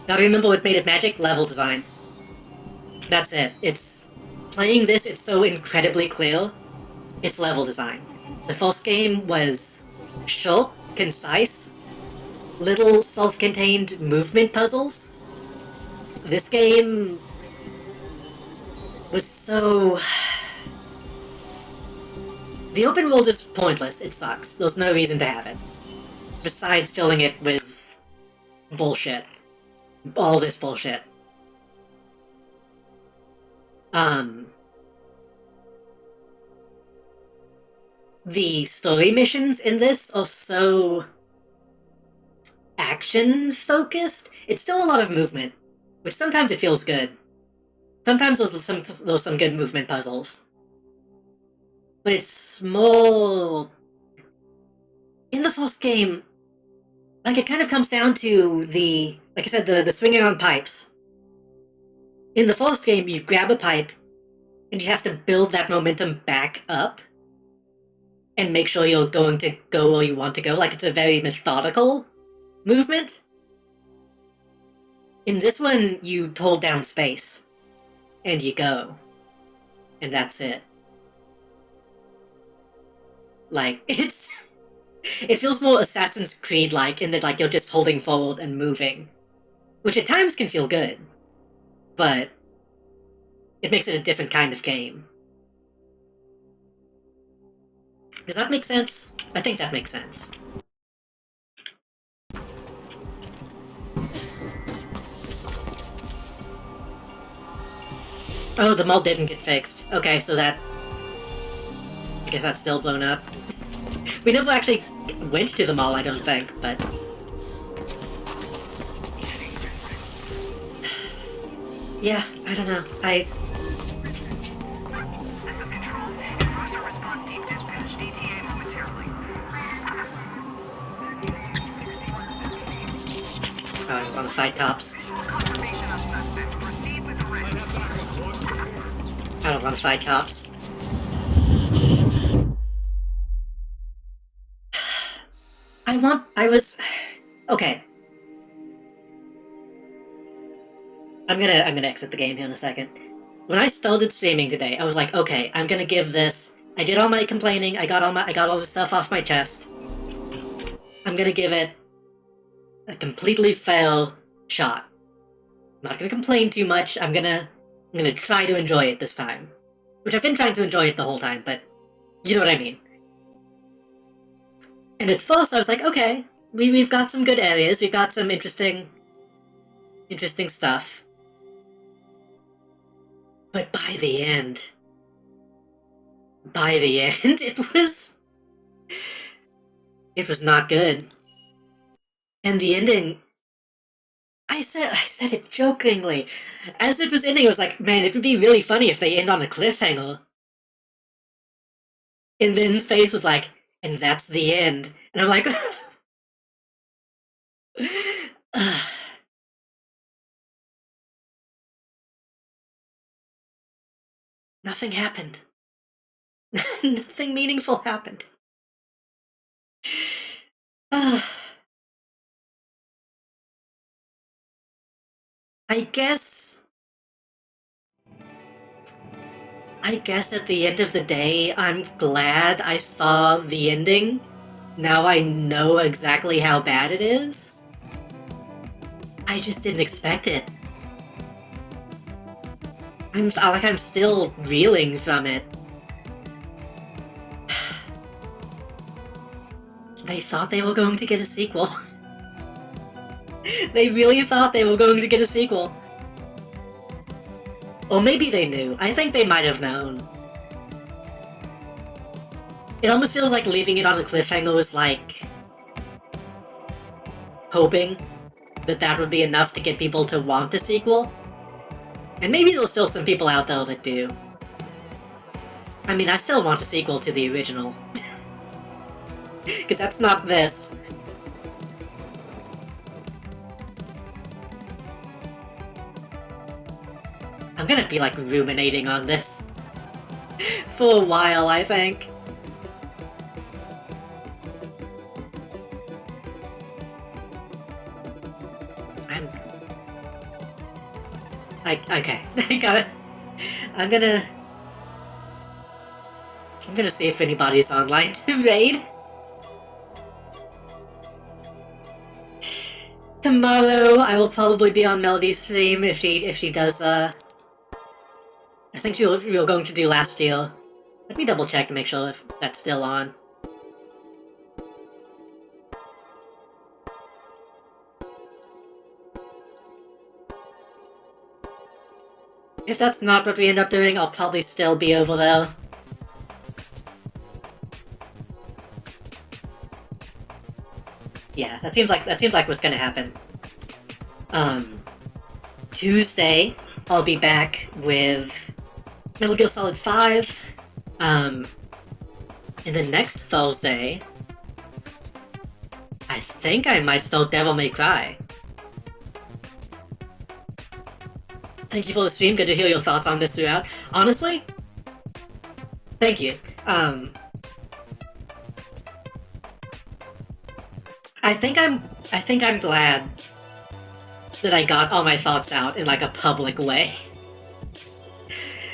Now remember what made it magic? Level design. That's it. Playing this, it's so incredibly clear. It's level design. The first game was short, concise, little self-contained movement puzzles. This game was so... The open world is pointless. It sucks. There's no reason to have it. Besides filling it with bullshit. All this bullshit. The story missions in this are so action-focused. It's still a lot of movement, which sometimes it feels good. Sometimes there's some good movement puzzles. But it's more... In the first game, like, it kind of comes down to the... Like I said, the swinging on pipes. In the first game, you grab a pipe, and you have to build that momentum back up, and make sure you're going to go where you want to go. Like, it's a very methodical movement. In this one, you hold down space, and you go. And that's it. Like, it's... It feels more Assassin's Creed-like in that, like, you're just holding forward and moving. Which at times can feel good. But it makes it a different kind of game. Does that make sense? I think that makes sense. Oh, the mall didn't get fixed. Okay, so that... I guess that's still blown up. We never actually went to the mall, I don't think, but... Yeah, I don't know. I don't want to fight cops. I don't want to fight cops. Okay. I'm gonna exit the game here in a second. When I started streaming today, I was like, okay, I'm gonna give this... I did all my complaining, I got all this stuff off my chest. I'm gonna give it a completely fair shot. I'm not gonna complain too much, I'm gonna try to enjoy it this time. Which I've been trying to enjoy it the whole time, but you know what I mean. And at first I was like, okay, we've got some good areas, we've got some interesting stuff. But by the end, it was not good. And the ending, I said it jokingly. As it was ending, I was like, man, it would be really funny if they end on a cliffhanger. And then Faith was like, and that's the end. And I'm like, nothing happened. Nothing meaningful happened. I guess at the end of the day, I'm glad I saw the ending. Now I know exactly how bad it is. I just didn't expect it. I'm still reeling from it. They thought they were going to get a sequel. They really thought they were going to get a sequel. Or maybe they knew. I think they might have known. It almost feels like leaving it on a cliffhanger was like... hoping that that would be enough to get people to want a sequel. And maybe there's still some people out there that do. I mean, I still want a sequel to the original. Because that's not this. I'm gonna be, like, ruminating on this for a while, I think. Okay, I gotta... I'm gonna see if anybody's online to raid. Tomorrow, I will probably be on Melody's stream if she does, I think we were going to do last year. Let me double check to make sure if that's still on. If that's not what we end up doing, I'll probably still be over there. Yeah, that seems like what's gonna happen. Tuesday, I'll be back with Metal Gear Solid 5. And then next Thursday, I think I might start Devil May Cry. Thank you for the stream, good to hear your thoughts on this throughout. Honestly, thank you. I think I'm glad that I got all my thoughts out in like a public way.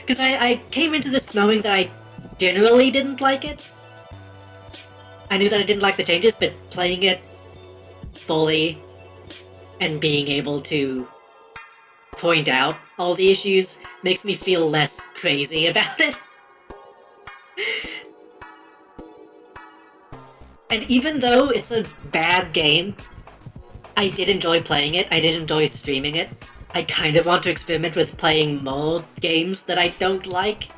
Because I came into this knowing that I generally didn't like it. I knew that I didn't like the changes, but playing it fully and being able to point out all the issues makes me feel less crazy about it. And even though it's a bad game, I did enjoy playing it, I did enjoy streaming it. I kind of want to experiment with playing more games that I don't like,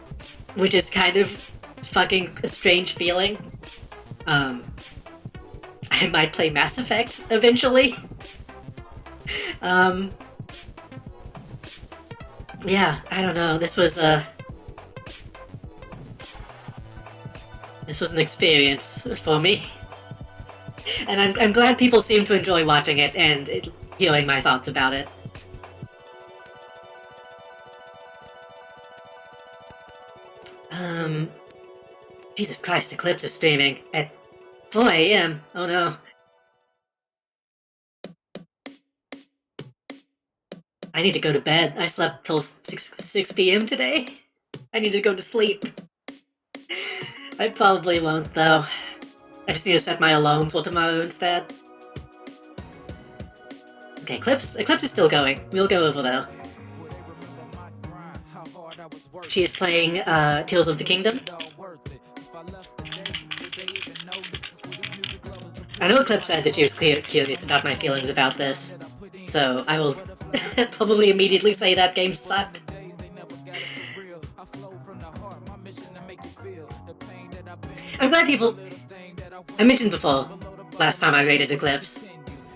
which is kind of fucking a strange feeling. I might play Mass Effect eventually. Yeah, I don't know, this was an experience for me. And I'm glad people seem to enjoy watching it and hearing my thoughts about it. Jesus Christ, Eclipse is streaming at 4 AM. Oh no. I need to go to bed. I slept till 6 PM today. I need to go to sleep. I probably won't, though. I just need to set my alarm for tomorrow instead. Okay, Eclipse is still going. We'll go over there. She is playing Tears of the Kingdom. I know Eclipse said that she was curious about my feelings about this, so I will probably immediately say that game sucked. I'm glad people... I mentioned before, last time I rated Eclipse.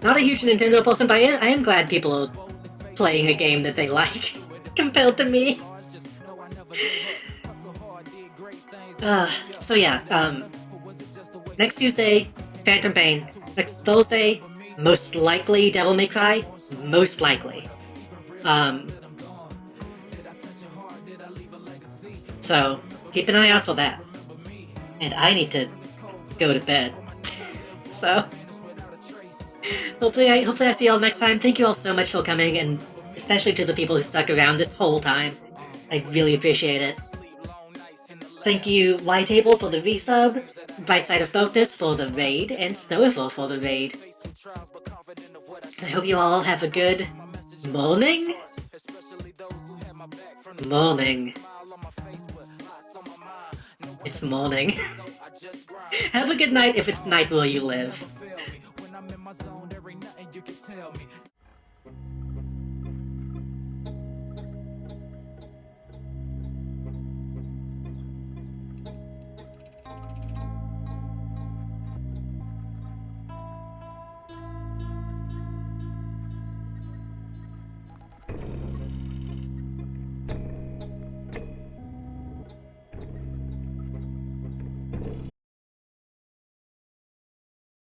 Not a huge Nintendo person, but I am glad people are playing a game that they like, compared to me. So yeah, next Tuesday, Phantom Pain. Next Thursday, most likely Devil May Cry. Most likely. So, keep an eye out for that. And I need to go to bed. So, hopefully I see y'all next time. Thank you all so much for coming, and especially to the people who stuck around this whole time. I really appreciate it. Thank you, Whitehable, for the resub, Bright Side of Darkness for the raid, and Snowifer for the raid. I hope you all have a good morning? Morning. It's morning. Have a good night if it's night where you live.